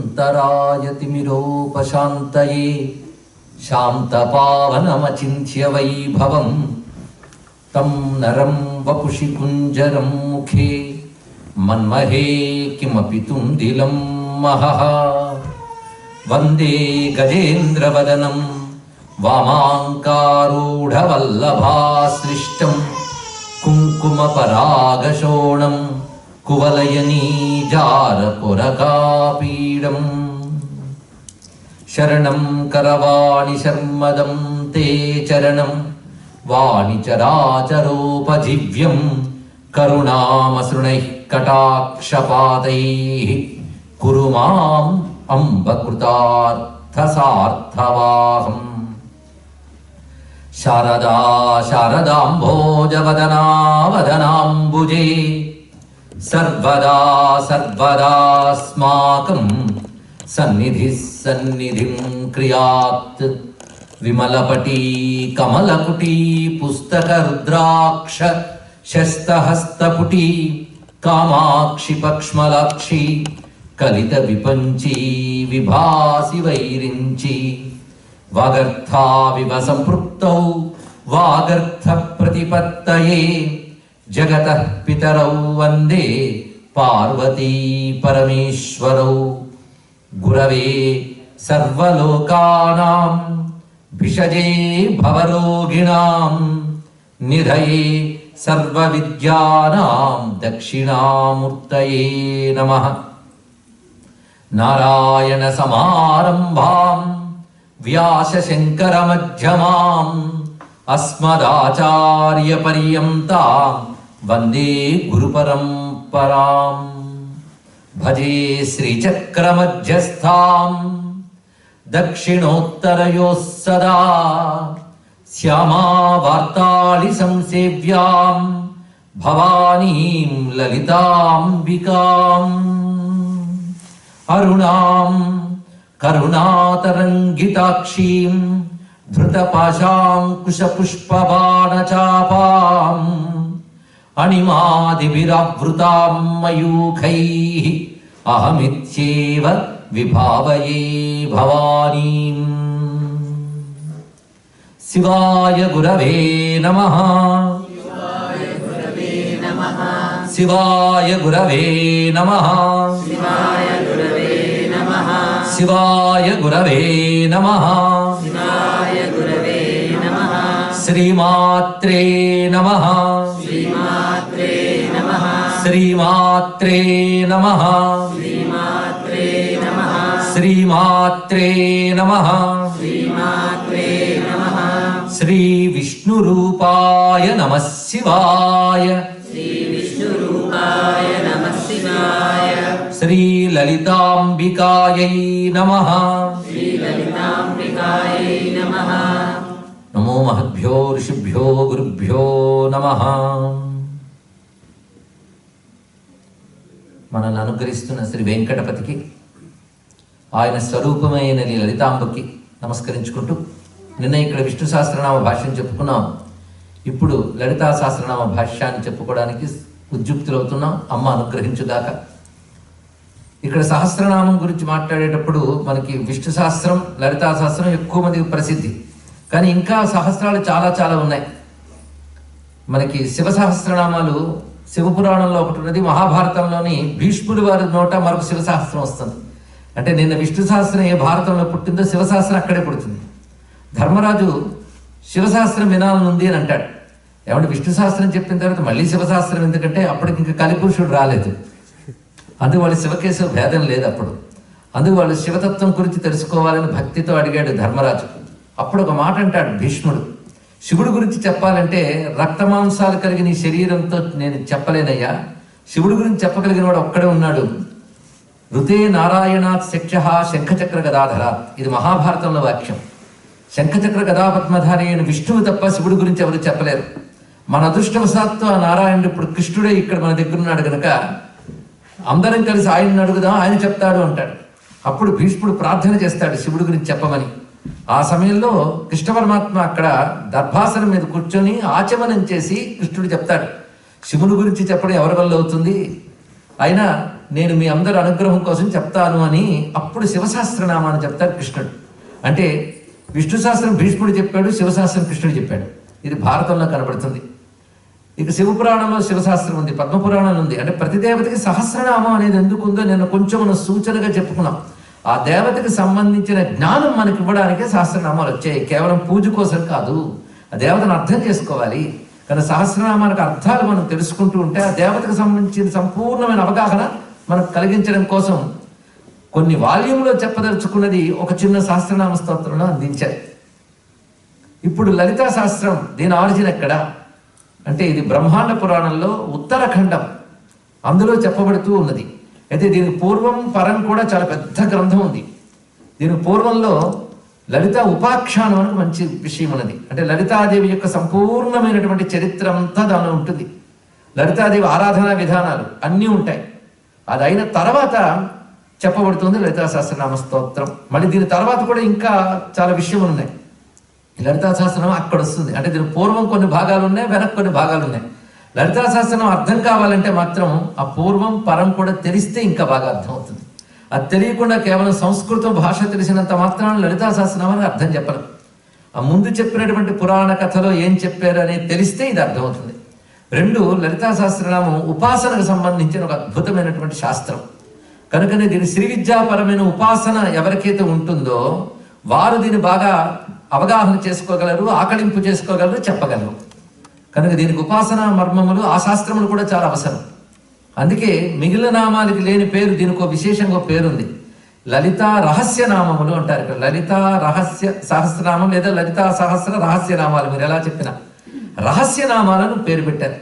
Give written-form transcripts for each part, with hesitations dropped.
శ్రీమన్నారాయణాచార్యవర్యంతరాయతిమిరోపశాन्तये శాంతపావనమచింత్య వైభవం తం నరం వపుషి కుంజరం ముఖే మన్మహే కిమపి తుందిలం మహః వందే గజేంద్రవదనం వామాంకారూఢవల్లభాశ్లిష్టం కుంకుమపరాగశోణం కువలయనీజారపురకాపీడం శరణం కరవాణి శర్మదం తే చరణం వాణి చరాచరోపజీవ్యం కరుణామసృణైః కటాక్షపాతైః కురు మాం అంబకృతార్థసార్థవాహం. శారదా శారదాంభోజవదనా వదనాంబుజే సర్వదా సర్వదాస్మాకం సన్నిధిః సన్నిధిం క్రియాత్. విమలపటీ కమలకుటీ పుస్తకరుద్రాక్ష శస్తహస్తపుటీ కామాక్షి పక్ష్మలాక్షి కలిత విపంచీ విభాసి వైరించి వాగర్థావివ సంపృక్తౌ వాగర్థ ప్రతిపత్తయే జగతః పితరౌ వందే పార్వతీ పరమేశ్వరౌ. గురవే సర్వలోకానాం భిషజే భవరోగిణాం నిధయే సర్వవిద్యానాం దక్షిణామూర్తయే నమః. నారాయణ సమారంభాం వ్యాసశంకరమధ్యమాం అస్మదాచార్యపర్యంతాం వందే గురుపరంపరాం. భజే శ్రీచక్రమధ్యస్థాం దక్షిణోత్తరయోః సదా శ్యామావార్తాళి సంసేవ్యాం భవానీం లలితాంబికాం. అరుణాం కరుణాతరంగితాక్షీం ధృతపాశాంకుశపుష్పబాణచాపాం అణిమాదిభిరావృతాం మయూఖైః అహమిత్యేవ విభావయే భవానీం. శివాయ గురవే నమః. శివాయ గురవే నమః. శివాయ గురవే నమః. శ్రీమాత్రే నమః. శ్రీమాత్రే నమః. శ్రీమాత్రే నమః. శ్రీ విష్ణురూపాయ నమః శివాయ. శ్రీ లలితాంబికాయై నమః. నమో మహద్భ్యో ఋషిభ్యో గురుభ్యో నమః. మనల్ని అనుగ్రహిస్తున్న శ్రీ వెంకటపతికి, ఆయన స్వరూపమైన లలితాంబకి నమస్కరించుకుంటూ, నిన్న ఇక్కడ విష్ణు సహస్రనామ భాష్యం చెప్పుకున్నాం. ఇప్పుడు లలితా సహస్రనామ భాష్యాన్ని చెప్పుకోవడానికి ఉద్యుక్తులవుతున్నాం. అమ్మ అనుగ్రహించుగాక. ఇక్కడ సహస్రనామం గురించి మాట్లాడేటప్పుడు మనకి విష్ణు సహస్రం, లలితా సహస్రం ఎక్కువ మందికి ప్రసిద్ధి. కానీ ఇంకా సహస్రాలు చాలా చాలా ఉన్నాయి. మనకి శివ సహస్రనామాలు శివపురాణంలో ఒకటి ఉన్నది. మహాభారతంలోని భీష్ముడి వారి నోట మరొక శివ సహస్రం వస్తుంది. అంటే నిన్న విష్ణు సహస్రం ఏ భారతంలో పుట్టిందో శివ సహస్రం అక్కడే పుడుతుంది. ధర్మరాజు శివ సహస్రం వినాలనుంది అని అంటాడు. ఏమంటే విష్ణు సహస్రం చెప్పిన తర్వాత మళ్ళీ శివ సహస్రం ఎందుకంటే అప్పటికి ఇంకా కలిపురుషుడు రాలేదు. అందుకు వాళ్ళు శివకేశవ భేదం లేదు అప్పుడు. అందుకు వాళ్ళు శివతత్వం గురించి తెలుసుకోవాలని భక్తితో అడిగాడు ధర్మరాజు. అప్పుడు ఒక మాట అంటాడు భీష్ముడు, శివుడు గురించి చెప్పాలంటే రక్తమాంసాలు కలిగిన ఈ శరీరంతో నేను చెప్పలేనయ్యా. శివుడు గురించి చెప్పగలిగిన వాడు ఒక్కడే ఉన్నాడు. ఋతే నారాయణాత్ శక్ష్య శంఖచక్ర గదాధరాత్. ఇది మహాభారతంలో వాక్యం. శంఖచక్ర గదాపద్మధారి అయిన విష్ణువు తప్ప శివుడి గురించి ఎవరు చెప్పలేరు. మన అదృష్టవశాత్తు ఆ నారాయణుడు ఇప్పుడు కృష్ణుడే ఇక్కడ మన దగ్గర ఉన్నాడు కనుక అందరం కలిసి ఆయన్ని అడుగుదాం, ఆయన చెప్తాడు అంటాడు. అప్పుడు భీష్ముడు ప్రార్థన చేస్తాడు శివుడి గురించి చెప్పమని. ఆ సమయంలో కృష్ణ పరమాత్మ అక్కడ దర్భాసనం మీద కూర్చొని ఆచమనం చేసి కృష్ణుడు చెప్తాడు, శివుని గురించి చెప్పడం ఎవరి వల్ల అవుతుంది? అయినా నేను మీ అందరి అనుగ్రహం కోసం చెప్తాను అని అప్పుడు శివసహస్రనామాన్ని చెప్తారు కృష్ణుడు. అంటే విష్ణు సహస్రం భీష్ముడు చెప్పాడు, శివసహస్రం కృష్ణుడు చెప్పాడు. ఇది భారతంలో కనబడుతుంది. ఇక శివపురాణంలో శివసహస్రం ఉంది, పద్మపురాణంలో ఉంది. అంటే ప్రతి దేవతకి సహస్రనామం అనేది ఎందుకు ఉందో నేను కొంచెం మనం సూచనగా చెప్పుకున్నాం. ఆ దేవతకి సంబంధించిన జ్ఞానం మనకి ఇవ్వడానికే సహస్రనామాలు వచ్చాయి, కేవలం పూజ కోసం కాదు. ఆ దేవతను అర్థం చేసుకోవాలి. కానీ సహస్రనామానికి అర్థాలు మనం తెలుసుకుంటూ ఉంటే ఆ దేవతకు సంబంధించిన సంపూర్ణమైన అవగాహన మనకు కలిగించడం కోసం కొన్ని వాల్యూమ్లో చెప్పదలుచుకున్నది ఒక చిన్న సహస్రనామ స్తోత్రంలో అందించారు. ఇప్పుడు లలితా సహస్రం దీని ఆరిజిన్ ఎక్కడ అంటే ఇది బ్రహ్మాండ పురాణంలో ఉత్తరాఖండం అందులో చెప్పబడుతూ ఉన్నది. అయితే దీనికి పూర్వం పరం కూడా చాలా పెద్ద గ్రంథం ఉంది. దీని పూర్వంలో లలిత ఉపాఖ్యానం అని మంచి విషయం ఉన్నది. అంటే లలితాదేవి యొక్క సంపూర్ణమైనటువంటి చరిత్ర అంతా దానిలో ఉంటుంది. లలితాదేవి ఆరాధనా విధానాలు అన్నీ ఉంటాయి. అది అయిన తర్వాత చెప్పబడుతుంది లలితా సహస్రనామ స్తోత్రం. మళ్ళీ దీని తర్వాత కూడా ఇంకా చాలా విషయములు ఉన్నాయి. లలితా సహస్రనామం అక్కడ వస్తుంది. అంటే దీని పూర్వం కొన్ని భాగాలు ఉన్నాయి, వెనక్కి కొన్ని భాగాలు ఉన్నాయి. లలితా సహస్రనామం అర్థం కావాలంటే మాత్రం ఆ పూర్వం పరం కూడా తెలిస్తే ఇంకా బాగా అర్థం అవుతుంది. అది తెలియకుండా కేవలం సంస్కృతం భాష తెలిసినంత మాత్రాన లలితా సహస్రనామానికి అర్థం చెప్పరు. ఆ ముందు చెప్పినటువంటి పురాణ కథలో ఏం చెప్పారు అనేది తెలిస్తే ఇది అర్థమవుతుంది. రెండు, లలితా సహస్రనామం ఉపాసనకు సంబంధించిన ఒక అద్భుతమైనటువంటి శాస్త్రం కనుకనే దీని శ్రీ విద్యాపరమైన ఉపాసన ఎవరికైతే ఉంటుందో వారు దీన్ని బాగా అవగాహన చేసుకోగలరు, ఆకలింపు చేసుకోగలరు, చెప్పగలరు. కనుక దీనికి ఉపాసన మర్మములు ఆ శాస్త్రములు కూడా చాలా అవసరం. అందుకే మిగిలిన నామాలకి లేని పేరు దీనికి విశేషంగా పేరుంది. లలితా రహస్య నామములు అంటారు. ఇక్కడ లలితా రహస్య సహస్రనామం లేదా లలితా సహస్ర రహస్య నామాలు మీరు ఎలా చెప్పినా రహస్య నామాలను పేరు పెట్టారు.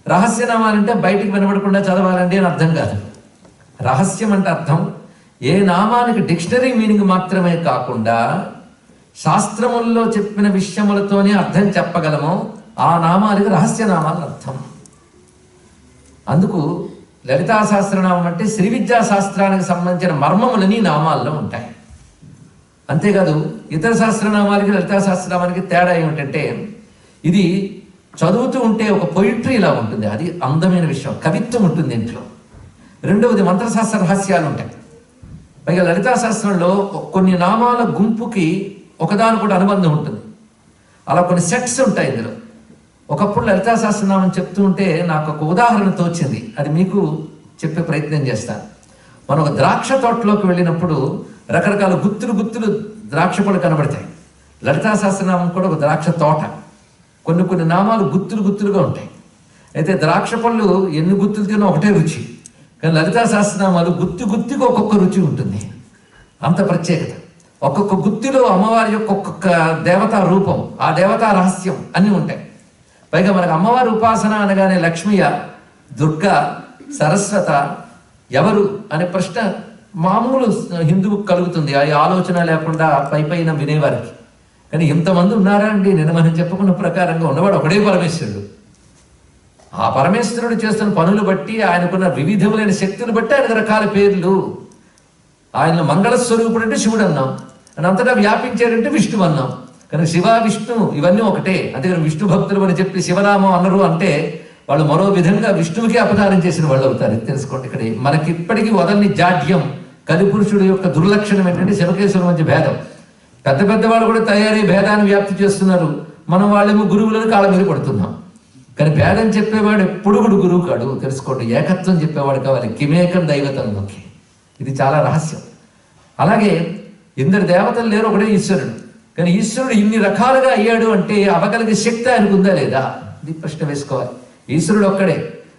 రహస్య నామాలంటే బయటికి వినబడకుండా చదవాలండి అని అర్థం కాదు. రహస్యం అంటే అర్థం ఏ నామానికి డిక్షనరీ మీనింగ్ మాత్రమే కాకుండా శాస్త్రముల్లో చెప్పిన విషయములతోనే అర్థం చెప్పగలమో ఆ నామానికి రహస్య నామాలు అర్థం. అందుకు లలితా సహస్రనామం అంటే శ్రీ విద్యా శాస్త్రానికి సంబంధించిన మర్మములని నామాల్లో ఉంటాయి. అంతేకాదు ఇతర సహస్రనామాలకి లలితా సహస్రనామానికి తేడా ఏమిటంటే ఇది చదువుతూ ఉంటే ఒక పొయిట్రీ ఇలా ఉంటుంది. అది అందమైన విషయం, కవిత్వం ఉంటుంది ఇంట్లో. రెండవది మంత్రశాస్త్ర రహస్యాలు ఉంటాయి. పైగా లలితా శాస్త్రంలో కొన్ని నామాల గుంపుకి ఒకదానికొకటి అనుబంధం ఉంటుంది. అలా కొన్ని సెట్స్ ఉంటాయి ఇందులో. ఒకప్పుడు లలితా సహస్రనామం చెప్తూ ఉంటే నాకు ఒక ఉదాహరణ తోచింది, అది మీకు చెప్పే ప్రయత్నం చేస్తాను. మనం ఒక ద్రాక్ష తోటలోకి వెళ్ళినప్పుడు రకరకాల గుత్తులు ద్రాక్ష పళ్ళు కనబడతాయి. లలితా సహస్రనామం కూడా ఒక ద్రాక్ష తోట. కొన్ని నామాలు గుత్తులుగా ఉంటాయి. అయితే ద్రాక్ష పళ్ళు ఎన్ని గుత్తులు తిన్నా ఒకటే రుచి, కానీ లలితా సహస్రనామాలు గుత్తికి ఒక్కొక్క రుచి ఉంటుంది. అంత ప్రత్యేకత. ఒక్కొక్క గుత్తిలో అమ్మవారి యొక్క ఒక్కొక్క దేవతా రూపం, ఆ దేవతా రహస్యం అన్నీ ఉంటాయి. పైగా మనకు అమ్మవారి ఉపాసన అనగానే లక్ష్మీయ, దుర్గా, సరస్వత ఎవరు అనే ప్రశ్న మామూలు హిందువుకు కలుగుతుంది. ఆ ఆలోచన లేకుండా పైన వినేవారికి. కానీ ఇంతమంది ఉన్నారా అండి? నిన్న మనం చెప్పుకున్న ప్రకారంగా ఉన్నవాడు ఒకడే పరమేశ్వరుడు. ఆ పరమేశ్వరుడు చేస్తున్న పనులు బట్టి, ఆయనకున్న వివిధములైన శక్తులు బట్టి ఆయనకు రకాల పేర్లు. ఆయన మంగళస్వరూపుడు అంటే శివుడు అన్నాం, అని అంతటా వ్యాపించాడంటే విష్ణువు అన్నాం. కనుక శివ విష్ణు ఇవన్నీ ఒకటే. అందుకని విష్ణు భక్తులు అని చెప్పి శివనామం అన్నరు అంటే వాళ్ళు మరో విధంగా విష్ణువుకి అపచారం చేసిన వాళ్ళు అవుతారు. తెలుసుకోండి. ఇక్కడ మనకి ఇప్పటికీ వదలని జాడ్యం, కలిపురుషుడు యొక్క దుర్లక్షణం ఏంటంటే శివకేశ్వరుల మధ్య భేదం. పెద్ద వాళ్ళు కూడా తయారీ భేదాన్ని వ్యాప్తి చేస్తున్నారు. మనం వాళ్ళేమో గురువులను కాళ్ళ మీద పడుతున్నాం. కానీ భేదం చెప్పేవాడు ఎప్పుడు కూడా గురువు కాడు. తెలుసుకోండి. ఏకత్వం చెప్పేవాడు కావాలి. కిమేకం దైవతంలోకి. ఇది చాలా రహస్యం. అలాగే ఇందరు దేవతలు లేరు, ఒకడే ఈశ్వరుడు. కానీ ఈశ్వరుడు ఇన్ని రకాలుగా అయ్యాడు అంటే అవగలిగే శక్తి ఆయనకు ఉందా లేదా? ఇది ప్రశ్న వేసుకోవాలి. ఈశ్వరుడు ఒక్కడే,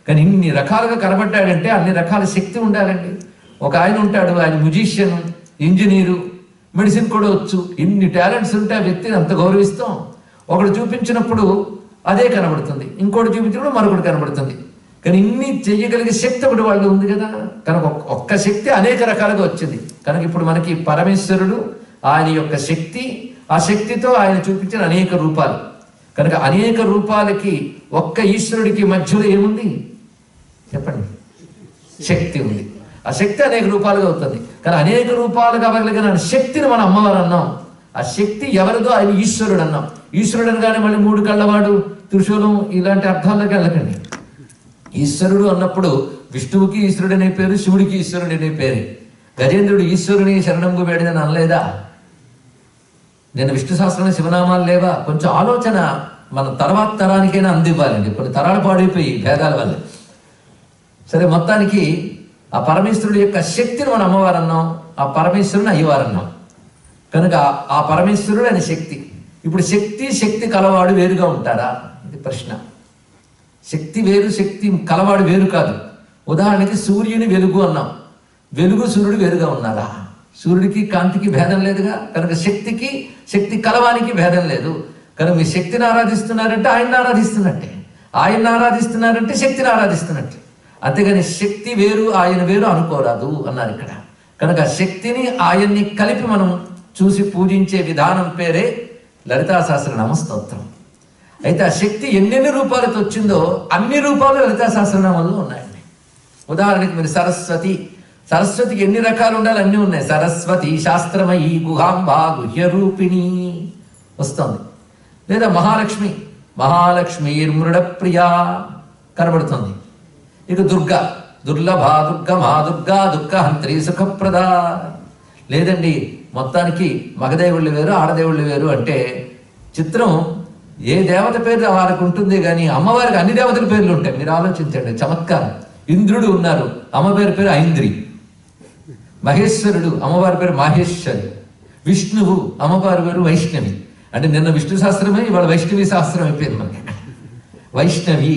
కానీ ఇన్ని రకాలుగా కనబడ్డాడంటే అన్ని రకాల శక్తి ఉండాలండి. ఒక ఆయన ఉంటాడు, ఆయన మ్యూజిషియన్, ఇంజనీరు, మెడిసిన్ కూడా వచ్చు. ఇన్ని టాలెంట్స్ ఉంటే ఆ వ్యక్తిని అంత గౌరవిస్తాం. ఒకడు చూపించినప్పుడు అదే కనబడుతుంది, ఇంకోటి చూపించినప్పుడు మరొకటి కనబడుతుంది. కానీ ఇన్ని చెయ్యగలిగే శక్తి ఒకటి వాళ్ళు ఉంది కదా. కనుక ఒక్క శక్తి అనేక రకాలుగా వచ్చింది. కనుక ఇప్పుడు మనకి పరమేశ్వరుడు, ఆయన యొక్క శక్తి, ఆ శక్తితో ఆయన చూపించిన అనేక రూపాలు. కనుక అనేక రూపాలకి ఒక్క ఈశ్వరుడికి మధ్యలో ఏముంది చెప్పండి? శక్తి ఉంది. ఆ శక్తి అనేక రూపాలుగా అవుతుంది. కానీ అనేక రూపాలుగా అవగలిగిన శక్తిని మనం అమ్మవారు అన్నాం. ఆ శక్తి ఎవరిదో ఆయన ఈశ్వరుడు అన్నాం. ఈశ్వరుడు అనగానే మళ్ళీ 3 కళ్ళవాడు, త్రిశూలం ఇలాంటి అర్థాల్లోకి వెళ్ళకండి. ఈశ్వరుడు అన్నప్పుడు విష్ణువుకి ఈశ్వరుడు అనే పేరు, శివుడికి ఈశ్వరుడు అనే పేరు. గజేంద్రుడు ఈశ్వరుని శరణంబు వేడిదని అనలేదా? నేను విష్ణు సహస్రంలో శివనామాలు లేవా? కొంచెం ఆలోచన మన తర్వాత తరానికైనా అందివ్వాలండి. కొన్ని తరాలు పాడైపోయి భేదాల వల్ల. సరే, మొత్తానికి ఆ పరమేశ్వరుడు యొక్క శక్తిని మనం అమ్మవారు అన్నాం, ఆ పరమేశ్వరుని అయ్యవారు అన్నాం. కనుక ఆ పరమేశ్వరుడు అనే శక్తి. ఇప్పుడు శక్తి కలవాడు వేరుగా ఉంటాడా? ఇది ప్రశ్న. శక్తి వేరు, శక్తి కలవాడు వేరు కాదు. ఉదాహరణకి సూర్యుని వెలుగు అన్నాం, వెలుగు సూర్యుడు వేరుగా ఉన్నారా? సూర్యుడికి కాంతికి భేదం లేదుగా. కనుక శక్తికి శక్తి కలవానికి భేదం లేదు. కనుక మీ శక్తిని ఆరాధిస్తున్నారంటే ఆయన్ని ఆరాధిస్తున్నట్టే, ఆయన్ని ఆరాధిస్తున్నారంటే శక్తిని ఆరాధిస్తున్నట్టే. అంతేగాని శక్తి వేరు ఆయన వేరు అనుకోరాదు అన్నారు ఇక్కడ. కనుక శక్తిని ఆయన్ని కలిపి మనం చూసి పూజించే విధానం పేరే లలితా సహస్రనామ స్తోత్రం. అయితే ఆ శక్తి ఎన్నెన్ని రూపాలతో వచ్చిందో అన్ని రూపాలు లలితా సహస్రనామంలో ఉన్నాయండి. ఉదాహరణకి మీరు సరస్వతికి ఎన్ని రకాలు ఉండాలి? అన్నీ ఉన్నాయి. సరస్వతి శాస్త్రమయీ గుహాంబా గుహ్యరూపిణి వస్తుంది. లేదా మహాలక్ష్మీర్మృడ ప్రియా కనబడుతుంది. ఇక దుర్లభా దుర్గా దుఃఖహంత్రి సుఖప్రద. లేదండి, మొత్తానికి మగదేవుళ్ళు వేరు, ఆడదేవుళ్ళు వేరు అంటే చిత్రం. ఏ దేవత పేరు వారికి ఉంటుంది కానీ అమ్మవారికి అన్ని దేవతల పేర్లు ఉంటాయి. మీరు ఆలోచించండి, చమత్కారం. ఇంద్రుడు ఉన్నారు, అమ్మవారి పేరు ఐంద్రి. మహేశ్వరుడు, అమ్మవారి పేరు మాహేశ్వరి. విష్ణువు, అమ్మవారి పేరు వైష్ణవి. అంటే నిన్న విష్ణు శాస్త్రమే ఇవాళ వైష్ణవి శాస్త్రం అయిపోయింది మనకి. వైష్ణవి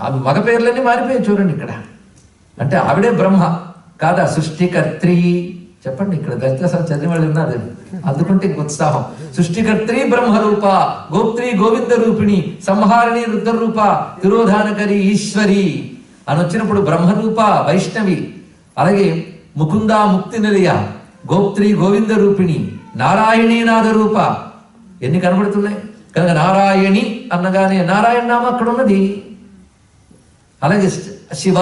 ఆ మగ పేర్లన్నీ మారిపోయాయి చూడండి ఇక్కడ. అంటే ఆవిడే బ్రహ్మ కాదా? సృష్టికర్త్రి. చెప్పండి, ఇక్కడ దళిత చదివిన వాళ్ళు ఉన్నారు, అందుకుంటే ఉత్సాహం. సృష్టికర్త్రి బ్రహ్మరూప, గోప్త్రి గోవింద రూపిణి, సంహారిణి రుద్రరూప, తిరోధానకరి ఈశ్వరి అని వచ్చినప్పుడు బ్రహ్మరూప వైష్ణవి. అలాగే ముకుంద ముక్తి నిలయ, గోప్త్రి గోవింద రూపిణి, నారాయణీ నాదరూప. ఎన్ని కనబడుతున్నాయి? కనుక నారాయణి అన్నగానే నారాయణ నామ అక్కడ ఉన్నది. అలాగే శివ,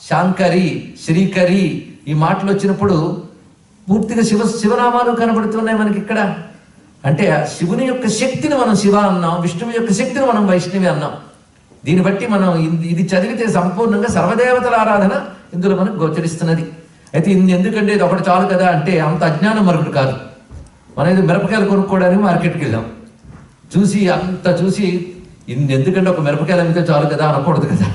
శాంకరి, శ్రీకరి ఈ మాటలు వచ్చినప్పుడు పూర్తిగా శివనామాలు కనబడుతున్నాయి మనకి ఇక్కడ. అంటే శివుని యొక్క శక్తిని మనం శివ అన్నాం, విష్ణువు యొక్క శక్తిని మనం వైష్ణవి అన్నాం. దీన్ని బట్టి మనం ఇది చదివితే సంపూర్ణంగా సర్వదేవతల ఆరాధన ఇందులో మనకు గోచరిస్తున్నది. అయితే ఎందుకంటే ఇది ఒకటి చాలు కదా అంటే అంత అజ్ఞానం మరొకటి కాదు. మనం ఇది మిరపకాయలు కొనుక్కోవడానికి మార్కెట్కి వెళ్ళాం, చూసి ఎందుకంటే ఒక మిరపకాయలు అమ్మితే చాలు కదా అనకూడదు కదా.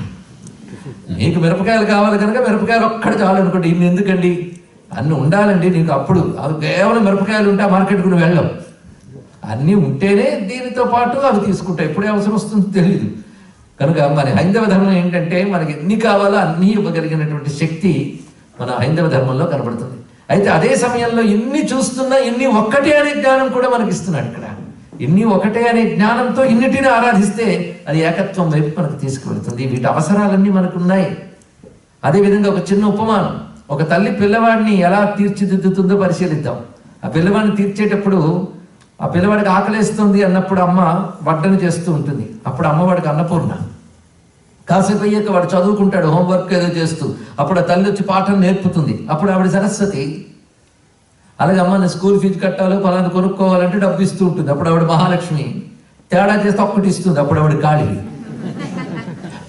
నీకు మిరపకాయలు కావాలి కనుక మిరపకాయలు ఒక్కటి చాలు అనుకోండి. ఎందుకండి, అన్ని ఉండాలండి నీకు. అప్పుడు అవి కేవలం మిరపకాయలు ఉంటే ఆ మార్కెట్కి నువ్వు వెళ్ళవు. అన్నీ ఉంటేనే దీనితో పాటు అవి తీసుకుంటాయి. ఎప్పుడే అవసరం వస్తుందో తెలియదు. కనుక మన హైందవ ధర్మం ఏంటంటే మనకి ఎన్ని కావాలో అన్నీ ఇవ్వగలిగినటువంటి శక్తి మన హైందవ ధర్మంలో కనబడుతుంది. అయితే అదే సమయంలో ఎన్ని చూస్తున్నా ఎన్ని ఒక్కటే అనే జ్ఞానం కూడా మనకి ఇస్తున్నాడు ఇక్కడ. ఇన్ని ఒకటే అనే జ్ఞానంతో ఇన్నిటిని ఆరాధిస్తే అది ఏకత్వం వైపు మనకు తీసుకువెళ్తుంది. వీటి అవసరాలన్నీ మనకు ఉన్నాయి. అదేవిధంగా ఒక చిన్న ఉపమానం. ఒక తల్లి పిల్లవాడిని ఎలా తీర్చిదిద్దుతుందో పరిశీలిద్దాం. ఆ పిల్లవాడిని తీర్చేటప్పుడు ఆ పిల్లవాడికి ఆకలేస్తుంది అన్నప్పుడు అమ్మ వడ్డన చేస్తూ ఉంటుంది. అప్పుడు అమ్మవాడికి అన్నపూర్ణ. కాసేపు అయ్యాక వాడు చదువుకుంటాడు, హోంవర్క్ ఏదో చేస్తూ. అప్పుడు ఆ తల్లి వచ్చి పాఠం నేర్పుతుంది. అప్పుడు ఆవిడ సరస్వతి. అలాగే అమ్మ నేను స్కూల్ ఫీజు కట్టాలో ఫలానా కొనుక్కోవాలంటే డబ్బు ఇస్తూ ఉంటుంది. అప్పుడు ఆవిడ మహాలక్ష్మి. తేడా చేస్తే ఒక్కటి ఇస్తుంది. అప్పుడు ఆవిడ కాళీ.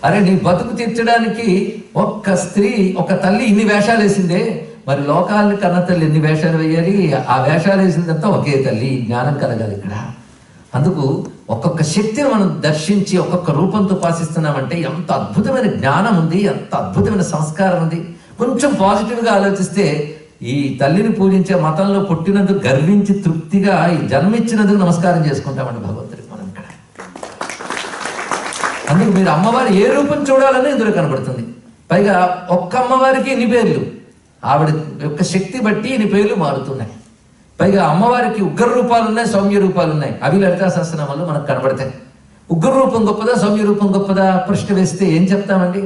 అరే నీ బతుకు తీర్చడానికి ఒక తల్లి ఇన్ని వేషాలు వేసిందే, మరి లోకాలని కన్న తల్లి ఎన్ని వేషాలు వేయాలి? ఆ వేషాలు వేసిందంతా ఒకే తల్లి. జ్ఞానం కలగాలి ఇక్కడ. అందుకు ఒక్కొక్క శక్తిని మనం దర్శించి ఒక్కొక్క రూపంతో ఉపాసిస్తున్నామంటే ఎంత అద్భుతమైన జ్ఞానం ఉంది, ఎంత అద్భుతమైన సంస్కారం ఉంది. కొంచెం పాజిటివ్గా ఆలోచిస్తే ఈ తల్లిని పూజించే మతంలో పుట్టినందుకు గర్వించి తృప్తిగా ఈ జన్మించినందుకు నమస్కారం చేసుకుంటామండి భగవంతుడికి మనం ఇక్కడ. అందుకు మీరు అమ్మవారి ఏ రూపం చూడాలని ఇందులో కనబడుతుంది. పైగా ఒక్క అమ్మవారికి ఇన్ని పేర్లు, ఆవిడ యొక్క శక్తి బట్టి ఇన్ని పేర్లు మారుతున్నాయి. పైగా అమ్మవారికి ఉగ్ర రూపాలు ఉన్నాయి, సౌమ్య రూపాలు ఉన్నాయి. అవి లలితా సహస్రనామాల్లో మనకు కనబడతాయి. ఉగ్ర రూపం గొప్పదా, సౌమ్య రూపం గొప్పదా ప్రశ్న వేస్తే ఏం చెప్తామండి?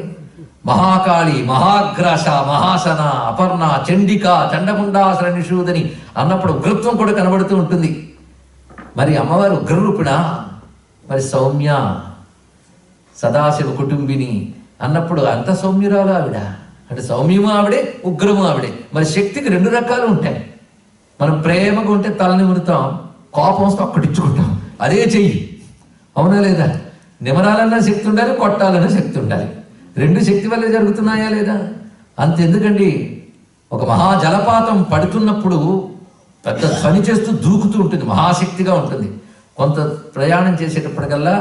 మహాకాళి, మహాగ్రాస, మహాసన, అపర్ణ, చండిక, చండముండాసుర నిషూదని అన్నప్పుడు ఉగ్రత్వం కూడా కనబడుతూ ఉంటుంది. మరి అమ్మవారు ఉగ్రరూపిణా? మరి సౌమ్య, సదాశివ కుటుంబిని అన్నప్పుడు అంత సౌమ్యురాలు ఆవిడ. అంటే సౌమ్యము ఆవిడే, ఉగ్రము ఆవిడే. మరి శక్తికి రెండు రకాలు ఉంటాయి. మనం ప్రేమగా ఉంటే తలని ఉరుతాం, కోపం వస్తే ఒక్కటిచ్చుకుంటాం, అదే చెయ్యి. అవునా లేదా? నిమరాలన్నా శక్తి ఉండాలి, కొట్టాలన్నా శక్తి ఉండాలి. రెండు శక్తి వల్లే జరుగుతున్నాయా లేదా? అంతెందుకండి, ఒక మహా జలపాతం పడుతున్నప్పుడు పెద్ద ధ్వని చేస్తూ దూకుతూ ఉంటుంది, మహాశక్తిగా ఉంటుంది. కొంత ప్రయాణం చేసేటప్పటికల్లా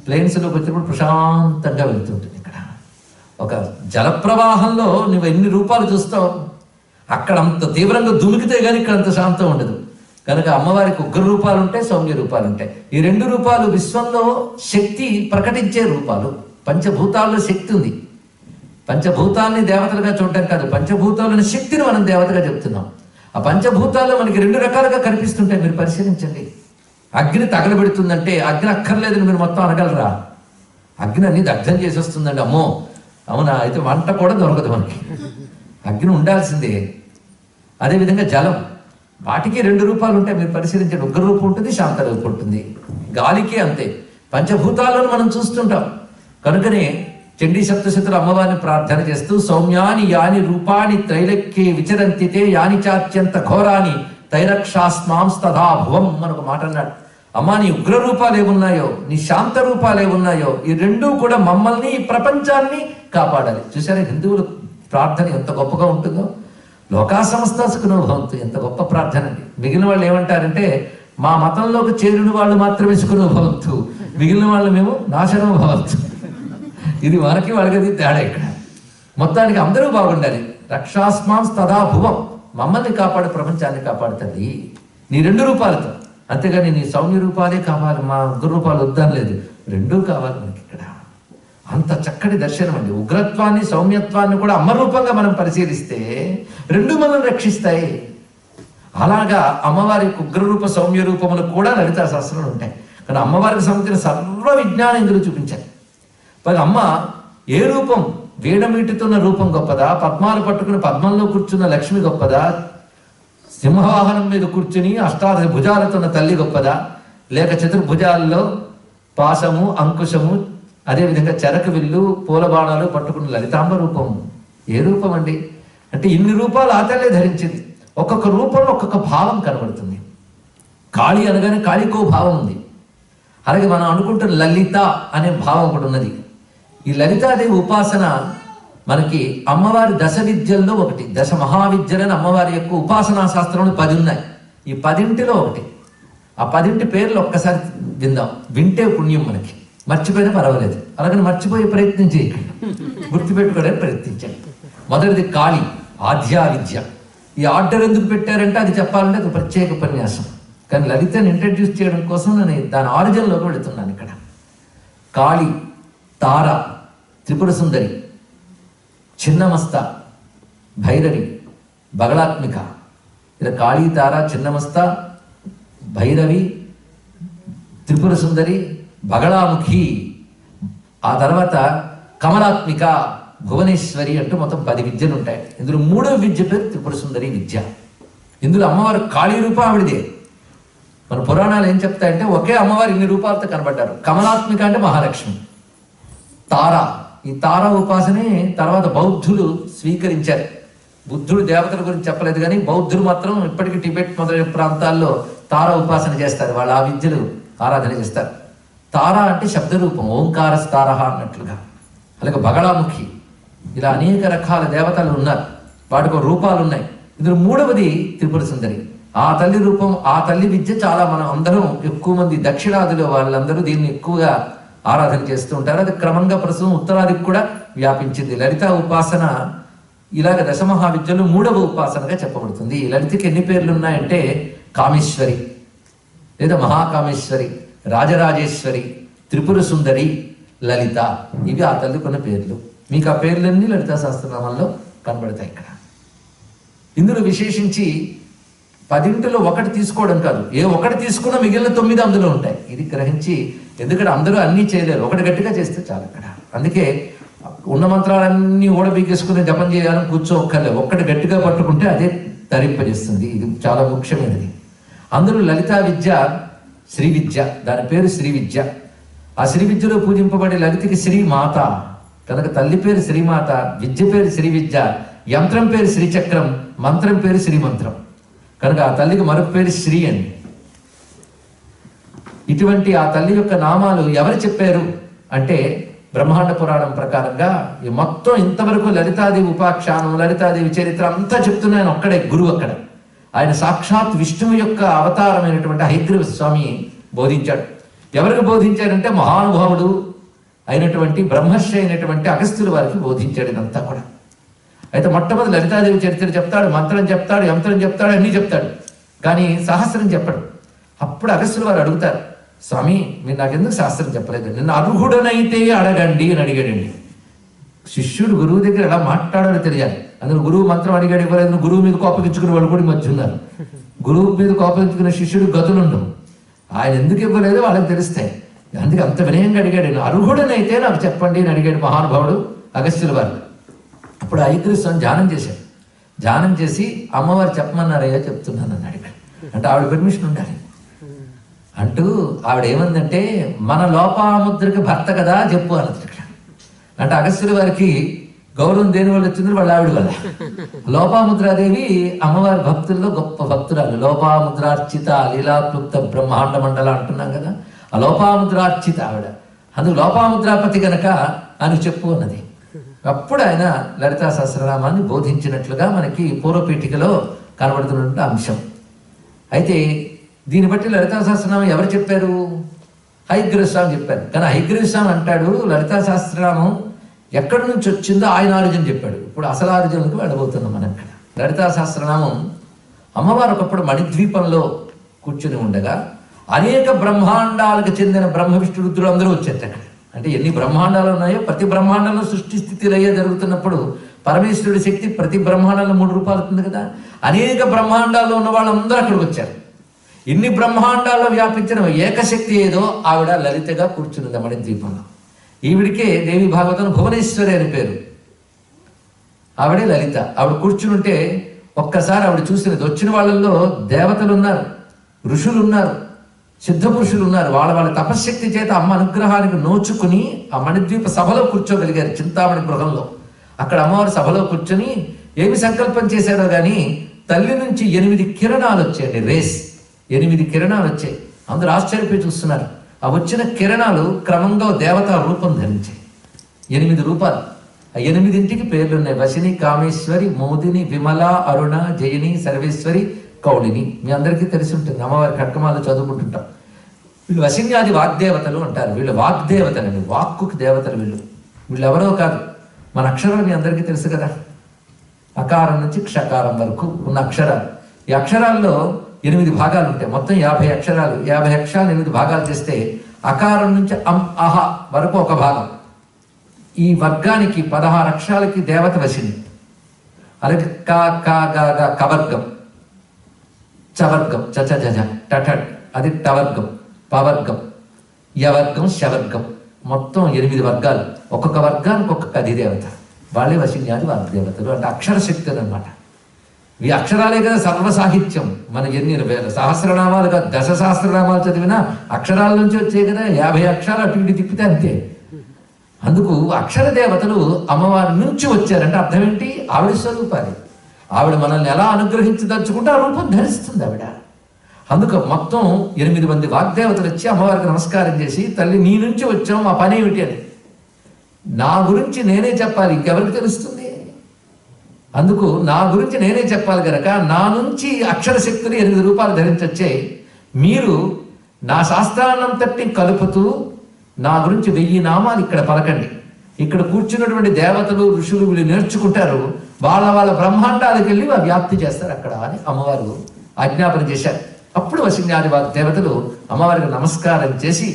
ప్లేన్స్లోకి వచ్చినప్పుడు ప్రశాంతంగా వెళ్తుంటుంది. ఇక్కడ ఒక జలప్రవాహంలో నువ్వు ఎన్ని రూపాలు చూస్తావు, అక్కడ అంత తీవ్రంగా దుమికితే కానీ ఇక్కడ అంత శాంతం ఉండదు. కనుక అమ్మవారికి ఉగ్ర రూపాలు ఉంటాయి, సౌమ్య రూపాలు ఉంటాయి. ఈ రెండు రూపాలు విశ్వంలో శక్తి ప్రకటించే రూపాలు. పంచభూతాల్లో శక్తి ఉంది. పంచభూతాలని దేవతలుగా చూడటం కాదు, పంచభూతాలని శక్తిని మనం దేవతగా చెప్తున్నాం. ఆ పంచభూతాల్లో మనకి రెండు రకాలుగా కనిపిస్తుంటాయి. మీరు పరిశీలించండి. అగ్ని తగలబెడుతుందంటే అగ్ని అక్కర్లేదని మీరు మొత్తం అనగలరా? అగ్ని అన్ని దగ్ధం చేసేస్తుందండి. అమ్మో అవునా, అయితే వంట కూడా దొరకదు మనకి, అగ్ని ఉండాల్సిందే. అదేవిధంగా జలం, వాటికి రెండు రూపాలు ఉంటాయి. మీరు పరిశీలించండి, ఉగ్ర రూపం ఉంటుంది, శాంత రూపం ఉంటుంది. గాలికి అంతే. పంచభూతాలను మనం చూస్తుంటాం. కనుకనే చండీ సప్తశతులు అమ్మవారిని ప్రార్థన చేస్తూ సౌమ్యాని యాని రూపాని త్రైలక్యే విచరంతితే యాని చాత్యంత ఘోరాని తైరక్షాస్మాంస్తథా భువం మనకు మాట అన్నాడు. అమ్మా, నీ ఉగ్ర రూపాలు ఏమున్నాయో, నీ శాంత రూపాలు ఏమున్నాయో, ఈ రెండూ కూడా మమ్మల్ని, ఈ ప్రపంచాన్ని కాపాడాలి. చూసారా హిందువుల ప్రార్థన ఎంత గొప్పగా ఉంటుందో. లోకా సమస్త సుఖినో భవంతు, ఎంత గొప్ప ప్రార్థన అండి. మిగిలిన వాళ్ళు ఏమంటారంటే, మా మతంలోకి చేరిన వాళ్ళు మాత్రమే సుఖినో భవంతు, మిగిలిన వాళ్ళు మేము నాశనం భవంతు. ఇది మనకి వాళ్ళకి తేడా. ఇక్కడ మొత్తానికి అందరూ బాగుండాలి. రక్షాస్మాం తదా భువం, మమ్మల్ని కాపాడు, ప్రపంచాన్ని కాపాడుతుంది నీ రెండు రూపాలతో. అంతేగాని నీ సౌమ్య రూపాలే కావాలి, మా ఉగ్ర రూపాలు వద్దని లేదు, రెండూ కావాలి మనకి. ఇక్కడ అంత చక్కటి దర్శనం అండి. ఉగ్రత్వాన్ని సౌమ్యత్వాన్ని కూడా అమ్మ రూపంగా మనం పరిశీలిస్తే రెండు మనల్ని రక్షిస్తాయి. అలాగా అమ్మవారికి ఉగ్రరూప సౌమ్య రూపములు కూడా లలితా సహస్రంలో ఉంటాయి. కానీ అమ్మవారికి సంబంధించిన సర్వ విజ్ఞానం ఇందులో చూపించాలి. మరి అమ్మ ఏ రూపం, వీడమీటుతున్న రూపం గొప్పదా, పద్మాలు పట్టుకుని పద్మంలో కూర్చున్న లక్ష్మి గొప్పదా, సింహవాహనం మీద కూర్చుని అష్టాదశ భుజాలతో ఉన్న తల్లి గొప్పదా, లేక చతుర్భుజాల్లో పాశము అంకుశము అదేవిధంగా చెరకు విల్లు పూలబాణాలు పట్టుకున్న లలితాంబ రూపం ఏ రూపం అండి? అంటే ఇన్ని రూపాలు ఆ తల్లే ధరించింది. ఒక్కొక్క రూపంలో ఒక్కొక్క భావం కనబడుతుంది. కాళీ అనగానే కాళీకో భావం ఉంది. అలాగే మనం అనుకుంటున్న లలిత అనే భావం ఒకటి ఉన్నది. ఈ లలితాదేవి ఉపాసన మనకి అమ్మవారి దశ విద్యల్లో ఒకటి. దశ మహావిద్యలని అమ్మవారి యొక్క ఉపాసనా శాస్త్రంలో 10 ఉన్నాయి. ఈ 10 ఒకటి. ఆ 10 పేర్లు ఒక్కసారి విందాం. వింటే పుణ్యం మనకి, మర్చిపోయినా పర్వాలేదు. అలాగని మర్చిపోయే ప్రయత్నం చేయకండి, గుర్తుపెట్టుకోవడానికి ప్రయత్నించండి. మొదటిది కాళీ, ఆధ్యా విద్య. ఈ ఆర్డర్ ఎందుకు పెట్టారంటే అది చెప్పాలంటే అది ప్రత్యేక ఉపన్యాసం. కానీ లలితని ఇంట్రడ్యూస్ చేయడం కోసం నేను దాని ఆరిజిన్లోకి వెళుతున్నాను. ఇక్కడ కాళీ, తార, త్రిపుర సుందరి, చిన్నమస్త, భైరవి, బగళాత్మిక. ఇలా కాళీ, తార, చిన్నమస్త, భైరవి, త్రిపుర సుందరి, బగళాముఖి, ఆ తర్వాత కమలాత్మిక, భువనేశ్వరి అంటూ మొత్తం 10 విద్యలు ఉంటాయి. ఇందులో 3వ విద్య పేరు త్రిపుర సుందరి విద్య. ఇందులో అమ్మవారు కాళీ రూపం ఆవిడదే. మన పురాణాలు ఏం చెప్తాయంటే ఒకే అమ్మవారు ఇన్ని రూపాలతో కనబడ్డారు. కమలాత్మిక అంటే మహాలక్ష్మి. తార, ఈ తార ఉపాసనే తర్వాత బౌద్ధులు స్వీకరించారు. బుద్ధుడు దేవతల గురించి చెప్పలేదు కానీ బౌద్ధులు మాత్రం ఇప్పటికీ టిబెట్ మొదలైన ప్రాంతాల్లో తార ఉపాసన చేస్తారు. వాళ్ళు ఆ విద్యలు ఆరాధన చేస్తారు. తార అంటే శబ్దరూపం, ఓంకారస్తార అన్నట్లుగా. అలాగే బగళాముఖి, ఇలా అనేక రకాల దేవతలు ఉన్నారు, వాటికి రూపాలు ఉన్నాయి. ఇందులో 3వది త్రిపుర సుందరి. ఆ తల్లి రూపం, ఆ తల్లి విద్య చాలా మనం అందరం ఎక్కువ మంది దక్షిణాదిలో వాళ్ళందరూ దీన్ని ఎక్కువగా ఆరాధన చేస్తూ ఉంటారు. అది క్రమంగా ప్రస్తుతం ఉత్తరాదికి కూడా వ్యాపించింది. లలిత ఉపాసన ఇలాగ దశమహావిద్యలో 3వ ఉపాసనగా చెప్పబడుతుంది. ఈ లలితకి ఎన్ని పేర్లు ఉన్నాయంటే కామేశ్వరి లేదా మహాకామేశ్వరి, రాజరాజేశ్వరి, త్రిపుర సుందరి, లలిత. ఇవి ఆ తల్లి కొన్న పేర్లు. మీకు ఆ పేర్లన్నీ లలితా సహస్రనామంలో కనబడతాయి. ఇక్కడ ఇందులో విశేషించి 10 ఒకటి తీసుకోవడం కాదు, ఏ ఒకటి తీసుకున్నా మిగిలిన 9 అందులో ఉంటాయి. ఇది గ్రహించి, ఎందుకంటే అందరూ అన్నీ చేయలేరు, ఒకటి గట్టిగా చేస్తే చాలు అక్కడ. అందుకే ఉన్న మంత్రాలన్నీ ఓడబీకేసుకుని జపం చేయాలని కూర్చోక్కర్లేదు, ఒక్కటి గట్టిగా పట్టుకుంటే అదే తరింపజేస్తుంది. ఇది చాలా ముఖ్యమైనది. అందులో లలితా విద్య శ్రీ విద్య, దాని పేరు శ్రీ విద్య. ఆ శ్రీ విద్యలో పూజింపబడే లలితకి శ్రీమాత కనుక తల్లి పేరు శ్రీమాత, విద్య పేరు శ్రీ విద్య, యంత్రం పేరు శ్రీచక్రం, మంత్రం పేరు శ్రీమంత్రం. కనుక ఆ తల్లికి మరొక పేరు శ్రీ అని. ఇటువంటి ఆ తల్లి యొక్క నామాలు ఎవరు చెప్పారు అంటే బ్రహ్మాండ పురాణం ప్రకారంగా ఈ మొత్తం ఇంతవరకు లలితాదేవి ఉపాఖ్యానం, లలితాదేవి చరిత్ర అంతా చెప్తున్న ఆయన ఒక్కడే గురువు. అక్కడ ఆయన సాక్షాత్ విష్ణువు యొక్క అవతారమైనటువంటి హయగ్రీవ స్వామి బోధించాడు. ఎవరికి బోధించాడంటే మహానుభావుడు అయినటువంటి బ్రహ్మశ్రీ అయినటువంటి అగస్త్యుల వారికి బోధించాడు ఇదంతా కూడా. అయితే మొట్టమొదటి లలితాదేవి చరిత్ర చెప్తాడు, మంత్రం చెప్తాడు, యంత్రం చెప్తాడు, అన్నీ చెప్తాడు, కానీ సహస్రం చెప్పడు. అప్పుడు అగస్త్యుల వారు అడుగుతారు, స్వామి మీరు నాకెందుకు శాస్త్రం చెప్పలేదు, నిన్ను అర్హుడనైతే అడగండి అని అడిగాడండి. శిష్యుడు గురువు దగ్గర ఎలా మాట్లాడాలో తెలియాలి. అందులో గురువు మంత్రం అడిగాడు, ఇవ్వలేదు. గురువు మీద కోపగించుకునే వాళ్ళు కూడా మధ్య ఉన్నారు. గురువు మీద కోపగించుకునే శిష్యుడు గతులుండవు. ఆయన ఎందుకు ఇవ్వలేదో వాళ్ళకి తెలుస్తాయి. అందుకే అంత వినయంగా అడిగాడు, నేను అర్హుడనైతే నాకు చెప్పండి అని అడిగాడు మహానుభావుడు అగస్త్యుల వారు. అప్పుడు హయగ్రీవ స్వామి ధ్యానం చేశాడు. ధ్యానం చేసి అమ్మవారు చెప్పమన్నారయ్యా చెప్తున్నాను అని అడిగాడు. అంటే ఆవిడ పర్మిషన్ ఉండాలి. అంటూ ఆవిడ ఏమందంటే, మన లోపాముద్రకి భర్త కదా చెప్పు అన్నది. అంటే అగస్త్యుల వారికి గౌరవం దేని వల్ల వచ్చింది, వాళ్ళ ఆవిడ వల్ల. లోపాముద్రాదేవి అమ్మవారి భక్తుల్లో గొప్ప భక్తురాలు. లోపాముద్రార్చిత లీలాక్లుప్త బ్రహ్మాండ మండల అంటున్నాం కదా, ఆ లోపాముద్రార్చిత ఆవిడ. అందుకు లోపాముద్రాపతి గనక అని చెప్పు అన్నది. అప్పుడు ఆయన లలితా సహస్రనామాన్ని బోధించినట్లుగా మనకి పూర్వపీఠికలో కనబడుతున్న అంశం. అయితే దీన్ని బట్టి లలితా సహస్రనామం ఎవరు చెప్పారు? హయగ్రీవ స్వామి చెప్పారు. కానీ హయగ్రీవ స్వామి అంటాడు, లలితా సహస్రనామం ఎక్కడి నుంచి వచ్చిందో ఆయన ఆలోచన చెప్పాడు. ఇప్పుడు అసలు ఆలోచనకు వెళ్ళబోతున్నాం మనం. ఇక్కడ లలితా సహస్రనామం అమ్మవారు ఒకప్పుడు మణిద్వీపంలో కూర్చుని ఉండగా అనేక బ్రహ్మాండాలకు చెందిన బ్రహ్మ విష్ణు రుద్రులు అందరూ వచ్చారు అక్కడ. అంటే ఎన్ని బ్రహ్మాండాలు ఉన్నాయో ప్రతి బ్రహ్మాండంలో సృష్టి స్థితిలయ్యే జరుగుతున్నప్పుడు పరమేశ్వరుడి శక్తి ప్రతి బ్రహ్మాండంలో 3 రూపాయలు అవుతుంది కదా. అనేక బ్రహ్మాండాల్లో ఉన్న వాళ్ళందరూ అక్కడికి వచ్చారు. ఇన్ని బ్రహ్మాండాల్లో వ్యాపించిన ఏకశక్తి ఏదో ఆవిడ లలితగా కూర్చున్నది మణిద్వీపంలో. ఈవిడికే దేవి భాగవతం భువనేశ్వరి అని పేరు. ఆవిడే లలిత. ఆవిడ కూర్చుని ఉంటే ఒక్కసారి ఆవిడ చూసినది, వచ్చిన వాళ్ళల్లో దేవతలు ఉన్నారు, ఋషులు ఉన్నారు, సిద్ధ పురుషులు ఉన్నారు. వాళ్ళ తపశ్శక్తి చేత అమ్మ అనుగ్రహానికి నోచుకుని ఆ మణిద్వీప సభలో కూర్చోగలిగారు. చింతామణి గృహంలో అక్కడ అమ్మవారి సభలో కూర్చొని ఏమి సంకల్పం చేశారో కానీ తల్లి నుంచి 8 కిరణాలు వచ్చాయండి. రేస్ 8 కిరణాలు వచ్చాయి. అందరూ ఆశ్చర్యపోయి చూస్తున్నారు. ఆ వచ్చిన కిరణాలు క్రమంగా దేవతా రూపం ధరించాయి. 8 రూపాలు. ఆ 8ంటికి పేర్లు ఉన్నాయి. వశిని, కామేశ్వరి, మోదిని, విమల, అరుణ, జయిని, సర్వేశ్వరి, కౌళిని. మీ అందరికీ తెలిసి ఉంటుంది, అమ్మవారి కట్కమాలు చదువుకుంటుంటాం. వీళ్ళు వశిన్యాది వాగ్దేవతలు అంటారు. వీళ్ళు వాగ్దేవతలండి, వాక్కుకి దేవతలు వీళ్ళు. వీళ్ళు ఎవరో కాదు, మన అక్షరాలు మీ అందరికీ తెలుసు కదా. అకారం నుంచి క్షకారం వరకు ఉన్న అక్షరాలు. ఈ అక్షరాల్లో 8 భాగాలు ఉంటాయి. మొత్తం 50 అక్షరాలు. 50 అక్షరాలు 8 భాగాలు చేస్తే అకారం నుంచి అహ వరకు ఒక భాగం. ఈ వర్గానికి 16 అక్షరాలకి దేవత వశిని. అలాగే కవర్గం, చవర్గం, చచ జజ టటట్, అది టవర్గం, పవర్గం, యవర్గం, శవర్గం. మొత్తం 8 వర్గాలు. ఒక్కొక్క వర్గానికి ఒక్కొక్క అధిదేవత. వాళ్ళే వశిన్యాది వాగ్దేవతలు. అంటే అక్షర శక్తులు అనమాట. ఈ అక్షరాలే కదా సర్వ సాహిత్యం. మన ఎన్ని వేల సహస్రనామాలు కాదు, 10 సహస్రనామాలు చదివినా అక్షరాల నుంచి వచ్చే కదా. 50 అక్షరాలు అటు ఇటు తిప్పితే అంతే. అందుకు అక్షర దేవతలు అమ్మవారి నుంచి వచ్చారంటే అర్థం ఏంటి? ఆవిడ స్వరూపాలి. ఆవిడ మనల్ని ఎలా అనుగ్రహించదలుచుకుంటే ఆ రూపం ధరిస్తుంది ఆవిడ. అందుకు మొత్తం 8 మంది వాగ్దేవతలు వచ్చి అమ్మవారికి నమస్కారం చేసి, తల్లి నీ నుంచి వచ్చాం, మా పని ఏమిటి అని. నా గురించి నేనే చెప్పాలి, ఇంకెవరికి తెలుస్తుంది? అందుకు నా గురించి నేనే చెప్పాలి కనుక నా నుంచి అక్షర శక్తులు 8 రూపాయలు ధరించొచ్చే. మీరు నా శాస్త్రాన్నంతటి కలుపుతూ నా గురించి 1000 నామాలు ఇక్కడ పలకండి. ఇక్కడ కూర్చున్నటువంటి దేవతలు, ఋషులు వీళ్ళు నేర్చుకుంటారు. వాళ్ళ బ్రహ్మాండాలకు వెళ్ళి వ్యాప్తి చేస్తారు అక్కడ అని అమ్మవారు ఆజ్ఞాపన చేశారు. అప్పుడు వశిన్యాది దేవతలు అమ్మవారికి నమస్కారం చేసి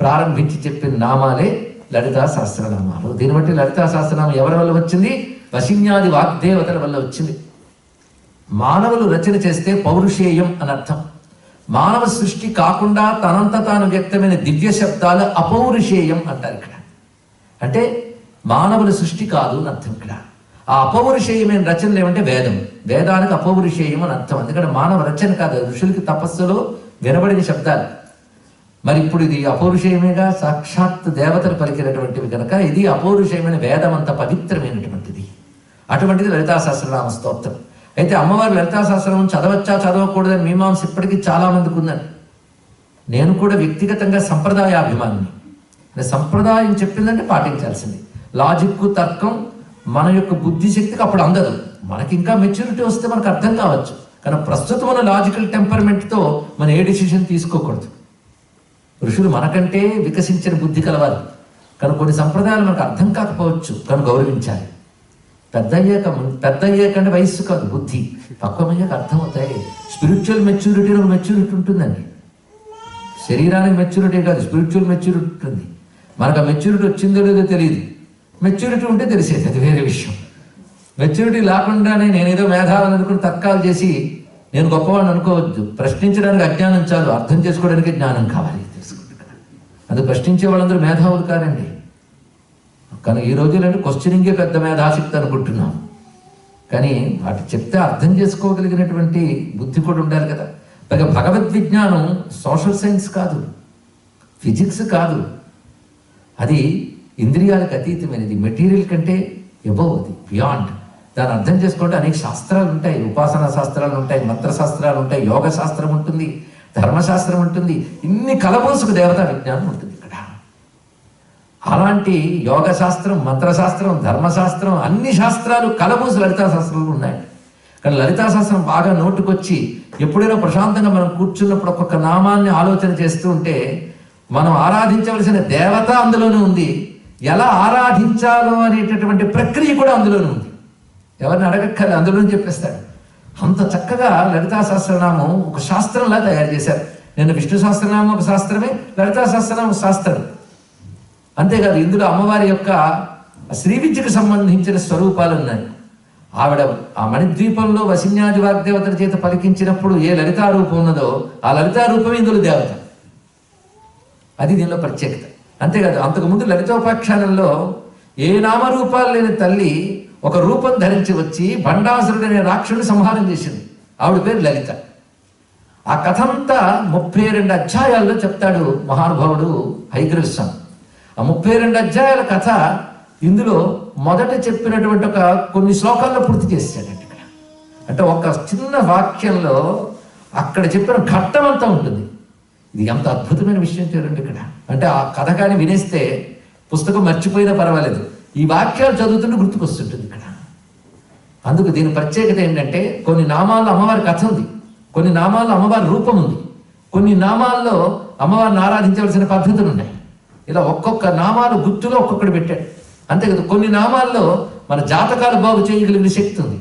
ప్రారంభించి చెప్పిన నామాలే లలితా సహస్రనామాలు. దీన్ని బట్టి లలితా సహస్రనామం ఎవరి వల్ల వచ్చింది? వశిన్యాది వాగ్దేవతల వల్ల వచ్చింది. మానవులు రచన చేస్తే పౌరుషేయం అని అర్థం. మానవ సృష్టి కాకుండా తనంత తాను వ్యక్తమైన దివ్య శబ్దాలు అపౌరుషేయం అంటారు ఇక్కడ. అంటే మానవుల సృష్టి కాదు అని అర్థం ఇక్కడ. ఆ అపౌరుషేయమైన రచనలు ఏమంటే వేదం. వేదానికి అపౌరుషేయం అని అర్థం. అందుకని మానవ రచన కాదు, ఋషులకి తపస్సులో వినబడిన శబ్దాలు. మరి ఇప్పుడు ఇది అపౌరుషేయమేగా, సాక్షాత్ దేవతలు పలికినటువంటివి కనుక ఇది అపౌరుషేయమైన వేదం అంత పవిత్రమైనటువంటిది. అటువంటిది లలితా సహస్రనామ స్తోత్రం. అయితే అమ్మవారు లలితా సహస్రనామం చదవచ్చా చదవకూడదని మీమాంస ఇప్పటికీ చాలా మందికి ఉందని. నేను కూడా వ్యక్తిగతంగా సంప్రదాయాభిమానిని. అంటే సంప్రదాయం చెప్పిందంటే పాటించాల్సింది. లాజిక్ తర్కం మన యొక్క బుద్ధిశక్తికి అప్పుడు అందదు. మనకి ఇంకా మెచ్యూరిటీ వస్తే మనకు అర్థం కావచ్చు, కానీ ప్రస్తుతం ఉన్న లాజికల్ టెంపర్మెంట్తో మనం ఏ డిసిషన్ తీసుకోకూడదు. ఋషులు మనకంటే వికసించిన బుద్ధి కలవాలి, కానీ కొన్ని సంప్రదాయాలు మనకు అర్థం కాకపోవచ్చు, కానీ గౌరవించాలి. పెద్ద అయ్యాకంటే వయస్సు కాదు, బుద్ధి పక్వమయ్యాక అర్థమవుతాయి. స్పిరిచువల్ మెచ్యూరిటీ మెచ్యూరిటీ ఉంటుందండి. శరీరానికి మెచ్యూరిటీ కాదు, స్పిరిచువల్ మెచ్యూరిటీ ఉంటుంది. మనకు ఆ మెచ్యూరిటీ వచ్చిందో లేదో తెలియదు, మెచ్యూరిటీ ఉంటే తెలిసేది, అది వేరే విషయం. మెచ్యూరిటీ లేకుండానే నేనేదో మేధావిని అనుకుని తర్కాలు చేసి నేను గొప్పవాడిని అనుకోవద్దు. ప్రశ్నించడానికి అజ్ఞానం చాలు, అర్థం చేసుకోవడానికి జ్ఞానం కావాలి, తెలుసుకుంటున్నాను. అది ప్రశ్నించే వాళ్ళందరూ మేధావులు కారండి. కానీ ఈ రోజుల్లో క్వశ్చనింగే పెద్ద మేధాశక్తి అనుకుంటున్నాం, కానీ వాటి చెప్తే అర్థం చేసుకోగలిగినటువంటి బుద్ధి కూడా ఉండాలి కదా. పైగా భగవద్విజ్ఞానం సోషల్ సైన్స్ కాదు, ఫిజిక్స్ కాదు, అది ఇంద్రియాలకు అతీతమైనది, మెటీరియల్ కంటే ఎబోవ్, అది బియాండ్. దాన్ని అర్థం చేసుకుంటే అనేక శాస్త్రాలు ఉంటాయి, ఉపాసనా శాస్త్రాలు ఉంటాయి, మంత్రశాస్త్రాలు ఉంటాయి, యోగ శాస్త్రం ఉంటుంది, ధర్మశాస్త్రం ఉంటుంది, ఇన్ని కలబోసుకు దేవతా విజ్ఞానం ఉంటుంది ఇక్కడ. అలాంటి యోగ శాస్త్రం, మంత్రశాస్త్రం, ధర్మశాస్త్రం, అన్ని శాస్త్రాలు కలబోసు లలితా శాస్త్రాలు ఉన్నాయి. కానీ లలితా శాస్త్రం బాగా నోటుకొచ్చి ఎప్పుడైనా ప్రశాంతంగా మనం కూర్చున్నప్పుడు ఒక్కొక్క నామాన్ని ఆలోచన చేస్తూ ఉంటే మనం ఆరాధించవలసిన దేవత అందులోనే ఉంది, ఎలా ఆరాధించాలో అనేటటువంటి ప్రక్రియ కూడా అందులోనే ఉంది. ఎవరిని అడగక్కర్లే, అందులోనే చెప్పేస్తాడు. అంత చక్కగా లలితా సహస్రనామం ఒక శాస్త్రంలా తయారు చేశారు. నేను విష్ణు సహస్రనామం ఒక శాస్త్రమే, లలితా సహస్రనామం ఒక శాస్త్రం. అంతేకాదు, ఇందులో అమ్మవారి యొక్క శ్రీ విద్యకు సంబంధించిన స్వరూపాలు ఉన్నాయి. ఆవిడ ఆ మణిద్వీపంలో వసిన్యాది వాగ్దేవతల చేత పలికించినప్పుడు ఏ లలితా రూపం ఉన్నదో ఆ లలితా రూపమే ఇందులో దేవత, అది దీనిలో ప్రత్యేకత. అంతేకాదు, అంతకుముందు లలితోపాఖ్యానంలో ఏ నామరూపాలు లేని తల్లి ఒక రూపం ధరించి వచ్చి భండాసురుడు అనే రాక్షసుని సంహారం చేసింది, ఆవిడ పేరు లలిత. ఆ కథంతా 32 అధ్యాయాల్లో చెప్తాడు మహానుభావుడు హైగ్రీవ స్వామి. ఆ 32 అధ్యాయాల కథ ఇందులో మొదట చెప్పినటువంటి ఒక కొన్ని శ్లోకాల్లో పూర్తి చేశాడండి ఇక్కడ. అంటే ఒక చిన్న వాక్యంలో అక్కడ చెప్పిన ఘట్టం అంతా ఉంటుంది. ఇది ఎంత అద్భుతమైన విషయం చూడండి ఇక్కడ. అంటే ఆ కథ కానీ వినేస్తే పుస్తకం మర్చిపోయినా పర్వాలేదు, ఈ వాక్యాలు చదువుతుంటే గుర్తుకొస్తుంటుంది ఇక్కడ. అందుకు దీని ప్రత్యేకత ఏంటంటే కొన్ని నామాల్లో అమ్మవారి కథ ఉంది, కొన్ని నామాల్లో అమ్మవారి రూపం ఉంది, కొన్ని నామాల్లో అమ్మవారిని ఆరాధించవలసిన పద్ధతులు ఉన్నాయి. ఇలా ఒక్కొక్క నామాలు గుర్తులో ఒక్కొక్కటి పెట్టాడు. అంతే కదా, కొన్ని నామాల్లో మన జాతకాలు బాగు చేయగలిగిన శక్తి ఉంది.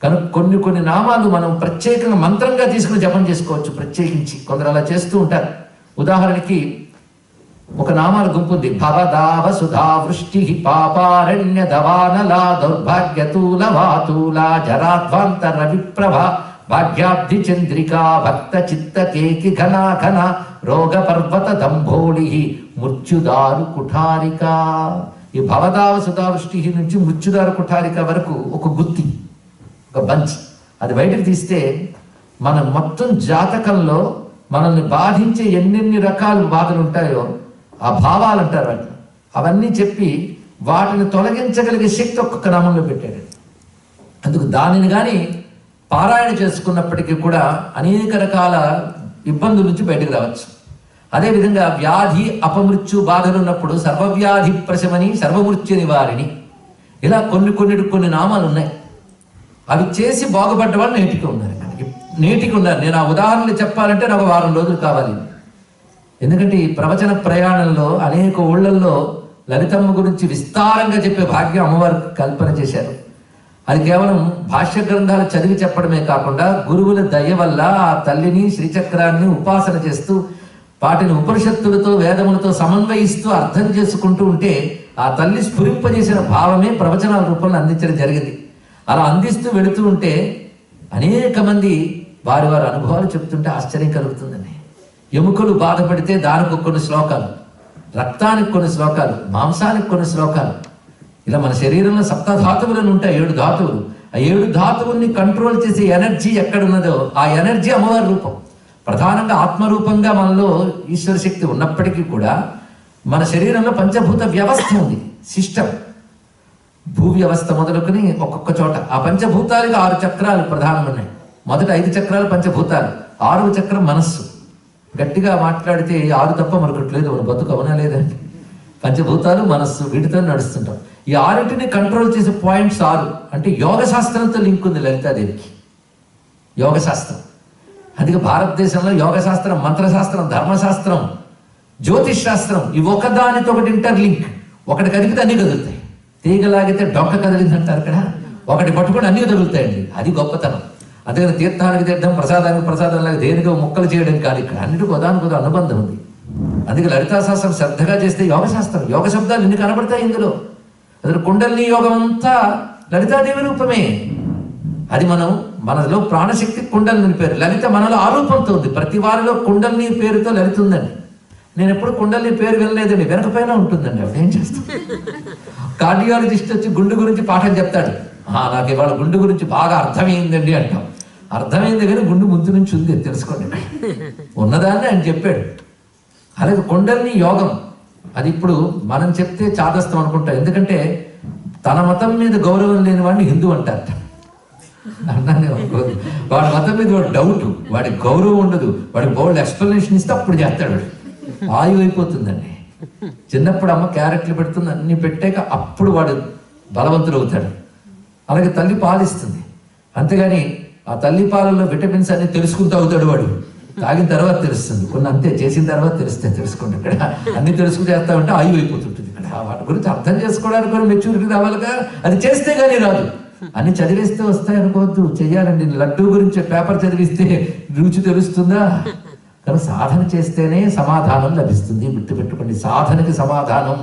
కనుక కొన్ని నామాలు మనం ప్రత్యేకంగా మంత్రంగా తీసుకుని జపం చేసుకోవచ్చు. ప్రత్యేకించి కొందరు అలా చేస్తూ ఉంటారు. ఉదాహరణకి ఒక నామాల గుంపు ఉంది, భవదావ సుధా వృష్టి పాపారణ్య దవానలా దౌర్భాగ్యతూల వాతూల జరాధ్వాంతర విప్రభ భాగ్యాబ్ధి చంద్రికా భక్త చిత్త కేకి ఘనా ఘన రోగ పర్వత దంభోళి మృత్యుదారు కుఠారిక. ఈ భవదావ సుధావృష్టి నుంచి మృత్యుదారు కుఠారిక వరకు ఒక గుత్తి, ఒక బంచ్. అది బయటకు తీస్తే మన మొత్తం జాతకంలో మనల్ని బాధించే ఎన్నెన్ని రకాల బాధలు ఉంటాయో ఆ భావాలు అంటారు వాటిని. అవన్నీ చెప్పి వాటిని తొలగించగలిగే శక్తి ఒక్కొక్క నామంలో పెట్టాడు. అందుకు దానిని కానీ పారాయణ చేసుకున్నప్పటికీ కూడా అనేక రకాల ఇబ్బందుల నుంచి బయటకు రావచ్చు. అదేవిధంగా వ్యాధి అపమృత్యు బాధలు ఉన్నప్పుడు సర్వవ్యాధి ప్రశమని సర్వమృత్యు నివారిణి, ఇలా కొన్ని నామాలు ఉన్నాయి. అవి చేసి బాగుపడ్డ వాళ్ళు నేటికి ఉన్నారు. నేను ఆ ఉదాహరణలు చెప్పాలంటే నాకు 1 వారం రోజులు కావాలి. ఎందుకంటే ఈ ప్రవచన ప్రయాణంలో అనేక ఊళ్ళల్లో లలితమ్మ గురించి విస్తారంగా చెప్పే భాగ్యం అమ్మవారు కల్పన చేశారు. అది కేవలం భాష్య గ్రంథాలు చదివి చెప్పడమే కాకుండా గురువుల దయ వల్ల ఆ తల్లిని శ్రీచక్రాన్ని ఉపాసన చేస్తూ వాటిని ఉపనిషత్తులతో వేదములతో సమన్వయిస్తూ అర్థం చేసుకుంటూ ఉంటే ఆ తల్లి స్ఫురింపజేసిన భావమే ప్రవచనాల రూపంలో అందించడం జరిగింది. అలా అందిస్తూ వెళుతూ ఉంటే అనేక మంది వారి అనుభవాలు చెప్తుంటే ఆశ్చర్యం కలుగుతుందని. ఎముకలు బాధపడితే దానికి కొన్ని శ్లోకాలు, రక్తానికి కొన్ని శ్లోకాలు, మాంసానికి కొన్ని శ్లోకాలు, ఇలా మన శరీరంలో 7 ధాతువులను ఉంటాయి, 7 ధాతువులు. ఆ 7 ధాతువుల్ని కంట్రోల్ చేసే ఎనర్జీ ఎక్కడున్నదో ఆ ఎనర్జీ అమ్మవారి రూపం. ప్రధానంగా ఆత్మరూపంగా మనలో ఈశ్వర శక్తి ఉన్నప్పటికీ కూడా మన శరీరంలో పంచభూత వ్యవస్థ ఉంది, సిస్టమ్. భూ వ్యవస్థ మొదలుకొని ఒక్కొక్క చోట ఆ పంచభూతాలకి 6 చక్రాలు ప్రధానమున్నాయి. మొదట 5 చక్రాలు పంచభూతాలు, 6వ చక్రం మనస్సు. గట్టిగా మాట్లాడితే 6 తప్ప మరొకటి లేదు, మన బతుకు అవునా లేదండి. పంచభూతాలు, మనస్సు, వీటితో నడుస్తుంటాం. ఈ 6టిని కంట్రోల్ చేసే పాయింట్స్ 6. అంటే యోగ శాస్త్రంతో లింక్ ఉంది లలితాదేవికి. యోగ శాస్త్రం, అందుకే భారతదేశంలో యోగ శాస్త్రం, మంత్రశాస్త్రం, ధర్మశాస్త్రం, జ్యోతిష్ శాస్త్రం ఇవి ఒకదానితో ఒకటి ఇంటర్లింక్. ఒకటి కదిపితే అన్ని కదులుతాయి. తీగలాగితే డొక్క కదిలింది అంటారు కదా, ఒకటి పట్టుకొని అన్ని కదులుతాయండి. అది గొప్పతనం. అందుకని తీర్థానికి తీర్థం, ప్రసాదానికి ప్రసాదం లాగా దేనికో ముక్కలు చేయడం కాదు. ఇక్కడ అన్నిటికీ ఉదాహరణకు అనుబంధం ఉంది. అందుకే లలితా శాస్త్రం శ్రద్ధగా చేస్తే యోగశాస్త్రం, యోగ శబ్దాలు ఇన్ని కనబడతాయి ఇందులో. అసలు కుండలిని యోగం అంతా లలితాదేవి రూపమే. అది మనలో ప్రాణశక్తి కుండలిని పేరు. లలిత మనలో ఆరూపంతో ఉంది. ప్రతి వారిలో కుండలిని పేరుతో లలిత ఉందండి. నేను ఎప్పుడు కుండలిని పేరు వినలేదండి, వెనకపోయినా ఉంటుందండి. అప్పుడు ఏం చేస్తాం? కార్డియాలజిస్ట్ వచ్చి గుండు గురించి పాఠం చెప్తాడు. నాకు ఇవాళ గుండు గురించి బాగా అర్థమైందండి అంటాం. అర్థమైంది కానీ గుండు ముందు నుంచి ఉంది, తెలుసుకోండి. ఉన్నదాన్ని ఆయన చెప్పాడు. అలాగే కుండలిని యోగం అది ఇప్పుడు మనం చెప్తే చాదస్తం అనుకుంటాం. ఎందుకంటే తన మతం మీద గౌరవం లేని వాడిని హిందూ అంటారట. అన్నానే అనుకోదు. వాడి మతం మీద వాడు డౌట్, వాడికి గౌరవం ఉండదు. వాడికి బోల్డ్ ఎక్స్ప్లెనేషన్ ఇస్తే అప్పుడు చేస్తాడు. ఆయువు అయిపోతుందండి. చిన్నప్పుడు అమ్మ క్యారెట్లు పెడుతుంది, అన్ని పెట్టాక అప్పుడు వాడు బలవంతుడు అవుతాడు. అలాగే తల్లి పాలిస్తుంది. అంతేగాని ఆ తల్లి పాలల్లో విటమిన్స్ అన్ని తెలుసుకుంటూ అవుతాడు వాడు. తాగిన తర్వాత తెలుస్తుంది. కొన్ని అంతే, చేసిన తర్వాత తెలుసుకోండి. ఇక్కడ అన్ని తెలుసుకుని చేస్తా ఉంటే ఆయువు అయిపోతుంటుంది. ఇక్కడ వాటి గురించి అర్థం చేసుకోవడానికి కూడా మెచ్యూరిటీ రావాలిగా. అది చేస్తే కానీ రాదు. అన్ని చదివేస్తే వస్తాయి అనుకోవద్దు, చెయ్యాలండి. లడ్డూ గురించి పేపర్ చదివిస్తే రుచి తెలుస్తుందా? కానీ సాధన చేస్తేనే సమాధానం లభిస్తుంది. గుర్తుపెట్టుకోండి, సాధనకి సమాధానం,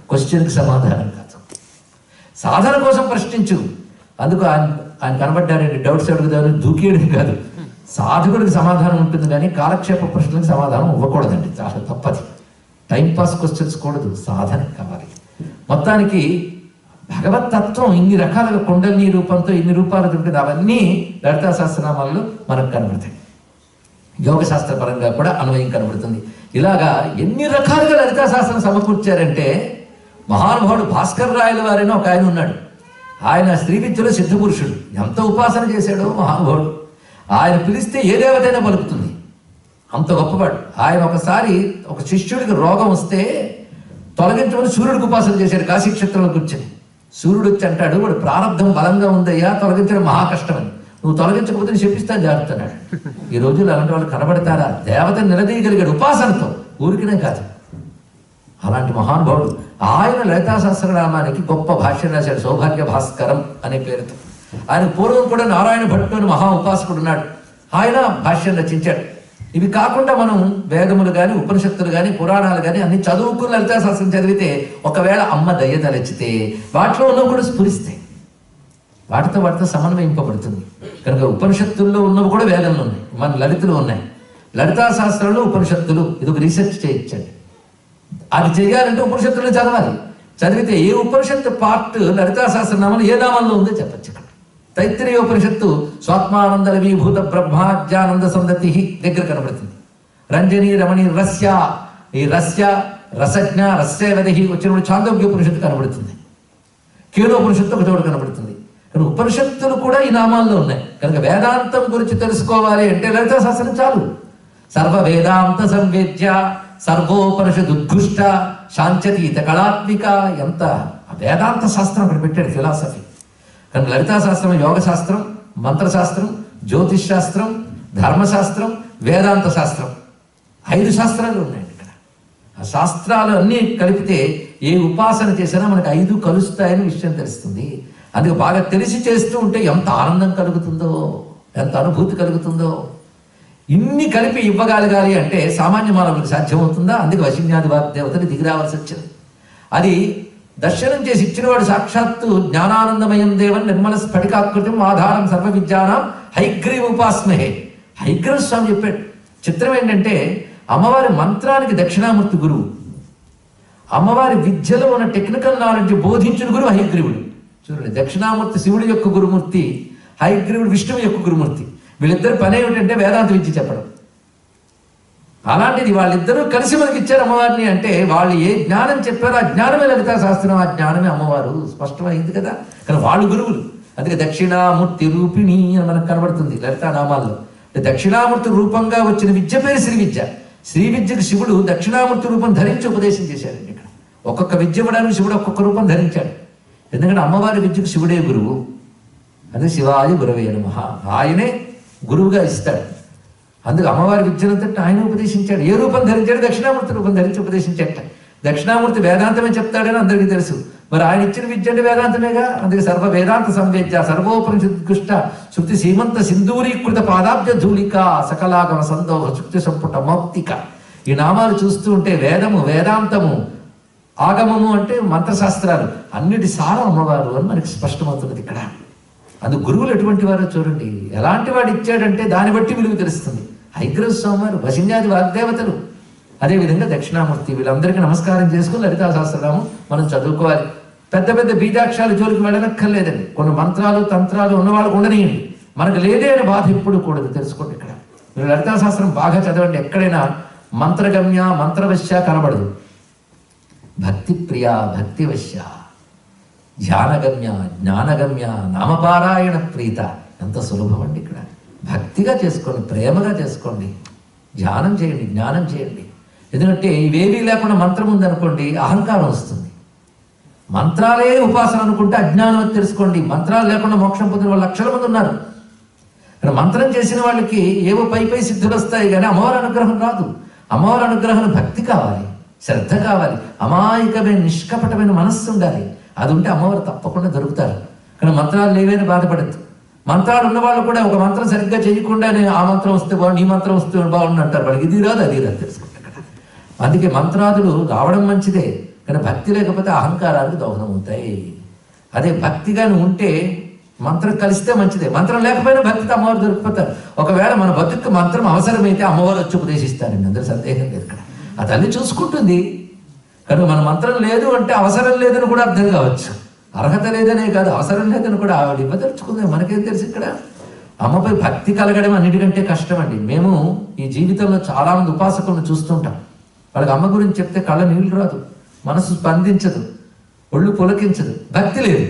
క్వశ్చన్కి సమాధానం కాదు. సాధన కోసం ప్రశ్నించు. అందుకు ఆయన కనబడ్డారండి, డౌట్స్ అడుగుదామని దూకేయడం కాదు. సాధకుడికి సమాధానం ఉంటుంది కానీ కాలక్షేప ప్రశ్నలకు సమాధానం ఇవ్వకూడదండి. చాలా తప్పది. టైంపాస్ క్వశ్చన్స్ కూడదు, సాధన కావాలి. మొత్తానికి భగవతత్వం ఇన్ని రకాలుగా కుండలిని రూపంతో ఇన్ని రూపాలు ఉంటుంది. అవన్నీ లలితా సహస్రనామాల్లో మనకు కనబడతాయి. యోగ శాస్త్ర పరంగా కూడా అన్వయం కనబడుతుంది. ఇలాగా ఎన్ని రకాలుగా లలితా శాస్త్రం సమకూర్చారంటే, మహానుభావుడు భాస్కర్ రాయల వారైనా ఒక ఆయన ఉన్నాడు. ఆయన స్త్రీ విద్యలో సిద్ధపురుషుడు. ఎంత ఉపాసన చేశాడో మహానుభావుడు. ఆయన పిలిస్తే ఏ దేవతైనా పలుకుతుంది, అంత గొప్పవాడు. ఆయన ఒకసారి ఒక శిష్యుడికి రోగం వస్తే తొలగించమని సూర్యుడికి ఉపాసన చేశాడు. కాశీక్షేత్రంలో కూర్చొని సూర్యుడు వచ్చి అంటాడు, వాడు ప్రారంభం బలంగా ఉందయ్యా, తొలగించడం మహా కష్టమని. నువ్వు తొలగించకపోతే నేను చెప్పిస్తాను జాగ్రత్తన్నాడు. ఈ రోజుల్లో అలాంటి వాళ్ళు కనబడతారా? దేవతను నిలదీయగలిగాడు ఉపాసనతో, ఊరికినే కాదు. అలాంటి మహానుభావుడు. ఆయన లలితా సహస్రనామానికి గొప్ప భాష్యం రాశాడు, సౌభాగ్య భాస్కరం అనే పేరుతో. ఆయన పూర్వం కూడా నారాయణ భట్టు అని మహా ఉపాసకుడు ఉన్నాడు. ఆయన భాష్యం రచించాడు. ఇవి కాకుండా మనం వేదములు కానీ, ఉపనిషత్తులు కానీ, పురాణాలు కానీ అన్ని చదువుకుని లలితా సహస్రం చదివితే, ఒకవేళ అమ్మ దయ తలచితే వాటిలో ఉన్నవి కూడా స్ఫురిస్తాయి. వాటితో సమన్వయింపబడుతుంది. కనుక ఉపనిషత్తుల్లో ఉన్నవి కూడా వేదంలో ఉన్నాయి, మన లలితలు ఉన్నాయి. లలితా శాస్త్రంలో ఉపనిషత్తులు, ఇది ఒక రీసెర్చ్ చేయించండి. అది చేయాలంటే ఉపనిషత్తులు చదవాలి. చదివితే ఏ ఉపనిషత్తు పార్ట్ లలితా సహస్రనామాలు ఏ నామంలో ఉందో చెప్పచ్చు. ఇక్కడ తైత్తిరీయ ఉపనిషత్తు స్వాత్మానంద విభూత బ్రహ్మాజ్ఞానంద సందతి దగ్గర కనబడుతుంది. రంజని రమణి రస్య, ఈ రస్య రసజ్ఞ రస్యవదహి వచ్చినప్పుడు చాందోగ్య ఉపనిషత్తు కనబడుతుంది. కేనోపనిషత్తు ఒక చోటు కనబడుతుంది. కానీ ఉపనిషత్తులు కూడా ఈ నామాల్లో ఉన్నాయి. కనుక వేదాంతం గురించి తెలుసుకోవాలి అంటే లలితా శాస్త్రం చాలు. సర్వ వేదాంత సంవేద్య సర్వోపనిషదుద్ఘుష్ట శాంచతీత కళాత్మిక. ఎంత వేదాంత శాస్త్రం అక్కడ పెట్టాడు, ఫిలాసఫీ. కానీ లలితా శాస్త్రం యోగ శాస్త్రం, మంత్రశాస్త్రం, జ్యోతిష్ శాస్త్రం, ధర్మశాస్త్రం, వేదాంత శాస్త్రం, 5 శాస్త్రాలు ఉన్నాయండి ఇక్కడ. ఆ శాస్త్రాలు అన్నీ కలిపితే ఏ ఉపాసన చేసినా మనకు 5 కలుస్తాయని విషయం తెలుస్తుంది. అందుకే బాగా తెలిసి చేస్తూ ఉంటే ఎంత ఆనందం కలుగుతుందో, ఎంత అనుభూతి కలుగుతుందో. ఇన్ని కలిపి ఇవ్వగలగాలి అంటే సామాన్య మానవులకు సాధ్యమవుతుందా? అందుకే వశిన్యాది దేవతలు దిగి రావాల్సి వచ్చింది. అది దర్శనం చేసి ఇచ్చినవాడు సాక్షాత్తు జ్ఞానానందమయం దేవన్ నిర్మల స్ఫటికాకృతం ఆధారం సర్వ విద్యానాం హైగ్రీవ ఉపాస్మహే. హైగ్రీవ స్వామి చెప్పాడు. చిత్రం ఏంటంటే, అమ్మవారి మంత్రానికి దక్షిణామూర్తి గురువు, అమ్మవారి విద్యలో ఉన్న టెక్నికల్ నాలెడ్జ్ బోధించిన గురువు హైగ్రీవుడు. చూడండి, దక్షిణామూర్తి శివుడి యొక్క గురుమూర్తి, హైగ్రీవుడు విష్ణువు యొక్క గురుమూర్తి. వీళ్ళిద్దరు పని ఏమిటంటే వేదాంత విద్య చెప్పడం. అలాంటిది వాళ్ళిద్దరూ కలిసి మనకి ఇచ్చారు అమ్మవారిని. అంటే వాళ్ళు ఏ జ్ఞానం చెప్పారో ఆ జ్ఞానమే లలితా శాస్త్రం, ఆ జ్ఞానమే అమ్మవారు. స్పష్టమైంది కదా. కానీ వాళ్ళు గురువులు. అందుకే దక్షిణామూర్తి రూపిణి అని మనకు కనబడుతుంది లలితా నామాల్లో. దక్షిణామూర్తి రూపంగా వచ్చిన విద్య పేరు శ్రీ విద్య. శ్రీ విద్యకు శివుడు దక్షిణామూర్తి రూపం ధరించి ఉపదేశం చేశాడండి. ఇక్కడ ఒక్కొక్క విద్య ఇవ్వడానికి శివుడు ఒక్కొక్క రూపం ధరించాడు. ఎందుకంటే అమ్మవారి విద్యకు శివుడే గురువు. అదే శివాయ గురవే నమః, ఆయనే గురువుగా ఇస్తాడు. అందుకు అమ్మవారి విద్యనంతటి ఆయన ఉపదేశించాడు. ఏ రూపం ధరించాడు? దక్షిణామూర్తి రూపం ధరించి ఉపదేశించాట. దక్షిణామూర్తి వేదాంతమే చెప్తాడని అందరికీ తెలుసు. మరి ఆయన ఇచ్చిన విద్య అంటే వేదాంతమేగా. అందుకే సర్వ వేదాంత సంవేద్య సర్వోపనిషత్కృష్ట శృతి సీమంత సింధూరీకృత పాదాబ్జ ధూళిక సకలాగమ సందోహ శుక్తి సంపుట మౌక్తిక. ఈ నామాలు చూస్తూ ఉంటే వేదము, వేదాంతము, ఆగమము అంటే మంత్రశాస్త్రాలు అన్నిటి సారం అమ్మవారు అని మనకి స్పష్టమవుతున్నది ఇక్కడ. అందుకు గురువులు ఎటువంటి వారో చూడండి. ఎలాంటి వాడు ఇచ్చాడంటే దాన్ని బట్టి విలువ తెలుస్తుంది. హైగ్రవ స్వామివారు, వశిన్యాది వాగ్దేవతలు, అదేవిధంగా దక్షిణామూర్తి, వీళ్ళందరికీ నమస్కారం చేసుకుని లలితా సహస్రనామం మనం చదువుకోవాలి. పెద్ద పెద్ద బీజాక్షరాలు జోలికి వెళ్ళనక్కర్లేదండి. కొన్ని మంత్రాలు తంత్రాలు ఉన్నవాళ్ళకు ఉండనియండి. మనకు లేదే అనే బాధ ఎప్పుడు కూడదు. తెలుసుకోండి. ఇక్కడ మీరు లలితా సహస్రం బాగా చదవండి. ఎక్కడైనా మంత్రగమ్య మంత్రవశ్య కనబడదు. భక్తి ప్రియ భక్తివశ్య, ధ్యానగమ్య జ్ఞానగమ్య, నామపారాయణ ప్రీత. ఎంత సులభం అండి. ఇక్కడ భక్తిగా చేసుకోండి, ప్రేమగా చేసుకోండి, ధ్యానం చేయండి, జ్ఞానం చేయండి. ఎందుకంటే ఇవేవీ లేకుండా మంత్రం ఉందనుకోండి అహంకారం వస్తుంది. మంత్రాలే ఉపాసన అనుకుంటే అజ్ఞానం అని తెలుసుకోండి. మంత్రాలు లేకుండా మోక్షం పొందిన వాళ్ళు లక్షల మంది ఉన్నారు. ఇక్కడ మంత్రం చేసిన వాళ్ళకి ఏవో పై పై సిద్ధులు వస్తాయి, కానీ అమ్మవారి అనుగ్రహం రాదు. అమ్మవారి అనుగ్రహం భక్తి కావాలి, శ్రద్ధ కావాలి, అమాయకమైన నిష్కపటమైన మనస్సు ఉండాలి. అది ఉంటే అమ్మవారు తప్పకుండా దొరుకుతారు. కానీ మంత్రాలు లేవని బాధపడద్దు. మంత్రాలు ఉన్న వాళ్ళు కూడా ఒక మంత్రం సరిగ్గా చేయకుండానే ఆ మంత్రం వస్తే బాగుండు, ఈ మంత్రం వస్తే బాగుండు అంటారు. వాళ్ళకి ఇది రాదు అది రాదు తెలుసుకుంటారు. అందుకే మంత్రాదులు రావడం మంచిదే, కానీ భక్తి లేకపోతే అహంకారానికి దోహదం అవుతాయి. అదే భక్తిగాని ఉంటే మంత్రం కలిస్తే మంచిదే. మంత్రం లేకపోయినా భక్తితో అమ్మవారు దొరికిపోతారు. ఒకవేళ మన భక్తికి మంత్రం అవసరమైతే అమ్మవారు వచ్చి ఉపదేశిస్తారండి, అందరూ సందేహం లేదు. ఇక్కడ ఆ తల్లి చూసుకుంటుంది. కానీ మన మంత్రం లేదు అంటే అవసరం లేదని కూడా అర్థం కావచ్చు. అర్హత లేదనే కాదు, అవసరం లేదని కూడా ఆవిడ ఇవ్వదలుచుకుంది. మనకేం తెలుసు. ఇక్కడ అమ్మపై భక్తి కలగడం అన్నిటికంటే కష్టం అండి. మేము ఈ జీవితంలో చాలా మంది ఉపాసకులను చూస్తుంటాం. వాళ్ళకి అమ్మ గురించి చెప్తే కళ్ళ నీళ్ళు రాదు, మనసు స్పందించదు, ఒళ్ళు పులకించదు. భక్తి లేదు,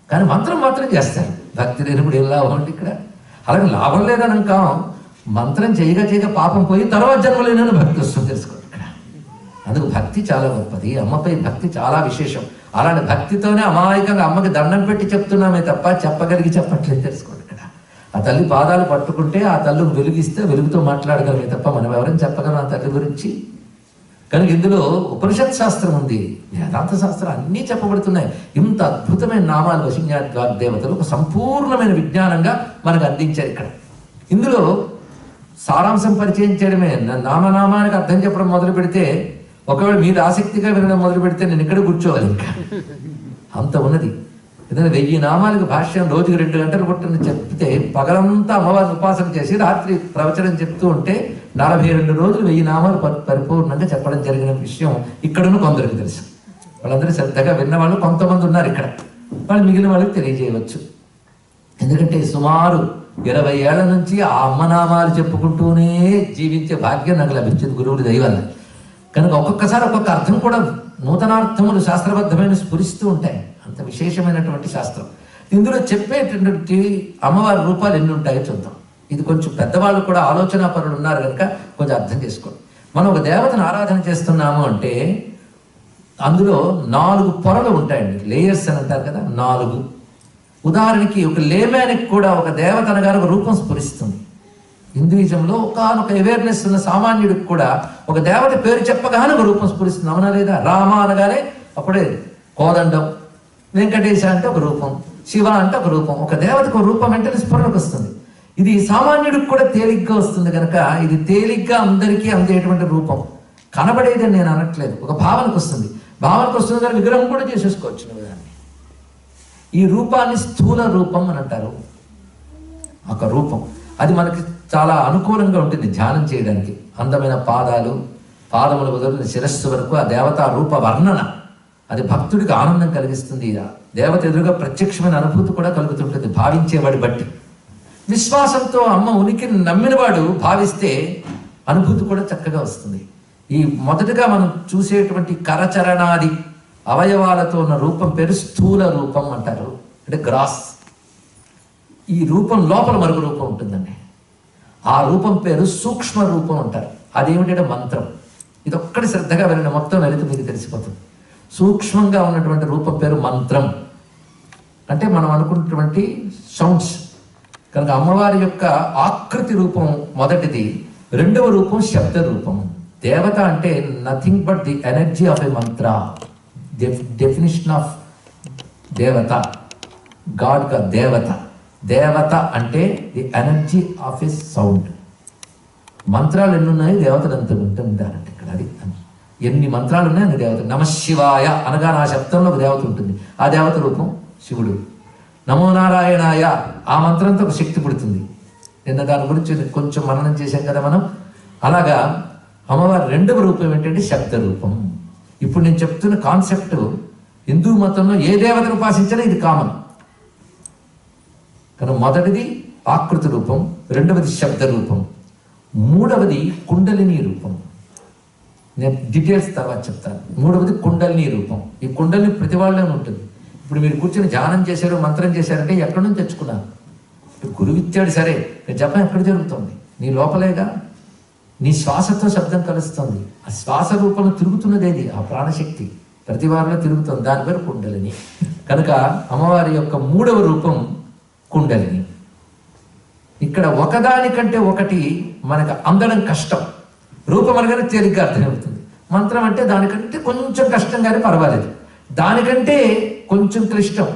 కానీ మంత్రం మాత్రం చేస్తారు. భక్తి లేనప్పుడు ఏం లాభం అండి ఇక్కడ. అలాగే లాభం లేదని అంకాం. మంత్రం చేయగా చేయగా పాపం పోయి తర్వాత జన్మలేనని భక్తి వస్తుంది. తెలుసుకోండి. ఇక్కడ అందుకు భక్తి చాలా గొప్పది. అమ్మపై భక్తి చాలా విశేషం. అలాంటి భక్తితోనే అమాయకంగా అమ్మకి దండం పెట్టి చెప్తున్నామే తప్ప చెప్పగలిగి చెప్పట్లేదు. తెలుసుకోండి. ఇక్కడ ఆ తల్లి పాదాలు పట్టుకుంటే ఆ తల్లిని వెలుగిస్తే వెలుగుతో మాట్లాడగలమే తప్ప మనం ఎవరైనా చెప్పగలం ఆ తల్లి గురించి? కనుక ఇందులో ఉపనిషత్ శాస్త్రం ఉంది, వేదాంత శాస్త్రం అన్నీ చెప్పబడుతున్నాయి. ఇంత అద్భుతమైన నామాలు వశిన్యాది వాగ్దేవతలు ఒక సంపూర్ణమైన విజ్ఞానంగా మనకు అందించారు. ఇక్కడ ఇందులో సారాంశం పరిచయం చేయడమే. నామనామానికి అర్థం చెప్పడం మొదలు పెడితే, ఒకవేళ మీరు ఆసక్తిగా వినడం మొదలు పెడితే నేను ఇక్కడ కూర్చోవాలి. ఇంకా అంత ఉన్నది. ఎందుకంటే 1000 నామాలకు భాష్యం రోజుకి 2 గంటలు కొట్టని చెప్తే పగలంతా అమ్మవారిని ఉపాసన చేసి రాత్రి ప్రవచనం చెప్తూ ఉంటే 42 రోజులు 1000 నామాలు పరిపూర్ణంగా చెప్పడం జరిగిన విషయం ఇక్కడున్న కొందరికి తెలుసు. వాళ్ళందరూ శ్రద్ధగా విన్నవాళ్ళు కొంతమంది ఉన్నారు ఇక్కడ. వాళ్ళు మిగిలిన వాళ్ళకి తెలియజేయవచ్చు. ఎందుకంటే సుమారు 20 ఏళ్ల నుంచి ఆ అమ్మనామాలు చెప్పుకుంటూనే జీవించే భాగ్యం నాకు లభించింది గురువుడి దయ వల్ల. కనుక ఒక్కొక్కసారి ఒక్కొక్క అర్థం కూడా నూతనార్థములు శాస్త్రబద్ధమైన స్ఫురిస్తూ ఉంటాయి. అంత విశేషమైనటువంటి శాస్త్రం. ఇందులో చెప్పేటటువంటి అమ్మవారి రూపాలు ఎన్ని ఉంటాయో చూద్దాం. ఇది కొంచెం పెద్దవాళ్ళు కూడా ఆలోచనా పరులు ఉన్నారు కనుక కొంచెం అర్థం చేసుకోండి. మనం ఒక దేవతను ఆరాధన చేస్తున్నాము అంటే అందులో 4 పొరలు ఉంటాయండి. లేయర్స్ అని అంటారు కదా, 4. ఉదాహరణకి ఒక లేమ్యానికి కూడా ఒక దేవత అనగానే ఒక రూపం స్ఫురిస్తుంది. హిందూయిజంలో ఒకనొక అవేర్నెస్ ఉన్న సామాన్యుడికి కూడా ఒక దేవత పేరు చెప్పగానే ఒక రూపం స్ఫురిస్తుంది. అవునా లేదా? రామ అనగానే అప్పుడే కోదండం, వెంకటేశ అంటే ఒక రూపం, శివ అంటే ఒక రూపం. ఒక దేవతకు ఒక రూపం వెంటనే స్ఫురణకు వస్తుంది. ఇది సామాన్యుడికి కూడా తేలిగ్గా వస్తుంది కనుక ఇది తేలిగ్గా అందరికీ అందేటువంటి రూపం. కనబడేదని నేను అనట్లేదు, ఒక భావనకు వస్తుంది. భావనకు వస్తుంది కానీ విగ్రహం కూడా చేసేసుకోవచ్చు దాన్ని. ఈ రూపాన్ని స్థూల రూపం అని అంటారు. ఒక రూపం అది మనకి చాలా అనుకూలంగా ఉంటుంది ధ్యానం చేయడానికి. అందమైన పాదాలు, పాదముల వదులు శిరస్సు వరకు ఆ దేవతా రూప వర్ణన అది భక్తుడికి ఆనందం కలిగిస్తుంది. దేవత ఎదురుగా ప్రత్యక్షమైన అనుభూతి కూడా కలుగుతుంటుంది భావించేవాడి బట్టి. విశ్వాసంతో అమ్మ ఉనికిని నమ్మినవాడు భావిస్తే అనుభూతి కూడా చక్కగా వస్తుంది. ఈ మొదటగా మనం చూసేటువంటి కరచరణాది అవయవాలతో ఉన్న రూపం పేరు స్థూల రూపం అంటారు, అంటే గ్రాస్. ఈ రూపం లోపల మరొక రూపం ఉంటుందండి. ఆ రూపం పేరు సూక్ష్మ రూపం అంటారు. అదేమిటంటే మంత్రం. ఇది ఒక్కటి శ్రద్ధగా వెళ్ళిన మొత్తం లలిత మీకు తెలిసిపోతుంది. సూక్ష్మంగా ఉన్నటువంటి రూపం పేరు మంత్రం, అంటే మనం అనుకున్నటువంటి సౌండ్స్. కనుక అమ్మవారి యొక్క ఆకృతి రూపం మొదటిది. రెండవ రూపం శబ్ద రూపం. దేవత అంటే nothing but the energy of a Mantra. Definition of దేవత, గాడ్ గా దేవత. దేవత అంటే the energy of a sound. మంత్రాలు ఎన్ని ఉన్నాయి, దేవతలు ఎంత ఉంటారంటే ఇక్కడ అది ఎన్ని మంత్రాలు ఉన్నాయి అన్ని దేవత. నమశివాయ అనగా నా శబ్దంలో ఒక దేవత ఉంటుంది, ఆ దేవత రూపం శివుడు. నమో నారాయణాయ ఆ మంత్రంతో ఒక శక్తి పుడుతుంది. నిన్న దాని గురించి కొంచెం మననం చేశాం కదా మనం. అలాగా అమ్మవారి రెండవ రూపం ఏంటంటే శబ్ద రూపం. ఇప్పుడు నేను చెప్తున్న కాన్సెప్ట్ హిందూ మతంలో ఏ దేవతను ఉపాసించినా ఇది కామన్. కనుక మొదటిది ఆకృతి రూపం, రెండవది శబ్ద రూపం, మూడవది కుండలిని రూపం. నేను డీటెయిల్స్ తర్వాత చెప్తాను. మూడవది కుండలిని రూపం. ఈ కుండలిని ప్రతి వాళ్ళలో ఉంటుంది. ఇప్పుడు మీరు కూర్చొని ధ్యానం చేశారు, మంత్రం చేశారంటే ఎక్కడి నుంచి తెచ్చుకున్నారు? గురువు ఇచ్చాడు సరే, జపం ఎక్కడ జరుగుతుంది? నీ లోపలేగా. నీ శ్వాసతో శబ్దం కలుస్తుంది. ఆ శ్వాస రూపంలో తిరుగుతున్నదేది ఆ ప్రాణశక్తి ప్రతి వారిలో తిరుగుతుంది. దాని పేరు కుండలిని. కనుక అమ్మవారి యొక్క మూడవ రూపం కుండలిని. ఇక్కడ ఒకదానికంటే ఒకటి మనకు అందడం కష్టం. రూపం అనగానే తేలిగ్గా అర్థమవుతుంది. మంత్రం అంటే దానికంటే కొంచెం కష్టం కానీ పర్వాలేదు. దానికంటే కొంచెం క్లిష్టం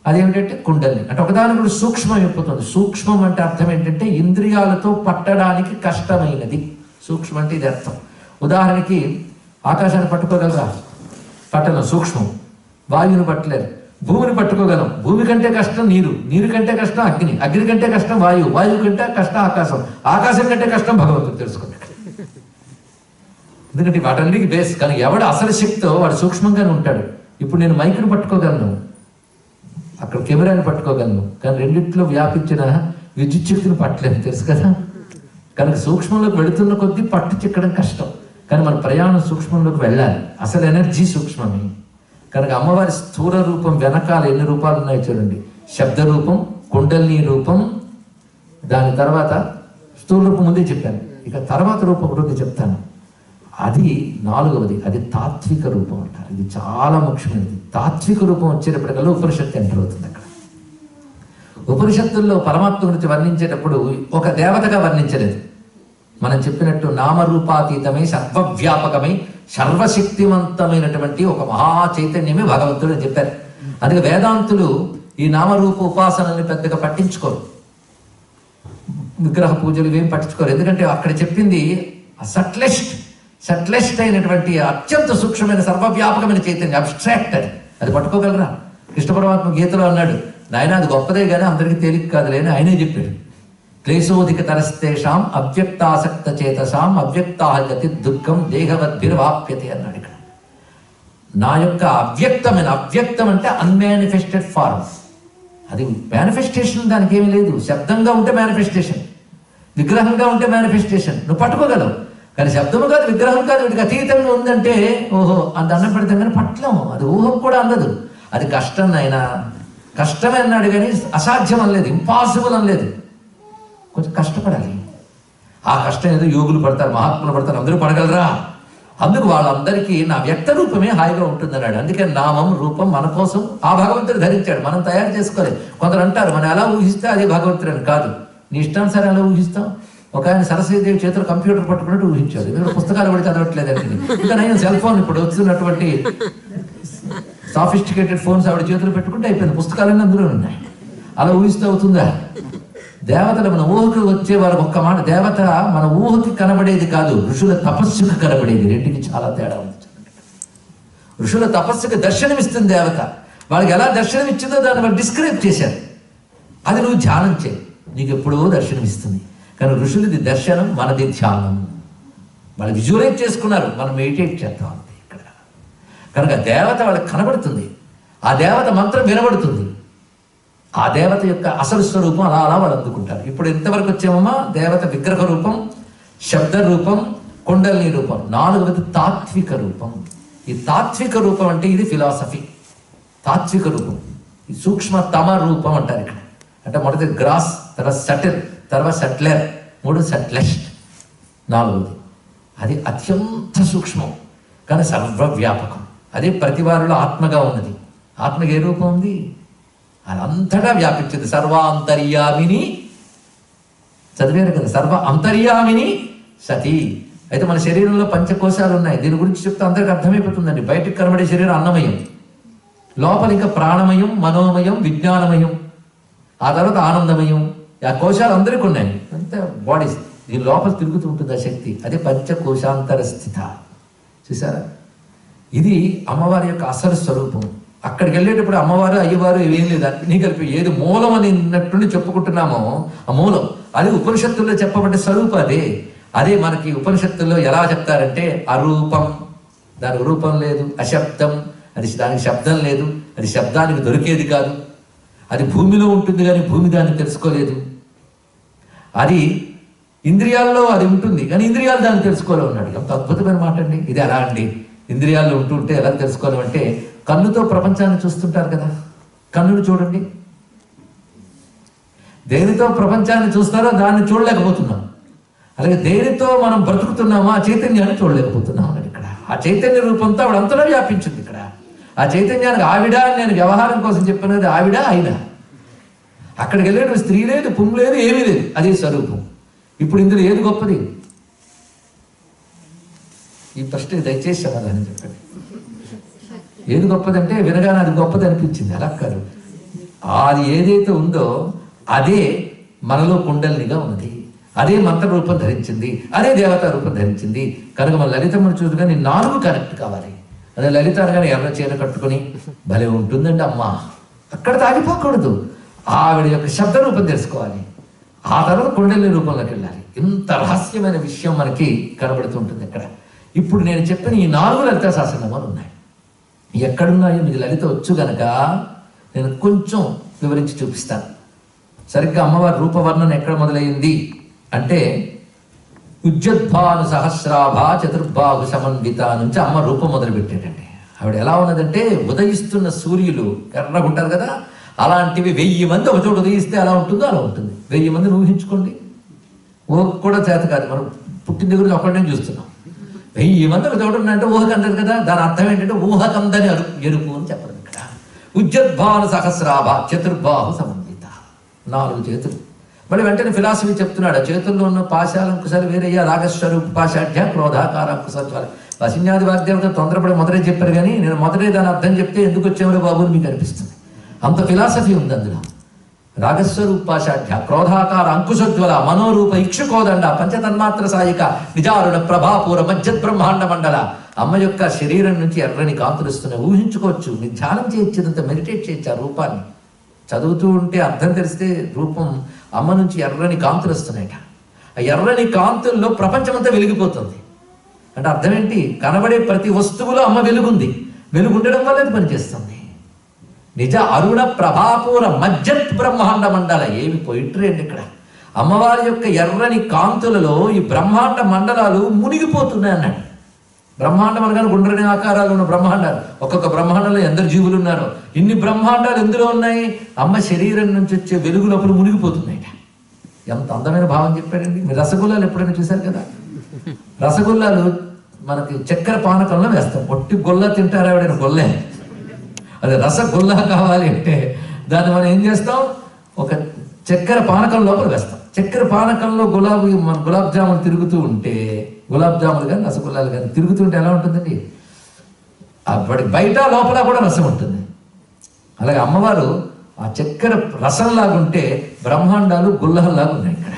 అదేమిటంటే కుండలిని. అంటే ఒకదాని కూడా సూక్ష్మం అయిపోతుంది. సూక్ష్మం అంటే అర్థం ఏంటంటే ఇంద్రియాలతో పట్టడానికి కష్టమైనది. సూక్ష్మం అంటే ఇది అర్థం. ఉదాహరణకి ఆకాశాన్ని పట్టుకోగలరా? పట్టణం సూక్ష్మం. వాయువుని పట్టలేరు. భూమిని పట్టుకోగలం. భూమి కంటే కష్టం నీరు, నీరు కంటే కష్టం అగ్ని, అగ్ని కంటే కష్టం వాయువు, వాయువు కంటే కష్టం ఆకాశం, ఆకాశం కంటే కష్టం భగవంతుడు. తెలుసుకోండి. ఎందుకంటే వాటన్నిటికీ బేస్. కానీ ఎవడు అసలు శక్తితో వాడు సూక్ష్మంగానే ఉంటాడు. ఇప్పుడు నేను మైకుని పట్టుకోగలను, అక్కడ కెమెరాని పట్టుకోగలను, కానీ రెండిట్లో వ్యాపించిన విద్యుత్ శక్తిని పట్టలేము. తెలుసు కదా. కనుక సూక్ష్మంలోకి వెళుతున్న కొద్దీ పట్టు చిక్కడం కష్టం. కానీ మన ప్రయాణం సూక్ష్మంలోకి వెళ్ళాలి. అసలు ఎనర్జీ సూక్ష్మమే. కనుక అమ్మవారి స్థూల రూపం వెనకాల ఎన్ని రూపాలు ఉన్నాయో చూడండి. శబ్ద రూపం, కుండలిని రూపం, దాని తర్వాత స్థూల రూపం ముందే చెప్పాను. ఇక తర్వాత రూపం ఒకటి చెప్తాను. అది నాలుగవది. అది తాత్విక రూపం అంటారు. ఇది చాలా ముఖ్యమైనది. తాత్విక రూపం వచ్చేటప్పటికల్లా ఉపనిషత్తు ఎంటర్ అవుతుంది. అక్కడ ఉపనిషత్తుల్లో పరమాత్మ గురించి వర్ణించేటప్పుడు ఒక దేవతగా వర్ణించలేదు. మనం చెప్పినట్టు నామరూపాతీతమై సర్వవ్యాపకమై సర్వశక్తివంతమైనటువంటి ఒక మహా చైతన్యమే భగవంతుడు అని చెప్పారు. అందుకే వేదాంతులు ఈ నామరూప ఉపాసనల్ని పెద్దగా పట్టించుకోరు. విగ్రహ పూజలు ఇవేం పట్టించుకోరు. ఎందుకంటే అక్కడ చెప్పింది సట్లెస్ట్ అయినటువంటి అత్యంత సూక్ష్మమైన సర్వవ్యాపకమైన చైతన్యం. అబ్స్ట్రాక్ట్ అది పట్టుకోగలరా? కృష్ణ పరమాత్మ గీతలో అన్నాడు, నాయన అది గొప్పదే కానీ అందరికీ తేలిక కాదులే అని ఆయనే చెప్పాడు. క్లేశోధిక తరస్తేషాం అవ్యక్తాసక్త చేతసాం అవ్యక్తాగతి దుఃఖం దేహవద్భిర్వాప్యతే అన్నాడు. ఇక్కడ నా యొక్క అవ్యక్తం అంటే అన్మానిఫెస్టెడ్ ఫార్మ్. అది మేనిఫెస్టేషన్, దానికి ఏమీ లేదు. శబ్దంగా ఉంటే మేనిఫెస్టేషన్, విగ్రహంగా ఉంటే మేనిఫెస్టేషన్. నువ్వు పట్టుకోగలవు. కానీ శబ్దము కాదు, విగ్రహం కాదు, వీటికి అతీతంగా ఉందంటే ఓహో అంత అన్నం పెడతాం కానీ పట్టలేము. అది ఊహం కూడా అందదు. అది కష్టం అయినా కష్టమే అన్నాడు కానీ అసాధ్యం అనలేదు, ఇంపాసిబుల్ అనలేదు. కొంచెం కష్టపడాలి. ఆ కష్టం ఏదో యోగులు పడతారు, మహాత్ములు పడతారు, అందరూ పడగలరా? అందుకు వాళ్ళందరికీ నా వ్యక్త రూపమే హాయిగా ఉంటుందన్నాడు. అందుకే నామం రూపం మన కోసం ఆ భగవంతుడు ధరించాడు, మనం తయారు చేసుకోలేదు. కొందరు అంటారు మనం ఎలా ఊహిస్తే అది భగవంతుడు అని. కాదు, నీ ఇష్టానుసారం ఎలా ఊహిస్తాం? ఒక ఆయన సరస్వతీదేవి చేతులు కంప్యూటర్ పట్టుకున్నట్టు ఊహించాడు. ఎందుకంటే పుస్తకాలు కూడా చదవట్లేదండి. ఇంకా నేను సెల్ ఫోన్ ఇప్పుడు వచ్చినటువంటి సాఫిస్టికేటెడ్ ఫోన్స్ ఆవిడ చేతులు పెట్టుకుంటే అయిపోయింది, పుస్తకాలన్నీ అందులో ఉన్నాయి. అలా ఊహిస్తే అవుతుందా? దేవతలు మన ఊహకు వచ్చే వారికి ఒక్క మాట, దేవత మన ఊహకి కనబడేది కాదు, ఋషుల తపస్సుకు కనబడేది. రెండింటికి చాలా తేడా ఉంది. ఋషుల తపస్సుకు దర్శనమిస్తుంది దేవత. వాళ్ళకి ఎలా దర్శనం ఇచ్చిందో దాన్ని వాళ్ళు డిస్క్రైబ్ చేశారు. అది నువ్వు ధ్యానం చేయి, నీకు ఎప్పుడో దర్శనమిస్తుంది. కానీ ఋషులది దర్శనం, మనది ధ్యానం. వాళ్ళు విజువలైజ్ చేసుకున్నారు, మనం మెడిటేట్ చేద్దాం అంతే ఇక్కడ. కనుక దేవత వాళ్ళకి కనబడుతుంది, ఆ దేవత మంత్రం వినబడుతుంది. ఆ దేవత యొక్క అసలు స్వరూపం అలా అలా వాళ్ళు అందుకుంటారు. ఇప్పుడు ఎంతవరకు వచ్చామమ్మా? దేవత విగ్రహ రూపం, శబ్ద రూపం, కుండలిని రూపం. నాలుగవది తాత్విక రూపం. ఈ తాత్విక రూపం అంటే ఇది ఫిలాసఫీ. తాత్విక రూపం, ఈ సూక్ష్మతమ రూపం అంటారు ఇక్కడ. అంటే మొదటి గ్రాస్, తర్వాత సటిల్, తర్వాత సట్లర్, మూడు సట్లెస్ట్, నాలుగవది. అది అత్యంత సూక్ష్మం కానీ సర్వవ్యాపకం. అదే ప్రతి వారిలో ఆత్మగా ఉన్నది. ఆత్మకి ఏ రూపం ఉంది? అదంతటా వ్యాపించింది. సర్వాంతర్యామిని చదివారు కదా, సర్వ అంతర్యామిని సతీ. అయితే మన శరీరంలో పంచకోశాలు ఉన్నాయి. దీని గురించి చెప్తే అందరికి అర్థమైపోతుందండి. బయటకు కనబడే శరీరం అన్నమయం, లోపల ఇంకా ప్రాణమయం, మనోమయం, విజ్ఞానమయం, ఆ తర్వాత ఆనందమయం. ఆ కోశాలు అందరికీ ఉన్నాయి, అంతే బాడీస్. దీని లోపల తిరుగుతూ ఉంటుంది ఆ శక్తి. అదే పంచకోశాంతర స్థిత. చూసారా? ఇది అమ్మవారి యొక్క అసలు స్వరూపం. అక్కడికి వెళ్ళేటప్పుడు అమ్మవారు అయ్యవారు ఏం లేదు, అన్నీ కలిపి ఏది మూలం అని ఉన్నట్టుండి చెప్పుకుంటున్నామో ఆ మూలం అది ఉపనిషత్తుల్లో చెప్పబడ్డ స్వరూపం. అదే మనకి ఉపనిషత్తుల్లో ఎలా చెప్తారంటే అరూపం, దానికి రూపం లేదు. అశబ్దం, అది దానికి శబ్దం లేదు, అది శబ్దానికి దొరికేది కాదు. అది భూమిలో ఉంటుంది కానీ భూమి దాన్ని తెలుసుకోలేదు. అది ఇంద్రియాల్లో అది ఉంటుంది కానీ ఇంద్రియాలు దాన్ని తెలుసుకోలేవు అన్నాడు. ఎంత అద్భుతమైన మాట అండి ఇది. ఎలా అండి ఇంద్రియాల్లో ఉంటుంటే ఎలా తెలుసుకోలేమంటే, కన్నుతో ప్రపంచాన్ని చూస్తుంటారు కదా, కన్నును చూడండి. దేనితో ప్రపంచాన్ని చూస్తారో దాన్ని చూడలేకపోతున్నాం. అలాగే దేనితో మనం బ్రతుకుతున్నామో ఆ చైతన్యాన్ని చూడలేకపోతున్నాం అన్నాడు ఇక్కడ. ఆ చైతన్య రూపంతో ఆవిడ అంతలో వ్యాపించింది ఇక్కడ. ఆ చైతన్యానికి ఆవిడ నేను వ్యవహారం కోసం చెప్పినది ఆవిడ అయినా. అక్కడికి వెళ్ళేటప్పుడు స్త్రీ లేదు, పుంగు లేదు, ఏమీ లేదు, అదే స్వరూపం. ఇప్పుడు ఇందులో ఏది గొప్పది? ఈ ప్రశ్న దయచేసి సమాధానం చెప్పండి. ఏది గొప్పదంటే వినగానే అది గొప్పది అనిపించింది. అలా కాదు. అది ఏదైతే ఉందో అదే మనలో కుండలినిగా ఉన్నది. అదే మంత్ర రూపం ధరించింది, అదే దేవతా రూపం ధరించింది. కనుక మన లలితమ్మను చూడగానే 4 కనెక్ట్ కావాలి. అదే లలిత అనగానే ఎర్ర చీర కట్టుకుని భలే ఉంటుందండి అమ్మ, అక్కడ తాగిపోకూడదు. ఆవిడ యొక్క శబ్ద రూపం తెలుసుకోవాలి, ఆ తర్వాత కుండలిని రూపంలోకి వెళ్ళాలి. ఇంత రహస్యమైన విషయం మనకి కనబడుతుంటుంది ఇక్కడ. ఇప్పుడు నేను చెప్పిన ఈ 4 లలితా సహస్రనామాలు ఉన్నాయి. ఎక్కడున్నాయో మీకు లలిత వచ్చు గనక నేను కొంచెం వివరించి చూపిస్తాను. సరిగ్గా అమ్మవారి రూపవర్ణన ఎక్కడ మొదలైంది అంటే ఉజ్జద్భాను సహస్రాభ చతుర్బాహు సమన్విత నుంచి అమ్మ రూపం మొదలు పెట్టాడండి. ఆవిడ ఎలా ఉన్నదంటే ఉదయిస్తున్న సూర్యులు ఎర్రగుంటారు కదా, అలాంటివి 1000 మంది ఒక చోట ఉదయిస్తే ఎలా ఉంటుందో అలా ఉంటుంది. 1000 మందిని ఊహించుకోండి. ఊహ కూడా చేత కాదు, మనం పుట్టిన దగ్గర ఒకటే చూస్తున్నాం. 1000 మంది ఒక చోట ఉన్నాయంటే ఊహకందరు కదా. దాని అర్థం ఏంటంటే ఊహకందని ఎరుపు అని చెప్పడం ఇక్కడ. ఉజ్జద్భాను సహస్రాభ చతుర్బాహు సమన్విత, 4 చేతులు. మళ్ళీ వెంటనే ఫిలాసఫీ చెప్తున్నాడు. చేతుల్లో ఉన్న పాశాలంకుశాలు వేరయ్యా, రాగస్వరూప పాశాఢ్య క్రోధాకారంకుశాలు. వసిన్యాది వాగ్దేవత తొందరపడి మొదటే చెప్పారు కానీ నేను మొదటే దాని అర్థం చెప్తే ఎందుకు వచ్చేవారు బాబు అని మీకు అనిపిస్తుంది. అంత ఫిలాసఫీ ఉంది అందులో. రాగస్వరూప పాశాఢ్య క్రోధాకార అంకుశోజ్వల మనోరూప ఇక్షుకోదండ పంచతన్మాత్ర సాయిక నిజారుణ ప్రభాపూర మధ్యత్ బ్రహ్మాండ మండల. అమ్మ యొక్క శరీరం నుంచి ఎర్రని కాంతులు వస్తున్నాయి. ఊహించుకోవచ్చు, మీరు ధ్యానం చేయొచ్చు, మెడిటేట్ చేయొచ్చు. ఆ రూపాన్ని చదువుతూ ఉంటే అర్థం తెలిస్తే రూపం అమ్మ నుంచి ఎర్రని కాంతులు వస్తున్నాయట. ఆ ఎర్రని కాంతుల్లో ప్రపంచమంతా వెలిగిపోతుంది. అంటే అర్థం ఏంటి? కనబడే ప్రతి వస్తువులో అమ్మ వెలుగుంది. వెలుగుండడం వల్ల అది పనిచేస్తుంది. నిజ అరుణ ప్రభాపూర మధ్యత్ బ్రహ్మాండ మండల. ఏమి పోయిట్రీ అండి ఇక్కడ. అమ్మవారి యొక్క ఎర్రని కాంతులలో ఈ బ్రహ్మాండ మండలాలు మునిగిపోతున్నాయి అన్నాడు. బ్రహ్మాండం అనగానే గుండ్రని ఆకారాలు ఉన్న బ్రహ్మాండాలు. ఒక్కొక్క బ్రహ్మాండంలో ఎందరు జీవులు ఉన్నారో. ఇన్ని బ్రహ్మాండాలు ఎందులో ఉన్నాయి? అమ్మ శరీరం నుంచి వచ్చే వెలుగు లోపల మునిగిపోతున్నాయి. ఎంత అందమైన భావం చెప్పాడండి. మీరు రసగుల్లాలు ఎప్పుడైనా చూశారు కదా? రసగుల్లాలు మనకి చక్కెర పానకంలో వేస్తాం. ఒట్టి గొల్ల తింటారు ఆవిడైనా గొల్లే. అదే రసగుల్లా కావాలి అంటే దాన్ని మనం ఏం చేస్తాం? ఒక చక్కెర పానకం లోపల వేస్తాం. చక్కెర పానకంలో గులాబ్ జాములు తిరుగుతూ ఉంటే, గులాబ్ జాములు కానీ రసగుల్లాలు కానీ తిరుగుతుంటే ఎలా ఉంటుందండి? అప్పటి బయట లోపల కూడా రసం ఉంటుంది. అలాగే అమ్మవారు ఆ చక్కెర రసంలాగుంటే బ్రహ్మాండాలు గుల్లహల్లాగా ఉన్నాయి ఇక్కడ.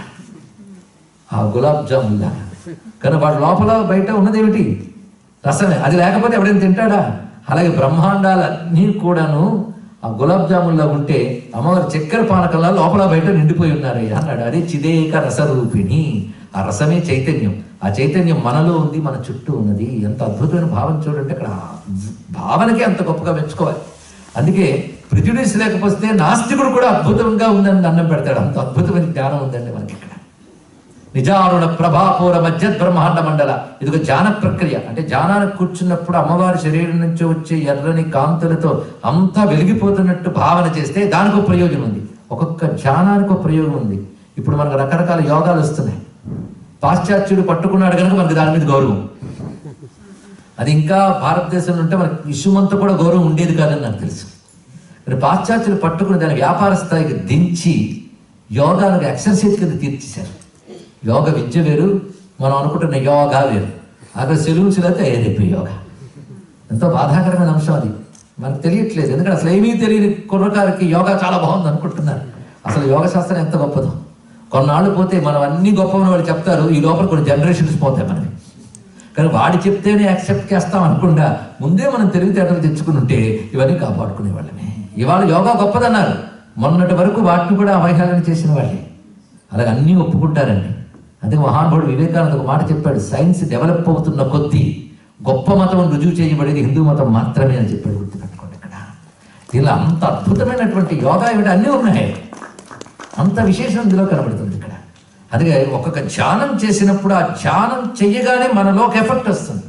ఆ గులాబ్ జాముల్లాగా. కానీ వాటి లోపల బయట ఉన్నదేమిటి? రసమే. అది లేకపోతే ఎవడైనా తింటాడా? అలాగే బ్రహ్మాండాలన్నీ కూడాను ఆ గులాబ్ జాముల్లో ఉంటే అమ్మవారి చక్కెర పానకల్లా లోపల బయట నిండిపోయి ఉన్నారు అన్నాడు. అదే చిదేక రసరూపిణి. ఆ రసమే చైతన్యం. ఆ చైతన్యం మనలో ఉంది, మన చుట్టూ ఉన్నది. ఎంత అద్భుతమైన భావన చూడండి అక్కడ. భావనకి అంత గొప్పగా మెచ్చుకోవాలి. అందుకే ప్రిజుడిస్ లేకపోతే నాస్తికుడు కూడా అద్భుతంగా ఉందని దండం పెడతాడు. అంత అద్భుతమైన జ్ఞానం ఉందండి మనకి ఇక్కడ. నిజారుణ ప్రభాపూర మధ్యత్ బ్రహ్మాండ మండల. ఇదిగో ధ్యాన ప్రక్రియ. అంటే ధ్యానానికి కూర్చున్నప్పుడు అమ్మవారి శరీరం నుంచి వచ్చే ఎర్రని కాంతులతో అంతా వెలిగిపోతున్నట్టు భావన చేస్తే దానికి ఒక ప్రయోజనం ఉంది. ఒక్కొక్క ధ్యానానికి ఒక ప్రయోగం ఉంది. ఇప్పుడు మనకు రకరకాల యోగాలు వస్తున్నాయి. పాశ్చాత్యుడు పట్టుకున్నాడు కనుక మనకి దాని మీద గౌరవం. అది ఇంకా భారతదేశంలో ఉంటే మనకి విశ్వమంతా కూడా గౌరవం ఉండేది కాదని నాకు తెలుసు. మరి పాశ్చాత్యులు పట్టుకుని దాని వ్యాపార స్థాయికి దించి యోగాను ఎక్సర్సైజ్ కింద తీర్చేశారు. యోగ విద్య వేరు, మనం అనుకుంటున్న యోగా వేరు. అక్కడ సెలూన్స్ అయితే ఏదైపోయి యోగా. ఎంతో బాధాకరమైన అంశం అది, మనకు తెలియట్లేదు. ఎందుకంటే అసలు ఏమీ తెలియని కుర్రకారికి యోగా చాలా బాగుంది అనుకుంటున్నారు. అసలు యోగ శాస్త్రం ఎంత గొప్పదో. కొన్నాళ్ళు పోతే మనం అన్ని గొప్పవని వాళ్ళు చెప్తారు, ఈ లోపల కొన్ని జనరేషన్స్ పోతాయి మనకి. కానీ వాడు చెప్తేనే యాక్సెప్ట్ చేస్తాం అనుకుండా ముందే మనం తెలివితేటలు తెచ్చుకుని ఉంటే ఇవన్నీ కాపాడుకునే వాళ్ళమే. ఇవాళ యోగా గొప్పదన్నారు, మొన్నటి వరకు వాటిని కూడా అవహేళన చేసిన వాళ్ళే. అలాగే అన్నీ ఒప్పుకుంటారండి. అందుకే మహానుభావుడు వివేకానంద ఒక మాట చెప్పాడు, సైన్స్ డెవలప్ అవుతున్న కొద్దీ గొప్ప మతం రుజువు చేయబడేది హిందూ మతం మాత్రమే అని చెప్పాడు. గుర్తుపెట్టుకోండి. ఇక్కడ ఇలా అంత అద్భుతమైనటువంటి యోగా ఏమిటి అన్నీ ఉన్నాయి, అంత విశేషం ఇందులో కనబడుతుంది ఇక్కడ. అందుకే ఒక్కొక్క ధ్యానం చేసినప్పుడు ఆ ధ్యానం చెయ్యగానే మనలో ఒక ఎఫెక్ట్ వస్తుంది.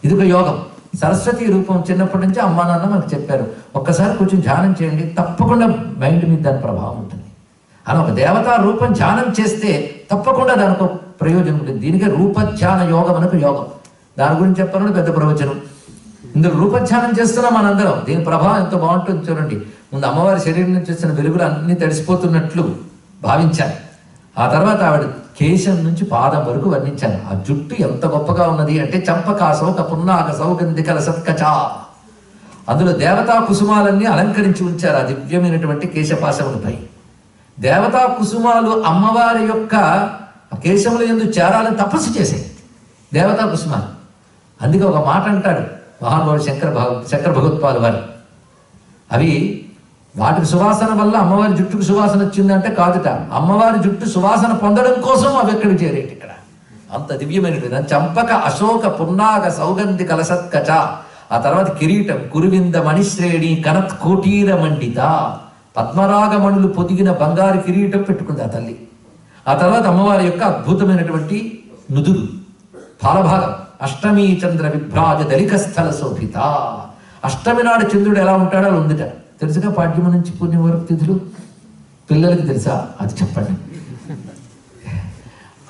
ఇది ఒక యోగం. సరస్వతి రూపం చిన్నప్పటి నుంచి అమ్మా నాన్న మనకు చెప్పారు, ఒక్కసారి కొంచెం ధ్యానం చేయండి, తప్పకుండా మైండ్ మీద దాని ప్రభావం ఉంటుంది. అలా ఒక దేవతా రూపం ధ్యానం చేస్తే తప్పకుండా దానికి ఒక ప్రయోజనం ఉంటుంది. దీనికే రూపధ్యాన యోగం అనకు యోగం. దాని గురించి చెప్పాలని పెద్ద ప్రవచనం. ఇందులో రూపధ్యానం చేస్తున్నాం మనందరం. దీని ప్రభావం ఎంతో బాగుంటుంది చూడండి. ముందు అమ్మవారి శరీరం నుంచి వచ్చిన వెలుగులు అన్ని తడిసిపోతున్నట్లు భావించాను. ఆ తర్వాత ఆవిడ కేశం నుంచి పాదం వరకు వర్ణించాను. ఆ జుట్టు ఎంత గొప్పగా ఉన్నది అంటే చంపక సౌక పున్నాగ సౌగంధికల సత్కచా. అందులో దేవతా కుసుమాలన్నీ అలంకరించి ఉంచారు ఆ దివ్యమైనటువంటి కేశపాశములపై. దేవతా కుసుమాలు అమ్మవారి యొక్క కేశముల యందు చేరాలని తపస్సు చేశాయి దేవతా కుసుమాలు. అందుకే ఒక మాట అంటాడు మహానుభావుడు శంకర భగవత్పాల్ వారు, అవి వాటికి సువాసన వల్ల అమ్మవారి జుట్టుకు సువాసన వచ్చిందంటే కాదుట, అమ్మవారి జుట్టు సువాసన పొందడం కోసం అవి ఎక్కడికి చేరేటి. ఇక్కడ అంత దివ్యమైనటువంటి చంపక అశోక పున్నాగ సౌగంధి కలసత్కచ. ఆ తర్వాత కిరీటం కురువింద మణిశ్రేణి కనత్ కోటీర మండిత, పద్మరాగమణులు పొదిగిన బంగారు కిరీటం పెట్టుకుంది ఆ తల్లి. ఆ తర్వాత అమ్మవారి యొక్క అద్భుతమైనటువంటి నుదురు పాలభాగం అష్టమీ చంద్ర విభ్రాజ దళిక స్థల శోభిత. అష్టమి నాడు చంద్రుడు ఎలా ఉంటాడో అలా ఉందిట. తెలుసుగా పాడ్యమ నుంచి పుణ్యం వరకు తిథులు పిల్లలకి తెలుసా? అది చెప్పండి.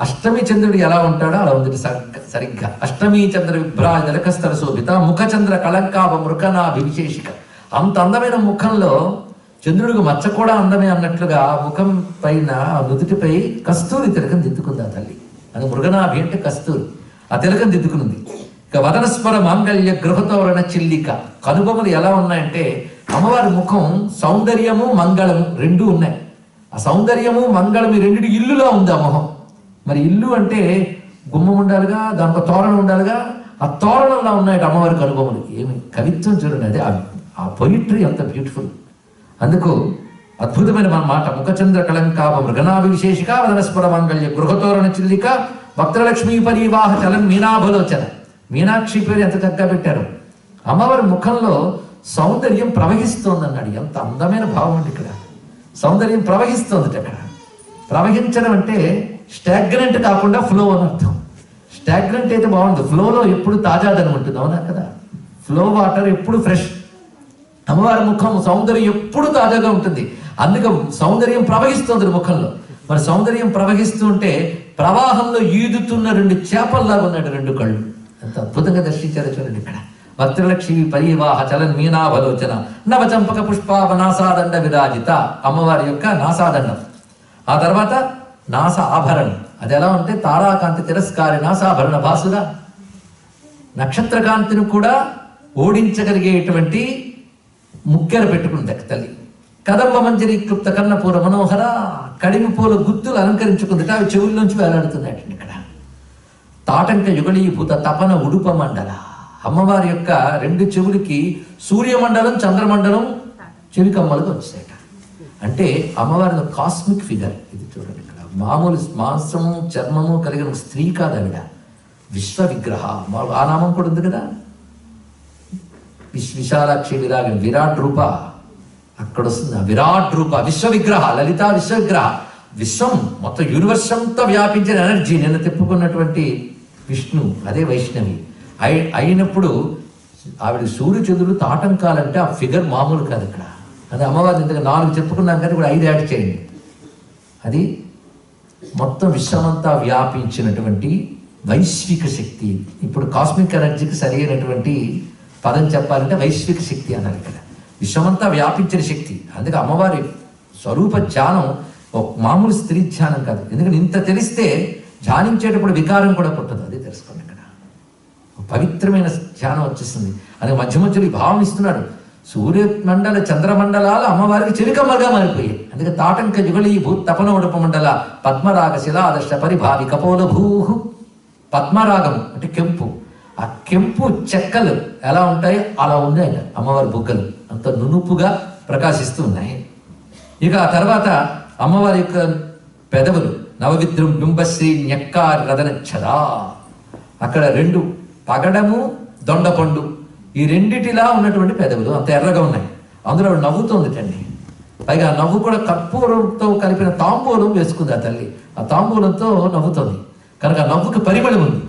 అష్టమి చంద్రుడు ఎలా ఉంటాడో అలా ఉంది సరిగ్గా. అష్టమీ చంద్ర విభ్రాజ దళిక స్థల శోభిత ముఖచంద్ర కళంకావ మృకనాభి విశేషిక. అంత అందమైన ముఖంలో చంద్రుడికి మచ్చ కూడా అందమే అన్నట్లుగా ముఖం పైన నుదుటిపై కస్తూరి తిలకం దిద్దుకుంది ఆ తల్లి. అది మృగనాభి అంటే కస్తూరి. ఆ తిలకం దిద్దుకున్నది. ఇక వదనస్వర మాంగళ్య గృహతోరణ చిల్లిక. కనుబొమ్మలు ఎలా ఉన్నాయంటే అమ్మవారి ముఖం సౌందర్యము మంగళము రెండూ ఉన్నాయి. ఆ సౌందర్యము మంగళము రెండిటి ఇల్లులా ఉంది ఆ మొహం. మరి ఇల్లు అంటే గుమ్మం ఉండాలిగా, దానికి తోరణం ఉండాలిగా. ఆ తోరణంలా ఉన్నాయి అమ్మవారి కనుబొమ్మలు. ఏమి కవిత్వం చూడండి. అదే ఆ పొయిట్రీ అంత బ్యూటిఫుల్. అందుకు అద్భుతమైన మన మాట. ముఖచంద్ర కళంకావ మృగనాభి విశేషిక వదనస్వర మాంగళ్య గృహతోరణ చిల్లిక భక్తలక్ష్మీ పరివాహ చలం మీనాభలోచన. మీనాక్షి పేరు ఎంత చక్కగా పెట్టారు. అమ్మవారి ముఖంలో సౌందర్యం ప్రవహిస్తోంది అన్నాడు. ఎంత అందమైన భావం అండి ఇక్కడ. సౌందర్యం ప్రవహిస్తోంది. అక్కడ ప్రవహించడం అంటే స్టాగ్నెంట్ కాకుండా ఫ్లో అని అర్థం. స్టాగ్నెంట్ అయితే బాగుంది, ఫ్లోలో ఎప్పుడు తాజాదనం ఉంటుంది. అవునా కదా? ఫ్లో వాటర్ ఎప్పుడు ఫ్రెష్. అమ్మవారి ముఖం సౌందర్యం ఎప్పుడు తాజాగా ఉంటుంది. అందుకే సౌందర్యం ప్రవహిస్తుంది ముఖంలో. మరి సౌందర్యం ప్రవహిస్తూ ఉంటే ప్రవాహంలో ఈదుతున్న రెండు చేపల్లాగా ఉన్నాడు రెండు కళ్ళు. ఎంత అద్భుతంగా దర్శించారో చూడండి ఇక్కడ. భక్తలక్ష్మి పరివాహ చలన్ మీనాభలోచన నవచంపక పుష్పావ నాసాదండ విరాజిత. అమ్మవారి యొక్క నాసాదండం. ఆ తర్వాత నాస ఆభరణం. అది ఎలా ఉంటే తారాకాంతి తిరస్కారి నాసాభరణ భాసుర. నక్షత్రకాంతిని కూడా ఓడించగలిగేటువంటి ముక్కెర పెట్టుకుంది తల్లి. కదంబ మంజరి క్లుప్త కన్నపూర మనోహర. కడిమి పూల గుత్తులు అలంకరించుకుంది. అవి చెవుల్లోంచి వేలాడుతున్నాయి ఇక్కడ. తాటంక యుగళీభూత తపన ఉడుప మండల. అమ్మవారి యొక్క రెండు చెవులకి సూర్యమండలం చంద్రమండలం చెవి కమ్మలుగా వచ్చాయట. అంటే అమ్మవారి కాస్మిక్ ఫిగర్ ఇది చూడండి ఇక్కడ. మామూలు మాంసము చర్మము కలిగిన స్త్రీ కాదు ఆవిడ. విశ్వ విగ్రహ. ఆ నామం కూడా ఉంది కదా, విశాలాక్షి విరాగం. విరాట్ రూప అక్కడ వస్తుంది. విరాట్ రూప విశ్వ విగ్రహ. లలిత విశ్వ విగ్రహ. విశ్వం మొత్తం యూనివర్స్ అంతా వ్యాపించిన ఎనర్జీ. నిన్న తిప్పుకున్నటువంటి విష్ణు అదే వైష్ణవి అయినప్పుడు ఆవిడ సూర్యచంద్రుడు తాటంకాలంటే ఆ ఫిగర్ మామూలు కాదు ఇక్కడ. అది అమ్మవారిని ఇంతగా 4 చెప్పుకున్నాం కానీ ఇప్పుడు 5 యాడ్ చేయండి. అది మొత్తం విశ్వమంతా వ్యాపించినటువంటి వైశ్విక శక్తి. ఇప్పుడు కాస్మిక్ ఎనర్జీకి సరి అయినటువంటి పదం చెప్పాలంటే వైశ్విక శక్తి అన్నారు. ఇక్కడ విశ్వమంతా వ్యాపించిన శక్తి. అందుకే అమ్మవారి స్వరూప ధ్యానం ఒక మామూలు స్త్రీ ధ్యానం కాదు. ఎందుకంటే ఇంత తెలిస్తే ధ్యానించేటప్పుడు వికారం కూడా పుట్టదు. అదే తెలుసుకోండి. ఇక్కడ పవిత్రమైన ధ్యానం వచ్చేస్తుంది. అది మధ్య మధ్యలో ఈ భావం ఇస్తున్నాడు. సూర్యమండల చంద్రమండలాలు అమ్మవారికి చెవికమ్మగా మారిపోయాయి. అందుకే తాటంక యుగళీ భూ తపన ఉడప మండల పద్మరాగ శిలాదర్శ పరిభావి కపోల భూ. పద్మరాగం అంటే కెంపు. ఆ కెంపు చెక్కలు ఎలా ఉంటాయో అలా ఉన్నాయి అమ్మవారి బుగ్గలు. అంత నునుపుగా ప్రకాశిస్తూ ఉన్నాయి. ఇక ఆ తర్వాత అమ్మవారి యొక్క పెదవులు నవవిద్రం బింబశ్రీ న్యక్కార్ రదనచ్చదా. అక్కడ 2 పగడము దొండపండు ఈ రెండిటిలా ఉన్నటువంటి పెదవులు అంత ఎర్రగా ఉన్నాయి. అందులో నవ్వుతోందిటండి. పైగా నవ్వు కూడా కర్పూరంతో కలిపిన తాంబూలం వేసుకుంది ఆ తల్లి. ఆ తాంబూలంతో నవ్వుతోంది కనుక నవ్వుకి పరిమళం ఉంది.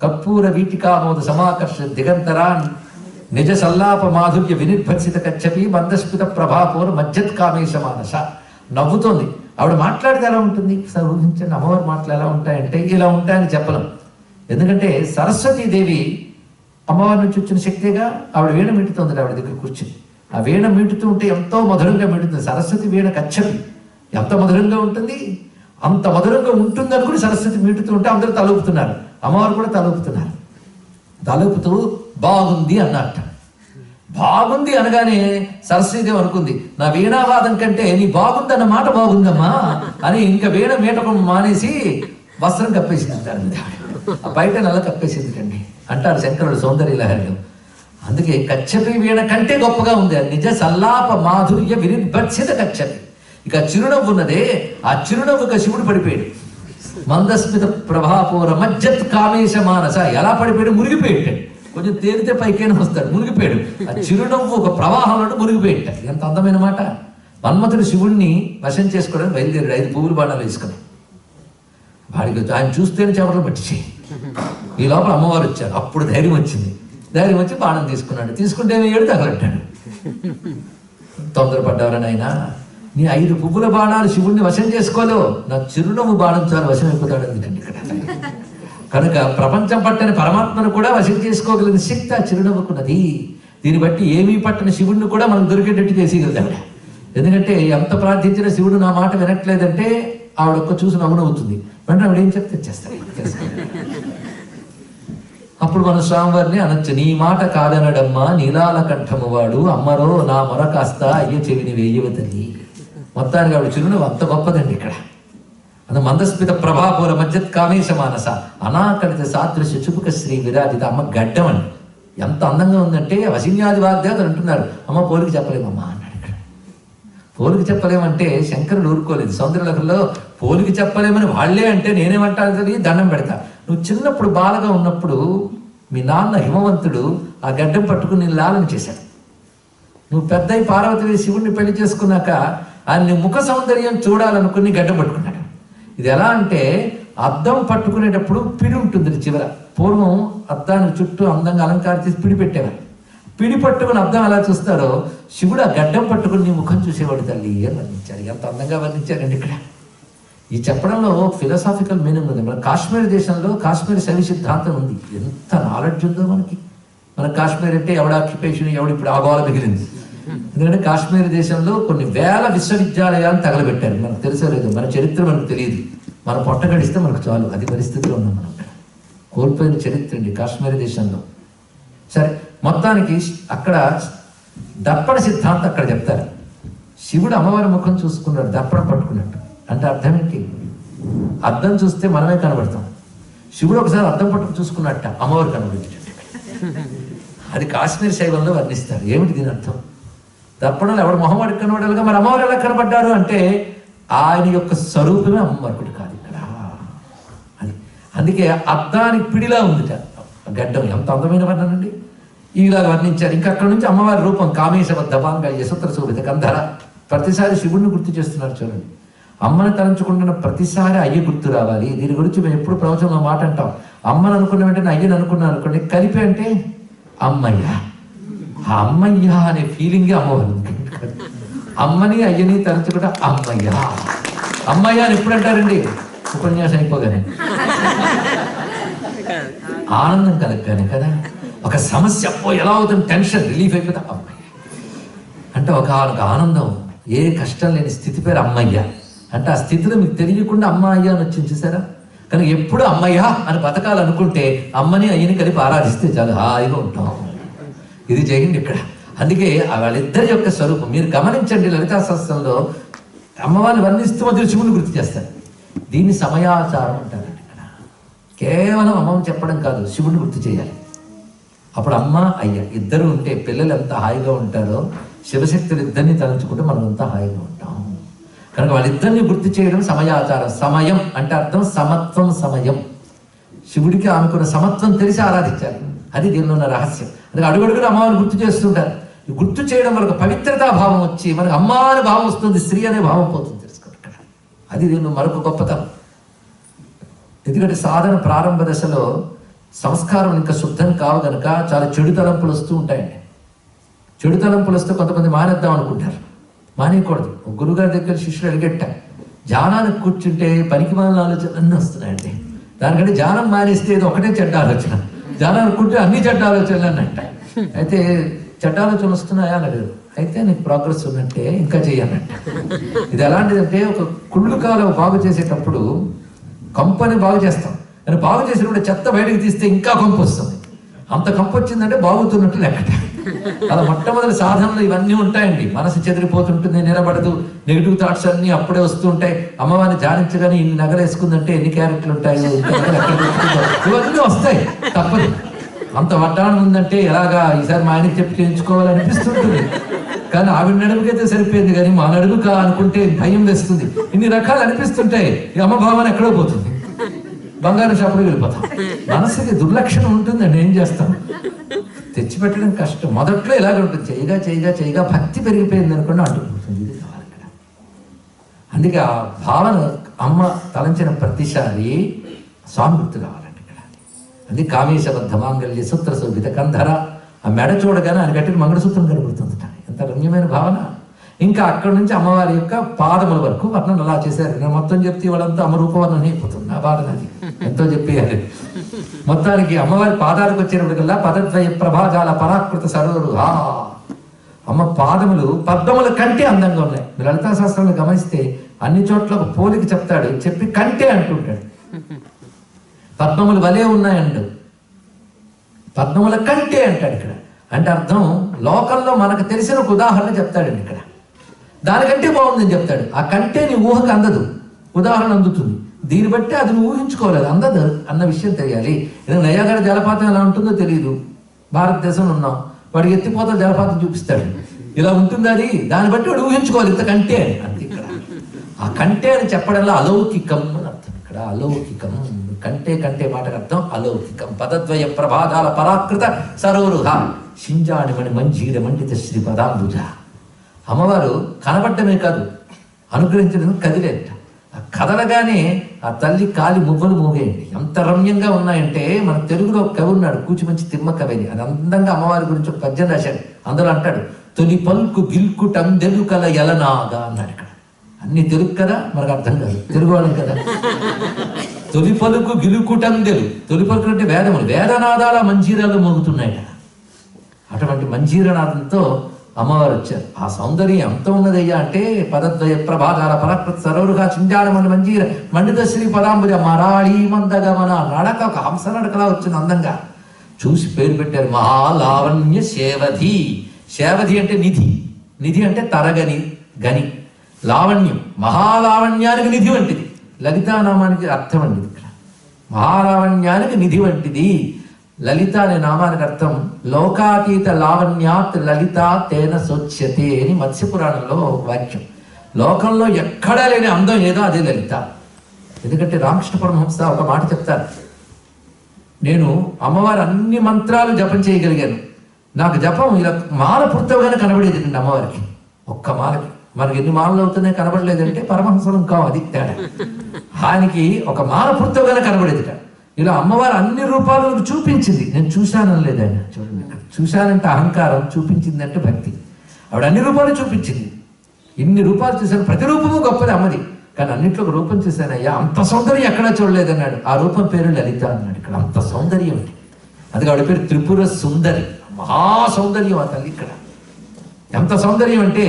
కర్పూర వీటికామోద సమాకర్ష దిగంతరా నిజ సల్లాప మాధుర్య వినిర్భత్సిత కచ్చపి మందస్మిత ప్రభాపూర్ మజ్జత్ కామేశ మానస. నవ్వుతోంది. ఆవిడ మాట్లాడితే ఎలా ఉంటుంది సార్ ఊహించండి. అమ్మవారి మాటలు ఎలా ఉంటాయంటే ఇలా ఉంటాయని చెప్పలేం. ఎందుకంటే సరస్వతీదేవి అమ్మవారి నుంచి వచ్చిన శక్తిగా ఆవిడ వీణ మీటుతుంది. ఆవిడ దగ్గర కూర్చుని ఆ వీణ మీటుతూ ఉంటే ఎంతో మధురంగా మీటుతుంది. సరస్వతి వీణ కచ్చపి ఎంత మధురంగా ఉంటుంది. అంత మధురంగా ఉంటుంది అనుకుని సరస్వతి మీటుతూ ఉంటే అందరూ తలూపుతున్నారు. అమ్మవారు కూడా తలూపుతున్నారు. తలుపుతూ బాగుంది అన్నట్ట. బాగుంది అనగానే సరస్వతీదేవి అనుకుంది నా వీణావాదం కంటే నీ బాగుందన్న మాట బాగుందమ్మా అని ఇంకా వీణ మీటకం మానేసి వస్త్రం కప్పేసింది. దాని మీద బయట నల్ల కప్పేసింది కండి అంటారు శంకరుడు సౌందర్య లహరిలో. అందుకే కచ్చపి వీణ కంటే గొప్పగా ఉంది. నిజ సల్లాప మాధుర్య వినిర్భత్సిత కచ్చపి. ఇక చిరునవ్వు ఉన్నదే ఆ చిరునవ్వుగా శివుడు పడిపోయాడు. మందస్మిత ప్రభాపూర మజ్జత్ కామేశ మానస. ఎలా పడిపోయాడు? మునిగిపోయాడు. కొంచెం తేలితే పైకైనా వస్తాడు. మునిగిపోయాడు. ఆ చిరునవ్వు ఒక ప్రవాహంలో మునిగిపోయాడు. ఎంత అందమైన మాట. మన్మథుడు శివుణ్ణి వశం చేసుకోవడానికి బయలుదేరాడు 5 పువ్వుల బాణాలు వేసుకుని. వాడికి ఆయన చూస్తేనే చెమటలు పట్టించి ఈ లోపల అమ్మవారు వచ్చారు. అప్పుడు ధైర్యం వచ్చింది. ధైర్యం వచ్చి బాణం తీసుకున్నాడు. తీసుకుంటే ఏడు తగలట్టాడు. తొందరపడ్డారని ఆయన నీ 5 పువ్వుల బాణాలు శివుణ్ణి వశం చేసుకోలేవు. నా చిరునవ్వు బాణం చాలా వశం అయిపోతాడు. ఎందుకండి ఇక్కడ కనుక ప్రపంచం పట్టని పరమాత్మను కూడా వశం చేసుకోగలిగిన శక్తి ఆ చిరునవ్వుకున్నది. దీన్ని బట్టి ఏమీ పట్టని శివుణ్ణి కూడా మనం దొరికేటట్టు చేసేయగలుగుతాడు. ఎందుకంటే ఎంత ప్రార్థించినా శివుడు నా మాట వినట్లేదంటే ఆవిడొక్క చూసి నవ్వునవుతుంది. వెంటనే ఆవిడ ఏం చెప్తే చేస్తాడు. అప్పుడు మన స్వామివారిని అనొచ్చు నీ మాట కాదనడమ్మా నీలాల కంఠము వాడు అమ్మరో నా మొర కాస్త అయ్య చెవిని వేయవ తల్లి. మొత్తానికి ఆవిడ చిరునవ్వు అంత గొప్పదండి. ఇక్కడ అది మందస్మిత ప్రభాపూర మజ్జత్ కామేశ మానస అనాకలిత సాదృశ్య చుపుక శ్రీ విరాజిత. అమ్మ గడ్డం అండి ఎంత అందంగా ఉందంటే వశిన్యాది వాగ్దేవతలు అంటున్నారు అమ్మ పోలికి చెప్పలేమమ్మా అన్నాడు. ఇక్కడ పోలికి చెప్పలేమంటే శంకరుడు ఊరుకోలేదు. సౌందర్యలహరిలో పోలికి చెప్పలేమని వాళ్ళే అంటే నేనేమంటాను దండం పెడతా. నువ్వు చిన్నప్పుడు బాలగా ఉన్నప్పుడు మీ నాన్న హిమవంతుడు ఆ గడ్డం పట్టుకుని నేను లాలన చేశాడు. నువ్వు పెద్దయి పార్వతి శివుణ్ణి పెళ్లి చేసుకున్నాక ఆయన ముఖ సౌందర్యం చూడాలనుకుని గడ్డం పట్టుకున్నాడు. ఇది ఎలా అంటే అద్దం పట్టుకునేటప్పుడు పిడి ఉంటుంది చివర. పూర్వం అద్దానికి చుట్టూ అందంగా అలంకారం చేసి పిడి పెట్టేవారు. పిడి పట్టుకుని అద్దం ఎలా చూస్తాడో శివుడు ఆ గడ్డం పట్టుకుని నీ ముఖం చూసేవాడు తల్లి అని వర్ణించాడు. ఎంత అందంగా వర్ణించారండి ఇక్కడ. ఈ చెప్పడంలో ఫిలాసాఫికల్ మీనింగ్ ఉంది. మన కాశ్మీర్ దేశంలో కాశ్మీర్ శైవ సిద్ధాంతం ఉంది. ఎంత నాలెడ్జ్ ఉందో మనకి. మన కాశ్మీర్ అంటే ఎవడ ఆక్యుపేషన్ ఎవడు ఇప్పుడు ఆగోళ మిగిలింది. ఎందుకంటే కాశ్మీర్ దేశంలో కొన్ని వేల విశ్వవిద్యాలయాలను తగలబెట్టారు. మనకు తెలుసో లేదు, మన చరిత్ర మనకు తెలియదు. మన పొట్ట గడిస్తే మనకు చాలు, అది పరిస్థితిలో ఉన్నాం మనం. కోల్పోయిన చరిత్ర అండి కాశ్మీర్ దేశంలో. సరే మొత్తానికి అక్కడ దర్పణ సిద్ధాంతం అక్కడ చెప్తారు. శివుడు అమ్మవారి ముఖం చూసుకున్నాడు దర్పణం పట్టుకున్నట్టు. అంటే అర్థం ఏంటి? అద్దం చూస్తే మనమే కనబడతాం. శివుడు ఒకసారి అద్దం పట్టుకు చూసుకున్నట్ట అమ్మవారు కనబడింది. అది కాశ్మీర్ శైవంలో వర్ణిస్తారు. ఏమిటి దీని అర్థం? దర్పణలు ఎవడు మొహమ్మడికి కనబడాలిగా, మరి అమ్మవారు ఎలా కనబడ్డారు అంటే ఆయన యొక్క స్వరూపమే అమ్మవారికి కాదు ఇక్కడ. అది అందుకే అద్దానికి పిడిలా ఉందిట గడ్డం. ఎంత అందమైన వర్ణనండి. ఇలాగ వర్ణించారు. ఇంకా అక్కడ నుంచి అమ్మవారి రూపం కామేశబద్ధపాంగ యశోత్ర శోభిత కంధర. ప్రతిసారి శివుణ్ణి గుర్తు చేస్తున్నారు చూడండి. అమ్మని తలంచుకుంటున్న ప్రతిసారి అయ్య గుర్తు రావాలి. దీని గురించి మేము ఎప్పుడు ప్రవచనంలో మాట అంటాం. అమ్మని అనుకున్న వెంటనే అయ్యని అనుకున్నాను అనుకోండి, కలిపి అంటే అమ్మయ్య. ఆ అమ్మయ్య అనే ఫీలింగే అమ్మవారు. అమ్మని అయ్యని తలంచుకుంటే అమ్మయ్య. అమ్మయ్య అని ఎప్పుడు అంటారండి? ఉపన్యాసం అయిపోగానే ఆనందం కలగగానే కదా. ఒక సమస్య ఎలా అవుతుంది, టెన్షన్ రిలీఫ్ అయిపోతా అమ్మాయి అంటే ఒక ఆనందం. ఏ కష్టం లేని స్థితి పేరు అమ్మయ్య అంటే. ఆ స్థితిలో మీకు తెలియకుండా అమ్మ అయ్య అని వచ్చింది చూసారా. కానీ ఎప్పుడు అమ్మయ్య అని బతకాలనుకుంటే అమ్మని అయ్యని కలిపి ఆరాధిస్తే చాలా హాయిగా ఉంటాం. ఇది చేయండి ఇక్కడ. అందుకే వాళ్ళిద్దరి యొక్క స్వరూపం మీరు గమనించండి. లలితా సహస్రంలో అమ్మవారిని వర్ణిస్తూ మధ్య శివుని గుర్తు చేస్తారు. దీన్ని సమయాచారం అంటారండి. ఇక్కడ కేవలం అమ్మని చెప్పడం కాదు, శివుని గుర్తు చేయాలి. అప్పుడు అమ్మ అయ్య ఇద్దరు ఉంటే పిల్లలు ఎంత హాయిగా ఉంటారో, శివశక్తులు ఇద్దరిని తలంచుకుంటే మనం అంతా హాయిగా ఉంటాం. కనుక వాళ్ళిద్దరిని గుర్తు చేయడం సమయాచారం. సమయం అంటే అర్థం సమత్వం, సమయం. శివుడికి ఆమెకున్న సమత్వం తెలిసి ఆరాధించాలి. అది దీనిలో ఉన్న రహస్యం. అందుకే అడుగడుగురు అమ్మవారిని గుర్తు చేస్తుంటారు. గుర్తు చేయడం వల్ల పవిత్రతా భావం వచ్చి మనకు అమ్మ అనే భావం వస్తుంది, స్త్రీ అనే భావం పోతుంది. తెలుసుకోండి ఇక్కడ. అది దీనిలో మరొక గొప్పతనం. ఎందుకంటే సాధన ప్రారంభ దశలో సంస్కారం ఇంకా శుద్ధం కావు కనుక చాలా చెడు తలంపులు వస్తూ ఉంటాయండి. చెడు తలంపులు వస్తే కొంతమంది మానేద్దాం అనుకుంటారు. మానేయకూడదు. గురుగారి దగ్గర శిష్యుడు అడిగట్ట, ధ్యానానికి కూర్చుంటే పనికి మాలిన ఆలోచనలు అన్నీ వస్తున్నాయండి. దానికంటే ధ్యానం మానేస్తే ఇది ఒకటే చెడ్డ ఆలోచన, ధ్యానానికి కూర్చొని అన్ని చెడ్డ ఆలోచనలు అన్నట్ట. అయితే చెడ్డ ఆలోచనలు వస్తున్నాయా అని అడిగారు. అయితే నీకు ప్రోగ్రెస్ ఉన్నట్టే, ఇంకా చెయ్యన్నట్ట. ఇది ఎలాంటిదంటే ఒక కుళ్ళు కాలం బాగు చేసేటప్పుడు కంపని బాగు చేస్తాం, కానీ బాగు చేసినప్పుడు చెత్త బయటకు తీస్తే ఇంకా కంపు వస్తుంది. అంత కంపు వచ్చిందంటే బాగుతున్నట్టు లెక్కట. అలా మొట్టమొదటి సాధనలు ఇవన్నీ ఉంటాయండి. మనసు చెదిరిపోతుంటుంది, నిలబడదు, నెగిటివ్ థాట్స్ అన్ని అప్పుడే వస్తూ ఉంటాయి. అమ్మవారిని ధ్యానించగానే ఇన్ని నగలేసుకుందంటే ఎన్ని క్యారెక్టర్లు ఉంటాయి, ఇవన్నీ వస్తాయి, తప్పదు. అంత వడ్డాణం ఉందంటే ఎలాగా ఈసారి మా ఆయనకి చెప్పి చేయించుకోవాలనిపిస్తుంటుంది. కానీ ఆవిడ నడుముకైతే సరిపోయింది, కానీ మా నడుముక అనుకుంటే భయం వేస్తుంది. ఇన్ని రకాలు అనిపిస్తుంటాయి. ఈ అమ్మభావాన్ని ఎక్కడో పోతుంది, బంగారు షాపులో వెళ్ళిపోతాం. మనసుకి దుర్లక్షణం ఉంటుందండి, ఏం చేస్తాం, తెచ్చిపెట్టడం కష్టం. మొదట్లో ఇలాగే ఉంటుంది, చేయగా చేయగా చేయగా భక్తి పెరిగిపోయింది అనుకోండి అంటుకుంటుంది. ఇది కావాలి ఇక్కడ. అందుకే ఆ భావన అమ్మ తలంచిన ప్రతిసారి స్వామి గుర్తు కావాలండి ఇక్కడ. అది కామేశబద్ధ మాంగళ్య సూత్ర శోభిత కంధర. ఆ మెడ చూడగానే ఆయన గట్టిన మంగళసూత్రం కనబడుతుందట. ఎంత రమ్యమైన భావన. ఇంకా అక్కడి నుంచి అమ్మవారి యొక్క పాదముల వరకు వర్ణన అలా చేశారు. నేను మొత్తం చెప్తే వాళ్ళంతా అమరూపవర్ణన అయిపోతుంది. నా బాధ నాది, ఎంతో చెప్పేయాలి. మొత్తానికి అమ్మవారి పాదాలకు వచ్చేటప్పటికల్లా పదద్వయ ప్రభాజాల పరాకృత సరోరు. అమ్మ పాదములు పద్మముల కంటే అందంగా ఉన్నాయి. మీరు లలితా శాస్త్రంలో గమనిస్తే అన్ని చోట్ల ఒక పోలిక చెప్తాడు, చెప్పి కంటే అంటుంటాడు. పద్మములు వలే ఉన్నాయండు, పద్మముల కంటే అంటాడు ఇక్కడ. అంటే అర్థం లోకంలో మనకు తెలిసిన ఒక ఉదాహరణ చెప్తాడండి ఇక్కడ. దానికంటే బాగుందని చెప్తాడు. ఆ కంటే నీ ఊహకు అందదు, ఉదాహరణ అందుతుంది. దీన్ని బట్టి అది నువ్వు ఊహించుకోలేదు, అందదు అన్న విషయం తెలియాలి. ఏదైనా నయాగర జలపాతం ఎలా ఉంటుందో తెలియదు. భారతదేశంలో ఉన్నాం, వాడికి ఎత్తిపోతల జలపాతం చూపిస్తాడు, ఇలా ఉంటుంది అది. దాన్ని బట్టి వాడు ఊహించుకోవాలి, ఇంతకంటే అంతే ఇక్కడ. ఆ కంటే అని చెప్పడంలో అలౌకికం అని అర్థం ఇక్కడ. అలౌకికం కంటే కంటే మాటకు అర్థం అలౌకికం. పదద్వయ ప్రభాదాల పరాకృత సరోరుహ సింజాణిమణి మంజీర మండిత శ్రీ పదాంబుజ. అమ్మవారు కనబడ్డమే కాదు, అనుగ్రహించడం కదిలేట. ఆ కదలగానే ఆ తల్లి కాలి మువ్వలు మోగేయండి. ఎంత రమ్యంగా ఉన్నాయంటే, మన తెలుగులో కవి ఉన్నాడు కూచిమంచి తిమ్మ కవి. అది అందంగా అమ్మవారి గురించి ఒక పద్యం రాశాడు. అందులో అంటాడు, తొలి పల్కు గిల్కుటం తెలుకల ఎలనాగా అన్నాడు. ఇక్కడ అన్ని తెలుగు కదా, మనకు అర్థం కాదు, తెలుగు వాళ్ళం కదా. తొలి పలుకు గిలుకుటం తెలుగు, తొలి పలుకు అంటే వేదములు, వేదనాదాల మంజీరాలు మోగుతున్నాయట. అటువంటి మంజీరనాదంతో అమ్మవారు వచ్చారు. ఆ సౌందర్యం ఎంత ఉన్నదయ్యా అంటే, పదద్వయ ప్రభాగాల పరాకృత సరోరుగా చింజాడమండి మంజీర మండిత శ్రీ పదాంబుజ మరాళీ మందగమన. నడక ఒక హంస నడకలా వచ్చింది అందంగా. చూసి పేరు పెట్టారు మహాలావణ్య శేవధి. శేవధి అంటే నిధి, నిధి అంటే తరగని గని. లావణ్యం మహాలావణ్యానికి నిధి వంటిది. లలితానామానికి అర్థం అండి ఇక్కడ. మహాలావణ్యానికి నిధి వంటిది. లలిత అనే నామానికి అర్థం లోకాతీత లావణ్యాత్ లలిత తేన సోచ్యతే అని మత్స్యపురాణంలో వాక్యం. లోకంలో ఎక్కడా లేని అందం ఏదో అదే లలిత. ఎందుకంటే రామకృష్ణ పరమహంస ఒక మాట చెప్తారు, నేను అమ్మవారు అన్ని మంత్రాలు జపం చేయగలిగాను, నాకు జపం ఇలా మాల పూర్తవగానే కనబడేది అండి అమ్మవారికి. ఒక్క మాలకి మనకి ఎన్ని మాలలు అవుతున్నాయి కనబడలేదంటే పరమహంసలం కావు, అది తేడా. ఆయనకి ఒక మాల పూర్తవగానే కనబడేదిట. ఇలా అమ్మవారు అన్ని రూపాలను చూపించింది. నేను చూశానని లేదు ఆయన, చూడండి చూశానంటే అహంకారం, చూపించింది అంటే భక్తి. ఆవిడ అన్ని రూపాలు చూపించింది. ఇన్ని రూపాలు చూశాను, ప్రతి రూపము గొప్పది అమ్మది. కానీ అన్నింటిలో ఒక రూపం చూశానయ్యా, అంత సౌందర్యం ఎక్కడా చూడలేదన్నాడు. ఆ రూపం పేరు లలిత అన్నాడు. ఇక్కడ అంత సౌందర్యం, అది ఆవిడ పేరు త్రిపుర సుందరి, మహాసౌందర్యం ఆ తల్లి. ఇక్కడ ఎంత సౌందర్యం అంటే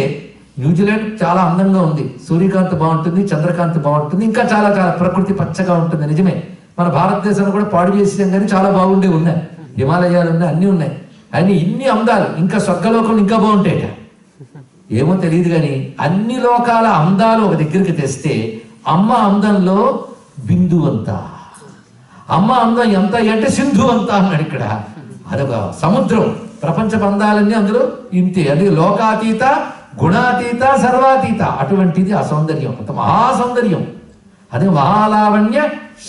న్యూజిలాండ్ చాలా అందంగా ఉంది, సూర్యకాంతి బాగుంటుంది, చంద్రకాంతి బాగుంటుంది, ఇంకా చాలా చాలా ప్రకృతి పచ్చగా ఉంటుంది. నిజమే, మన భారతదేశంలో కూడా పాడు చేసాం కానీ చాలా బాగుండే ఉన్నాయి, హిమాలయాలు ఉన్నాయి, అన్నీ ఉన్నాయి. అని ఇన్ని అందాలు ఇంకా స్వర్గలోకంలో ఇంకా బాగుంటాయట. ఏమో తెలియదు కానీ అన్ని లోకాల అందాలు ఒక దగ్గరికి తెస్తే అమ్మ అందంలో బిందు అంతా, అమ్మ అందం ఎంత అంటే సింధు అంతా అన్నాడు. ఇక్కడ అదొక సముద్రం, ప్రపంచ అందాలన్నీ అందులో ఇంతే. అది లోకాతీత, గుణాతీత, సర్వాతీత. అటువంటిది ఆ సౌందర్యం, అంత మహాసౌందర్యం. అదే మహాలావణ్య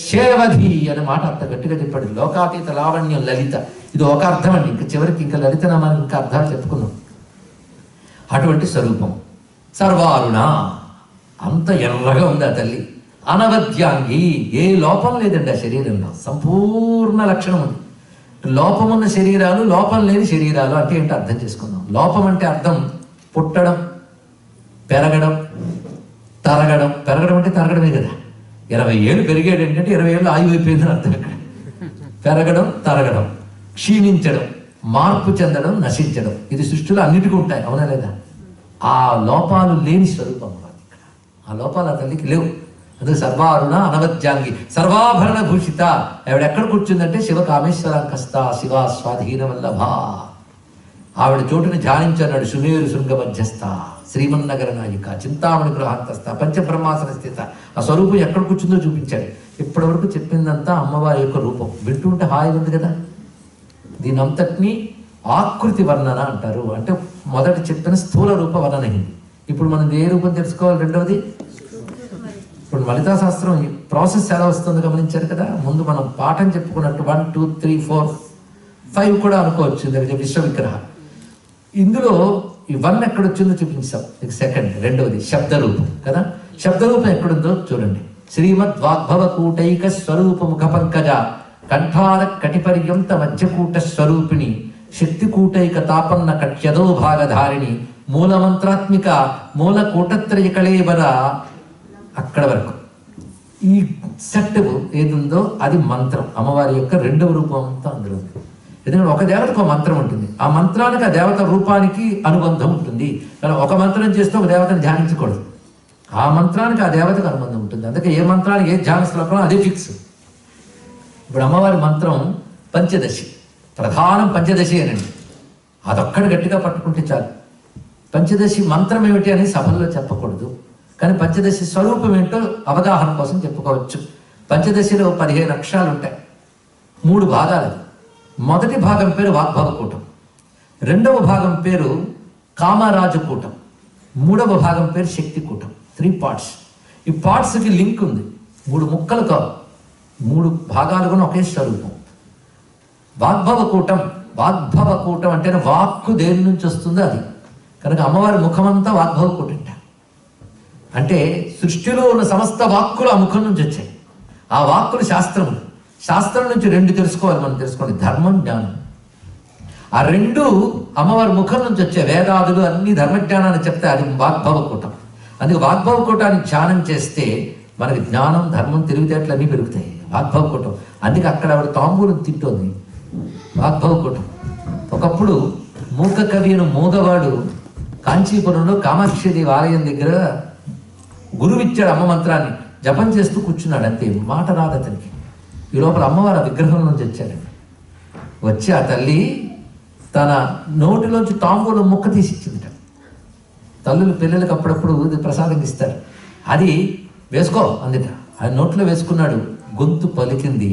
శేవధి అనే మాట అంత గట్టిగా చెప్పాడు. లోకాతీత లావణ్యం లలిత, ఇది ఒక అర్థం అండి. ఇంకా చివరికి ఇంకా లలిత నామానికి ఇంకా అర్థాలు చెప్పుకున్నాం. అటువంటి స్వరూపం. సర్వారుణ, అంత ఎర్రగా ఉంది ఆ తల్లి. అనవద్యాంగి, ఏ లోపం లేదండి ఆ శరీరంలో, సంపూర్ణ లక్షణం ఉంది. లోపమున్న శరీరాలు, లోపం లేని శరీరాలు అంటే ఏంటో అర్థం చేసుకుందాం. లోపం అంటే అర్థం పుట్టడం, పెరగడం, తరగడం. పెరగడం అంటే తరగడమే కదా. 20 ఏళ్ళు పెరిగాడు ఏంటంటే 20 ఏళ్ళు ఆయువు అయిపోయిందని అర్థం. ఇక్కడ పెరగడం, తరగడం, క్షీణించడం, మార్పు చెందడం, నశించడం, ఇది సృష్టిలో అన్నిటికీ ఉంటాయి, అవునా లేదా? ఆ లోపాలు లేని స్వరూపం ఇక్కడ. ఆ లోపాలు ఆ తల్లికి లేవు. అందుకే సర్వారుణ అనవద్యాంగి, సర్వాభరణ భూషిత. ఆవిడ ఎక్కడ కూర్చుందంటే శివ కామేశ్వరాంకస్త, శివ స్వాధీన వల్లభ. ఆవిడ చోటుని ధ్యానించన్నాడు. సుమేరు శృంగ మధ్యస్థ, శ్రీమన్నగర నాయిక, చింతామణి గృహాంతస్థ, పంచబ్రహ్మాసన స్థిత. ఆ స్వరూపం ఎక్కడ కూర్చుందో చూపించాడు. ఇప్పటి వరకు చెప్పిందంతా అమ్మవారి యొక్క రూపం. వింటుంటే హాయి ఉంది కదా. దీని అంతటినీ ఆకృతి వర్ణన అంటారు. అంటే మొదటి చెప్పిన స్థూల రూప వర్ణన అయింది. ఇప్పుడు మనం ఏ రూపం తెలుసుకోవాలి? రెండవది, ఇప్పుడు లలితా శాస్త్రం ప్రాసెస్ ఎలా వస్తుందో గమనించారు కదా. ముందు మనం పాఠం చెప్పుకున్నట్టు 1 2 3 4 5 కూడా అనుకోవచ్చు. దగ్గర విశ్వవిగ్రహ. ఇందులో ఈ 1 ఎక్కడొచ్చిందో చూపించాం. సెకండ్, రెండవది శబ్దరూపం కదా. శబ్దరూపం ఎక్కడుందో చూడండి. శ్రీమద్ వాగ్భవ కూటైక స్వరూప ముఖ పంకజ కంఠార కటిపర్యంత మధ్యకూట స్వరూపిణి శక్తి కూటైక తాపన్న కట్యదో భాగధారిణి మూలమంత్రాత్మిక మూల కూటత్రయ కళేబర. అక్కడ వరకు ఈ సెట్ ఏదుందో అది మంత్రం. అమ్మవారి యొక్క రెండవ రూపం అంతా అందులో ఉంది. ఎందుకంటే ఒక దేవతకు ఒక మంత్రం ఉంటుంది. ఆ మంత్రానికి ఆ దేవత రూపానికి అనుబంధం ఉంటుంది. కానీ ఒక మంత్రం చేస్తే ఒక దేవతను ధ్యానించకూడదు. ఆ మంత్రానికి ఆ దేవతకు అనుబంధం ఉంటుంది. అందుకే ఏ మంత్రానికి ఏ ధ్యాన శ్లోకం అదే ఫిక్స్. ఇప్పుడు అమ్మవారి మంత్రం పంచదశి, ప్రధానం పంచదశి అనండి. అదొక్కడు గట్టిగా పట్టుకుంటే చాలు. పంచదశి మంత్రం ఏమిటి అని సభల్లో చెప్పకూడదు, కానీ పంచదశి స్వరూపం ఏంటో అవగాహన కోసం చెప్పుకోవచ్చు. పంచదశిలో 15 అక్షరాలు ఉంటాయి, 3 భాగాలు. మొదటి భాగం పేరు వాగ్భవకూటం, రెండవ భాగం పేరు కామరాజకూటం, మూడవ భాగం పేరు శక్తికూటం. 3 పార్ట్స్. ఈ పార్ట్స్కి లింక్ ఉంది. 3 ముక్కలు కావు, 3 భాగాలుగా ఒకే స్వరూపం. వాగ్భవకూటం, వాగ్భవకూటం అంటే వాక్కు దేని నుంచి వస్తుందో అది. కనుక అమ్మవారి ముఖమంతా వాగ్భవకూటం అంటే సృష్టిలో ఉన్న సమస్త వాక్కులు ఆ ముఖం నుంచి వచ్చాయి. ఆ వాక్కులు శాస్త్రము. శాస్త్రం నుంచి 2 తెలుసుకోవాలి మనం. తెలుసుకోండి, ధర్మం, జ్ఞానం. ఆ 2 అమ్మవారి ముఖం నుంచి వచ్చే వేదాదులు అన్ని ధర్మజ్ఞానాన్ని చెప్తే అది వాగ్భవకూటం. అందుకే వాగ్భవకూటాన్ని ధ్యానం చేస్తే మనకి జ్ఞానం, ధర్మం, తెలివితేటలు అన్నీ పెరుగుతాయి. వాగ్భవకూటం. అందుకే అక్కడ ఆవిడ తాంబూలం తింటోంది. వాగ్భవకూటం. ఒకప్పుడు మూక కవి అని మూగవాడు కాంచీపురంలో కామాక్షిదేవి ఆలయం దగ్గర గురువిచ్చాడు అమ్మ మంత్రాన్ని. జపం చేస్తూ కూర్చున్నాడు, అంతే. మాట రాదు అతనికి. ఈ లోపల అమ్మవారు ఆ విగ్రహం నుంచి వచ్చాడండి. వచ్చి ఆ తల్లి తన నోటిలోంచి తాంబూలం ముక్క తీసిచ్చిందిట. తల్లులు పిల్లలకు అప్పుడప్పుడు ప్రసాదం ఇస్తారు. అది వేసుకో అందుట. ఆ నోట్లో వేసుకున్నాడు. గొంతు పలికింది.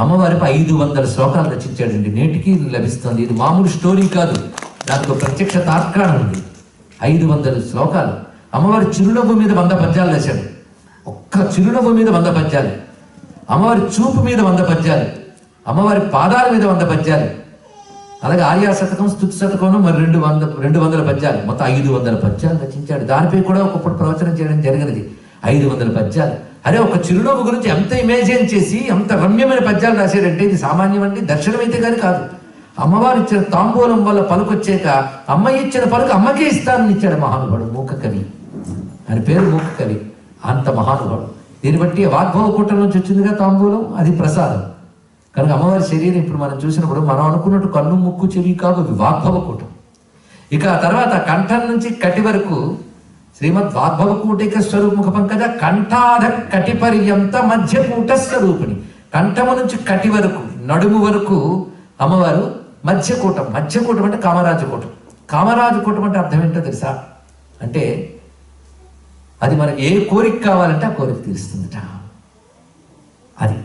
అమ్మవారికి 500 శ్లోకాలు రచించాడండి. నేటికి లభిస్తుంది. ఇది మామూలు స్టోరీ కాదు, దానికి ప్రత్యక్ష తార్కాణం ఉంది. 500 శ్లోకాలు. అమ్మవారి చిరునవ్వు మీద 100 పద్యాలు రాశాడు. ఒక్క చిరునవ్వు మీద 100 పద్యాలు. అమ్మవారి చూపు మీద 100 పద్యాలు. అమ్మవారి పాదాల మీద 100 పద్యాలు. అలాగే ఆర్యా శతకం, స్తుతి శతకం, మరి 200 పద్యాలు. మొత్తం 500 పద్యాలు రచించాడు. దానిపై కూడా ఒకప్పుడు ప్రవచనం చేయడం జరిగినది. 500 పద్యాలు. అరే, ఒక చిరునవ్వు గురించి ఎంత ఇమేజిన్ చేసి ఎంత రమ్యమైన పద్యాలు రాశాడంటే ఇది సామాన్యం అండి, దర్శనమైతే కానీ కాదు. అమ్మవారు ఇచ్చిన తాంబూలం వల్ల పలుకొచ్చాక అమ్మ ఇచ్చిన పలుకు అమ్మకే ఇస్తానని ఇచ్చాడు మహానుభావుడు మూక కవి. ఆయన పేరు మూక కవి. అంత మహానుభావుడు. దీన్ని బట్టి వాగ్భవ కూటం నుంచి వచ్చిందిగా తాంబూలం, అది ప్రసాదం. కనుక అమ్మవారి శరీరం ఇప్పుడు మనం చూసినప్పుడు మనం అనుకున్నట్టు కన్ను ముక్కు చెవి కాదు, అది వాగ్భవ కూటం. ఇక ఆ తర్వాత కంఠం నుంచి కటి వరకు శ్రీమద్ వాగ్భవ కూటిక స్వరూపముఖ పంకజ కంఠాధ కటి పర్యంత మధ్యకూట స్వరూపిణి. కంఠము నుంచి కటి వరకు, నడుము వరకు అమ్మవారు మధ్యకూటం. మధ్యకూటం అంటే కామరాజకూటం. కామరాజకూటం అంటే అర్థం ఏంటో తెలుసా? అంటే అది మనకి ఏ కోరిక కావాలంటే ఆ కోరిక తీరుస్తుందట. అది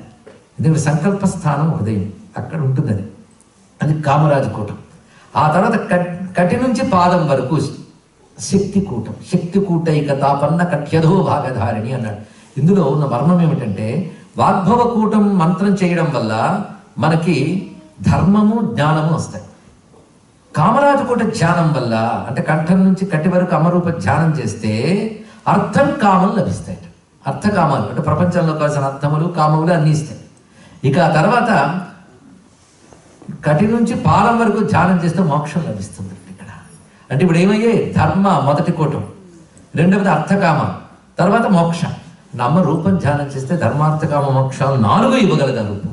ఎందుకంటే సంకల్ప స్థానం హృదయం, అక్కడ ఉంటుంది అది. అది కామరాజకూటం. ఆ తర్వాత కటి నుంచి పాదం వరకు శక్తికూటం. శక్తికూటైక తాపన్న కట్యధో భాగధారిణి అన్నాడు. ఇందులో ఉన్న మర్మం ఏమిటంటే వాగ్భవ కూటం మంత్రం చేయడం వల్ల మనకి ధర్మము జ్ఞానము వస్తాయి. కామరాజకూట ధ్యానం వల్ల అంటే కంఠం నుంచి కటి వరకు అమరూప ధ్యానం చేస్తే అర్థం కామం లభిస్తాయి. అర్థకామాలు అంటే ప్రపంచంలో కావాల్సిన అర్థములు కామములు అన్నీ ఇస్తాయి. ఇక ఆ తర్వాత కటి నుంచి పాలం వరకు ధ్యానం చేస్తే మోక్షం లభిస్తుంది. ఇక్కడ అంటే ఇప్పుడు ఏమయ్యాయి? ధర్మ మొదటి కూటం, రెండవది అర్థకామ, తర్వాత మోక్ష. నమ్మ రూపం ధ్యానం చేస్తే ధర్మార్థకామ మోక్షాలు 4 ఇవ్వగలదు ఆ రూపం.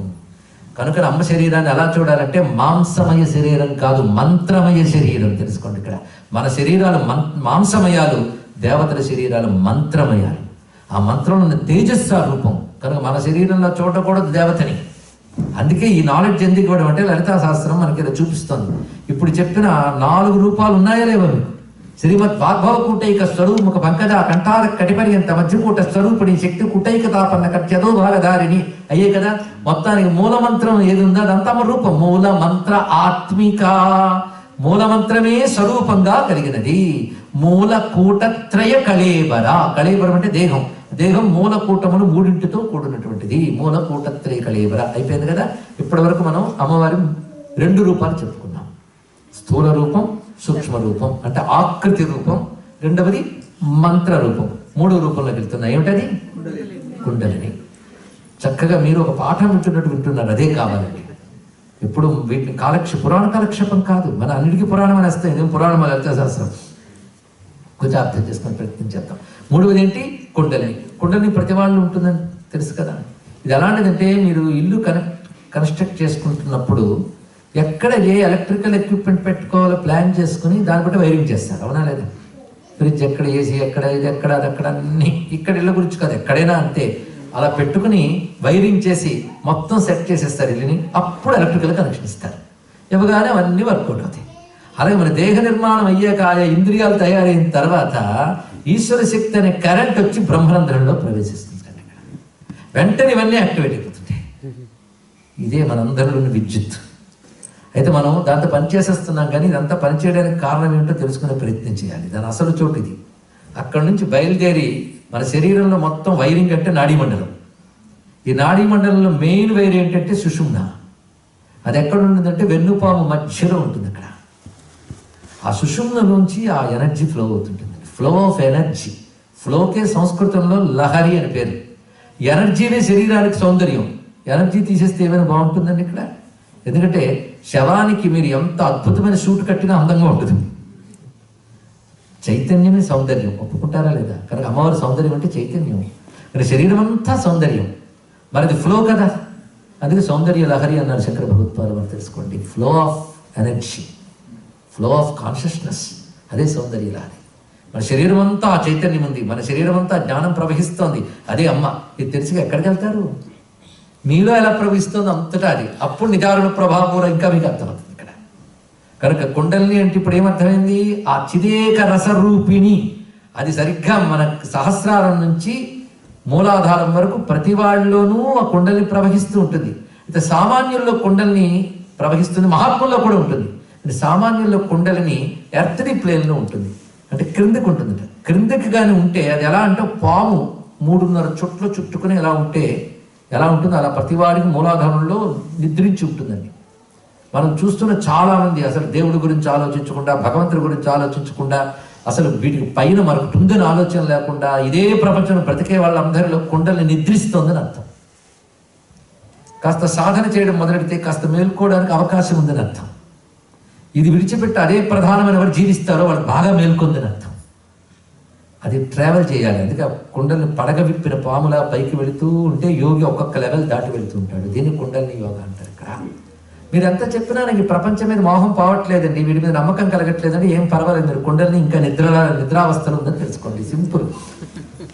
కనుక అమ్మ శరీరాన్ని ఎలా చూడాలంటే మాంసమయ శరీరం కాదు, మంత్రమయ శరీరం. తెలుసుకోండి, ఇక్కడ మన శరీరాలు మాంసమయాలు, దేవతల శరీరాలు మంత్రమయాలు. ఆ మంత్రంలో ఉన్న తేజస్సు ఆ రూపం. కనుక మన శరీరంలో చూడకూడదు దేవతని. అందుకే ఈ నాలెడ్జ్ ఎందుకు ఇవ్వడం అంటే లలితా శాస్త్రం మనకి ఇలా చూపిస్తుంది. ఇప్పుడు చెప్పిన 4 రూపాలు ఉన్నాయా లేవో? శ్రీమద్ వాగ్భవ కూటైక స్వరూపముఖ పంకజ కంఠార కటిపర్యంత మధ్యకూట స్వరూపిణి శక్తి కుటైక తాపన్న కట్యదో భాగధారిణి అయ్యే కదా. మొత్తానికి మూల మంత్రం ఏది ఉందో అదంతా రూపం. మూల మంత్ర ఆత్మిక, మూల మంత్రమే స్వరూపంగా కలిగినది. మూల కూటత్రయ కళేబర. కళేబరం అంటే దేహం. దేహం మూల కూటములు 3టితో కూడినటువంటిది. మూల కూటత్రయ కళేబర. అయిపోయింది కదా. ఇప్పటి వరకు మనం అమ్మవారి 2 రూపాలు చెప్పుకున్నాం. స్థూల రూపం, సూక్ష్మ రూపం అంటే ఆకృతి రూపం, రెండవది మంత్ర రూపం. 3వ రూపంలోకి వెళ్తున్నాయి. ఏమిటది? కుండలిని. చక్కగా మీరు ఒక పాఠం వింటున్నట్టు వింటున్నారు. అదే కావాలండి. ఎప్పుడు వీటిని పురాణ కాలక్షేపం కాదు. మన అన్నిటికీ పురాణం అని వస్తాయి. నేను పురాణం లలితా శాస్త్రం కొంచెం అర్థం చేసుకుని ప్రయత్నం చేద్దాం. 3వది ఏంటి? కుండలిని. కుండలిని ప్రతి వాళ్ళు ఉంటుందని తెలుసు కదా. ఇది ఎలాంటిదంటే మీరు ఇల్లు కన్స్ట్రక్ట్ చేసుకుంటున్నప్పుడు ఎక్కడ ఏ ఎలక్ట్రికల్ ఎక్విప్మెంట్ పెట్టుకోవాలో ప్లాన్ చేసుకుని దాన్ని బట్టి వైరింగ్ చేస్తారు. అవునా లేదా? ఫ్రిడ్జ్ ఎక్కడ, ఏసీ ఎక్కడ, ఇది ఎక్కడ, అది ఎక్కడ, అన్ని ఇక్కడ ఇళ్ళ గురించి కాదు, ఎక్కడైనా అంతే. అలా పెట్టుకుని వైరింగ్ చేసి మొత్తం సెట్ చేసేస్తారు ఇల్లుని. అప్పుడు ఎలక్ట్రికల్ కనెక్షన్ ఇస్తారు. ఇవ్వగానే అవన్నీ వర్కౌట్ అవుతాయి. అలాగే మన దేహ నిర్మాణం అయ్యాక ఆయా ఇంద్రియాలు తయారైన తర్వాత ఈశ్వర శక్తి అనే కరెంట్ వచ్చి బ్రహ్మరంధ్రంలో ప్రవేశిస్తుంది. వెంటనే ఇవన్నీ యాక్టివేట్ అయిపోతుంటాయి. ఇదే మనందరిలోని విద్యుత్. అయితే మనం దాంతో పనిచేసేస్తున్నాం, కానీ ఇదంతా పనిచేయడానికి కారణం ఏంటో తెలుసుకునే ప్రయత్నం చేయాలి. దాని అసలు చోటు ఇది. అక్కడ నుంచి బయలుదేరి మన శరీరంలో మొత్తం వైరింగ్ అంటే నాడీ మండలం. ఈ నాడీ మండలంలో మెయిన్ వైర్ ఏంటంటే సుషుమ్న. అది ఎక్కడ ఉంటుందంటే వెన్నుపాము మధ్యలో ఉంటుంది. అక్కడ ఆ సుషుమ్న నుంచి ఆ ఎనర్జీ ఫ్లో అవుతుంటుంది. Flow of energy. ఫ్లోకే సంస్కృతంలో లహరి అని పేరు. ఎనర్జీనే శరీరానికి సౌందర్యం. ఎనర్జీ తీసేస్తే ఏమైనా బాగుంటుందండి ఇక్కడ? ఎందుకంటే శవానికి మీరు ఎంత అద్భుతమైన సూట్ కట్టినా అందంగా ఉంటుంది. చైతన్యమే సౌందర్యం. ఒప్పుకుంటారా లేదా? కనుక అమ్మవారి సౌందర్యం అంటే చైతన్యం. కానీ శరీరం అంతా సౌందర్యం. మరిది ఫ్లో కదా. అందుకే సౌందర్య లహరి అన్నారు శంకర భగవత్పాదులు. మనం తెలుసుకోండి, flow of energy, flow of consciousness, అదే సౌందర్య లహరి. మన శరీరం అంతా ఆ చైతన్యం ఉంది. మన శరీరం అంతా జ్ఞానం ప్రవహిస్తోంది. అదే అమ్మ. ఇది తెలిసి ఎక్కడికి వెళ్తారు? మీలో ఎలా ప్రవహిస్తుందో అంతటా అది. అప్పుడు నిజారుణ ప్రభావం ఇంకా మీకు అర్థమవుతుంది ఇక్కడ. కనుక కుండలిని అంటే ఇప్పుడు ఏమర్థమైంది? ఆ చిదేక రసరూపిణి. అది సరిగ్గా మన సహస్రారం నుంచి మూలాధారం వరకు ప్రతి వాళ్ళలోనూ ఆ కుండలిని ప్రవహిస్తూ ఉంటుంది. అయితే సామాన్యుల్లో కుండలిని ప్రవహిస్తుంది, మహాత్ముల్లో కూడా ఉంటుంది. అంటే సామాన్యుల్లో కుండలిని ఎర్త్ని ప్లేన్లో ఉంటుంది, అంటే క్రిందకి ఉంటుందట. క్రిందకి కానీ ఉంటే అది ఎలా అంటే పాము 3.5 చుట్లు చుట్టుకుని ఎలా ఉంటే ఎలా ఉంటుందో అలా ప్రతివాడికి మూలాధారంలో నిద్రించి ఉంటుందండి. మనం చూస్తున్న చాలామంది అసలు దేవుడి గురించి ఆలోచించకుండా, భగవంతుడి గురించి ఆలోచించకుండా, అసలు వీటికి పైన మరొకటి ఉందని ఆలోచన లేకుండా ఇదే ప్రపంచం బ్రతికే వాళ్ళందరిలో కుండలిని నిద్రిస్తోందని అర్థం. కాస్త సాధన చేయడం మొదలెడితే కాస్త మేల్కోవడానికి అవకాశం ఉందని అర్థం. ఇది విడిచిపెట్టి అదే ప్రధానమైన వారు జీవిస్తారో వాళ్ళు బాగా మేల్కొందని అర్థం. అది ట్రావెల్ చేయాలి. అందుకే కుండల్ని పడగ విప్పిన పాములా పైకి వెళుతూ ఉంటే యోగి ఒక్కొక్క లెవెల్ దాటి వెళుతూ ఉంటాడు. దీన్ని కుండల్ని యోగా అంటారు. ఇక్కడ మీరు ఎంత చెప్పినా నాకు ఈ ప్రపంచం మీద మోహం పోవట్లేదండి, వీడి మీద నమ్మకం కలగట్లేదండి, ఏం పర్వాలేదు, మీరు కుండల్ని ఇంకా నిద్రావస్థలో ఉందని తెలుసుకోండి. సింపుల్.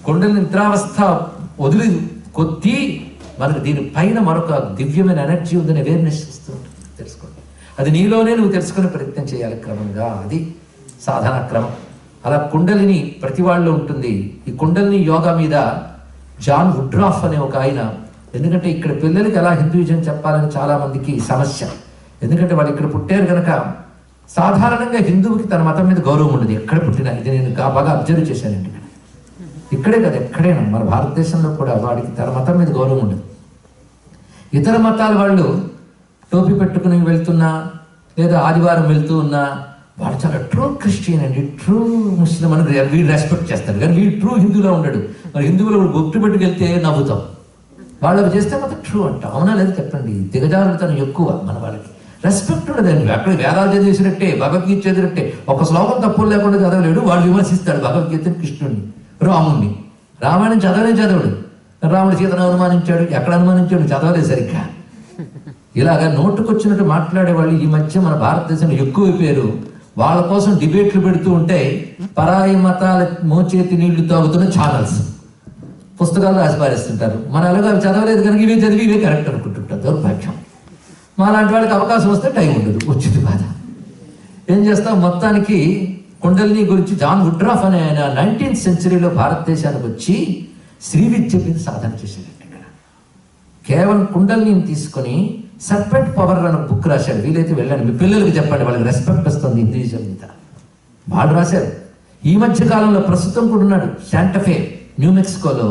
కుండల్ని నిద్రావస్థ వదిలి కొద్దీ మనకు దీనిపైన మరొక దివ్యమైన ఎనర్జీ ఉందని అవేర్నెస్ ఇస్తూ ఉంటుంది. తెలుసుకోండి. అది నీలోనే నువ్వు తెలుసుకునే ప్రయత్నం చేయాలి క్రమంగా. అది సాధనా క్రమం. అలా కుండలిని ప్రతి వాళ్ళలో ఉంటుంది. ఈ కుండలిని యోగా మీద జాన్ వుడ్రాఫ్ అనే ఒక ఆయన, ఎందుకంటే ఇక్కడ పిల్లలకి ఎలా హిందూయిజం చెప్పాలని చాలా మందికి సమస్య. ఎందుకంటే వాళ్ళు ఇక్కడ పుట్టారు కనుక సాధారణంగా హిందువుకి తన మతం మీద గౌరవం ఉండదు ఎక్కడ పుట్టినా. ఇది నేను బాగా అబ్జర్వ్ చేశానండి. ఇక్కడే కదా, ఎక్కడైనా మన భారతదేశంలో కూడా వాడికి తన మతం మీద గౌరవం ఉండదు. ఇతర మతాల వాళ్ళు టోపీ పెట్టుకుని వెళ్తున్నా లేదా ఆదివారం వెళ్తూ ఉన్నా వాడు చాలా ట్రూ క్రిస్టియన్ అండి, ట్రూ ముస్లిం అని వీడు రెస్పెక్ట్ చేస్తారు. కానీ వీడు ట్రూ హిందువులో ఉండడు. మరి హిందువులో బొట్టు పెట్టుకెళ్తే నవ్వుతాం. వాళ్ళు చేస్తే మాత్రం ట్రూ అంటాం. అవునా లేదు చెప్పండి. దిగజారుతనం ఎక్కువ మన వాళ్ళకి. రెస్పెక్ట్ ఉండదండి. అక్కడ వేదాలు చదివేసినట్టే, భగవద్గీత చదివినట్టే, ఒక శ్లోకం తప్పులు లేకుండా చదవలేడు. వాడు విమర్శిస్తాడు భగవద్గీతని, కృష్ణుడిని, రాముణ్ణి. రామాయణం చదవడు. రాముడు సీతను అనుమానించాడు. ఎక్కడ అనుమానించాడు? చదవలేదు సరిగ్గా. ఇలాగా నోటుకొచ్చినట్టు మాట్లాడే వాళ్ళు ఈ మధ్య మన భారతదేశంలో ఎక్కువైపోయారు. వాళ్ళ కోసం డిబేట్లు పెడుతూ ఉంటే పరాయి మతాల మోచేతి నీళ్లు తాగుతున్న ఛానల్స్ పుస్తకాలు రాసి పారేస్తుంటారు. మన అలాగా అవి చదవలేదు కనుక ఇవే చదివి ఇవే కరెక్ట్ అనుకుంటుంటారు. దౌర్భాగ్యం. మా లాంటి వాళ్ళకి అవకాశం వస్తే టైం ఉండదు, వచ్చింది బాధ. ఏం చేస్తాం? మొత్తానికి కుండలిని గురించి జాన్ వుడ్రాఫ్ అనే ఆయన 19th centuryలో భారతదేశానికి వచ్చి శ్రీ విద్య మీద సాధన చేశాడండి. ఇక్కడ కేవలం కుండలిని తీసుకొని సర్పెంట్ పవర్ అనే బుక్ రాశాడు. వీలైతే వెళ్ళండి, మీ పిల్లలకి చెప్పండి, వాళ్ళకి రెస్పెక్ట్ వస్తుంది హిందూయిజం మీద. వాళ్ళు రాశారు. ఈ మధ్య కాలంలో ప్రస్తుతం కూడా ఉన్నాడు శాంటఫే, న్యూ మెక్సికోలో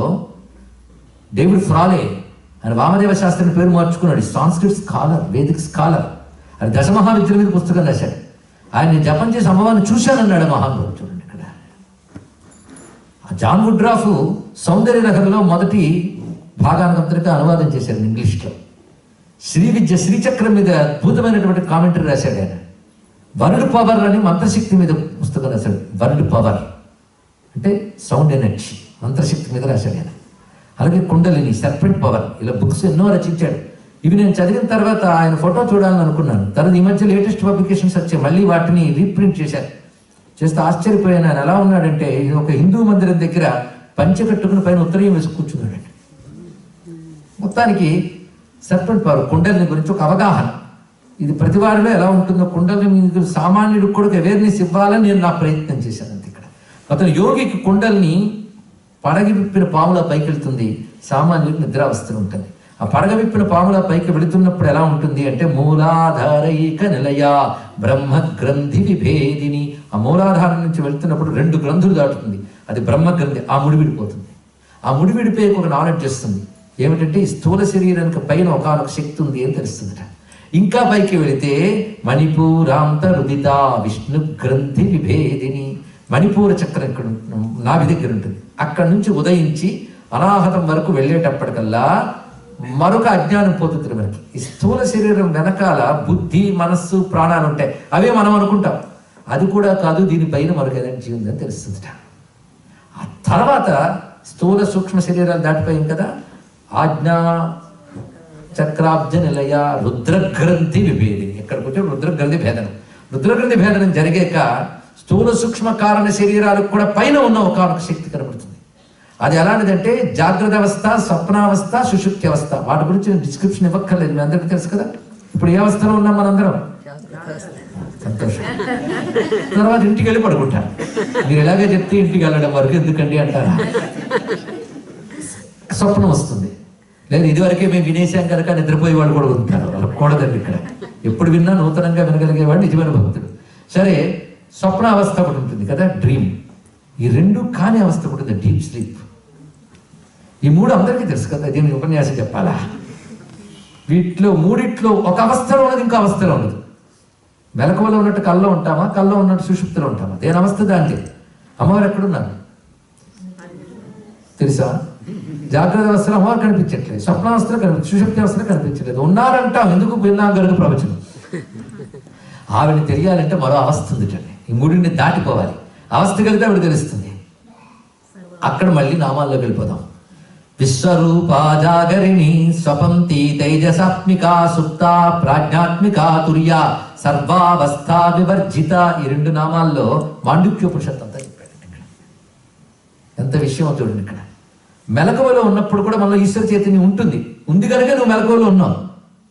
డేవిడ్ ఫ్రాలే ఆయన వామదేవ శాస్త్రిని పేరు మార్చుకున్నాడు. Sanskrit scholar, Vedic scholar. ఆయన దశమహావిద్యల మీద పుస్తకం రాశాడు. ఆయన జపం చేసి అమ్మవారిని చూశానన్నాడు మహానుభావుడు. చూడండి ఇక్కడ జాన్ వుడ్రాఫ్ సౌందర్య నగర్లో మొదటి భాగానంతరిగా అనువాదం చేశారు ఇంగ్లీష్లో. శ్రీ విద్య శ్రీచక్రం మీద అద్భుతమైనటువంటి కామెంటరీ రాశాడు ఆయన. వర్డ్ పవర్ అని మంత్రశక్తి మీద పుస్తకం రాశాడు. వర్డ్ పవర్ అంటే సౌండ్ ఎనర్జీ, మంత్రశక్తి మీద రాశాడు ఆయన. అలాగే కుండలిని, సర్పెంట్ పవర్, ఇలా బుక్స్ ఎన్నో రచించాడు. ఇవి నేను చదివిన తర్వాత ఆయన ఫోటో చూడాలని అనుకున్నాను. తర్వాత ఈ మధ్య లేటెస్ట్ పబ్లికేషన్స్ వచ్చాయి, మళ్ళీ వాటిని రీప్రింట్ చేశారు. చేస్తే ఆశ్చర్యపోయాను. ఆయన ఎలా ఉన్నాడంటే ఒక హిందూ మందిరం దగ్గర పంచె కట్టుకుని పైన ఉత్తరీయం వేసి కూర్చున్నాడండి. మొత్తానికి సర్పెంట్ పవర్, కుండలిని గురించి ఒక అవగాహన. ఇది ప్రతి వారిలో ఎలా ఉంటుందో కుండలిని మీకు సామాన్యుడికి కూడా అవేర్నెస్ ఇవ్వాలని నేను నా ప్రయత్నం చేశాను అంతే. ఇక్కడ అతను యోగికి కుండలిని పడగ విప్పిన పాములా పైకి వెళ్తుంది, సామాన్యుడికి నిద్రావస్థలు ఉంటుంది. ఆ పడగ విప్పిన పాములా పైకి వెళుతున్నప్పుడు ఎలా ఉంటుంది అంటే మూలాధారైక నిలయ బ్రహ్మ గ్రంథి విభేదిని. ఆ మూలాధారం నుంచి వెళ్తున్నప్పుడు 2 గ్రంథులు దాటుతుంది, అది బ్రహ్మ గ్రంథి. ఆ ముడి విడిపోతుంది. ఆ ముడి విడిపోయి ఒక నాలెడ్జ్ వస్తుంది. ఏమిటంటే ఈ స్థూల శరీరానికి పైన ఒకనొక శక్తి ఉంది అని తెలుస్తుందట. ఇంకా పైకి వెళితే మణిపూరాంత రుదిత విష్ణు గ్రంథి విభేదిని. మణిపూర చక్రం ఇక్కడ నాభి దగ్గర ఉంటుంది. అక్కడి నుంచి ఉదయించి అనాహతం వరకు వెళ్ళేటప్పటికల్లా మరొక అజ్ఞానం పోతుంది మనకి. ఈ స్థూల శరీరం వెనకాల బుద్ధి, మనస్సు, ప్రాణాలు ఉంటాయి. అవే మనం అనుకుంటాం. అది కూడా కాదు, దీనిపైన మరొక ఎనర్జీ ఉందని తెలుస్తుందట. ఆ తర్వాత స్థూల సూక్ష్మ శరీరాలు దాటిపోయాం కదా, ఆజ్ఞా చక్రాబ్జ నిలయ రుద్రగ్రంథి విభేదిని. ఎక్కడికి వచ్చే రుద్రగ్రంథి భేదనం. రుద్రగ్రంథి భేదనం జరిగాక స్థూల సూక్ష్మ కారణ శరీరాలకు కూడా పైన ఉన్న ఒక శక్తి కనబడుతుంది. అది ఎలాంటిదంటే జాగ్రత్త అవస్థ, స్వప్నావస్థ, సుషుప్తి అవస్థ. వాటి గురించి నేను డిస్క్రిప్షన్ ఇవ్వక్కర్లేదు, మీ అందరికీ తెలుసు కదా. ఇప్పుడు ఏ అవస్థలో ఉన్నాం మనందరం? సంతోషం. తర్వాత ఇంటికి వెళ్ళి పడుకుంటారు. మీరు ఎలాగే చెప్తే ఇంటికి వెళ్ళడం వరకు ఎందుకండి అంటారా? స్వప్నం వస్తుంది. లేదు ఇదివరకే మేము వినేసాం కనుక నిద్రపోయే వాళ్ళు కూడా ఉంటారు. వాళ్ళకి కూడదండి ఇక్కడ. ఎప్పుడు విన్నా నూతనంగా వినగలిగేవాడు నిజమైన భక్తుడు. సరే, స్వప్న అవస్థ ఒకటి ఉంటుంది కదా, డ్రీమ్. ఈ 2 కాని అవస్థ కూడా ఉంటుంది, డీప్ స్లీప్. ఈ 3 అందరికీ తెలుసు కదా, దీని ఉపన్యాసం చెప్పాలా? వీటిలో 3 ఒక అవస్థలో ఉన్నది ఇంకో అవస్థలో ఉండదు. మెలకువలో ఉన్నట్టు కల్లో ఉంటామా, కల్లో ఉన్నట్టు సుషుప్తిలో ఉంటామా? దేని అవస్థ దాంట్లో. అమ్మవారు ఎక్కడున్నారు తెలుసా? జాగ్రత్త అవస్థలో అమ్మవారు కనిపించట్లేదు, స్వప్నావస్థలో సుషుప్తి అవస్థలో కనిపించట్లేదు. ఉన్నారంటాం, ఎందుకు విన్నాం గరుడ ప్రవచనం. ఆవిడని తెలియాలంటే మరో అవస్థ ఉందిటండి. ఈ 3 దాటిపోవాలి. అవస్థ కలిగితే ఆవిడ తెలుస్తుంది. అక్కడ మళ్ళీ నామాల్లోకి వెళ్ళిపోదాం. విశ్వరూపా జాగరిణి స్వపంతి తైజసాత్మిక సుప్త ప్రాజ్ఞాత్మిక తుర్య సర్వావస్థా వివర్జిత. ఈ 2 నామాల్లో మాండుక్యోపనిషత్తు అంతా చెప్పాడు. ఇక్కడ ఎంత విషయం చూడండి. ఇక్కడ మెలకువలో ఉన్నప్పుడు కూడా మనలో ఈశ్వర చైతన్యం ఉంది కనుక నువ్వు మెలకువలో ఉన్నావు,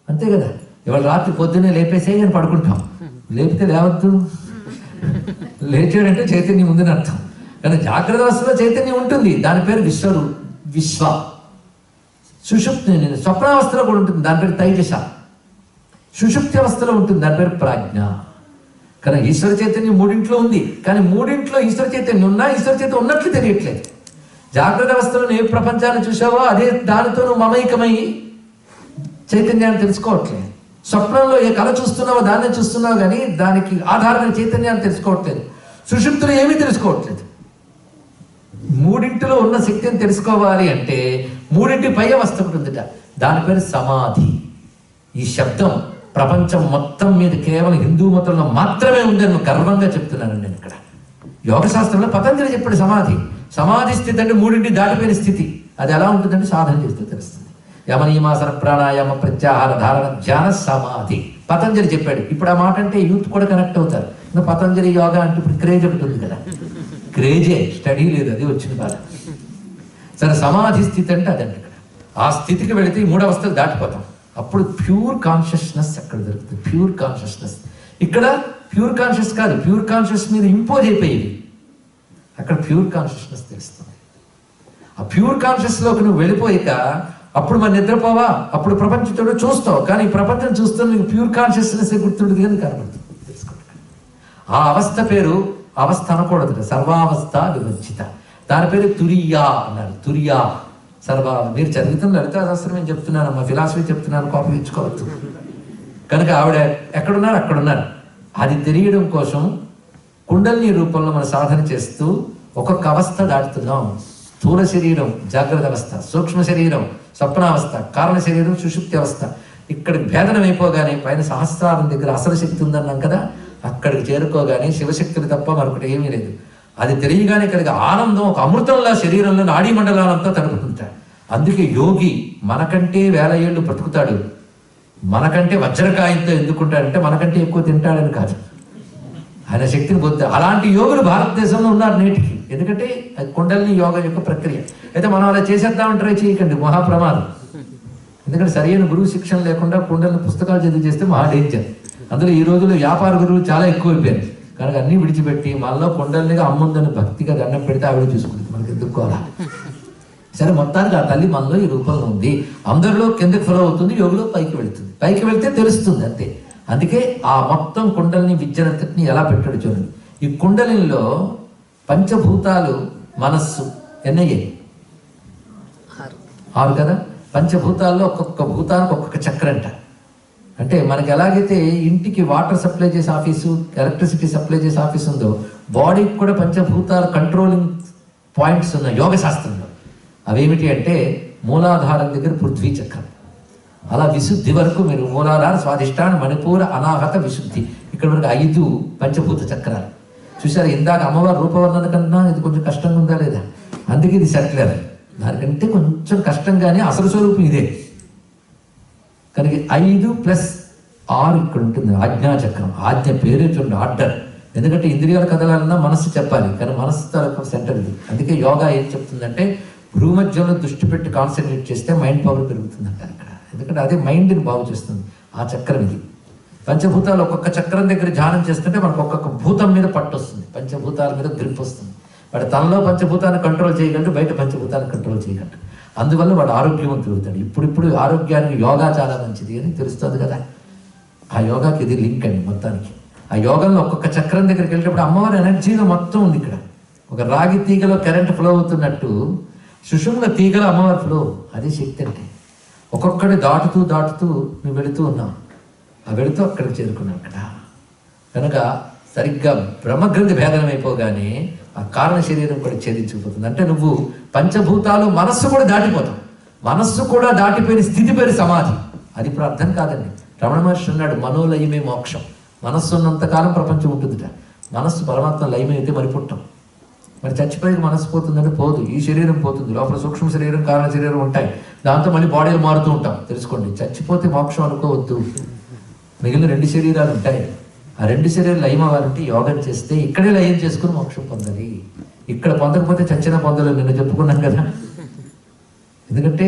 అంతే కదా. ఇవాళ రాత్రి పొద్దున్నే లేపేసే అని పడుకుంటాం, లేపితే లేవద్దు, లేచాడంటే చైతన్యం ఉందని అర్థం. కానీ జాగ్రత్త అవస్థలో చైతన్యం ఉంటుంది, దాని పేరు విశ్వ. సుషుప్తి స్వప్నావస్థలో కూడా ఉంటుంది, దాని పేరు తైజస. సుషుప్తి అవస్థలో ఉంటుంది, దాని పేరు ప్రాజ్ఞ. కానీ ఈశ్వర చైతన్యం 3 ఉంది, కానీ 3 ఈశ్వర చైతన్యం ఉన్నా ఈశ్వర చైతన్యం ఉన్నట్లు తెలియట్లేదు. జాగ్రత్త అవస్థలో ఏ ప్రపంచాన్ని చూసావో అదే దానితో నువ్వు మమైకమై చైతన్యాన్ని తెలుసుకోవట్లేదు. స్వప్నంలో ఏ కళ చూస్తున్నావో దాన్నే చూస్తున్నావు, కానీ దానికి ఆధారమైన చైతన్యాన్ని తెలుసుకోవట్లేదు. సుషుప్తులు ఏమీ తెలుసుకోవట్లేదు. 3 ఉన్న శక్తిని తెలుసుకోవాలి అంటే 3 పై అవస్థ ఉంటుందిట, దాని పేరు సమాధి. ఈ శబ్దం ప్రపంచం మొత్తం మీద కేవలం హిందూ మతంలో మాత్రమే ఉందని గర్వంగా చెప్తున్నాను నేను. ఇక్కడ యోగ శాస్త్రంలో పతంజలి చెప్పాడు సమాధి స్థితి అంటే 3 దాటిపోయిన స్థితి. అది ఎలా ఉంటుందంటే సాధన చేస్తూ తెలుస్తుంది. యమనియమాసన ప్రాణాయామ ప్రత్యాహార ధారణ ధ్యాన సమాధి పతంజలి చెప్పాడు. ఇప్పుడు ఆ మాట అంటే యూత్ కూడా కనెక్ట్ అవుతారు. పతంజలి యోగా అంటే ఇప్పుడు క్రేజ్ ఒకటి ఉంది కదా, క్రేజే, స్టడీ లేదు, అది వచ్చిన బాధ. సరే, సమాధి స్థితి అంటే అదండి. ఇక్కడ ఆ స్థితికి వెళితే ఈ 3 అవస్థలు దాటిపోతాం. అప్పుడు ప్యూర్ కాన్షియస్నెస్ అక్కడ దొరుకుతుంది. Pure consciousness. ఇక్కడ ప్యూర్ కాన్షియస్ కాదు, ప్యూర్ కాన్షియస్ మీద ఇంపోజ్ అయిపోయేవి. అక్కడ ప్యూర్ కాన్షియస్నెస్ తెలుస్తుంది. ఆ ప్యూర్ కాన్షియస్లోకి నువ్వు వెళ్ళిపోయాక అప్పుడు మరి నిద్రపోవా, అప్పుడు ప్రపంచంతో చూస్తావు, కానీ ఈ ప్రపంచం చూస్తూ నీకు ప్యూర్ కాన్షియస్నెస్ గుర్తుండదు కానీ కనబడుతుంది. ఆ అవస్థ పేరు అవస్థ అనకూడదు, సర్వావస్థ వివర్జిత. దాని పేరు తురియా అన్నారు. తురియా మీరు చదువుతున్న లలితాశాస్త్రం ఏం చెప్తున్నాను, మా ఫిలాసఫీ చెప్తున్నాను, కోపం ఇచ్చుకోవద్దు. కనుక ఆవిడ ఎక్కడున్నారు అక్కడున్నారు. అది తెలియడం కోసం కుండలిని రూపంలో మనం సాధన చేస్తూ ఒక్కొక్క అవస్థ దాటుతున్నాం. స్థూల శరీరం జాగ్రత్త అవస్థ, సూక్ష్మ శరీరం స్వప్నావస్థ, కారణ శరీరం సుషుప్తి అవస్థ. ఇక్కడికి భేదనం అయిపోగానే పైన సహస్రారం దగ్గర అసలు శక్తి ఉందన్నాం కదా, అక్కడికి చేరుకోగానే శివశక్తులు తప్ప మరొకటి ఏమీ లేదు. అది తెలియగానే కలిగే ఆనందం ఒక అమృతంలా శరీరంలో నాడీ మండలాలంతా తడుపుతుంటాడు. అందుకే యోగి మనకంటే 1000 ఏళ్ళు బ్రతుకుతాడు, మనకంటే వజ్రకాయంతో ఎందుకుంటాడంటే మనకంటే ఎక్కువ తింటాడని కాదు, ఆయన శక్తిని పొందుతాడు. అలాంటి యోగులు భారతదేశంలో ఉన్నారు నేటికి. ఎందుకంటే అది కుండలిని యోగ యొక్క ప్రక్రియ. అయితే మనం అలా చేసేద్దామని ట్రై చేయకండి, మహాప్రమాదం. ఎందుకంటే సరైన గురువు శిక్షణ లేకుండా కుండలిని పుస్తకాలు చదివి చేస్తే మహా డేంజర్. అందులో ఈ రోజుల్లో వ్యాపార గురువులు చాలా ఎక్కువైపోయారు. కనుక అన్ని విడిచిపెట్టి మనలో కుండలినిగా అమ్ముందని భక్తిగా దండం పెడితే ఆవిడ చూసుకుంటుంది, మనకి ఎందుకోవాలా. సరే, మొత్తానికి ఆ తల్లి మనలో ఈ రూపంలో ఉంది. అందరిలో కిందకి ఫాలో అవుతుంది, యోగిలో పైకి వెళుతుంది. పైకి వెళ్తే తెలుస్తుంది అంతే. అందుకే ఆ మొత్తం కుండలిని విద్యనంతటిని ఎలా పెట్టాడు చూడండి. ఈ కుండలినిలో పంచభూతాలు మనస్సు ఎన్నయ్యాయి? 6 కదా. పంచభూతాల్లో ఒక్కొక్క భూతానికి ఒక్కొక్క చక్రంట. అంటే మనకి ఎలాగైతే ఇంటికి వాటర్ సప్లై చేసే ఆఫీసు, ఎలక్ట్రిసిటీ సప్లై చేసే ఆఫీస్ ఉందో, బాడీకి కూడా పంచభూతాలు కంట్రోలింగ్ పాయింట్స్ ఉన్నాయి యోగ శాస్త్రంలో. అవేమిటి అంటే మూలాధారం దగ్గర పృథ్వీ చక్రం, అలా విశుద్ధి వరకు మీరు మూలాధార స్వాధిష్టాన మణిపూర అనాహత విశుద్ధి, ఇక్కడ వరకు 5 పంచభూత చక్రాలు చూసారు. ఇందాక అమ్మవారి రూపవర్ణన కన్నా ఇది కొంచెం కష్టంగా ఉందా లేదా? అందుకే ఇది సెటిలర్. దానికంటే కొంచెం కష్టంగానే అసలు స్వరూపం ఇదే. కనుక 5 + 6 ఇక్కడ ఉంటుంది. ఆజ్ఞాచక్రం, ఆజ్ఞ పేరే చూడండి, ఆర్డర్. ఎందుకంటే ఇంద్రియాలు కదలాలన్నా మనస్సు చెప్పాలి, కానీ మనస్సు తరపు సెంటర్ ఇది. అందుకే యోగా ఏం చెప్తుందంటే భూమధ్యంలో దృష్టి పెట్టి కాన్సన్ట్రేట్ చేస్తే మైండ్ పవర్ పెరుగుతుందంట ఇక్కడ. ఎందుకంటే అదే మైండ్ని బాగు చేస్తుంది ఆ చక్రం ఇది. పంచభూతాలు ఒక్కొక్క చక్రం దగ్గర ధ్యానం చేస్తుంటే మనకు ఒక్కొక్క భూతం మీద పట్టు వస్తుంది, పంచభూతాల మీద గ్రిప్ వస్తుంది. వాడు తనలో పంచభూతాన్ని కంట్రోల్ చేయగలడు, బయట పంచభూతాన్ని కంట్రోల్ చేయగలడు. అందువల్ల వాడు ఆరోగ్యవంతుడు అవుతాడు. ఇప్పుడు ఆరోగ్యానికి యోగా చాలా మంచిది అని తెలుస్తుంది కదా. ఆ యోగాకి ఇది లింక్ అండి మొత్తానికి. ఆ యోగంలో ఒక్కొక్క చక్రం దగ్గరికి వెళ్ళేటప్పుడు అమ్మవారి ఎనర్జీలో మొత్తం ఉంది. ఇక్కడ ఒక రాగి తీగలో కరెంట్ ఫ్లో అవుతున్నట్టు సుషుమ్న తీగలో అమ్మవారి ఫ్లో, అదే శక్తి అంటే. ఒక్కొక్కటి దాటుతూ నువ్వు వెళుతూ ఉన్నావు, ఆ వెళుతూ అక్కడికి చేరుకున్నావు అక్కడ. కనుక సరిగ్గా బ్రహ్మగ్రంథి భేదనం అయిపోగానే ఆ కారణ శరీరం కూడా ఛేదించుకుపోతుంది. అంటే నువ్వు పంచభూతాలు మనస్సు కూడా దాటిపోతావు. మనస్సు కూడా దాటిపోయిన స్థితి పేరు సమాధి. అది ఇప్పుడు అర్థం కాదండి. రమణ మహర్షి అన్నాడు, మనోలయమే మోక్షం. మనస్సు ఉన్నంతకాలం ప్రపంచం ఉంటుందిట. మనస్సు పరమాత్మ లయమైతే మరి పుట్టం. మరి చచ్చిపోయి మనసు పోతుందంటే పోదు, ఈ శరీరం పోతుంది, లోపల సూక్ష్మ శరీరం కారణ శరీరం ఉంటాయి, దాంతో మళ్ళీ బాడీలు మారుతూ ఉంటాం. తెలుసుకోండి, చచ్చిపోతే మోక్షం అనుకోవద్దు. మిగిలిన 2 శరీరాలు ఉంటాయి. ఆ 2 శరీరాలు లయం అవ్వాలంటే యోగం చేస్తే ఇక్కడే లయం చేసుకుని మోక్షం పొందాలి. ఇక్కడ పొందకపోతే చచ్చినా పొందలేదు, నిన్న చెప్పుకున్నాం కదా. ఎందుకంటే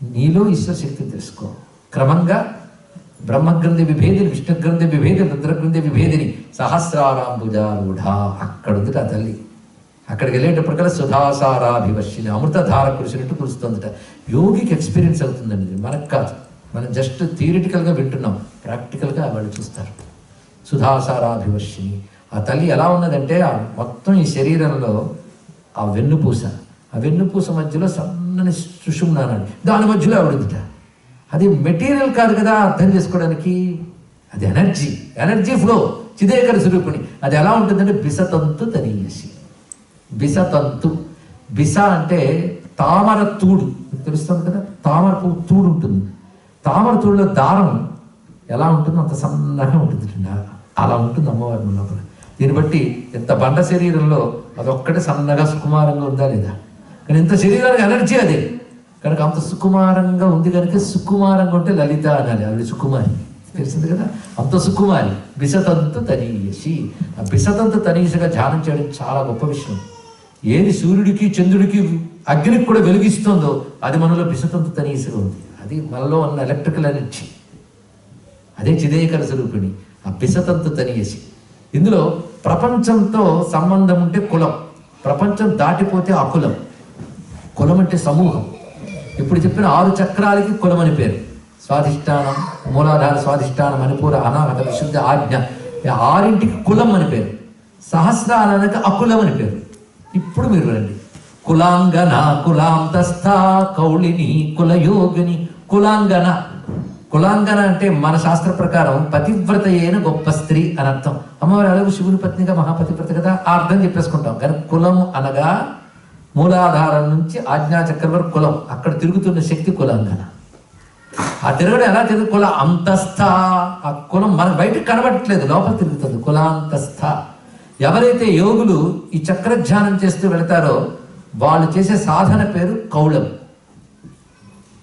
నీలో ఈశ్వర శక్తిని తెలుసుకో. క్రమంగా బ్రహ్మగ్రంథి విభేదిని, విష్ణుగ్రంథి విభేదిని, రుద్రగ్రంథి విభేదిని, సహస్రారాంబుజారూఢ అక్కడ ఉంది ఆ తల్లి. అక్కడికి వెళ్ళేటప్పటికల్లా సుధాసారాభివర్షిని, అమృతధార కురిసినట్టు కురుస్తుందట. యోగికి ఎక్స్పీరియన్స్ అవుతుందండి, మనకు కాదు. మనం జస్ట్ థియరిటికల్గా వింటున్నాం, ప్రాక్టికల్గా వాళ్ళు చూస్తారు. సుధాసారాభివర్షిని ఆ తల్లి ఎలా ఉన్నదంటే మొత్తం ఈ శరీరంలో ఆ వెన్నుపూస, ఆ వెన్నుపూస మధ్యలో సన్నని సుషుమ్నానాడు, దాని మధ్యలో ఆవిడదుట. అది మెటీరియల్ కాదు కదా అర్థం చేసుకోవడానికి, అది ఎనర్జీ ఫ్లో, చిదేకర స్వరూపిణి. అది ఎలా ఉంటుందంటే బిసతంతు తనీయసి. బిసతంతు, బిస అంటే తామర తూడు, తెలుస్తుంది కదా, తామర పువ్వు తూడు ఉంటుంది. తామర తూడులో దారం ఎలా ఉంటుందో అంత సన్నగా ఉంటుంది, అలా ఉంటుంది అమ్మవారి లోపల. దీన్ని బట్టి ఎంత బండ శరీరంలో అదొక్కటే సన్నగా సుకుమారంగా ఉందా లేదా, కానీ ఇంత శరీరానికి ఎనర్జీ అదే కనుక అంత సుకుమారంగా ఉంది కనుక సుకుమారంగా ఉంటే లలిత అనాలి, ఆవిడ సుకుమారి, తెలిసింది కదా. అంత సుకుమారి, బిసతంతు తనీయసి. ఆ బిసతంతు తనీయసిగా ధ్యానం చేయడం చాలా గొప్ప విషయం. ఏది సూర్యుడికి చంద్రుడికి అగ్నికి కూడా వెలిగిస్తుందో అది మనలో బిసతంతు తనీయసిగా ఉంది. అది మనలో ఉన్న ఎలక్ట్రికల్ ఎనర్జీ, అదే చిదేకర స్వరూపిణి, ఆ బిసతంతు తనీయసి. ఇందులో ప్రపంచంతో సంబంధం ఉంటే కులం, ప్రపంచం దాటిపోతే అకులం. కులం అంటే సమూహం. ఇప్పుడు చెప్పిన 6 చక్రాలకి కులం అని పేరు. స్వాధిష్టానం, మూలాధార, స్వాధిష్టానం, మణిపూర, అనాహత, విశుద్ధ, ఆజ్ఞ, 6ంటికి కులం అని పేరు. సహస్రానికి అకులం అని పేరు. ఇప్పుడు మీరు రండి, కులాంగన, కులాంతస్థ, కౌళిని, కులయోగిని. కులాంగన, కులాంగన అంటే మన శాస్త్ర ప్రకారం పతివ్రత అయిన గొప్ప స్త్రీ అని అర్థం. అమ్మవారు అలాగే శివుని పత్నిగా మహాపతివ్రత కదా, ఆ అర్థం చెప్పేసుకుంటాం. కానీ కులము అనగా మూలాధారం నుంచి ఆజ్ఞాచక్రం వరకు కులం, అక్కడ తిరుగుతున్న శక్తి కులాంగన. ఆ తిరగడం ఎలా తిరుగు, కుల అంతస్థ. ఆ కులం మనకు బయటకు కనబడట్లేదు, లోపల తిరుగుతుంది, కులాంతస్థ. ఎవరైతే యోగులు ఈ చక్రధ్యానం చేస్తూ వెళతారో వాళ్ళు చేసే సాధన పేరు కౌళం.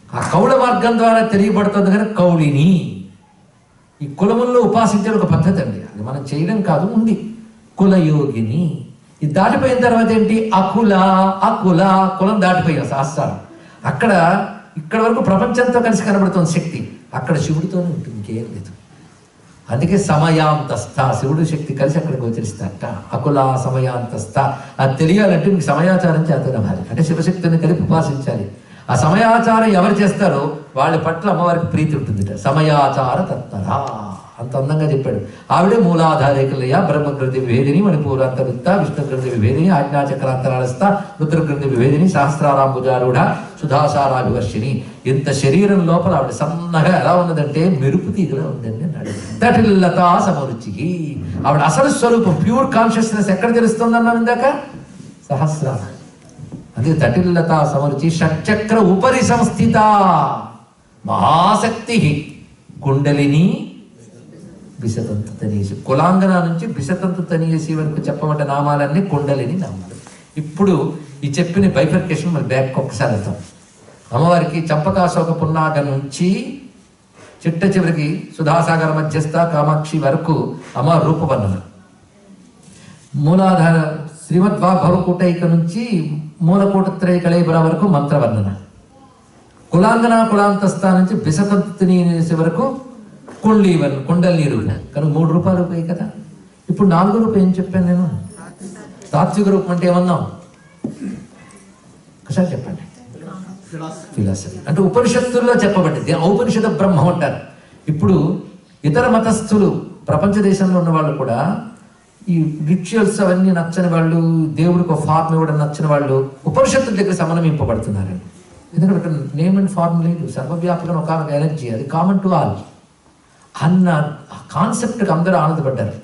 ఆ కౌళ మార్గం ద్వారా తెలియబడుతుంది కనుక కౌళిని. ఈ కులముల్లో ఉపాసించే ఒక పద్ధతి అండి, అది మనం చేయడం కాదు, ఉంది. కులయోగిని. ఇది దాటిపోయిన తర్వాత ఏంటి, అకుల. అకుల కులం దాటిపోయాం సహస్రాలు. అక్కడ ఇక్కడ వరకు ప్రపంచంతో కలిసి కనబడుతుంది శక్తి, అక్కడ శివుడితోనే ఉంటుంది, ఇంకేం లేదు. అందుకే సమయాంతస్థ, శివుడు శక్తి కలిసి అక్కడ గోచరిస్తారట. అకుల సమయాంతస్థ. అది తెలియాలంటే మీకు సమయాచారం చేతనవ్వాలి, అంటే శివశక్తిని కలిపి ఉపాసించాలి. ఆ సమయాచారం ఎవరు చేస్తారో వాళ్ళ పట్ల అమ్మవారికి ప్రీతి ఉంటుంది. సమయాచార తత్తరా, అంత అందంగా చెప్పాడు. ఆవిడే మూలాధారేకలయ, బ్రహ్మగ్రంథి విభేదిని, మణిపూర అంతర్వృత్త, విష్ణుగ్రంథి విభేదిని, ఆజ్ఞాచక్రాంతరాళస్థ, రుద్రగ్రంథి విభేదిని, సహస్రారాంబుజారూఢ, సుధాసారాభివర్షిని. ఇంత శరీరం లోపల ఆవిడ సన్నగా ఎలా ఉన్నదంటే మెరుపు తీగలా ఉందండి అన్నాడు. తటిల్లతా సమరుచికి. ఆవిడ అసలు స్వరూపం, ప్యూర్ కాన్షియస్నెస్ ఎక్కడ తెలుస్తుందన్నాను ఇందాక, సహస్రార. అందుకే తటిల్లతా సమరుచి, షట్చక్ర ఉపరి సంస్థిత మహాశక్తి, కుండలిని బిసతంతు తనీయసి. కులాంగన నుంచి బిసతంతు తనీయసి వరకు చెప్పబడ్డ నామాలన్నీ కుండలిని నామాలు. ఇప్పుడు ఈ చెప్పిన బైఫర్కేషన్ మరి బ్యాక్ ఒక్కసారి వెళ్తాం. అమ్మవారికి చంపకాశోక పున్నాగ నుంచి చిట్ట చివరికి సుధాసాగర మధ్యస్థ కామాక్షి వరకు అమ్మవారి రూపవర్ణన. మూలాధార శ్రీమద్వాగ్భవకూటైక నుంచి మూలకూటత్రయ కళేబర వరకు మంత్రవర్ణన. కులాంగన కులాంతస్థ నుంచి బిసతంతు తనీయసి వరకు కుండలిని రూపం. కానీ 3 రూపాయలు పోయి కదా. ఇప్పుడు 4 రూపాయలు ఏం చెప్పాను నేను, తాత్విక రూపం అంటే ఏమన్నాం ఒకసారి చెప్పండి. ఫిలాసఫీ అంటే ఉపనిషత్తుల్లో చెప్పబడింది, ఔపనిషద బ్రహ్మం అంటారు. ఇప్పుడు ఇతర మతస్థులు ప్రపంచ దేశంలో ఉన్న వాళ్ళు కూడా ఈ రిచువల్స్ అవన్నీ నచ్చని వాళ్ళు, దేవుడికి ఒక ఫార్మ్ ఇవ్వడం నచ్చని వాళ్ళు ఉపనిషత్తుల దగ్గర సమన్వయింపబడుతున్నారు. ఎందుకంటే నేమ్ అండ్ ఫార్మ్ లేదు, సర్వవ్యాపకం ఒక ఎనర్జీ, అది కామన్ టు ఆల్ అన్న కాన్సెప్ట్కి అందరూ ఆనందపడ్డారు.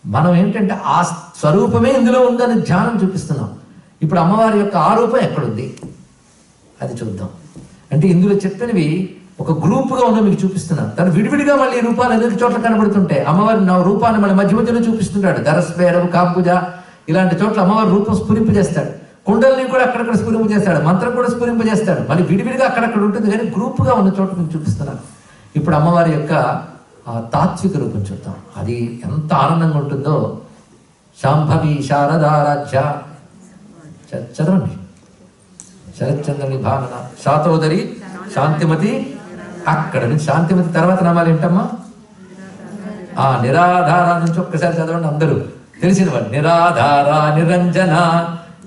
మనం ఏంటంటే ఆ స్వరూపమే ఇందులో ఉందని ధ్యానం చూపిస్తున్నాం. ఇప్పుడు అమ్మవారి యొక్క ఆ రూపం ఎక్కడుంది అది చూద్దాం. అంటే ఇందులో చెప్పినవి ఒక గ్రూప్గా ఉన్న మీకు చూపిస్తున్నాను. తను విడివిడిగా మళ్ళీ రూపాలు అనేక చోట్ల కనబడుతుంటాయి. అమ్మవారి నా రూపాన్ని మళ్ళీ మధ్య మధ్యలో చూపిస్తుంటాడు. ధరస్వేరవు కాంబుజ ఇలాంటి చోట్ల అమ్మవారి రూపం స్ఫురింపజేస్తాడు. కుండల్ని కూడా అక్కడక్కడ స్ఫురింపజేస్తాడు, మంత్రం కూడా స్ఫురింపజేస్తాడు. మళ్ళీ విడివిడిగా అక్కడక్కడ ఉంటుంది, కానీ గ్రూప్గా ఉన్న చోట నేను చూపిస్తున్నాను. ఇప్పుడు అమ్మవారి యొక్క తాత్విక రూపం చూద్దాం. అది ఎంత ఆనందంగా ఉంటుందో. శాంభవి శారదారాధ్య చదవండి. శరత్చంద్రుని భావన శాతోదరి శాంతిమతి. అక్కడ నుంచి శాంతిమతి తర్వాత నామాలు ఏంటమ్మా? నిరాధార నుంచి ఒక్కసారి చదవండి అందరూ తెలిసిన వాళ్ళు. నిరాధార నిరంజన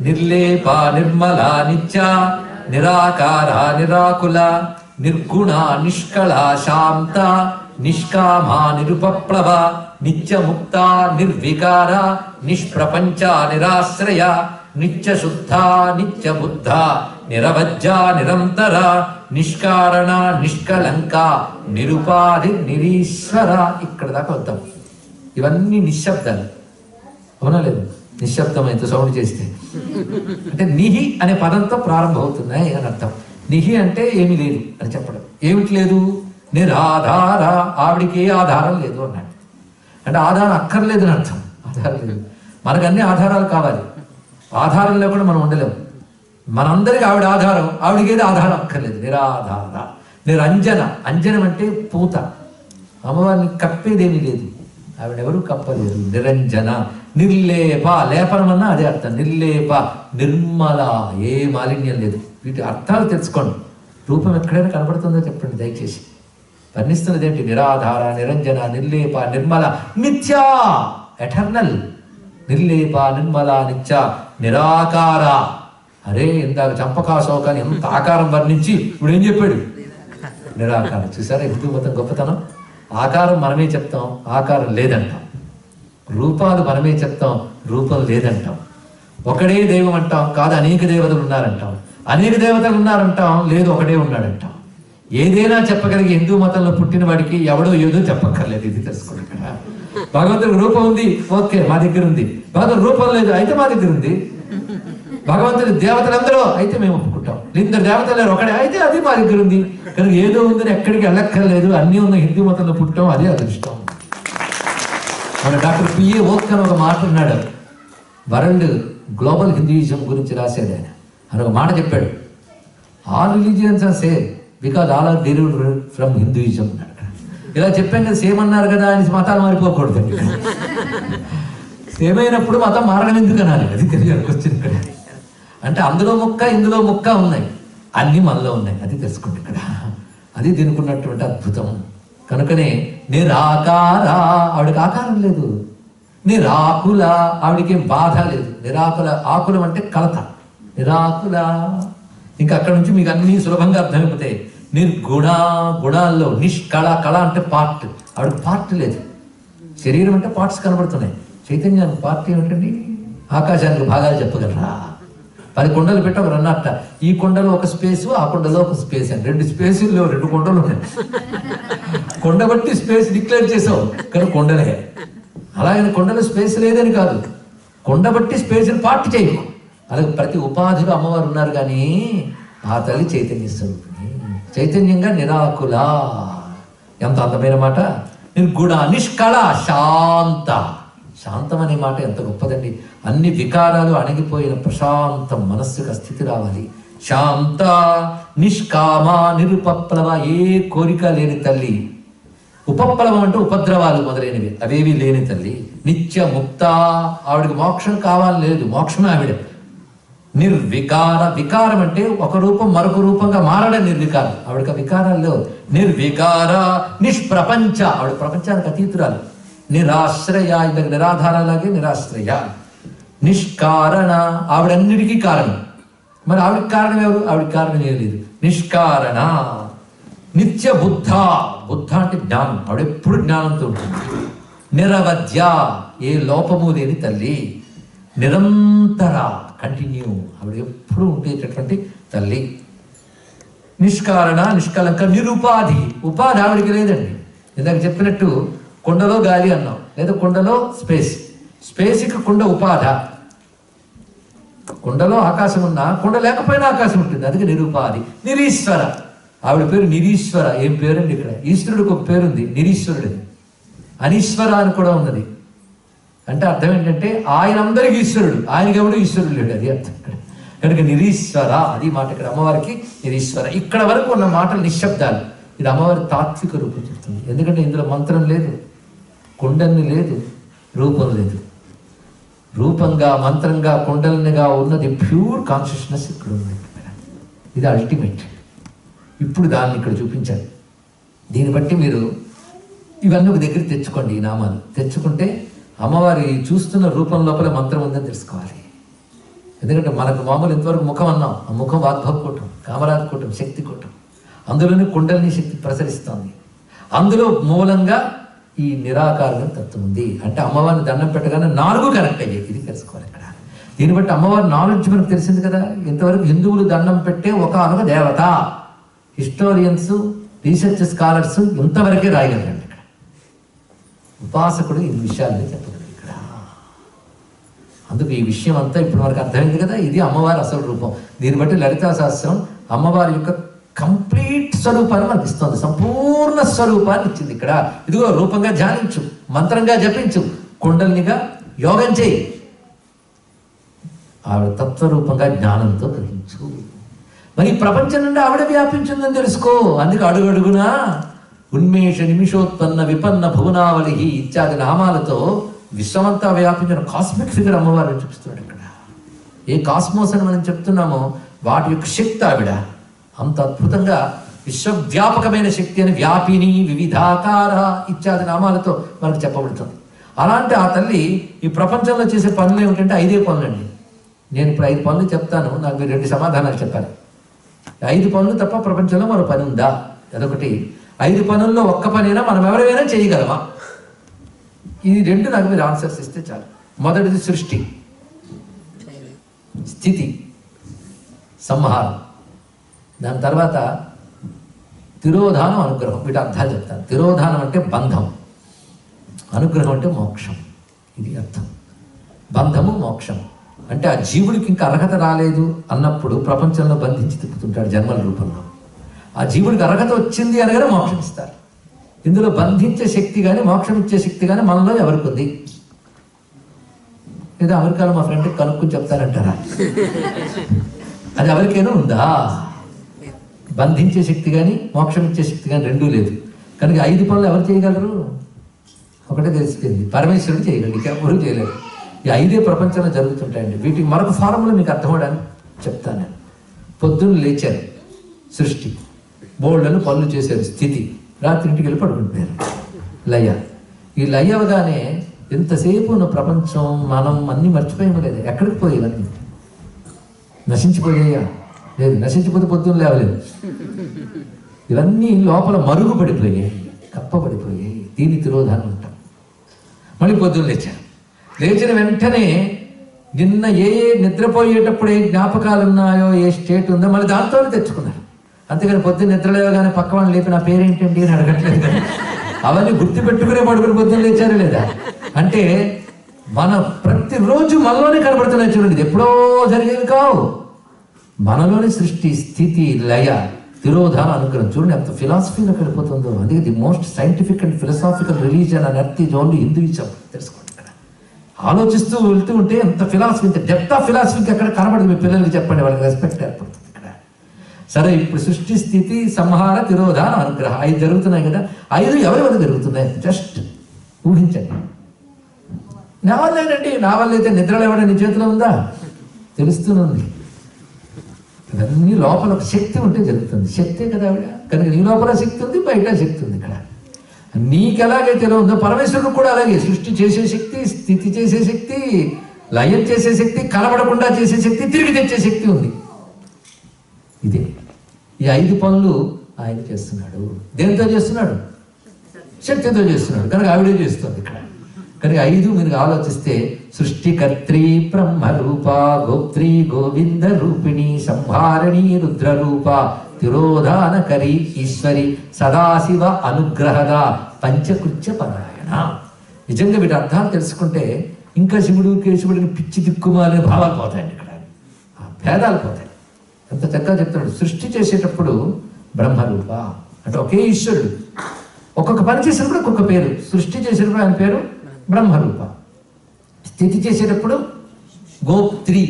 నిర్లేప నిర్మల నిత్య నిరాకార నిరాకుల నిర్గుణ నిష్కళ శాంత నిష్కామ నిరుపప్లవ నిత్యముక్త నిర్వికార నిష్ప్రపంచ నిరాశ్రయ నిత్యశుద్ధ నిత్యబుద్ధ నిరవజ్జ నిరంతర నిష్కారణ నిష్కలంక నిరుపాధి నిరీశ్వర. ఇక్కడ దాకా వద్దాం. ఇవన్నీ నిశ్శబ్దాలు, అవునా లేదు? నిశ్శబ్దం అయితే సౌండ్ చేస్తే అంటే నిహి అనే పదంతో ప్రారంభమవుతున్నాయి అని అర్థం. నిహి అంటే ఏమీ లేదు అని చెప్పడం. ఏమిటి లేదు? నిరాధార, ఆవిడికి ఏ ఆధారం లేదు అన్నాడు. అంటే ఆధారం అక్కర్లేదు అని అర్థం. ఆధారం లేదు. మనకు అన్ని ఆధారాలు కావాలి. ఆధారం లేకుండా మనం ఉండలేము. మనందరికీ ఆవిడ ఆధారం, ఆవిడికి ఏది ఆధారం అక్కర్లేదు. నిరాధార. నిరంజన, అంజనం అంటే పూత. అమ్మవారిని కప్పేదేమీ లేదు, ఆవిడెవరూ కప్పలేదు. నిరంజన. నిర్లేప, లేపనం అన్నా అదే అర్థం. నిర్లేప నిర్మల, ఏ మాలిన్యం లేదు. వీటి అర్థాలు తెలుసుకోండి. రూపం ఎక్కడైనా కనబడుతుందో చెప్పండి దయచేసి. వర్ణిస్తున్నది ఏంటి? నిరాధార నిరంజన నిర్లేప నిర్మల నిత్య, ఎటర్నల్. నిర్లేప నిర్మల నిత్య నిరాకార. అరే ఇందాక చంపకాశోకాన్ని ఎంత ఆకారం వర్ణించి ఇప్పుడు ఏం చెప్పాడు? నిరాకారం. చూసారా హిందూ మతం గొప్పతనం? ఆకారం మనమే చెప్తాం, ఆకారం లేదంటాం. రూపాలు మనమే చెప్తాం, రూపం లేదంటాం. ఒకడే దైవం అంటాం, కాదు అనేక దేవతలు ఉన్నారంటాం. అనేక దేవతలు ఉన్నారంటాం, లేదు ఒకడే ఉన్నాడంటాం. ఏదైనా చెప్పగలిగే హిందూ మతంలో పుట్టిన వాడికి ఎవడో ఏదో చెప్పక్కర్లేదు. ఇది తెలుసుకోండి. ఇక్కడ భగవంతుడికి రూపం ఉంది, ఓకే మా దగ్గర ఉంది. భగవంతుడు రూపం లేదు, అయితే మా దగ్గర ఉంది. భగవంతుడి దేవతలందరూ అయితే మేము ఒప్పుకుంటాం. ఇద్దరు దేవతలు లేరు, ఒకడే అయితే అది మా దగ్గర ఉంది. కనుక ఏదో ఉందని ఎక్కడికి వెళ్ళక్కర్లేదు. అన్నీ ఉన్న హిందూ మతంలో పుట్టడం అదే అదృష్టం. మన డాక్టర్ పిఏ ఓక్ అని ఒక మాట ఉన్నాడు, వరల్డ్ గ్లోబల్ హిందూయిజం గురించి రాసేది ఆయన. అని ఒక మాట చెప్పాడు, all religions are same because all are derived from Hinduism అన్నాడు. ఇలా చెప్పాం కదా, సేమ్ అన్నారు కదా అని మతాలు మారిపోకూడదు. సేమ్ అయినప్పుడు మతం మారడం ఎందుకు అనాలి? అది తెలియాలి క్వశ్చన్ ఇక్కడ. అంటే అందులో ముక్క ఇందులో ముక్క ఉన్నాయి, అన్ని మనలో ఉన్నాయి. అది తెలుసుకోండి ఇక్కడ. అది దీనికి ఉన్నటువంటి అద్భుతం. కనుకనే నిరాకార, ఆవిడకి ఆకారం లేదు. నిరాకుల, ఆవిడకి ఏం బాధ లేదు. నిరాకుల, ఆకులం అంటే కలత. నిరాకుల. ఇంకా అక్కడ నుంచి మీకు అన్ని సులభంగా అర్థమైపోతాయి. నిర్గుణ, గుణాల్లో నిష్కళ. కళ అంటే పార్ట్, ఆవిడకి పార్ట్ లేదు. శరీరం అంటే పార్ట్స్ కనబడుతున్నాయి. చైతన్యానికి పార్ట్ ఏమిటండి? ఆకాశానికి భాగాలు చెప్పగలరా? 10 కొండలు పెట్టి ఒకరు అన్నట్ట, ఈ కొండలో ఒక స్పేసు, ఆ కొండలో ఒక స్పేస్ అని. 2 స్పేసుల్లో 2 కొండలు ఉన్నాయి. కొండ బట్టి స్పేస్ డిక్లేర్ చేసావు, కానీ కొండలే. అలాగే కొండలో స్పేస్ లేదని కాదు, కొండ బట్టి స్పేస్ని పార్ట్ చేయకు. అలాగే ప్రతి ఉపాధిలో అమ్మవారు ఉన్నారు, కానీ ఆ తల్లి చైతన్య స్వరూపిణి. చైతన్యంగా నిరాకుల. ఎంత అందమైన మాట. నిర్గుణ, నిష్కళ, శాంత. శాంతం అనే మాట ఎంత గొప్పదండి. అన్ని వికారాలు అణగిపోయిన ప్రశాంతం మనస్సుకు స్థితి రావాలి. శాంత, నిష్కామ, నిరుపప్లవ, ఏ కోరిక లేని తల్లి. ఉపప్లవం అంటే ఉపద్రవాలు మొదలైనవి, అవేవి లేని తల్లి. నిత్య ముక్త, ఆవిడకి మోక్షం కావాలి లేదు, మోక్షమే ఆవిడ. నిర్వికార, వికారం అంటే ఒక రూపం మరొక రూపంగా మారడం నిర్వికారం. ఆవిడకి వికారాల్లో నిర్వికార. నిష్ప్రపంచ, ఆవిడ ప్రపంచానికి అతీతురాలు. నిరాశ్రయ, ఇంతకు నిరాధారాలాగే నిరాశ్రయ. నిష్కారణ, ఆవిడన్నిటికీ కారణం. మరి ఆవిడికి కారణం ఎవరు? ఆవిడికి కారణం ఏం లేదు. నిష్కారణ. నిత్య బుద్ధ, బుద్ధ అంటే జ్ఞానం, ఆవిడెప్పుడు జ్ఞానంతో ఉంటుంది. నిరవధ్య, ఏ లోపము లేని తల్లి. నిరంతర, కంటిన్యూ, ఆవిడ ఎప్పుడు ఉండేటటువంటి తల్లి. నిష్కారణ, నిష్కలంక. నిరుపాధి, ఉపాధి ఆవిడికి లేదండి. ఇందాక చెప్పినట్టు కొండలో గాలి అన్నాం, లేదా కొండలో స్పేస్. స్పేస్కి కొండ ఉపాధ. కొండలో ఆకాశం ఉన్నా, కొండ లేకపోయినా ఆకాశం ఉంటుంది, అందుకే నిరుపాధి. నిరీశ్వర, ఆవిడ పేరు నిరీశ్వర. ఏం పేరండి ఇక్కడ? ఈశ్వరుడికి ఒక పేరుంది, నిరీశ్వరుడిది. అనీశ్వర అని కూడా ఉన్నది. అంటే అర్థం ఏంటంటే ఆయన అందరికీ ఈశ్వరుడు, ఆయనకి ఎవడు ఈశ్వరుడు లేడు, అది అర్థం. కనుక నిరీశ్వర, అది మాట ఇక్కడ అమ్మవారికి నిరీశ్వర. ఇక్కడ వరకు ఉన్న మాటలు నిశ్శబ్దాలు. ఇది అమ్మవారి తాత్విక రూపం చెప్తుంది. ఎందుకంటే ఇందులో మంత్రం లేదు, కుండల్ని లేదు, రూపం లేదు. రూపంగా మంత్రంగా కుండలినిగా ఉన్నది ప్యూర్ కాన్షియస్నెస్ ఇక్కడ ఉంది. ఇది అల్టిమేట్. ఇప్పుడు దాన్ని ఇక్కడ చూపించారు. దీన్ని బట్టి మీరు ఇవన్నీ ఒక దగ్గర తెచ్చుకోండి. ఈ నామాలు తెచ్చుకుంటే అమ్మవారి చూస్తున్న రూపం లోపల మంత్రం ఉందని తెలుసుకోవాలి. ఎందుకంటే మనకు మామూలు ఇంతవరకు ముఖం అన్నాం. ఆ ముఖం వాగ్భవ కూటం, కామరాజ కూటం, శక్తి కూటం. అందులోనే కుండలిని శక్తి ప్రసరిస్తోంది. అందులో మూలంగా ఈ నిరాకారం తత్వం ఉంది. అంటే అమ్మవారిని దండం పెట్టగానే 4 కరెక్ట్ అయ్యాయి. ఇది తెలుసుకోవాలి ఇక్కడ. దీన్ని బట్టి అమ్మవారి నాలెడ్జ్ మనకు తెలిసింది కదా. ఇంతవరకు హిందువులు దండం పెట్టే ఒక దేవత. హిస్టోరియన్స్, రీసెర్చ్ స్కాలర్స్ ఇంతవరకే రాయగలరండి. ఇక్కడ ఉపాసకుడు ఈ విషయాన్ని చెప్పగలరు ఇక్కడ. అందుకు ఈ విషయం అంతా ఇప్పుడు మనకు అర్థమైంది కదా. ఇది అమ్మవారి అసలు రూపం. దీన్ని బట్టి లలితా సహస్రం అమ్మవారి యొక్క కంప్లీట్ స్వరూపాన్ని మనకి ఇస్తుంది. సంపూర్ణ స్వరూపాన్ని ఇచ్చింది ఇక్కడ. ఇదిగో రూపంగా ధ్యానించు, మంత్రంగా జపించు, కుండలినిగా యోగం చేయి, ఆవిడ తత్వరూపంగా జ్ఞానంతో గ్రహించు. మరి ప్రపంచం నుండి ఆవిడ వ్యాపించిందని తెలుసుకో. అందుకే అడుగడుగునా ఉన్మేష నిమిషోత్పన్న విపన్న భువనావళి ఇత్యాది నామాలతో విశ్వమంతా వ్యాపించిన కాస్మిక్ ఫిగర్ అమ్మవారిని చూపిస్తున్నాడు ఇక్కడ. ఏ కాస్మోస్ అని మనం చెప్తున్నామో వాటి యొక్క శక్తి ఆవిడ. అంత అద్భుతంగా విశ్వవ్యాపకమైన శక్తి అని వ్యాపిని, వివిధాకార ఇత్యాది నామాలతో మనకు చెప్పబడుతుంది. అలాంటి ఆ తల్లి ఈ ప్రపంచంలో చేసే పనులు ఏమిటంటే 5 పనులండి. నేను ఇప్పుడు 5 పనులు చెప్తాను, నాకు మీరు 2 సమాధానాలు చెప్పాలి. 5 పనులు తప్ప ప్రపంచంలో మరో పని ఉందా? అదొకటి. 5 పనుల్లో ఒక్క పనైనా మనం ఎవరైనా చేయగలమా? ఇది 2 నాకు మీరు ఆన్సర్స్ ఇస్తే చాలు. మొదటిది సృష్టి, స్థితి, సంహారం. దాని తర్వాత తిరోధానం, అనుగ్రహం. వీటి అర్థాలు చెప్తాను. తిరోధానం అంటే బంధం, అనుగ్రహం అంటే మోక్షం. ఇది అర్థం. బంధము, మోక్షం అంటే ఆ జీవుడికి ఇంకా అర్హత రాలేదు అన్నప్పుడు ప్రపంచంలో బంధించి తిప్పుతుంటాడు జన్మల రూపంలో. ఆ జీవుడికి అర్హత వచ్చింది అనగానే మోక్షం ఇస్తారు. ఇందులో బంధించే శక్తి కానీ మోక్షం ఇచ్చే శక్తి కానీ మనలో ఎవరికి ఉంది? ఏదో అమెరికాలో మా ఫ్రెండ్కి కనుక్కుని చెప్తారంటారా? అది ఎవరికైనా ఉందా? బంధించే శక్తి కానీ మోక్షం ఇచ్చే శక్తి కానీ రెండూ లేదు. కనుక 5 పనులు ఎవరు చేయగలరు? ఒకటే తెలిసిపోయింది, పరమేశ్వరుడు చేయగలరు, ఎవరు చేయలేరు. ఈ 5 ప్రపంచంలో జరుగుతుంటాయండి. వీటికి మరొక ఫార్ములా మీకు అర్థమవడానికి చెప్తాను నేను. పొద్దున్న లేచారు, సృష్టి, బోల్డ్లను పనులు చేశారు, స్థితి, రాత్రి ఇంటికి వెళ్ళి పడుకుంటున్నారు, లయ. ఈ లయ అవగానే ఎంతసేపు ఉన్న ప్రపంచం మనం అన్నీ మర్చిపోయాము లేదు. ఎక్కడికి పోయేవన్నీ నశించిపోయాయా? లేదు. నశించిపోతే పొద్దున్న లేవలేదు. ఇవన్నీ లోపల మరుగు పడిపోయాయి, కప్పబడిపోయాయి. దీని తిరోధానం ఉంటాం. మళ్ళీ పొద్దున్న లేచారు. లేచిన వెంటనే నిన్న ఏ నిద్రపోయేటప్పుడు ఏ జ్ఞాపకాలు ఉన్నాయో, ఏ స్టేట్ ఉందో మళ్ళీ దాంతోనే తెచ్చుకున్నారు. అంతేగాని పొద్దున్న నిద్రలేవగానే పక్క వాళ్ళని లేపి నా పేరేంటండి అని అడగట్లేదు కదా. అవన్నీ గుర్తుపెట్టుకునే పడుకుని పొద్దున్న లేచారు లేదా అంటే మన ప్రతిరోజు మనలోనే కనబడుతున్నాయి. చూడండి, ఇది ఎప్పుడో జరిగేవి కావు. మనలోని సృష్టి, స్థితి, లయ, తిరోధాన, అనుగ్రహం. చూడండి ఎంత ఫిలాసఫీలోకి వెళ్ళిపోతుందో. అందుకే the most scientific and philosophical religion అని ఎర్త్ ఈజ్ ఓన్లీ హిందూయిజం. తెలుసుకోండి. ఇక్కడ ఆలోచిస్తూ వెళ్తూ ఉంటే ఎంత ఫిలాసఫీ, ఇంత డెప్త్ ఆఫ్ ఫిలాసఫీకి ఎక్కడ కనబడదు. మీ పిల్లలకి చెప్పండి, వాళ్ళకి రెస్పెక్ట్ ఏర్పడుతుంది ఇక్కడ. సరే, ఇప్పుడు సృష్టి, స్థితి, సంహార, తిరోధాన, అనుగ్రహం 5 జరుగుతున్నాయి కదా. 5 ఎవరి వల్ల జరుగుతున్నాయి? జస్ట్ ఊహించండి. నా వల్లేనండి, నా వల్ల అయితే నిద్రలు ఇవ్వడం నీ చేతిలో ఉందా? తెలుస్తుంది. ఇవన్నీ లోపల ఒక శక్తి ఉంటే జరుగుతుంది. శక్తే కదా ఆవిడ. కనుక నీ లోపల శక్తి ఉంది, బయట శక్తి ఉంది. ఇక్కడ నీకు ఎలాగైతే ఎలా ఉందో పరమేశ్వరుడు కూడా అలాగే. సృష్టి చేసే శక్తి, స్థితి చేసే శక్తి, లయం చేసే శక్తి, కనబడకుండా చేసే శక్తి, తిరిగి తెచ్చే శక్తి ఉంది. ఇదే ఈ 5 పనులు ఆయన చేస్తున్నాడు. దేనితో చేస్తున్నాడు? శక్తితో చేస్తున్నాడు. కనుక ఆవిడే చేస్తుంది ఇక్కడ. కనుక 5 మీరు ఆలోచిస్తే సృష్టికర్త్రి బ్రహ్మరూప, గోప్త్రి గోవింద రూపిణి, సంహారిణి రుద్రరూప, తిరోధానకరి ఈశ్వరి, సదాశివ అనుగ్రహద, పంచకృత్య పరాయణ. నిజంగా వీటి అర్థాలు తెలుసుకుంటే ఇంకా శివుడు కేశవుడిని పిచ్చి దిక్కుమాలే భావాలు పోతాయండి. ఇక్కడ ఆ భేదాలు పోతాయి. ఎంత చక్కగా చెప్తున్నాడు. సృష్టి చేసేటప్పుడు బ్రహ్మరూప అంటే ఒకే ఈశ్వరుడు. ఒక్కొక్క పని చేసినప్పుడు ఒక్కొక్క పేరు. సృష్టి చేసినప్పుడు ఆయన పేరు బ్రహ్మరూప. స్థితి చేసేటప్పుడు గోప్త్రి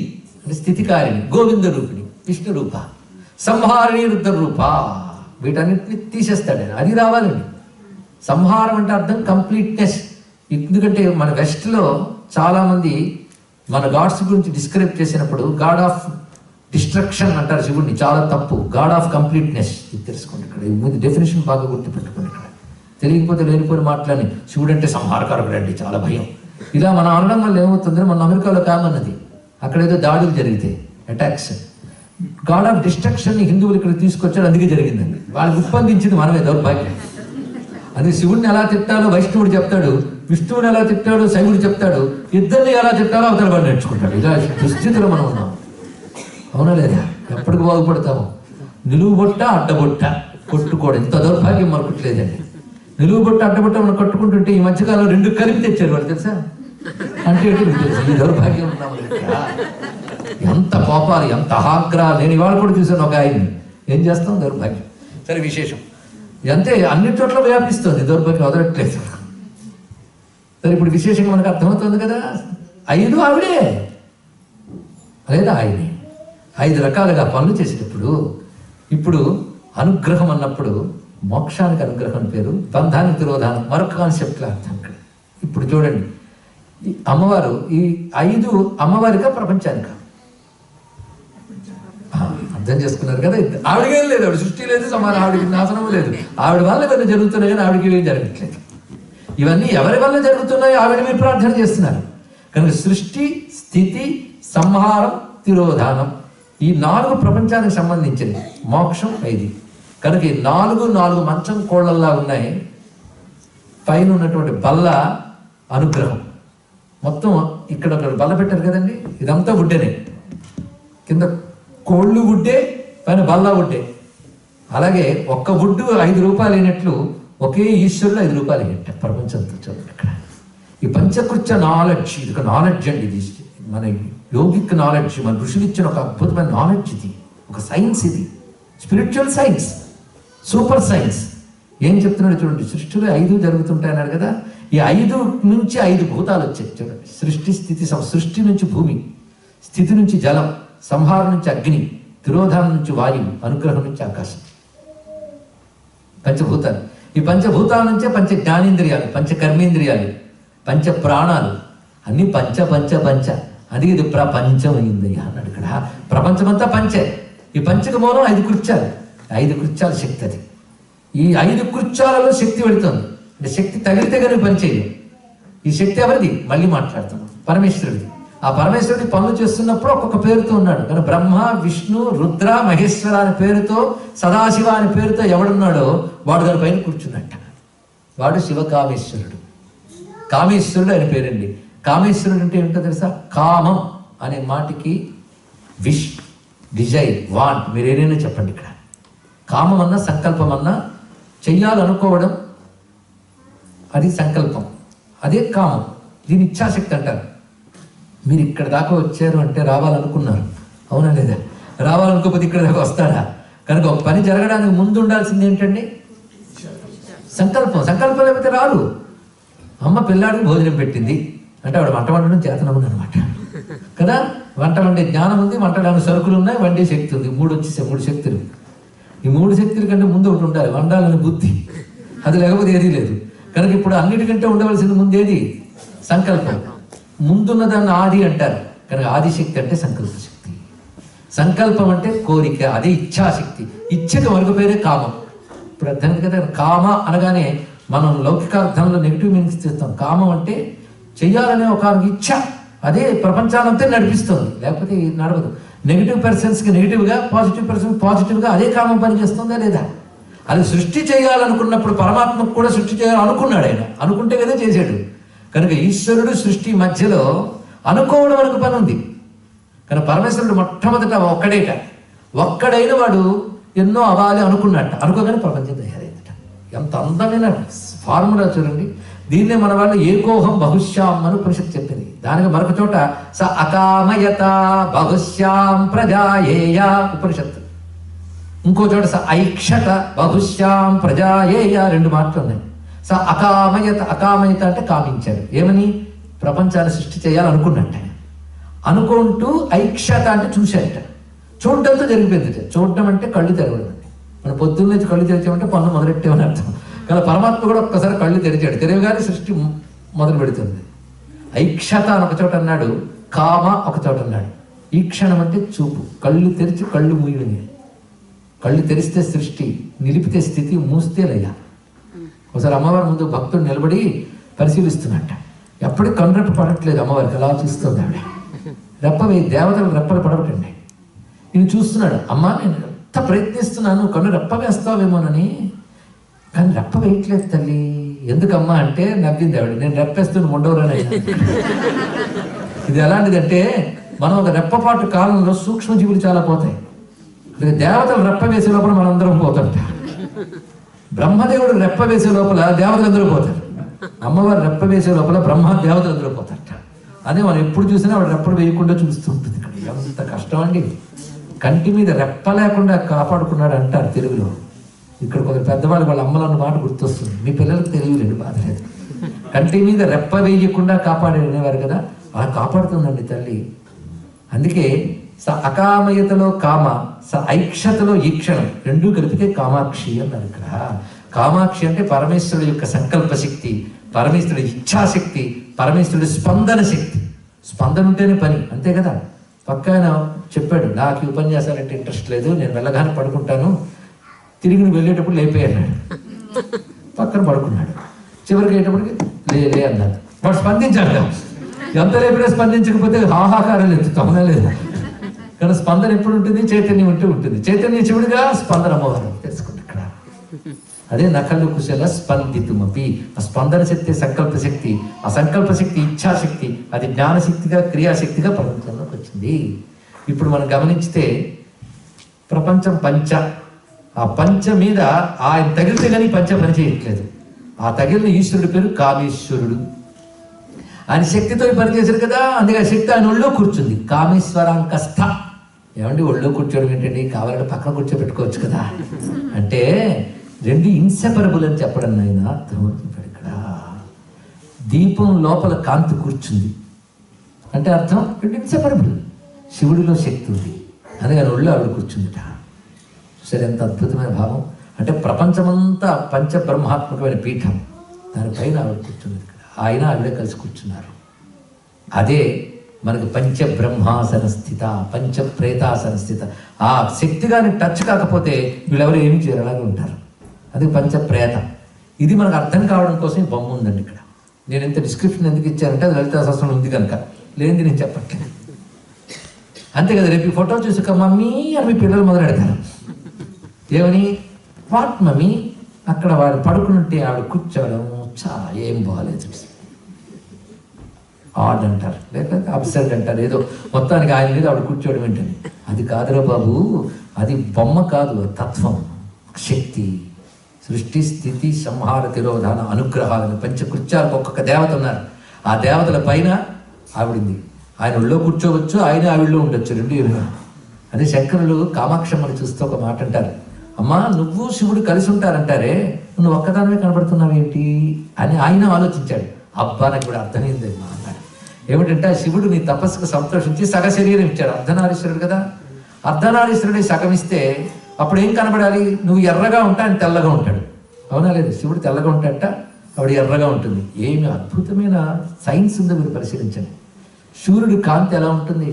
అంటే స్థితికారిణి, గోవింద రూపిణి విష్ణు రూప, సంహారిణి రుద్ర రూప, వీటన్నిటిని తీసేస్తాడు ఆయన. అది రావాలండి. సంహారం అంటే అర్థం కంప్లీట్నెస్. ఎందుకంటే మన వెస్ట్లో చాలామంది మన గాడ్స్ గురించి డిస్క్రైబ్ చేసినప్పుడు గాడ్ ఆఫ్ డిస్ట్రక్షన్ అంటారు శివుడిని. చాలా తప్పు. గాడ్ ఆఫ్ కంప్లీట్నెస్ ఇది తెలుసుకోండి. ఇక్కడ ముందు డెఫినేషన్ బాగా గుర్తుపెట్టుకోండి. ఇక్కడ తెలియకపోతే లేనిపోయి మాట్లాడి శివుడు అంటే సంహారకారకుడు అండి చాలా భయం, ఇలా మనం అనడం వల్ల ఏమవుతుందని మన అమెరికాలో కామన్నది. అక్కడ ఏదో దాడులు జరిగితే అటాక్స్, గాడ్ ఆఫ్ డిస్ట్రక్షన్ ని హిందువులు ఇక్కడ తీసుకొచ్చారు, అందుకే జరిగిందండి. వాళ్ళు ఉత్పన్నించింది మనమే, దౌర్భాగ్యం. అది శివుడిని ఎలా తిట్టాలో వైష్ణవుడు చెప్తాడు, విష్ణువుని ఎలా తిట్టాడో శైవుడు చెప్తాడు, ఇద్దరిని ఎలా తిట్టాలో అవతల వాడు నేర్చుకుంటాడు. ఇలా దుస్థితిలో మనం ఉన్నాం. అవునా లేదా? ఎప్పటికి బాగుపడతాము? నిలువు బొట్ట అడ్డబొట్ట కొట్టుకోవడం, ఇంత దౌర్భాగ్యం మరొకట్లేదండి. నిలువు బొట్ట అడ్డబొట్ట మనం కట్టుకుంటుంటే ఈ మధ్యకాలంలో రెండు కలిపి తెచ్చారు వాళ్ళు, తెలుసా? అంటే తెలుసు ఈ దౌర్భాగ్యం ఉన్నాము. ఎంత కోపాలు, ఎంత ఆగ్రహాలు. నేను ఇవాళ కూడా చూశాను ఒక ఆయన్ని. ఏం చేస్తాం? దౌర్భాగ్యం. సరే, విశేషం అంతే, అన్ని చోట్ల వ్యాపిస్తుంది దౌర్భాగ్యం, వదలట్లేదు. సరే, ఇప్పుడు విశేషంగా మనకు అర్థమవుతుంది కదా. 5 ఆవిడే లేదా ఆయనే 5 రకాలుగా పనులు చేసేటప్పుడు. ఇప్పుడు అనుగ్రహం అన్నప్పుడు మోక్షానికి అనుగ్రహం పేరు, బంధానికి తిరోధానం మరొక కాన్సెప్ట్లో అర్థం. ఇక్కడ ఇప్పుడు చూడండి, ఈ అమ్మవారు ఈ 5 అమ్మవారిగా ప్రపంచానిక అర్థం చేసుకున్నారు కదా. ఆవిడకేం లేదు, ఆవిడ సృష్టి లేదు, సమానం, ఆవిడకి నాశనం లేదు. ఆవిడ వల్ల ఇవన్నీ జరుగుతున్నాయి కానీ ఆవిడకి ఏం జరగట్లేదు. ఇవన్నీ ఎవరి వల్ల జరుగుతున్నాయో ఆవిడ మీరు ప్రార్థన చేస్తున్నారు కనుక సృష్టి, స్థితి, సంహారం, తిరోధానం ఈ 4 ప్రపంచానికి సంబంధించినవి. మోక్షం 5 కనుక ఈ 4 మంచం కోళ్ళల్లా ఉన్నాయి. పైన ఉన్నటువంటి బల్ల అనుగ్రహం. మొత్తం ఇక్కడ బల్ల పెట్టారు కదండి, ఇదంతా వుడ్డేనే. కింద కోళ్ళు వుడ్డే, పైన బల్ల వుడ్డే. అలాగే ఒక్క వుడ్డు 5 రూపాయలు అయినట్లు ఒకే ఈశ్వరుడు 5 రూపాయలు అయినట్ట ప్రపంచంతో. చూడండి ఇక్కడ ఈ పంచకృత్య నాలెడ్జ్, ఇది ఒక నాలెడ్జ్ అండి. ఇది మన యోగిక్ నాలెడ్జ్, మన ఋషులు ఇచ్చిన ఒక అద్భుతమైన నాలెడ్జ్. ఇది ఒక సైన్స్, ఇది స్పిరిచువల్ సైన్స్, సూపర్ సైన్స్. ఏం చెప్తున్నాడు చూడండి, సృష్టిలో 5 జరుగుతుంటాయి అన్నాడు కదా. ఈ 5 నుంచి 5 భూతాలు వచ్చాయి చూడండి. సృష్టి, స్థితి, సృష్టి నుంచి భూమి, స్థితి నుంచి జలం, సంహారం నుంచి అగ్ని, తిరోధానం నుంచి వాయువు, అనుగ్రహం నుంచి ఆకాశం. పంచభూతాలు. ఈ పంచభూతాల నుంచే పంచ జ్ఞానేంద్రియాలు, పంచ కర్మేంద్రియాలు, పంచ ప్రాణాలు, అన్ని పంచ పంచ పంచ. అది ఇది ప్రపంచం అయింది అన్నాడు ఇక్కడ. ప్రపంచమంతా పంచే. ఈ పంచక మూలం 5 కృత్యాలు, 5 కృత్యాల శక్తి. అది ఈ 5 కృత్యాలలో శక్తి పెడుతుంది. అంటే శక్తి తగిలితే కానీ పనిచేయదు. ఈ శక్తి ఎవరిది? మళ్ళీ మాట్లాడుతున్నాం, పరమేశ్వరుడిది. ఆ పరమేశ్వరుడి పనులు చేస్తున్నప్పుడు ఒక్కొక్క పేరుతో ఉన్నాడు. కానీ బ్రహ్మ, విష్ణు, రుద్ర, మహేశ్వర అనే పేరుతో, సదాశివ అనే పేరుతో ఎవడున్నాడో వాడు దాని పైన కూర్చున్నట్ట. వాడు శివకామేశ్వరుడు. కామేశ్వరుడు అని పేరండి. కామేశ్వరుడు అంటే ఏంటో తెలుసా? కామం అనే మాటకి విష్, డిజైర్, వాంట్, మీరు ఏదైనా చెప్పండి. ఇక్కడ కామం అన్నా సంకల్పం అన్నా చెయ్యాలనుకోవడం, అది సంకల్పం, అదే కామం. దీని ఇచ్ఛాశక్తి అంటారు. మీరు ఇక్కడ దాకా వచ్చారు అంటే రావాలనుకున్నారు, అవునా లేదా? రావాలనుకోకపోతే ఇక్కడ దాకా వస్తారా? కనుక ఒక పని జరగడానికి ముందు ఉండాల్సింది ఏంటండి? సంకల్పం. సంకల్పం లేకపోతే రాదు. అమ్మ పిల్లాడికి భోజనం పెట్టింది అంటే ఆవిడ వంట వండడం చేతనముంది అనమాట కదా. వంట వండే జ్ఞానం ఉంది, వంటడానికి సరుకులు ఉన్నాయి, వండే శక్తి ఉంది. 3 వచ్చేసాయి, 3 శక్తులు. ఈ 3 శక్తుల కంటే ముందు ఒకటి ఉండాలి, వండాలని బుద్ధి. అది లేకపోతే ఏదీ లేదు. కనుక ఇప్పుడు అన్నిటికంటే ఉండవలసింది ముందేది? సంకల్పం. ముందున్న దాన్ని ఆది అంటారు. కనుక ఆదిశక్తి అంటే సంకల్ప శక్తి. సంకల్పం అంటే కోరిక, అదే ఇచ్ఛాశక్తి. ఇచ్ఛకు మరొక పేరే కామం. ఇప్పుడు అర్థం కదా. కామ అనగానే మనం లౌకికార్థంలో నెగిటివ్ మీనింగ్స్ చేస్తాం. కామం అంటే చెయ్యాలనే ఒక ఇచ్ఛ, అదే ప్రపంచానంతా నడిపిస్తుంది, లేకపోతే నడవదు. నెగిటివ్ పర్సన్స్కి నెగిటివ్గా, పాజిటివ్ పర్సన్ పాజిటివ్గా అదే కామం పనిచేస్తుందా లేదా? అది సృష్టి చేయాలనుకున్నప్పుడు పరమాత్మకు కూడా సృష్టి చేయాలనుకున్నాడు ఆయన, అనుకుంటే కదా చేశాడు. కనుక ఈశ్వరుడు సృష్టి మధ్యలో అనుకోవడం వరకు పని ఉంది. కనుక పరమేశ్వరుడు మొట్టమొదట ఒక్కడైన వాడు ఎన్నో అవ్వాలి అనుకున్నట్ట, అనుకోగానే ప్రపంచం తయారైందట. ఎంత అందమైన ఫార్ములా చూడండి. దీన్నే మన వాళ్ళు ఏకోహం బహుశ్యాం అని ఉపనిషత్తు చెప్పింది. దానికి మరొక చోట స అకామయత బహుశ్యాం ప్రజాయేయ ఉపనిషత్తు. ఇంకో చోట స ఐక్షత బహుశ్యాం ప్రజాయేయ 2 మాటలు ఉన్నాయి. స అకామయత, అకామయత అంటే కామించాడు. ఏమని? ప్రపంచాన్ని సృష్టి చేయాలనుకున్నట్ట. అనుకుంటూ ఐక్షత అంటే చూశాయట. చూడటంతో జరిగిపోయింది. చూడటం అంటే కళ్ళు తెరవడం. మనం పొద్దున్న కళ్ళు తెరిచామంటే పన్ను మొదలెట్టామని అర్థం. కానీ పరమాత్మ కూడా ఒక్కసారి కళ్ళు తెరిచాడు. తెరవగానే సృష్టి మొదలు పెడుతుంది. ఐక్షత అని ఒక చోట అన్నాడు, కామ ఒక చోట అన్నాడు. ఈ క్షణం అంటే చూపు. కళ్ళు తెరిచి కళ్ళు మూయడం. కళ్ళు తెరిస్తే సృష్టి, నిలిపితే స్థితి, మూస్తే లయ. ఒకసారి అమ్మవారి ముందు భక్తుడు నిలబడి పరిశీలిస్తున్నట్ట. ఎప్పటికీ కన్నురెప్ప పడట్లేదు అమ్మవారికి, అలా చూస్తుంది ఆవిడ. రెప్పవి దేవతలు రెప్పలు పడవటండి. నేను చూస్తున్నాడు, అమ్మ నేను ఎంత ప్రయత్నిస్తున్నాను కన్ను రెప్ప వేస్తావేమోనని, కానీ రెప్ప వేయట్లేదు తల్లి. ఎందుకమ్మా అంటే నవ్వింది ఆవిడ. నేను రెప్పేస్తున్న ఉండవరని. ఇది ఎలాంటిదంటే మనం ఒక రెప్పపాటు కాలంలో సూక్ష్మజీవులు చాలా పోతాయి. దేవతలు రెప్ప వేసే లోపల మనందరం పోతాంట. బ్రహ్మదేవుడు రెప్ప వేసే లోపల దేవతలందరూ పోతారు. అమ్మవారు రెప్ప వేసే లోపల బ్రహ్మ దేవతలందరూ పోతారట. అదే మనం ఎప్పుడు చూసినా ఆవిడ రెప్పలు వేయకుండా చూస్తూ ఉంటుంది. ఎంత కష్టం అండి. కంటి మీద రెప్ప లేకుండా కాపాడుకున్నాడు అంటారు తెలుగులో. ఇక్కడ కొందరు పెద్దవాళ్ళు వాళ్ళ అమ్మలన్న మాట గుర్తొస్తుంది. మీ పిల్లలకు తెలియలేండి, బాధ లేదు. కంటి మీద రెప్ప వేయకుండా కాపాడేవారు కదా, అలా కాపాడుతుందండి తల్లి. అందుకే స అకామయతలో కామ, స ఐక్షతలో ఈక్షణం, రెండూ కలిపితే కామాక్షి అన్నారు. ఇక్కడ కామాక్షి అంటే పరమేశ్వరుడు యొక్క సంకల్ప శక్తి, పరమేశ్వరుడి ఇచ్ఛాశక్తి, పరమేశ్వరుడి స్పందన శక్తి. స్పందన ఉంటేనే పని, అంతే కదా. పక్కన చెప్పాడు, నాకు ఈ ఉపన్యాసాలంటే ఇంట్రెస్ట్ లేదు, నేను వెళ్ళగానే పడుకుంటాను, తిరిగి నువ్వు వెళ్ళేటప్పుడు లేపేయన్నాడు. పక్కన పడుకున్నాడు. చివరికి అయ్యేటప్పటికి లే అన్నాడు. వాడు స్పందించాడు. ఎంత లేపినా స్పందించకపోతే హాహాకారాలు ఎత్తుతామనే లేదు. కానీ స్పందన ఎప్పుడు ఉంటుంది? చైతన్యం ఉంటూ ఉంటుంది. చైతన్యం శివుడిగా, స్పందన అమ్మవారు తెలుసుకుంటే ఇక్కడ అదే నకలు కుశల స్పందితుమపి. ఆ స్పందన శక్తి సంకల్ప శక్తి, ఆ సంకల్ప శక్తి ఇచ్ఛాశక్తి, అది జ్ఞానశక్తిగా క్రియాశక్తిగా ప్రపంచంలోకి వచ్చింది. ఇప్పుడు మనం గమనించితే ప్రపంచం పంచ, ఆ పంచ మీద ఆయన తగిలితే కానీ పంచ పని చేయట్లేదు. ఆ తగిలిన ఈశ్వరుడి పేరు కామేశ్వరుడు. ఆయన శక్తితో పనిచేశారు కదా, అందుకే శక్తి ఆయన ఒళ్ళో కూర్చుంది. కామేశ్వరాంకస్థ. ఏమండి ఒళ్ళో కూర్చోవడం ఏంటండి? కావాలంటే పక్కన కూర్చోబెట్టుకోవచ్చు కదా. అంటే రెండు ఇన్సెపరబుల్ అని చెప్పడం ఆయన అర్థమవుతుంది. ఇక్కడ దీపం లోపల కాంతి కూర్చుంది అంటే అర్థం రెండు ఇన్సెపరబుల్. శివుడిలో శక్తి ఉంది, అందుకని ఒళ్ళో ఆవిడ కూర్చుందిట. సరే, ఎంత అద్భుతమైన భావం. అంటే ప్రపంచమంతా పంచబ్రహ్మాత్మకమైన పీఠం, దానిపైన ఆవిడ కూర్చుంది. ఆయన ఆవిడే కలిసి కూర్చున్నారు. అదే మనకు పంచబ్రహ్మాసన స్థిత, పంచప్రేతాసన స్థిత. ఆ శక్తిగాని టచ్ కాకపోతే వీళ్ళెవరు ఏమి చేయరు, అలాగే ఉంటారు. అది పంచప్రేత. ఇది మనకు అర్థం కావడం కోసం ఈ బొమ్మ ఉందండి ఇక్కడ. నేను ఇంత డిస్క్రిప్షన్ ఎందుకు ఇచ్చానంటే అది లలితాసహస్రం ఉంది కనుక, లేనిది నేను చెప్పట్లేదు. అంతే కదా. రేపు ఈ ఫోటో చూసాక మమ్మీ అని మీ పిల్లలు మొదలెడతారు. ఏమని? What mummy? అక్కడ వాడు పడుకుంటే ఆవిడ కూర్చోవడం చాలా ఏం బాగాలేదు, ఆడ్ అంటారు, లేకపోతే అబ్సర్డ్ అంటారు. ఏదో మొత్తానికి ఆయన మీద ఆవిడ కూర్చోవడం ఏంటని. అది కాదురా బాబు, అది బొమ్మ కాదు, తత్వం, శక్తి. సృష్టి స్థితి సంహార తిరోధాన అనుగ్రహాలను పంచకృత్యాలకు ఒక్కొక్క దేవత ఉన్నారు. ఆ దేవతల పైన ఆవిడింది. ఆయన ఒళ్ళో కూర్చోవచ్చు, ఆయన ఆవిడలో ఉండొచ్చు, రెండు ఏమైనా. అదే శంకరులు కామాక్షమ్మని చూస్తూ ఒక మాట అంటారు, అమ్మా నువ్వు శివుడు కలిసి ఉంటారంటారే, నువ్వు ఒక్కదానివే కనబడుతున్నావు ఏంటి అని ఆయన ఆలోచించాడు. అబ్బా నాకు కూడా అర్థమైంది అమ్మా అన్నాడు. ఏమిటంటే ఆ శివుడు నీ తపస్సుకు సంతోషించి సగ శరీరం ఇచ్చాడు. అర్ధనారీశ్వరుడు కదా, అర్ధనారీశ్వరుడి సగం ఇస్తే అప్పుడు ఏం కనబడాలి? నువ్వు ఎర్రగా ఉంటా, ఆయన తెల్లగా ఉంటాడు. అవునా లేదు? శివుడు తెల్లగా ఉంటాడట, ఆవిడ ఎర్రగా ఉంటుంది. ఏమి అద్భుతమైన సైన్స్ ఉందో మీరు పరిశీలించండి. సూర్యుడి కాంతి ఎలా ఉంటుంది?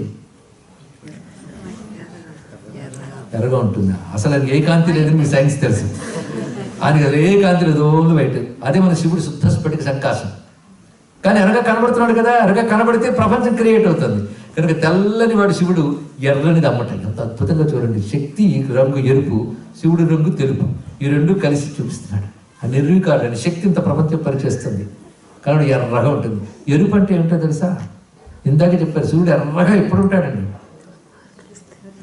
ఎర్రగా ఉంటుంది. అసలు అది ఏ కాంతి లేదని మీ సైన్స్ తెలుసు. ఆయనకి అది ఏ కాంతి లేదు, ఓన్లీ వైట్. అదే మన శివుడు శుద్ధ స్ఫటిక సంకాశం. కానీ ఎర్రగా కనబడుతున్నాడు కదా, ఎర్రగా కనబడితే ప్రపంచం క్రియేట్ అవుతుంది. కనుక తెల్లని వాడు శివుడు, ఎర్రనిది అమ్మట. ఎంత అద్భుతంగా చూడండి. శక్తి రంగు ఎరుపు, శివుడు రంగు తెలుపు, ఈ రెండు కలిసి చూపిస్తున్నాడు. ఆ నిర్వికారుడు అని శక్తి ఇంత ప్రపంచం పరిచేస్తుంది. కానీ ఎర్రగా ఉంటుంది. ఎరుపు అంటే ఏమిటో తెలుసా? ఇందాక చెప్పారు, శివుడు ఎర్రగా ఎప్పుడు ఉంటాడండి?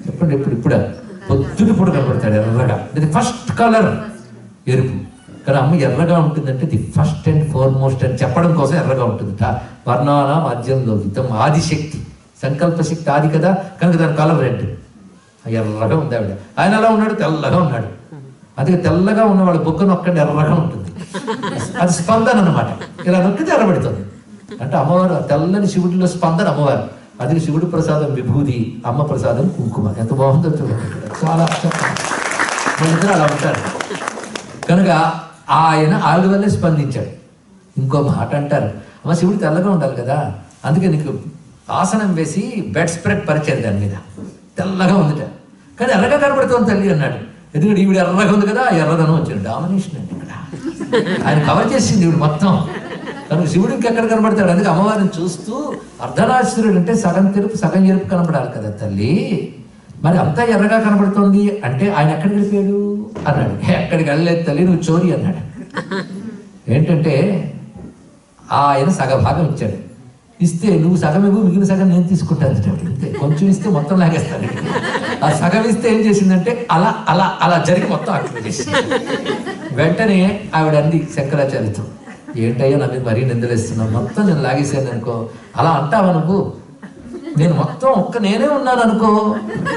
చెప్పండి, ఇప్పుడా పొద్దుటిప్పుడు కనబడతాడు ఎర్రగా. ఇది ఫస్ట్ కలర్ ఎరుపు. కానీ అమ్మ ఎర్రగా ఉంటుందంటే ది ఫస్ట్ అండ్ ఫార్మోస్ట్ అని చెప్పడం కోసం ఎర్రగా ఉంటుందిట. వర్ణాన మధ్యంలో హితం, ఆదిశక్తి, సంకల్ప శక్తి ఆది కదా, కనుక దాని కలర్ రెడ్. ఎర్రగా ఉంది ఆవిడ. ఆయన ఎలా ఉన్నాడు? తెల్లగా ఉన్నాడు. అందుకే తెల్లగా ఉన్నవాడు బొగ్గ నొక్కండి ఎర్రగా ఉంటుంది. అది స్పందన అనమాట. ఇలా నొక్కితే ఎర్రబడుతుంది. అంటే అమ్మవారు తెల్లని శివుడిలో స్పందన అమ్మవారు, అది శివుడి ప్రసాదం విభూది, అమ్మ ప్రసాదం కుంకుమ. ఎంత బాగుందో చూడండి ఇక్కడ, చాలా వాళ్ళిద్దరు అలా ఉంటారు. కనుక ఆయన ఆవిడ వల్లే స్పందించాడు. ఇంకో మాట అంటారు, అమ్మ శివుడు తెల్లగా ఉండాలి కదా, అందుకే నీకు ఆసనం వేసి బెడ్ స్ప్రెడ్ పరిచారు, దాని మీద తెల్లగా ఉందిట, కానీ ఎర్రగా కనబడుతుంది తల్లి అన్నాడు. ఎందుకంటే ఈవిడ ఎర్రగా ఉంది కదా, ఎర్రదనం వచ్చింది. డామినేషన్ అండి ఇక్కడ, ఆయన కవర్ చేసింది ఈవిడ మొత్తం. కనుక శివుడు ఇంకెక్కడ కనబడతాడు, అందుకే అమ్మవారిని చూస్తూ అర్ధనాశ్వరుడు అంటే సగం తెలుపు సగం ఎరుపు కనబడాలి కదా తల్లి, మరి అంతా ఎర్రగా కనబడుతోంది అంటే ఆయన ఎక్కడికి వెళ్ళిపోయాడు అన్నాడు. ఎక్కడికి వెళ్ళలేదు తల్లి, నువ్వు చోరీ అన్నాడు. ఏంటంటే ఆయన సగభాగం ఇచ్చాడు, ఇస్తే నువ్వు సగం ఇవ్వు, మిగిలిన సగం నేను తీసుకుంటాను అంతే. కొంచెం ఇస్తే మొత్తం లాగేస్తాను. ఆ సగం ఇస్తే ఏం చేసిందంటే అలా అలా అలా జరిగి మొత్తం అక్కడ చేసింది. వెంటనే ఆవిడ అంది శంకరాచార్యతో, ఏంటయ్యా నా మీద మరీ నిందలేస్తున్నావు, మొత్తం నేను లాగేసాను అనుకో. అలా అంటావా నువ్వు, నేను మొత్తం నేనే ఉన్నాను అనుకో,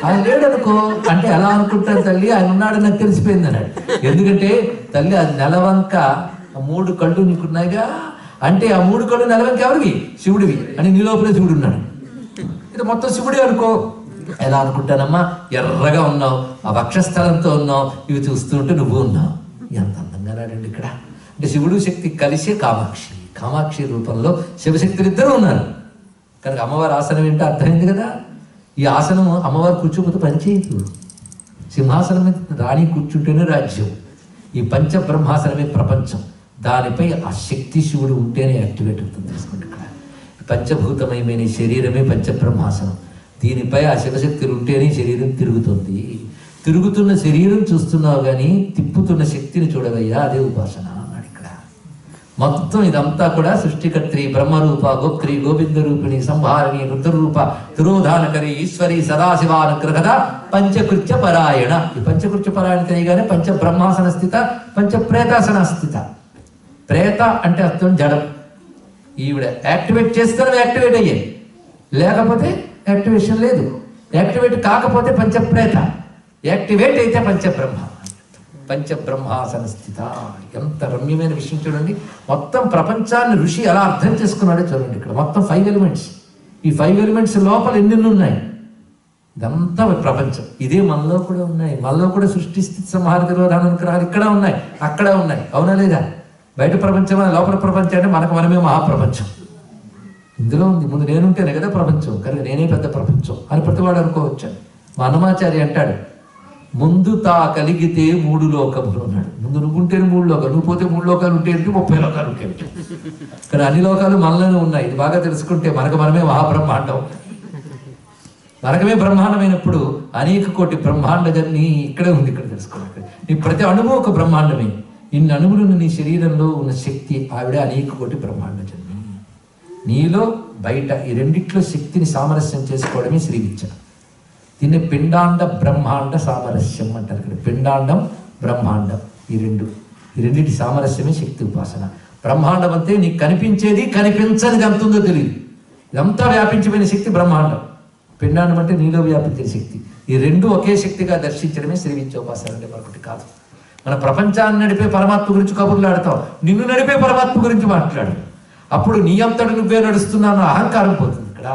ఆయన లేడు అనుకో అంటే ఎలా అనుకుంటాను తల్లి, ఆయన ఉన్నాడని నాకు తెలిసిపోయింది అన్నాడు. ఎందుకంటే తల్లి అది నెలవంక 3 కళ్ళు నీకున్నాయిగా, అంటే ఆ 3 కళ్ళు నెలవంక ఎవరికి, శివుడివి అని, నీ లోపలే శివుడు ఉన్నాడు. ఇది మొత్తం శివుడే అనుకో. ఎలా అనుకుంటానమ్మా, ఎర్రగా ఉన్నావు, ఆ వక్షస్థలంతో ఉన్నావు, ఇవి చూస్తుంటే నువ్వు ఉన్నావు. ఎంత అందంగా నాడండి ఇక్కడ. అంటే శివుడు శక్తి కలిసే కామాక్షి, కామాక్షి రూపంలో శివశక్తులు ఇద్దరు ఉన్నారు. కనుక అమ్మవారి ఆసనం ఏంటో అర్థమైంది కదా. ఈ ఆసనం అమ్మవారు కూర్చోపోతే పనిచేయదు. సింహాసనం మీద రాణి కూర్చుంటేనే రాజ్యం, ఈ పంచబ్రహ్మాసనమే ప్రపంచం. దానిపై ఆ శక్తి శివుడు ఉంటేనే యాక్టివేట్ అవుతుంది. తెలుసుకోండి, ఇక్కడ పంచభూతమయమైన శరీరమే పంచబ్రహ్మాసనం. దీనిపై ఆ శివశక్తులు ఉంటేనే శరీరం తిరుగుతుంది. తిరుగుతున్న శరీరం చూస్తున్నావు కానీ తిప్పుతున్న శక్తిని చూడవయ్యా, అదే ఉపాసన అన్నాడు ఇక్కడ. మొత్తం ఇదంతా కూడా సృష్టికర్త్రి బ్రహ్మరూప గోప్త్రి గోవింద రూపిణి సంహారిణి రుద్రరూప తిరోధానకరి ఈశ్వరి సదాశివానుగ్రహద పంచకృత్య పరాయణ. ఈ పంచకృత్య పరాయణ తెలియగానే పంచబ్రహ్మాసన స్థిత, పంచప్రేతాసన స్థిత. ప్రేత అంటే అర్థం జడం. ఈవిడ యాక్టివేట్ చేస్తేనే యాక్టివేట్ అయ్యాయి, లేకపోతే యాక్టివేషన్ లేదు. యాక్టివేట్ కాకపోతే పంచప్రేత, యాక్టివేట్ అయితే పంచబ్రహ్మ. పంచబ్రహ్మాసన స్థిత. ఎంత రమ్యమైన విషయం చూడండి. మొత్తం ప్రపంచాన్ని ఋషి ఎలా అర్థం చేసుకున్నాడో చూడండి. ఇక్కడ మొత్తం 5 ఎలిమెంట్స్. ఈ 5 ఎలిమెంట్స్ లోపల ఎన్ని ఉన్నాయి, ఇదంతా ప్రపంచం. ఇదే మనలో కూడా ఉన్నాయి. మనలో కూడా సృష్టి స్థితి సంహార తిరోధాన అనుగ్రహాలు ఇక్కడ ఉన్నాయి, అక్కడ ఉన్నాయి. అవునా లేదా? బయట ప్రపంచం, లోపల ప్రపంచం అంటే మనకు మనమే మహాప్రపంచం. ఇందులో ఉంది, ముందు నేనుంటేనే కదా ప్రపంచం, కనుక నేనే పెద్ద ప్రపంచం అని ప్రతివాడు అనుకోవచ్చు. మా అన్నమాచార్య అంటాడు, ముందు తా కలిగితే 3 లోకములు అన్నాడు. ముందు నువ్వుంటేనే 3 లోకాలు, నువ్వు పోతే 3 లోకాలు ఉంటే 30 లోకాలు ఉంటాయి. కానీ అన్ని లోకాలు మనలోనే ఉన్నాయి. ఇది బాగా తెలుసుకుంటే మనకు మనమే మహాబ్రహ్మాండం. మనకమే బ్రహ్మాండమైనప్పుడు అనేక కోటి బ్రహ్మాండ జర్నీ ఇక్కడే ఉంది. ఇక్కడ తెలుసుకోవాలి, నీ ప్రతి అణువు ఒక బ్రహ్మాండమే. ఇన్ని అణువులను నీ శరీరంలో ఉన్న శక్తి ఆవిడ అనేక కోటి బ్రహ్మాండ జన్మి. నీలో బయట ఈ రెండిట్లో శక్తిని సామరస్యం చేసుకోవడమే శ్రీ విద్య. దీన్ని పిండాండ బ్రహ్మాండ సామరస్యం అంటారు. ఇక్కడ పిండాండం బ్రహ్మాండం ఈ రెండింటి సామరస్యమే శక్తి ఉపాసన. బ్రహ్మాండం అంటే నీకు కనిపించేది కనిపించనిది ఎంత ఉందో తెలియదు, ఇదంతా వ్యాపించమైన శక్తి బ్రహ్మాండం. పిండాండం అంటే నీలో వ్యాపించిన శక్తి. ఈ రెండు ఒకే శక్తిగా దర్శించడమే శ్రీ విద్యోపాసన అంటే మరొకటి కాదు. మన ప్రపంచాన్ని నడిపే పరమాత్మ గురించి కబుర్లు ఆడతావు, నిన్ను నడిపే పరమాత్మ గురించి మాట్లాడు. అప్పుడు నీ అంతటి నువ్వే నడుస్తున్నాను అహంకారం పోతుంది. ఇక్కడ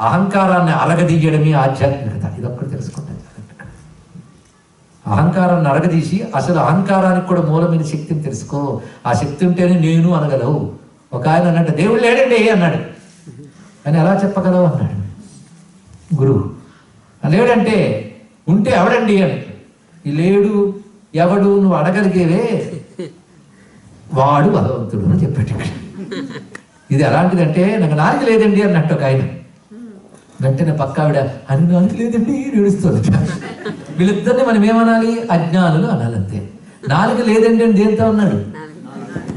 అహంకారాన్ని అరగదీయడమే ఆధ్యాత్మికత. ఇదొక్కటి తెలుసుకుంటాను. అహంకారాన్ని అరగదీసి అసలు అహంకారానికి కూడా మూలమైన శక్తిని తెలుసుకో. ఆ శక్తి ఉంటేనే నేను అనగలవు. ఒక ఆయన అన్నట్టు దేవుడు లేడండి అన్నాడు, అని ఎలా చెప్పగలవు అన్నాడు గురువు. లేడంటే ఉంటే ఎవడండి అని. ఈ లేడు ఎవడు నువ్వు అడగలిగేవే వాడు భగవంతుడు అని చెప్పాడు. ఇక్కడ ఇది ఎలాంటిదంటే నాకు నాలుగు లేదండి అన్నట్టు ఒక ఆయన. వెంటనే పక్క ఆవిడ అని నాలుగు లేదండి ఏడుస్తుంది. వీళ్ళిద్దరిని మనం ఏమనాలి? అజ్ఞానులు అనాలంతే. నాలుగు లేదండి అని దేంతో అన్నాడు?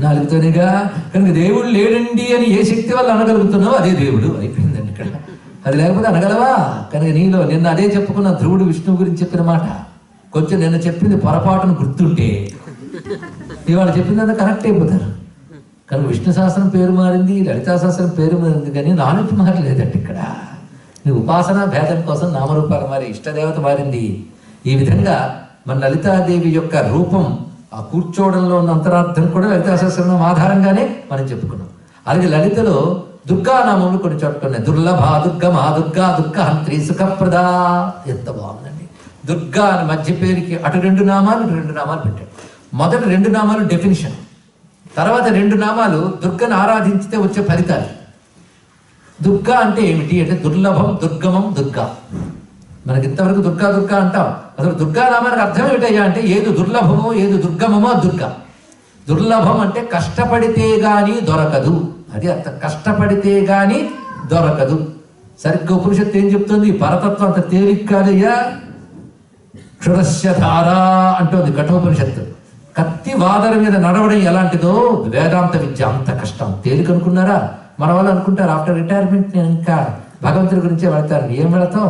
నాలుగుతోనేగా. కనుక దేవుడు లేడండి అని ఏ శక్తి వల్ల అనగలుగుతున్నావో అదే దేవుడు అయిపోయిందండి ఇక్కడ. అది లేకపోతే అనగలవా? కనుక నీలో నిన్న అదే చెప్పుకున్న ధ్రువుడు విష్ణువు గురించి చెప్పిన మాట కొంచెం నిన్న చెప్పింది పొరపాటును గుర్తుంటే ఇవాళ చెప్పిందంతా కరెక్ట్ అయిపోతారు. కనుక విష్ణు సహస్రం పేరు మారింది, లలితా సహస్రం పేరు మారింది, కానీ నాలుగు మారలేదండి. ఇక్కడ నీ ఉపాసనా భేదం కోసం నామరూపాలు మారి, ఇష్టదేవత మారింది. ఈ విధంగా మన లలితాదేవి యొక్క రూపం ఆ కూర్చోవడంలో ఉన్న అంతరార్థం కూడా లలితా సహస్రం ఆధారంగానే మనం చెప్పుకున్నాం. అలాగే లలితలో దుర్గానామములు కొన్ని చోట్ల ఉన్నాయి. దుర్లభ, దుర్గమా, దుర్గా, దుర్గహంత్రి, సుఖప్రదా. ఎంత బాగుందండి. దుర్గా అని మధ్య పేరుకి అటు 2 నామాలు, ఇటు 2 నామాలు పెట్టాడు. మొదటి 2 నామాలు డెఫినిషన్, తర్వాత 2 నామాలు దుర్గను ఆరాధించితే వచ్చే ఫలితాలు. దుర్గా అంటే ఏమిటి అంటే దుర్లభం, దుర్గమం, దుర్గా. మనకి ఇంతవరకు దుర్గా దుర్గా అంటాం. అసలు దుర్గా నామానికి అర్థం ఏమిటయ్యా అంటే ఏది దుర్లభమో ఏది దుర్గమమో దుర్గా. దుర్లభం అంటే కష్టపడితే గాని దొరకదు, అది అర్థం. కష్టపడితే గాని దొరకదు. సరిగ్గా ఉపనిషత్తు ఏం చెప్తుంది? పరతత్వం అంత తేలిక కాదయ్యా. క్షురస్య ధార అంటోంది కఠోపనిషత్తు. కత్తి వాదన మీద నడవడం ఎలాంటిదో వేదాంత విద్య అంత కష్టం. తేలిక అనుకున్నారా? మన వాళ్ళు అనుకుంటారు ఆఫ్టర్ రిటైర్మెంట్ నేను ఇంకా భగవంతుడి గురించే వెళతాను. ఏం వెళతాం?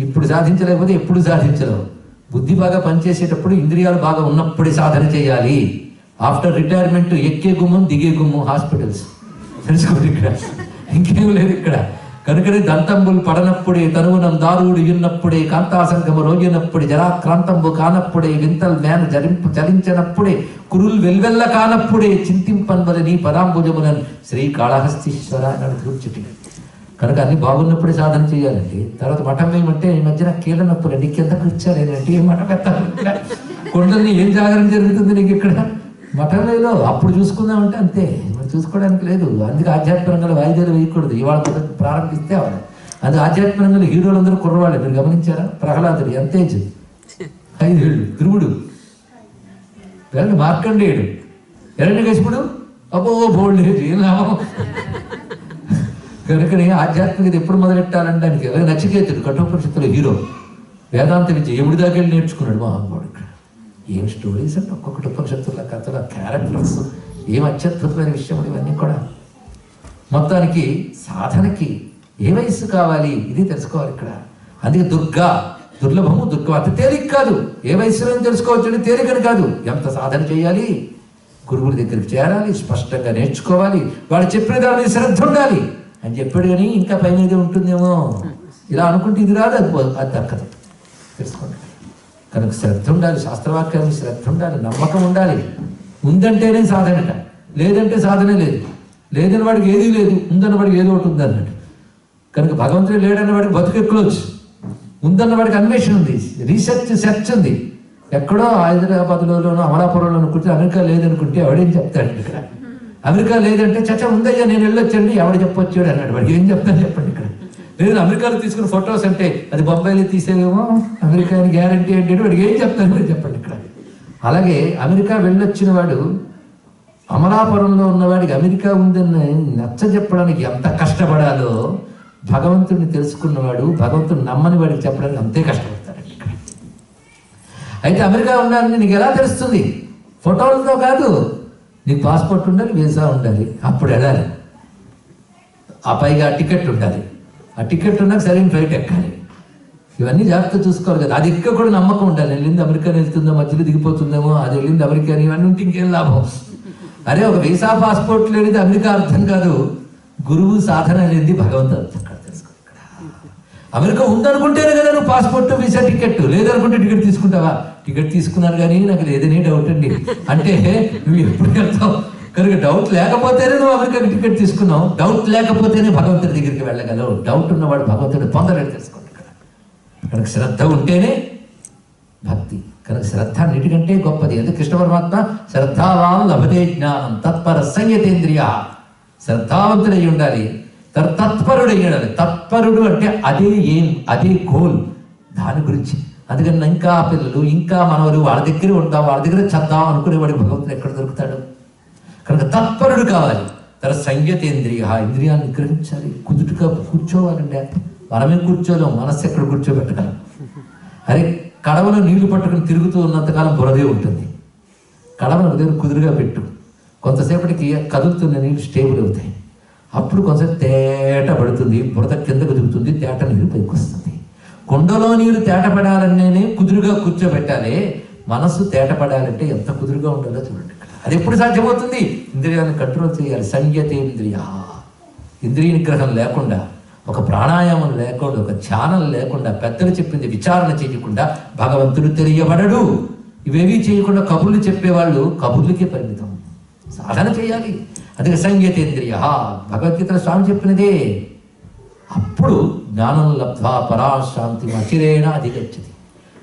ఇప్పుడు సాధించలేకపోతే ఎప్పుడు సాధించలేవు. బుద్ధి బాగా పనిచేసేటప్పుడు, ఇంద్రియాలు బాగా ఉన్నప్పుడే సాధన చేయాలి. ఆఫ్టర్ రిటైర్మెంట్ ఎక్కే గుమ్మం దిగే గుమ్మం హాస్పిటల్స్. తెలుసుకోండి, ఇక్కడ ఇంకేం లేదు ఇక్కడ. కనుకనే దంతంబులు పడనప్పుడే, తనువునం దారువుడు ఉన్నప్పుడే, కాంతాసంగము రోగినప్పుడే, జరాక్రాంతంబు కానప్పుడే, వింతల్ మేన చలించినప్పుడే, కురులు వెల్వెల్ల కానప్పుడే, చింతింపన్వలి నీ పదాంబుజమునన్ శ్రీకాళహస్తీశ్వర అని కూర్చుటి. కనుక అన్ని బాగున్నప్పుడే సాధన చేయాలండి. తర్వాత మఠం వేయమంటే ఈ మధ్యన కీళ్ళ నొప్పులు నీకెంతకు ఇచ్చారేంటి? ఏం మఠం పెట్టాలి? కొండల్ని ఏం జాగరణ జరుగుతుంది నీకు ఇక్కడ? మఠం వేలో అప్పుడు చూసుకుందామంటే అంతే, మనం చూసుకోవడానికి లేదు. అందుకే ఆధ్యాత్మికంగా వాయిద్యాలు వేయకూడదు. ఇవాళ ప్రారంభిస్తే అవ్వాలి. అందుకే ఆధ్యాత్మికంగా హీరోలందరూ కుర్రవాళ్ళే. మీరు గమనించారా? ప్రహ్లాదుడు ఎంత ఏజ్? 5 ఏళ్ళు. ధ్రువుడు, మార్కండేయుడు, హిరణ్యకశిపుడు అబ్బో బోల్డ్ ఏజ్. ఏం లాభం? కనుకనే ఆధ్యాత్మికత ఎప్పుడు మొదలెట్టాలంటానికి నచికేతుడు కఠోపనిషత్తులో హీరో, వేదాంత విద్య ఎముడి దాకా వెళ్ళి నేర్చుకున్నాడు మహానుభావుడు. ఇక్కడ ఏం స్టోరీస్ అంటే ఒక్కొక్కటి ఉపనిషత్తుల కథల క్యారెక్టర్స్, ఏం అత్యద్భుతమైన విషయం ఇవన్నీ కూడా. మొత్తానికి సాధనకి ఏ వయస్సు కావాలి ఇది తెలుసుకోవాలి ఇక్కడ. అందుకే దుర్గా, దుర్లభము, దుర్గం అంత తేలిక కాదు. ఏ వయసులో తెలుసుకోవచ్చు తేలికని కాదు. ఎంత సాధన చేయాలి, గురువుల దగ్గరికి చేరాలి, స్పష్టంగా నేర్చుకోవాలి, వాడు చెప్పిన దాని మీద శ్రద్ధ ఉండాలి అని చెప్పాడు. కానీ ఇంకా పైన ఏదో ఉంటుందేమో ఇలా అనుకుంటే ఇది రాదు, అది దక్కదు. తెలుసుకోండి. కనుక శ్రద్ధ ఉండాలి, శాస్త్రవాక్యానికి శ్రద్ధ ఉండాలి, నమ్మకం ఉండాలి. ఉందంటేనే సాధనట, లేదంటే సాధనే లేదు. లేదని వాడికి ఏదీ లేదు, ఉందన్న వాడికి ఏదో ఒకటి ఉంది అన్నట్టు. కనుక భగవంతుడు లేడన్న వాడికి బతుకెక్కులోచ్చు, ఉందన్న వాడికి అన్వేషణ ఉంది, సెర్చ్ ఉంది. ఎక్కడో హైదరాబాద్లోనో అమలాపురంలోనూ కూర్చొని అమెరికా లేదనుకుంటే ఎవడేం చెప్తాడు? ఇక్కడ అమెరికా లేదంటే చచ్చా ఉందయ్యా నేను వెళ్ళొచ్చండి ఎవడు చెప్పొచ్చాడు అన్నాడు. వాడికి ఏం చెప్తాను చెప్పండి? ఇక్కడ లేదు అమెరికాలో తీసుకున్న ఫొటోస్ అంటే అది బొంబాయిలో తీసేదేమో, అమెరికా అని గ్యారంటీ అంటే వాడికి ఏం చెప్తాను మీరు చెప్పండి? ఇక్కడ అలాగే అమెరికా వెళ్ళొచ్చిన వాడు అమలాపురంలో ఉన్నవాడికి అమెరికా ఉందని నచ్చ చెప్పడానికి ఎంత కష్టపడాలో భగవంతుడిని తెలుసుకున్నవాడు భగవంతుడిని నమ్మని వాడికి చెప్పడానికి అంతే కష్టపడతాడండి ఇక్కడ. అయితే అమెరికా ఉన్నాడని నీకు ఎలా తెలుస్తుంది? ఫోటోలతో కాదు, నీకు పాస్పోర్ట్ ఉండాలి, వీసా ఉండాలి, అప్పుడు వెళ్ళాలి. ఆ పైగా టికెట్ ఉండాలి, ఆ టికెట్ ఉన్నాక సరైన ఫ్లైట్ ఎక్కాలి. ఇవన్నీ జాగ్రత్త చూసుకోవాలి కదా. అది ఎక్క కూడా నమ్మకం ఉండాలి. వెళ్ళింది అమెరికా వెళ్తుందో మధ్యలో దిగిపోతుందేమో, అది వెళ్ళింది అమెరికా, ఇవన్నీ ఉంటే ఇంకేం లాభం? అరే ఒక వీసా పాస్పోర్ట్ లేనిది అమెరికా అర్థం కాదు, గురువు సాధన లేనిది భగవంతుడు అర్థం కాదు. తెలుసుకో. ఇక్కడ అమెరికా ఉందనుకుంటేనే కదా నువ్వు పాస్పోర్ట్ వీసా టికెట్, లేదనుకుంటే టికెట్ తీసుకుంటావా? టికెట్ తీసుకున్నాను కానీ నాకు లేదనే డౌట్ అండి అంటే నువ్వు ఎప్పుడు వెళ్తావు? కనుక డౌట్ లేకపోతేనే నువ్వు అమెరికాకి టికెట్ తీసుకున్నావు. డౌట్ లేకపోతేనే భగవంతుడి దగ్గరికి వెళ్ళగలవు. డౌట్ ఉన్నవాడు భగవంతుడిని పొందలేడు. తెలుసుకోండి. ఇక్కడ కనుక శ్రద్ధ ఉంటేనే భక్తి. కనుక శ్రద్ధ అన్నిటికంటే గొప్పది. ఎందుకు కృష్ణ పరమాత్మ శ్రద్ధావాన్ లభతే జ్ఞానం తత్పర సంయతేంద్రియ, శ్రద్ధావంతుడై ఉండాలి, తత్పరుడై ఉండాలి. తత్పరుడు అంటే అదే ఏం, అదే గోల్, దాని గురించి. అందుకని ఇంకా పిల్లలు ఇంకా మనవరు వాళ్ళ దగ్గరే ఉంటాం, వాళ్ళ దగ్గర చద్దాం అనుకునేవాడికి భగవంతుడు ఎక్కడ దొరుకుతాడు? కనుక తత్పరుడు కావాలి. తన సంయతేంద్రియ, ఇంద్రియాన్ని నిగ్రహించాలి, కుదుటుగా కూర్చోవాలండి. మనమే కూర్చోలేం, మనస్సు ఎక్కడ కూర్చోబెట్టగలం? అరే కడవలో నీళ్లు పట్టుకుని తిరుగుతూ ఉన్నంతకాలం బురదే ఉంటుంది. కడవను దగ్గర కుదురుగా పెట్టు, కొంతసేపటికి కదులుతున్న నీళ్ళు స్టేబుల్ అవుతాయి. అప్పుడు కొంతసేపు తేట పడుతుంది, బురద కిందకు దిగుతుంది, తేట నీరు పైకి వస్తుంది. కొండలో నీరు తేట పడాలనే కుదురుగా కూర్చోబెట్టాలి. మనస్సు తేట పడాలంటే ఎంత కుదురుగా ఉండాలో చూడండి. అది ఎప్పుడు సాధ్యమవుతుంది? ఇంద్రియాలను కంట్రోల్ చేయాలి. సంయతేంద్రియ, ఇంద్రియ నిగ్రహం లేకుండా, ఒక ప్రాణాయామం లేకుండా, ఒక ధ్యానం లేకుండా, పెద్దలు చెప్పింది విచారణ చేయకుండా భగవంతుడు తెలియబడడు. ఇవేవీ చేయకుండా కబుర్లు చెప్పేవాళ్ళు కబుర్లకే పరిమితం. సాధన చేయాలి. అందుకే సంగీతేంద్రియ భగవద్గీతలో స్వామి చెప్పినదే. అప్పుడు జ్ఞానం లబ్ధ్వా పరాశాంతి అచిరేణ అధిగచ్చతి.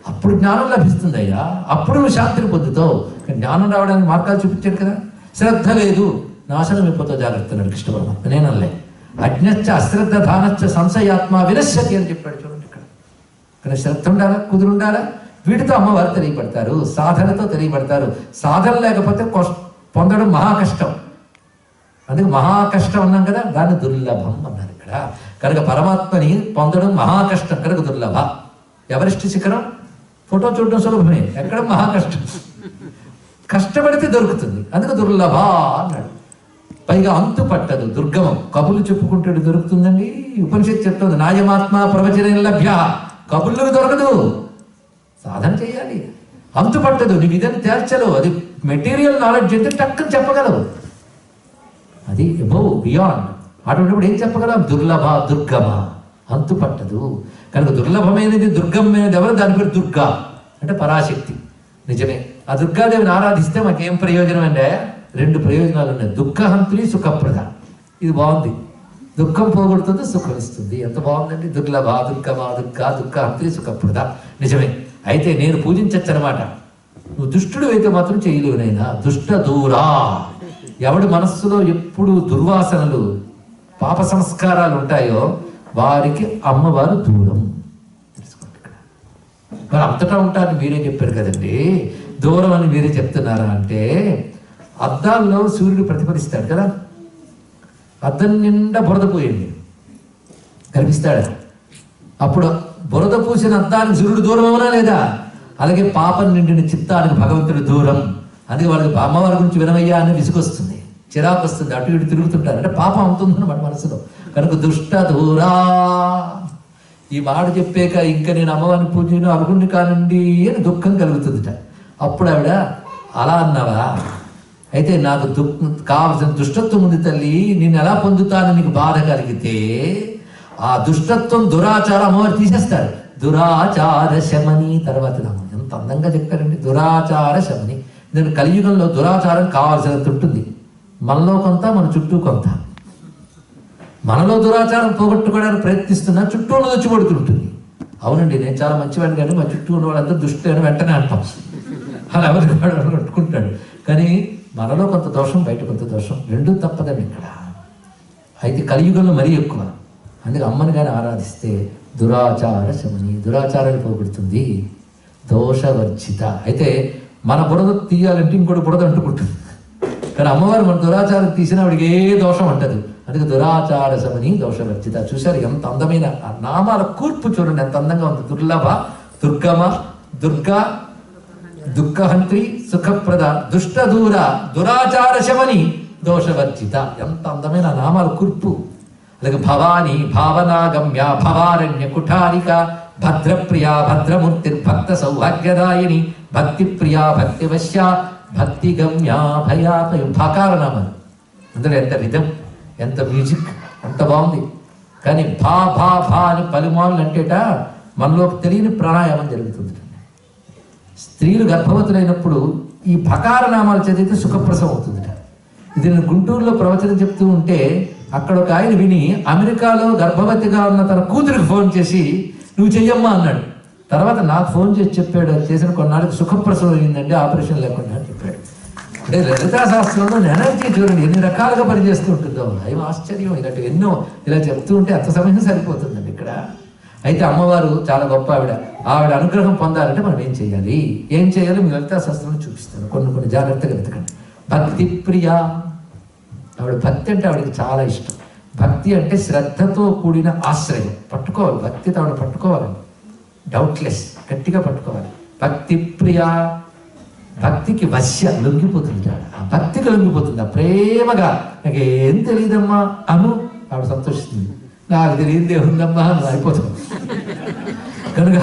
అప్పుడు జ్ఞానం లభిస్తుందయ్యా, అప్పుడు నువ్వు శాంతిని పొందుతావు. జ్ఞానం రావడానికి మార్గాలు చూపించాడు కదా. శ్రద్ధ లేదు, నాశనం అయిపోతావు, జాగ్రత్త అన్నాడు కృష్ణ పరమాత్మ. నేనల్లే అజ్ఞశ్చ అశ్రద్ధ ధానశ్చ సంశయాత్మ వినశ్యతి అని చెప్పాడు. చూడండి ఇక్కడ శ్రద్ధ ఉండాలా, కుదురుండాలా. వీటితో అమ్మవారు తెలియబడతారు, సాధనతో తెలియబడతారు. సాధన లేకపోతే పొందడం మహా కష్టం. అందుకే మహా కష్టం అన్నాం కదా, దాన్ని దుర్లభం అన్నారు ఇక్కడ. కనుక పరమాత్మని పొందడం మహా కష్టం, కనుక దుర్లభ. ఎవరెస్ట్ శిఖరం ఫోటో చూడడం సులభమే, ఎక్కడ మహా కష్టం. కష్టపడితే దొరుకుతుంది, అందుకు దుర్లభ అన్నాడు. పైగా అంతు పట్టదు, దుర్గమం. కబుర్లు చెప్పుకుంటాడు దొరుకుతుందండి. ఉపనిషత్తు చెప్తుంది నాయమాత్మ ప్రవచనం లభ్య. కబుర్లకు దొరకదు, సాధన చేయాలి. అంతు పట్టదు, నీకు ఇదని తేల్చలేవు. అది మెటీరియల్ నాలెడ్జ్ అయితే టక్కని చెప్పగలవు, అది అబౌవ్ బియాండ్. అటువంటిప్పుడు ఏం చెప్పగలం? దుర్లభ, దుర్గమ, అంతు పట్టదు. కనుక దుర్లభమైనది, దుర్గమైనది ఎవరు? దాని పేరు దుర్గా, అంటే పరాశక్తి. నిజమే, ఆ దుర్గాదేవిని ఆరాధిస్తే మాకేం ప్రయోజనం అంటే 2 ప్రయోజనాలు ఉన్నాయి. దుఃఖహంత్రి, సుఖప్రద. ఇది బాగుంది, దుఃఖం పోగొడుతుంది, సుఖం ఇస్తుంది. ఎంత బాగుందండి. దుర్లభ, దుర్గమ, దుర్గా, దుఃఖహంత్రి, సుఖప్రద. నిజమే. అయితే నేను పూజించచ్చు అనమాట. నువ్వు దుష్టుడు అయితే మాత్రం చేయలేవునైనా. దుష్ట దూరా, ఎవడి మనస్సులో ఎప్పుడు దుర్వాసనలు, పాప సంస్కారాలు ఉంటాయో వారికి అమ్మవారు దూరం. తెలుసుకోండి. ఇక్కడ మరి అంతటా ఉంటారని మీరే చెప్పారు కదండి, దూరం అని మీరే చెప్తున్నారా అంటే, అద్దాల్లో సూర్యుడు ప్రతిఫలిస్తాడు కదా, అద్దం నిండా బురద పోయింది కనిపిస్తాడా? అప్పుడు బురద పూసిన అద్దానికి సూర్యుడు దూరం అవునా లేదా? అలాగే పాపం నిండిన చిత్తానికి భగవంతుడు దూరం. అందుకే వాళ్ళకి అమ్మవారి గురించి వినవయ్యా అని విసుకొస్తుంది, చిరాకు వస్తుంది, అటు ఇటు తిరుగుతుంటారు. అంటే పాపం అవుతుందన్నమాట మనసులో. కనుక దుష్ట దూరా, ఈ మాట చెప్పాక ఇంకా నేను అమ్మవారిని పూజను అర్హుణ్ణి కానండి అని దుఃఖం కలుగుతుందిట. అప్పుడు ఆవిడ అలా అన్నావా? అయితే నాకు కావలసిన దుష్టత్వం ఉంది తల్లి, నేను ఎలా పొందుతానని నీకు బాధ కలిగితే ఆ దుష్టత్వం, దురాచారం అమ్మవారు తీసేస్తారు. దురాచార శమని తర్వాత నామం ఎంత అందంగా చెప్పారండి. దురాచార శమని. నేను కలియుగంలో దురాచారం కావాల్సినంత ఉంటుంది, మనలో కొంత, మన చుట్టూ కొంత. మనలో దురాచారం పోగొట్టుకోవడానికి ప్రయత్నిస్తున్నా, చుట్టూ ఉన్నది వచ్చి పడుతుంటుంది. అవునండి, నేను చాలా మంచివాడిని కానీ మా చుట్టూ ఉన్న వాళ్ళంతా దుష్టు అని వెంటనే అంటాం. అలా ఎవరికి వాడు పట్టుకుంటాడు. కానీ మనలో కొంత దోషం, బయట కొంత దోషం, రెండూ తప్పదండి ఇక్కడ. అయితే కలియుగంలో మరీ ఎక్కువ. అందుకే అమ్మని కానీ ఆరాధిస్తే దురాచార శమని, దురాచారాన్ని పోగొడుతుంది, దోషవర్జిత. అయితే మన బురద తీయాలంటే ఇంకోటి బురద అంటుకుంటుంది, కానీ అమ్మవారు మన దురాచారం తీసిన వాడికి ఏ దోషం అంటదు. అందుకే దురాచార శమని, దోషవర్జిత. చూశారు ఎంత అందమైన ఆ నామాల కూర్పు, చూడండి ఎంత అందంగా ఉంది. దుర్లభ, దుర్గమ, దుర్గా, దుఃఖహంత్రి, సుఖప్రద, దుష్ట దూర, దురాచార శమని, దోషవర్జిత. ఎంత అందమైన నామాల కూర్పు. అలాగే భవాని, భావనాగమ్య, భవారణ్య కుఠారిక, భద్రప్రియ, భద్రమూర్తి, భక్త సౌభాగ్యదాయిని, భక్తి ప్రియ, భక్తివశ్య, భక్తిగమ్య, భయాపయ. భకారనామాలు అందులో ఎంత రిధం, ఎంత మ్యూజిక్, ఎంత బాగుంది. కానీ భా భా భా అని పలుమార్లు అంటేట మనలో తెలియని ప్రాణాయామం జరుగుతుంది. స్త్రీలు గర్భవతులైనప్పుడు ఈ భకార నామాలు చదివితే సుఖప్రసవం అవుతుందిట. ఇది నేను గుంటూరులో ప్రవచనం చెప్తూ ఉంటే అక్కడ ఒక ఆయన విని అమెరికాలో గర్భవతిగా ఉన్న తన కూతురికి ఫోన్ చేసి నువ్వు చెయ్యమ్మా అన్నాడు. తర్వాత నాకు ఫోన్ చేసి చెప్పాడు, చేసిన కొన్నాళ్ళకి సుఖప్రసవం అయిందండి, ఆపరేషన్ లేకుండా అని చెప్పాడు. అంటే లలితా శాస్త్రంలో ఎనర్జీ చూడండి ఎన్ని రకాలుగా పనిచేస్తూ ఉంటుందో. అయ్యో ఆశ్చర్యం, ఇలాంటి ఎన్నో ఇలా చెప్తూ ఉంటే అంత సమయం సరిపోతుందండి ఇక్కడ. అయితే అమ్మవారు చాలా గొప్ప ఆవిడ. ఆవిడ అనుగ్రహం పొందాలంటే మనం ఏం చేయాలి, ఏం చేయాలి మీ లలితా శాస్త్రంలో చూపిస్తాను. కొన్ని జాగ్రత్తగా వెతకండి. భక్తి ప్రియ, ఆవిడ భక్తి అంటే ఆవిడకి చాలా ఇష్టం. భక్తి అంటే శ్రద్ధతో కూడిన ఆశ్రయం. పట్టుకోవాలి, భక్తితో ఆవిడ పట్టుకోవాలి, డౌట్లెస్, గట్టిగా పట్టుకోవాలి. భక్తి ప్రియ, భక్తికి వశ్య, లొంగిపోతుంది ఆవిడ. ఆ భక్తికి లొంగిపోతుంది, ఆ ప్రేమగా నాకేం తెలియదమ్మా అను ఆవిడ సంతోషిస్తుంది. నాకు తెలియదే ఉందమ్మా అని అయిపోతుంది. కనుక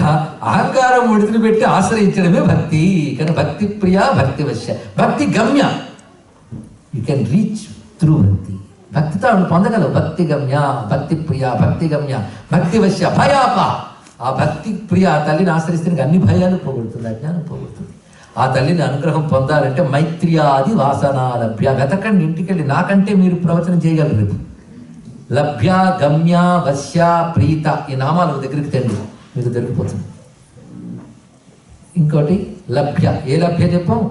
అహంకారం విడుదల పెట్టి ఆశ్రయించడమే భక్తి. కనుక భక్తి ప్రియ, భక్తి వశ్య, భక్తి గమ్య. యూ కెన్ రీచ్ త్రూ భక్తి. భక్తితో ఆవిడ పొందగలవు. భక్తి గమ్య, భక్తి ప్రియ, భక్తి గమ్య, భక్తి వశ్య, భయాప. ఆ భక్తి ప్రియ తల్లిని ఆశ్రయిస్తే అన్ని భయాలు పోగొడుతుంది, అజ్ఞానం పోగొడుతుంది. ఆ తల్లిని అనుగ్రహం పొందాలంటే మైత్ర్యాది వాసన లభ్య. వెతకండి ఇంటికెళ్ళి, నాకంటే మీరు ప్రవచనం చేయగలరు రేపు. లభ్య, గమ్య, వశ్య, ప్రీత ఈ నామాల దగ్గరికి తెండి, మీకు దొరికిపోతుంది. ఇంకోటి లభ్య. ఏ లభ్య చెప్పాం?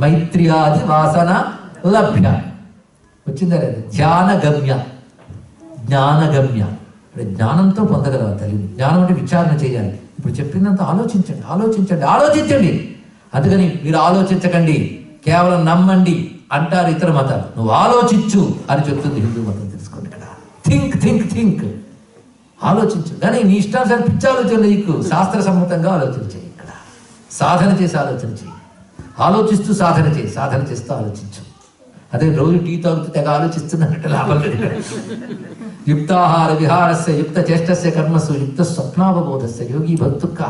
మైత్ర్యాది వాసన లభ్య. వచ్చిందా లేదు? ధ్యానగమ్య, జ్ఞానగమ్య. అంటే జ్ఞానంతో పొందగలవా తల్లిని. జ్ఞానం అంటే విచారణ చేయాలి. ఇప్పుడు చెప్పిందంత ఆలోచించండి, ఆలోచించండి, ఆలోచించండి. అందుకని మీరు ఆలోచించకండి, కేవలం నమ్మండి అంటారు ఇతర మతాలు. నువ్వు ఆలోచించు అని చెప్తుంది హిందూ మతం. తెలుసుకోండి ఇక్కడ. థింక్ థింక్ థింక్, ఆలోచించు. కానీ నీ ఇష్టానుసారి పిచ్చి ఆలోచన నీకు శాస్త్ర సమ్మతంగా ఆలోచన చేయి. ఇక్కడ సాధన చేసి ఆలోచన చేయి. ఆలోచిస్తూ సాధన చేయి, సాధన చేస్తూ ఆలోచించు. అదే రోజు టీ తాగుతూ తెగ ఆలోచిస్తున్నట్టు లాభం లేదు. యుక్తాహార విహారస్య యుక్త చేష్టస్య కర్మసు యుక్త స్వప్నావబోధస్య యోగి భక్తుక్క.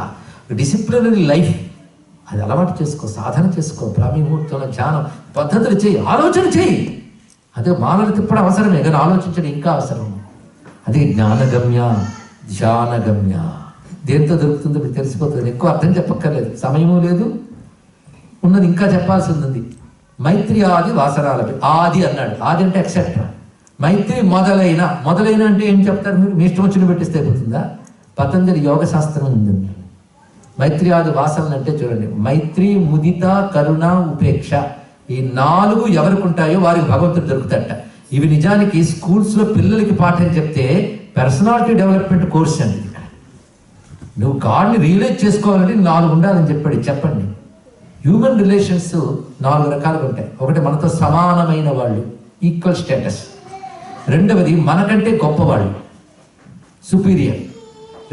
డిసిప్లినరీ లైఫ్ అది అలవాటు చేసుకో, సాధన చేసుకో. బ్రాహ్మీ ముహూర్తంలో ధ్యానం పద్ధతులు చేయి, ఆలోచన చేయి. అదే మాలలు తిప్పడం అవసరమే, కానీ ఆలోచించడం ఇంకా అవసరం. అదే జ్ఞానగమ్య, ధ్యానగమ్య. దేంతో దొరుకుతుందో మీకు తెలిసిపోతుంది. ఎక్కువ అర్థం చెప్పక్కర్లేదు, సమయము లేదు, ఉన్నది ఇంకా చెప్పాల్సి ఉంది. మైత్రి ఆది వాసనాలపై. ఆది అన్నాడు, ఆది అంటే ఎక్సెట్రా. మైత్రి మొదలైన, మొదలైన అంటే ఏం చెప్తారు మీరు? మీ ఇష్టం వచ్చిన పెట్టిస్తే అయిపోతుందా? పతంజలి యోగ శాస్త్రం ఉందండి. మైత్రి ఆది వాసనలు అంటే చూడండి, మైత్రి, ముదిత, కరుణ, ఉపేక్ష. ఈ 4 ఎవరికి ఉంటాయో వారికి భగవంతుడు దొరుకుతాడట. ఇవి నిజానికి స్కూల్స్లో పిల్లలకి పాఠం చెప్తే పర్సనాలిటీ డెవలప్మెంట్ కోర్స్ అండి. నువ్వు గాడ్ని రియలైజ్ చేసుకోవాలంటే 4 ఉండాలని చెప్పండి. హ్యూమన్ రిలేషన్స్ 4 రకాలుగా ఉంటాయి. ఒకటి మనతో సమానమైన వాళ్ళు, ఈక్వల్ స్టేటస్. రెండవది మనకంటే గొప్పవాళ్ళు, సుపీరియర్.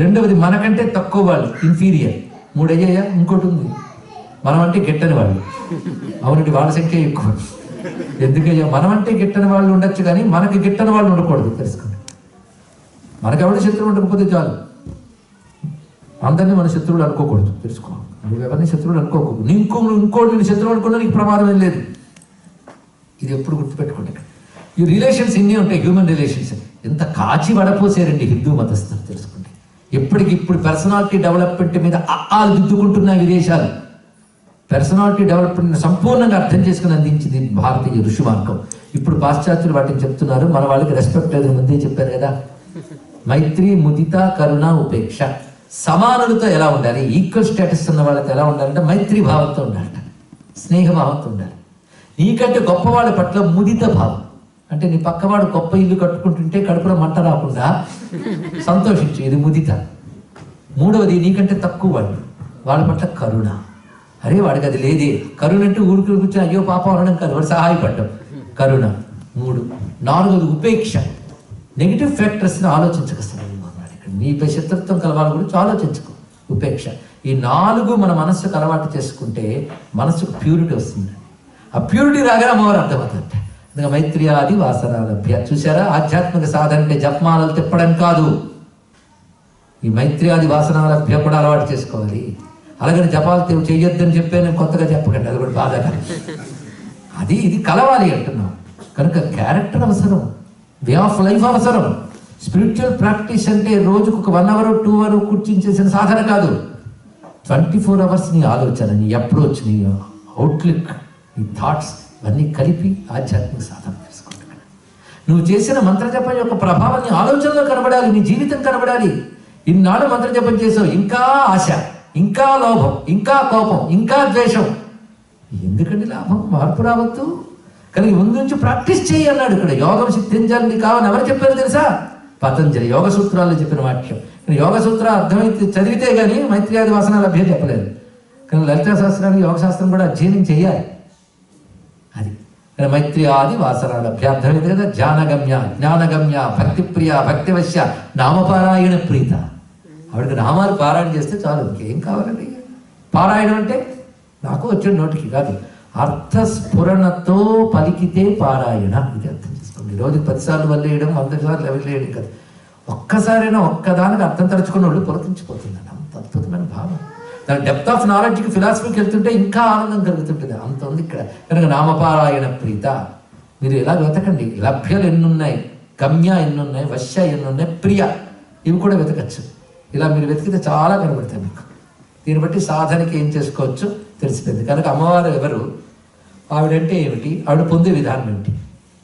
రెండవది మనకంటే తక్కువ వాళ్ళు, ఇన్ఫీరియర్. 3 అయ్యాయా? ఇంకోటి ఉంది, మనం అంటే గిట్టని వాళ్ళు. అవునండి, వాళ్ళ సంఖ్య ఎక్కువ. ఎందుకయ్యా? మనం అంటే గిట్టని వాళ్ళు ఉండొచ్చు, కానీ మనకి గిట్టని వాళ్ళు ఉండకూడదు. తెలుసుకోండి. మనకు ఎవరి శత్రువు ఉండకపోతే చాలు. అందరినీ మన శత్రువులు అనుకోకూడదు. తెలుసుకో, నువ్వు ఎవరిని శత్రువులు అనుకోకూడదు. ఇంకోటి నేను శత్రువు అనుకున్నా నీకు ప్రమాదం ఏం లేదు. ఇది ఎప్పుడు గుర్తుపెట్టుకోండి. ఈ రిలేషన్స్ ఇన్ని ఉంటాయి, హ్యూమన్ రిలేషన్స్. ఎంత కాచి వడపోసారండి హిందూ మతస్థులు. తెలుసుకోండి, ఎప్పటికిప్పుడు పర్సనాలిటీ డెవలప్మెంట్ మీద ఆలు దిద్దుకుంటున్న విదేశాలు. పర్సనాలిటీ డెవలప్మెంట్ సంపూర్ణంగా అర్థం చేసుకుని అందించింది భారతీయ ఋషి మార్గం. ఇప్పుడు పాశ్చాత్యులు వాటిని చెప్తున్నారు, మన వాళ్ళకి రెస్పెక్ట్ లేదు. ముందే చెప్పారు కదా, మైత్రి, ముదిత, కరుణ, ఉపేక్ష. సమానులతో ఎలా ఉండాలి, ఈక్వల్ స్టేటస్ ఉన్న వాళ్ళతో ఎలా ఉండాలంటే మైత్రి భావంతో ఉండాలట, స్నేహభావంతో ఉండాలి. నీకంటే గొప్పవాళ్ళ పట్ల ముదిత భావం, అంటే నీ పక్కవాడు గొప్ప ఇల్లు కట్టుకుంటుంటే కడుపులో మంట రాకుండా సంతోషించు, ఇది ముదిత. మూడవది, నీకంటే తక్కువ వాళ్ళు, వాళ్ళ పట్ల కరుణ. అరే వాడికి అది లేదే. కరుణ అంటే ఊరికి కూర్చొని అయ్యో పాపం అనడం కాదు, వాడు సహాయపడ్డం, కరుణ. 3. 4వది ఉపేక్ష. నెగిటివ్ ఫ్యాక్టర్స్ని ఆలోచించకస్తాను. నీపై శత్రుత్వం కలవాల గురించి ఆలోచించుకో, ఉపేక్ష. ఈ 4 మన మనస్సుకు అలవాటు చేసుకుంటే మనస్సుకు ప్యూరిటీ వస్తుంది. ఆ ప్యూరిటీ రాగా అమ్మవారు అర్థమవుతుంది. అందుకే మైత్రి ఆది వాసనాలభ్య. చూసారా, ఆధ్యాత్మిక సాధన అంటే జపమాలలు తిప్పడం కాదు. ఈ మైత్రి ఆది వాసనాలభ్య కూడా అలవాటు చేసుకోవాలి. అలాగని జపాలు చెయ్యొద్దని చెప్పే నేను కొత్తగా చెప్పకండి, అది కూడా బాధగా. ఇది కలవాలి అంటున్నాం. కనుక క్యారెక్టర్ అవసరం, వే ఆఫ్ లైఫ్ అవసరం. స్పిరిచువల్ ప్రాక్టీస్ అంటే రోజుకు ఒక 1 అవర్ 2 అవర్ కూర్చుని చేసిన సాధన కాదు. 24 అవర్స్ నీ ఆలోచన, నీ అప్రోచ్, నీ అవుట్లుక్, నీ థాట్స్ అన్నీ కలిపి ఆధ్యాత్మిక సాధన చేసుకుంటున్నాను. నువ్వు చేసిన మంత్రజపం యొక్క ప్రభావం నీ ఆలోచనలో కనబడాలి, నీ జీవితం కనబడాలి. ఇన్నాళ్ళు మంత్రజపం చేసావు, ఇంకా ఆశ, ఇంకా లోభం, ఇంకా కోపం, ఇంకా ద్వేషం. ఎందుకండి లాభం? మార్పు రావద్దు. కానీ ముందు నుంచి ప్రాక్టీస్ చేయి అన్నాడు. ఇక్కడ యోగం సిద్ధించాలని కావాలని ఎవరు చెప్పారు తెలుసా? పతంజలి యోగ సూత్రాల్లో చెప్పిన వాక్యం. యోగ సూత్రాలు అర్థమైతే చదివితే కానీ మైత్రి ఆది వాసనాలు లభ్యం చెప్పలేదు. కానీ లలితా సహస్రానికి యోగ శాస్త్రం కూడా అధ్యయనం చేయాలి. అది మైత్రి ఆది వాసనాలు లభ్య. అర్థమైంది కదా. జ్ఞానగమ్య, జ్ఞానగమ్య, భక్తిప్రియ, భక్తివశ్య, నామపారాయణ ప్రీత. ఆవిడకి నామాలు పారాయణ చేస్తే చాలు, ఇంకేం కావాలండి. పారాయణం అంటే నాకు వచ్చిన నోటికి కాదు, అర్థస్ఫురణతో పలికితే పారాయణ. ఇది అర్థం చేసుకోండి. రోజు 10 సార్లు వల్లేయడం, 100 సార్లు వల్లేయడం కాదు. ఒక్కసారైనా ఒక్కదానికి అర్థం తరచుకున్న వాళ్ళు పులకించిపోతుందండి. అంత అద్భుతమైన భావం. దాని డెప్త్ ఆఫ్ నాలెడ్జ్కి, ఫిలాసఫీకి వెళ్తుంటే ఇంకా ఆనందం కలుగుతుంటుంది. అంత ఉంది ఇక్కడ. కనుక నామపారాయణ ప్రీత. మీరు ఇలా వెతకండి. లభ్యలు ఎన్నున్నాయి, గమ్య ఎన్నున్నాయి, వశ్య ఎన్నున్నాయి, ప్రియ, ఇవి కూడా వెతకచ్చు. ఇలా మీరు వెతికితే చాలా కనబడతాయి మీకు. దీన్ని బట్టి సాధనకి ఏం చేసుకోవచ్చో తెలిసిపోయింది. కనుక అమ్మవారు ఎవరు, ఆవిడంటే ఏమిటి, ఆవిడ పొందే విధానం ఏమిటి,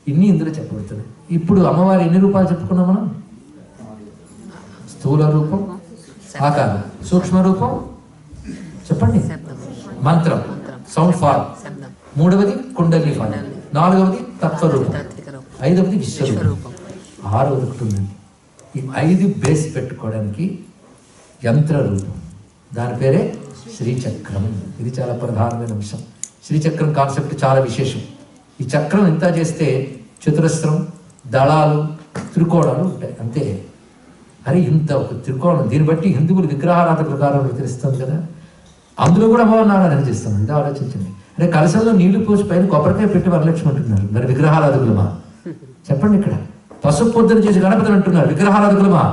ఇన్ని ఇందులో చెప్పబడుతున్నాయి. ఇప్పుడు అమ్మవారు ఎన్ని రూపాలు చెప్పుకున్నాం మనం? స్థూల రూపం, ఆకారం, సూక్ష్మ రూపం, చెప్పండి, మంత్రం, సౌండ్ ఫార్మ్, మూడవది కుండలి ఫార్మ్, నాలుగవది తత్వరూపం, ఐదవది విశ్వరూపం, ఆరవది ఒకటి ఉందండి. ఈ 5 బేస్ పెట్టుకోవడానికి యంత్ర రూపం, దాని పేరే శ్రీచక్రం. ఇది చాలా ప్రధానమైన అంశం. శ్రీచక్రం కాన్సెప్ట్ చాలా విశేషం. ఈ చక్రం ఇంత చేస్తే చతురస్రం, దళాలు, త్రికోణాలు ఉంటాయి అంతే. అరే ఇంత ఒక త్రికోణం, దీన్ని బట్టి హిందువులు విగ్రహారాధన ప్రకారం తెలుస్తుంది కదా, అందులో కూడా అమ్మవారిని ఆరాధన చేస్తాం. ఇది ఆలోచించండి. అంటే కలశంలో నీళ్లు పోసి పైన కొబ్బరికాయ పెట్టి వరలక్ష్మి అంటున్నారు, మరి విగ్రహారాధకులమా? చెప్పండి. ఇక్కడ పసుపు పొద్దున చేసి గణపతిని అంటున్నారు, విగ్రహారాధకులమా?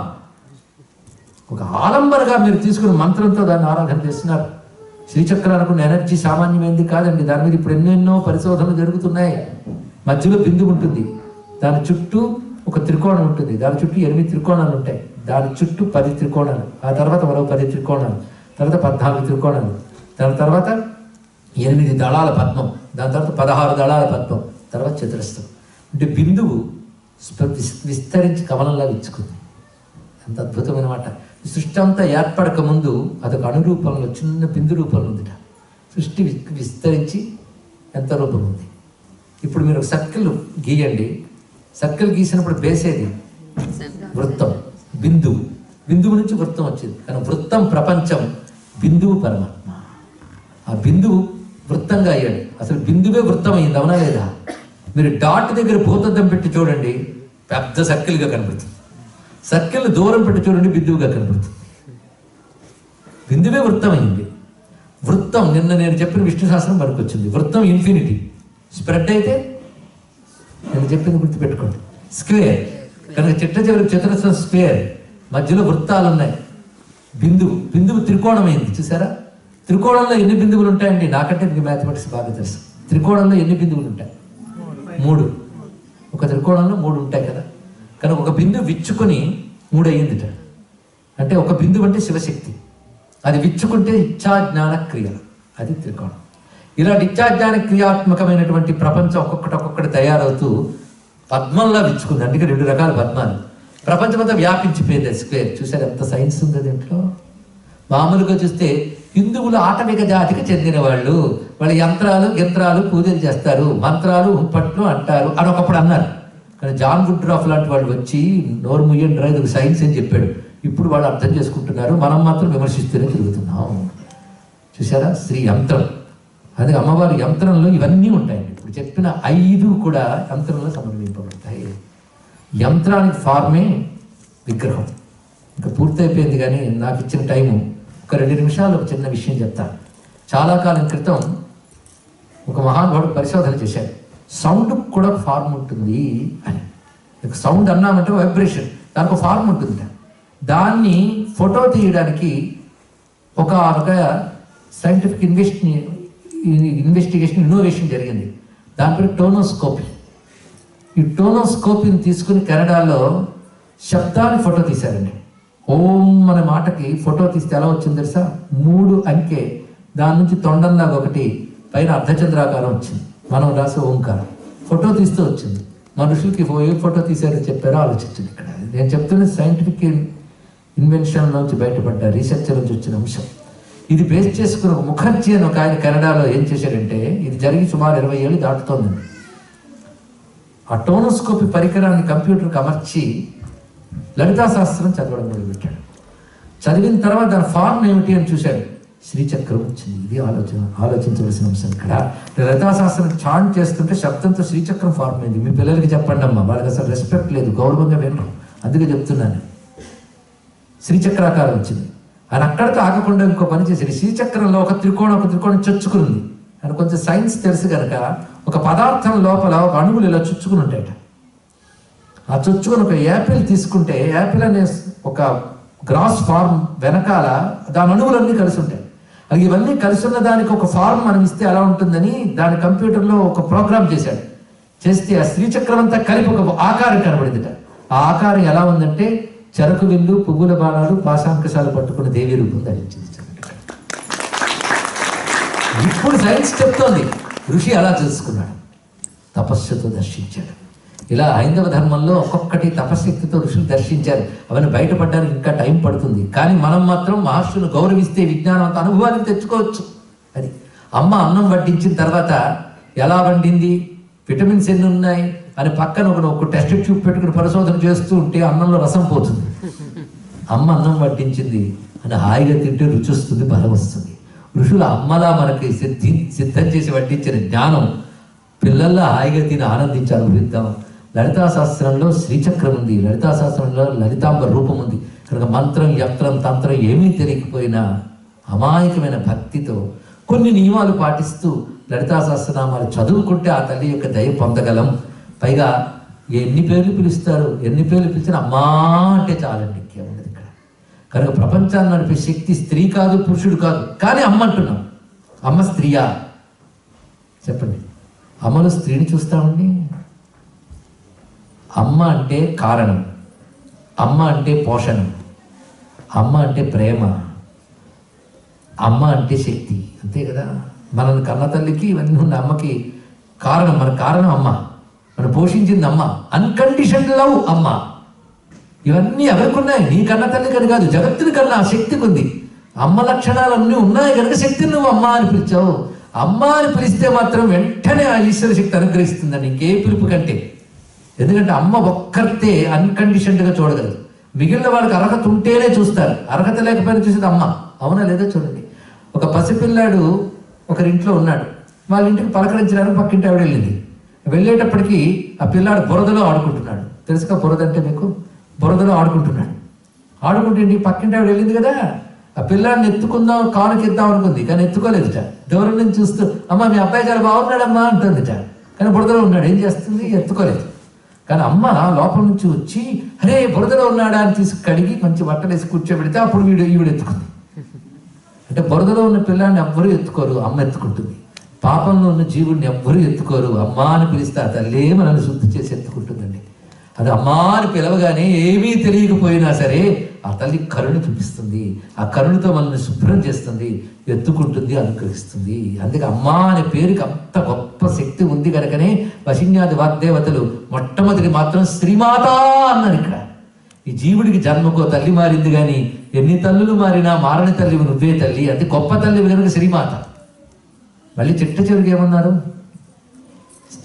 ఒక ఆలంబనగా మీరు తీసుకున్న మంత్రంతో దాన్ని ఆరాధన చేస్తున్నారు. శ్రీచక్రానికి ఉన్న ఎనర్జీ సామాన్యమైంది కాదండి. దాని మీద ఇప్పుడు ఎన్నెన్నో పరిశోధనలు జరుగుతున్నాయి. మధ్యలో బిందువు ఉంటుంది, దాని చుట్టూ ఒక త్రికోణం ఉంటుంది, దాని చుట్టూ 8 త్రికోణాలు ఉంటాయి, దాని చుట్టూ 10 త్రికోణాలు, ఆ తర్వాత మరో 10 త్రికోణాలు, తర్వాత 14 త్రికోణాలు, దాని తర్వాత 8 దళాల పద్మం, దాని తర్వాత 16 దళాల పద్మం, తర్వాత చతురస్రం. అంటే బిందువు విస్తరించి కమలంలా ఇచ్చుకుంది. అంత అద్భుతమైన మాట. సృష్టి అంతా ఏర్పడక ముందు అదొక అణురూపంలో చిన్న బిందు రూపంలో ఉందిట. సృష్టి విస్తరించి ఎంత రూపం ఉంది. ఇప్పుడు మీరు ఒక సర్కిల్ గీయండి, సర్కిల్ గీసినప్పుడు బేసేది వృత్తం, బిందువు, బిందువు నుంచి వృత్తం వచ్చింది. కానీ వృత్తం ప్రపంచం, బిందువు పరమాత్మ. ఆ బిందువు వృత్తంగా అయ్యాడు. అసలు బిందువే వృత్తం అయింది, అవునా లేదా? మీరు డాట్ దగ్గర భూతద్దం పెట్టి చూడండి, పెద్ద సర్కిల్గా కనబడుతుంది. సర్కిల్ దూరం పెట్టి చూడండి, బిందువుగా కనబడుతుంది. బిందువే వృత్తం అయింది. వృత్తం నిన్న నేను చెప్పిన విష్ణు శాస్త్రం పనికొచ్చింది. వృత్తం ఇన్ఫినిటీ, స్ప్రెడ్ అయితే నేను చెప్పింది గుర్తుపెట్టుకోండి, స్క్వేర్. కనుక చిట్ట చివరికి చతురస్రం స్క్వేర్, మధ్యలో వృత్తాలు ఉన్నాయి. బిందువు, బిందువు త్రికోణమైంది. చూసారా? త్రికోణంలో ఎన్ని బిందువులు ఉంటాయండి? నాకంటే మీకు మ్యాథమెటిక్స్ బాగా తెలుసు. త్రికోణంలో ఎన్ని బిందువులు ఉంటాయి? 3. ఒక త్రికోణంలో 3 ఉంటాయి కదా. కనుక ఒక బిందువు విచ్చుకొని 3 అయ్యిందిట. అంటే ఒక బిందువు అంటే శివశక్తి, అది విచ్చుకుంటే ఇచ్ఛాజ్ఞాన క్రియ, అది త్రికోణం. ఇలా ఇచ్ఛాజ్ఞాన క్రియాత్మకమైనటువంటి ప్రపంచం ఒక్కొక్కటి తయారవుతూ పద్మంలా విచ్చుకుంది. అందుకే 2 రకాల పద్మాలు. ప్రపంచమంతా వ్యాపించిపోయింది స్క్వేర్. చూసారు ఎంత సైన్స్ ఉంది దీంట్లో? మామూలుగా చూస్తే హిందువులు ఆటవిక జాతికి చెందిన వాళ్ళు, వాళ్ళ యంత్రాలు పూజలు చేస్తారు, మంత్రాలు హుంపట్లు అంటారు అని ఒకప్పుడు అన్నారు. కానీ జాన్ గుడ్రాఫ్ లాంటి వాళ్ళు వచ్చి నోరు ముయ్యండి రా, ఇది ఒక సైన్స్ అని చెప్పాడు. ఇప్పుడు వాళ్ళు అర్థం చేసుకుంటున్నారు, మనం మాత్రం విమర్శిస్తూనే తిరుగుతున్నాం. చూసారా? శ్రీ యంత్రం. అందుకే అమ్మవారి యంత్రంలో ఇవన్నీ ఉంటాయండి. ఇప్పుడు చెప్పిన 5 కూడా యంత్రంలో సమన్వయింపబడతాయి. యంత్రానికి ఫార్మే విగ్రహం. ఇంకా పూర్తయిపోయింది, కానీ నాకు ఇచ్చిన టైము ఒక 2 నిమిషాలు ఒక చిన్న విషయం చెప్తాను. చాలా కాలం క్రితం ఒక మహానుభావుడు పరిశోధన చేశాడు. సౌండ్ కూడా ఫార్మ్ ఉంటుంది అని. సౌండ్ అన్నామంటే వైబ్రేషన్, దానికి ఒక ఫార్మ్ ఉంటుంది. దాన్ని ఫోటో తీయడానికి ఒక సైంటిఫిక్ ఇన్వెస్టిగేషన్ ఇన్నోవేషన్ జరిగింది. దాని పేరు టోనోస్కోపీ. ఈ టోనోస్కోపీని తీసుకుని కెనడాలో శబ్దాన్ని ఫోటో తీశారండి. ఓం అనే మాటకి ఫోటో తీస్తే ఎలా వచ్చింది తెలుసా? 3 అంకె, దాని నుంచి తొండంలాగా ఒకటి, పైన అర్ధచంద్రాకారం వచ్చింది. మనం రాసే ఓంకారం ఫోటో తీస్తూ వచ్చింది. మనుషులకి ఏ ఫోటో తీశారని చెప్పారో ఆలోచించింది. ఇక్కడ నేను చెప్తున్న సైంటిఫిక్ ఇన్వెన్షన్ నుంచి బయటపడ్డ రీసెర్చ్ నుంచి వచ్చిన అంశం. ఇది బేస్ చేసుకున్న ఒక ముఖర్జీ అని ఒక ఆయన కెనడాలో ఏం చేశాడంటే, ఇది జరిగి సుమారు 20 ఏళ్ళు దాటుతోందండి. ఆ టోనోస్కోపీ పరికరాన్ని కంప్యూటర్కి అమర్చి లలితాశాస్త్రం చదవడం మొదలుపెట్టాడు. చదివిన తర్వాత దాని ఫార్మ్ ఏమిటి అని చూశాడు. శ్రీచక్రం వచ్చింది. ఇది ఆలోచించవలసిన అంశం. ఇక్కడ లలితాశాస్త్రం చాంట్ చేస్తుంటే శబ్దంతో శ్రీచక్రం ఫార్మ్ అయింది. మీ పిల్లలకి చెప్పండి అమ్మా, వాళ్ళకి అసలు రెస్పెక్ట్ లేదు, గౌరవంగా వినరు. అందుకే చెప్తున్నాను. శ్రీచక్రాకారం వచ్చింది. ఆయన అక్కడితో ఆగకుండా ఇంకో పని చేశాడు. శ్రీచక్రంలో ఒక త్రికోణం చొచ్చుకుని. ఆయన కొంచెం సైన్స్ తెలుసు కనుక ఒక పదార్థం లోపల ఒక అణువులు ఇలా చుచ్చుకుని ఉంటాయట. ఆ చొచ్చుకొని ఒక యాపిల్ తీసుకుంటే, యాపిల్ అనే ఒక గ్రాస్ ఫార్మ్ వెనకాల దాని అణువులన్నీ కలిసి ఉంటాయి. అది ఇవన్నీ కలిసి ఉన్న దానికి ఒక ఫార్మ్ మనం ఇస్తే ఎలా ఉంటుందని దాని కంప్యూటర్లో ఒక ప్రోగ్రామ్ చేశాడు. చేస్తే ఆ శ్రీచక్రం అంతా కలిపి ఒక ఆకారం కనబడిందిట. ఆ ఆకారం ఎలా ఉందంటే చెరకు విల్లు, పువ్వుల బాణాలు, పాశాంకశాలు పట్టుకున్న దేవి రూపం ధరించింది. ఇప్పుడు సైన్స్ చెప్తోంది. ఋషి అలా తెలుసుకున్నాడు, తపస్సుతో దర్శించాడు. ఇలా హైందవ ధర్మంలో ఒక్కొక్కటి తపశక్తితో ఋషులు దర్శించారు. అవన్నీ బయటపడడానికి ఇంకా టైం పడుతుంది. కానీ మనం మాత్రం మహర్షులను గౌరవిస్తే విజ్ఞానం అంత అనుభవానికి తెచ్చుకోవచ్చు. అది అమ్మ అన్నం వడ్డించిన తర్వాత ఎలా వండింది, విటమిన్స్ ఎన్ని ఉన్నాయి అని పక్కన ఒక టెస్ట్ ట్యూబ్ పెట్టుకుని పరిశోధన చేస్తూ ఉంటే అన్నంలో రసం పోతుంది. అమ్మ అన్నం వడ్డించింది అని హాయిగా తింటే రుచి వస్తుంది, బలం వస్తుంది. ఋషులు అమ్మలా మనకి సిద్ధం చేసి వడ్డించిన జ్ఞానం పిల్లల్లో హాయిగా తిని ఆనందించి అనుభవిద్దాం. లలితా శాస్త్రంలో శ్రీచక్రం ఉంది, లలితా శాస్త్రంలో లలితాంబ రూపం ఉంది. కనుక మంత్రం, యంత్రం, తంత్రం ఏమీ తెలియకపోయినా అమాయకమైన భక్తితో కొన్ని నియమాలు పాటిస్తూ లలితా సహస్రనామాలు చదువుకుంటే ఆ తల్లి యొక్క దయ పొందగలం. పైగా ఎన్ని పేర్లు పిలుస్తారు, ఎన్ని పేర్లు పిలిచినా అమ్మా అంటే చాలండి, ఇంకేముండదు ఇక్కడ. కనుక ప్రపంచాన్ని నడిపే శక్తి స్త్రీ కాదు, పురుషుడు కాదు, కానీ అమ్మ అంటున్నాం. అమ్మ స్త్రీయా చెప్పండి? అమ్మలో స్త్రీని చూస్తామండి. అమ్మ అంటే కారణం, అమ్మ అంటే పోషణం, అమ్మ అంటే ప్రేమ, అమ్మ అంటే శక్తి. అంతే కదా. మనల్ని కన్న తల్లికి ఇవన్నీ ఉన్న అమ్మకి కారణం, మన కారణం అమ్మ, మనం పోషించింది అమ్మ. అన్కండిషన్డ్ లవ్ అమ్మ. ఇవన్నీ ఎవరికి ఉన్నాయి? నీ కన్న తల్లి కని కాదు, జగత్తుని కన్నా ఆ శక్తికి ఉంది. అమ్మ లక్షణాలు అన్నీ ఉన్నాయి కనుక శక్తిని నువ్వు అమ్మ అని పిలిచావు. అమ్మ అని పిలిస్తే మాత్రం వెంటనే ఆ ఈశ్వర శక్తి అనుగ్రహిస్తుందని ఇంకే పిలుపు కంటే. ఎందుకంటే అమ్మ ఒక్కరితే అన్కండిషన్డ్గా చూడగలదు. మిగిలిన వాళ్ళకి అర్హత ఉంటేనే చూస్తారు, అర్హత లేకపోయినా చూసేది అమ్మ. అవునా లేదా చూడండి. ఒక పసిపిల్లాడు ఒకరింట్లో ఉన్నాడు, వాళ్ళ ఇంటికి పలకరించడానికి పక్కింటి ఆవిడ వెళ్ళింది. వెళ్ళేటప్పటికి ఆ పిల్లాడు బురదలో ఆడుకుంటున్నాడు. తెలుసుగా బురద అంటే మీకు? బురదలో ఆడుకుంటున్నాడు. ఆడుకుంటే పక్కింటి ఆవిడ వెళ్ళింది కదా, ఆ పిల్లాడిని ఎత్తుకుందాం, కానుకి ఇద్దాం అనుకుంది, కానీ ఎత్తుకోలేదుట. దూరం నుంచి చూస్తూ అమ్మ మీ అబ్బాయి చాలా బాగున్నాడమ్మా అంటుందిట. కానీ బురదలో ఉన్నాడు, ఏం చేస్తుంది? ఎత్తుకోలేదు. కానీ అమ్మ లోపల నుంచి వచ్చి అరే బురదలో ఉన్నాడా అని తీసుకు కడిగి మంచి బట్టలు వేసి కూర్చోబెడితే అప్పుడు ఈవిడ ఎత్తుకుంది. అంటే బురదలో ఉన్న పిల్లాన్ని ఎవ్వరూ ఎత్తుకోరు, అమ్మ ఎత్తుకుంటుంది. పాపంలో ఉన్న జీవుడిని ఎవ్వరూ ఎత్తుకోరు, అమ్మా అని పిలిస్తే ఆ తల్లే మనల్ని శుద్ధి చేసి ఎత్తుకుంటుందండి. అది అమ్మా అని పిలవగానే ఏమీ తెలియకపోయినా సరే ఆ తల్లి కరుణ చూపిస్తుంది, ఆ కరుణతో మనల్ని శుభ్రం చేస్తుంది, ఎత్తుకుంటుంది, అనుగ్రహిస్తుంది. అందుకే అమ్మా అనే పేరుకి అంత గొప్ప శక్తి ఉంది కనుకనే వశిన్యాది వాగ్దేవతలు మొట్టమొదటి మాత్రం శ్రీమాత అన్నారు. ఇక్కడ ఈ జీవుడికి జన్మకో తల్లి మారింది, కానీ ఎన్ని తల్లులు మారినా మారని తల్లివి నువ్వే తల్లి. అది గొప్ప తల్లివి కనుక శ్రీమాత. మళ్ళీ చిట్ట చివరికి ఏమన్నారు?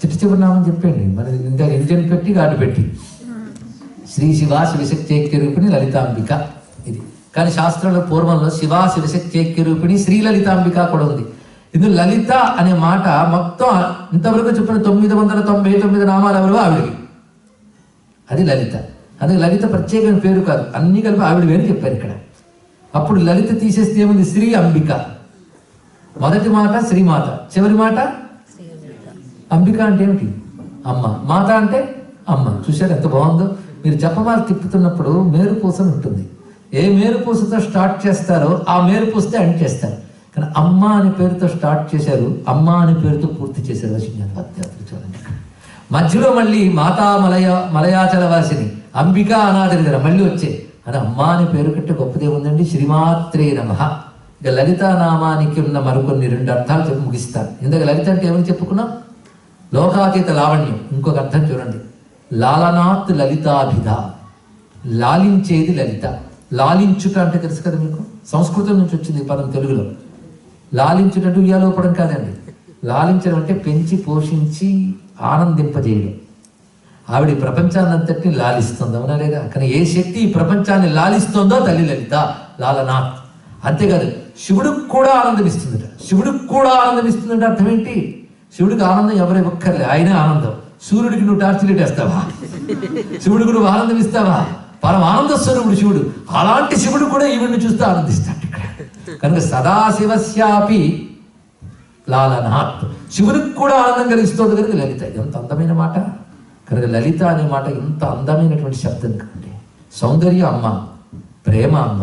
చిట్ట చివరి నామని చెప్పండి. మన ఇంకా ఇంజన్ పెట్టి గాడు పెట్టి శ్రీ శివా శివశక్తి రూపిణి లలితాంబిక ఇది. కానీ శాస్త్రంలో పూర్వంలో శివా శివశక్తి రూపిణి శ్రీ లలితాంబిక కూడా ఉంది. ఇందులో లలిత అనే మాట మొత్తం ఇంతవరకు చెప్పిన 999 నామాలు ఎవరు ఆవిడికి, అది లలిత. అందుకే లలిత ప్రత్యేకమైన పేరు కాదు, అన్ని కలిపి ఆవిడ అని చెప్పారు ఇక్కడ. అప్పుడు లలిత తీసేస్తే ఏముంది? శ్రీ అంబిక. మొదటి మాట శ్రీమాత, చివరి మాట అంబిక. అంటే ఏమిటి? అమ్మ. మాత అంటే అమ్మ. చూశారు ఎంత బాగుందో? మీరు జపమాల తిప్పుతున్నప్పుడు మేరుపూస ఉంటుంది. ఏ మేరుపూసతో స్టార్ట్ చేస్తారో ఆ మేరుపూసతో ఎండ్ చేస్తారు. కానీ అమ్మ అనే పేరుతో స్టార్ట్ చేశారు, అమ్మ అనే పేరుతో పూర్తి చేశారు. చూడండి మధ్యలో మళ్ళీ మాతా మలయాచల వాసిని అంబిక అనాథ మళ్ళీ వచ్చే అది అమ్మ అనే పేరు కంటే గొప్పదే ఉందండి. శ్రీమాత్రే నమః. ఇక లలితా నామానికి ఉన్న మరికొన్ని 2 అర్థాలు చెప్పి ముగిస్తాను. ఇందాక లలిత అంటే ఏమని చెప్పుకున్నాం? లోకాతీత లావణ్యం. ఇంకొక అర్థం చూడండి, లాలనాత్ లలితాభిధ. లాలించేది లలిత. లాలించుట అంటే తెలుసు కదా మీకు, సంస్కృతం నుంచి వచ్చింది పదం తెలుగులో. లాలించుటంటే ఉయ్యాలోపడం కాదండి. లాలించడం అంటే పెంచి పోషించి ఆనందింపజేయడం. ఆవిడ ప్రపంచాన్ని అంతటిని లాలిస్తుంది, అవునా లేదా? కానీ ఏ శక్తి ఈ ప్రపంచాన్ని లాలిస్తుందో తల్లి లలిత, లాలనాథ్. అంతేకాదు శివుడికి కూడా ఆనందమిస్తుందట. శివుడికి కూడా ఆనందమిస్తుందంటే అర్థం ఏంటి? శివుడికి ఆనందం ఎవరే ఒక్కర్లే, ఆయనే ఆనందం. సూర్యుడికి నువ్వు టార్చ్ లైట్ వేస్తావా? శివుడికి నువ్వు ఆనందం ఇస్తావా? పరమ ఆనంద స్వరూపుడు శివుడు. అలాంటి శివుడు కూడా ఈవిడిని చూస్తూ ఆనందిస్తాడు ఇక్కడ. కనుక సదాశివస్యాపి లాలనాథ్. శివుడికి కూడా ఆనందం కలిగిస్తుంది కనుక లలిత. ఎంత అందమైన మాట. కనుక లలిత అనే మాట ఎంత అందమైనటువంటి శబ్దం కండి. సౌందర్యం అమ్మ, ప్రేమ అమ్మ,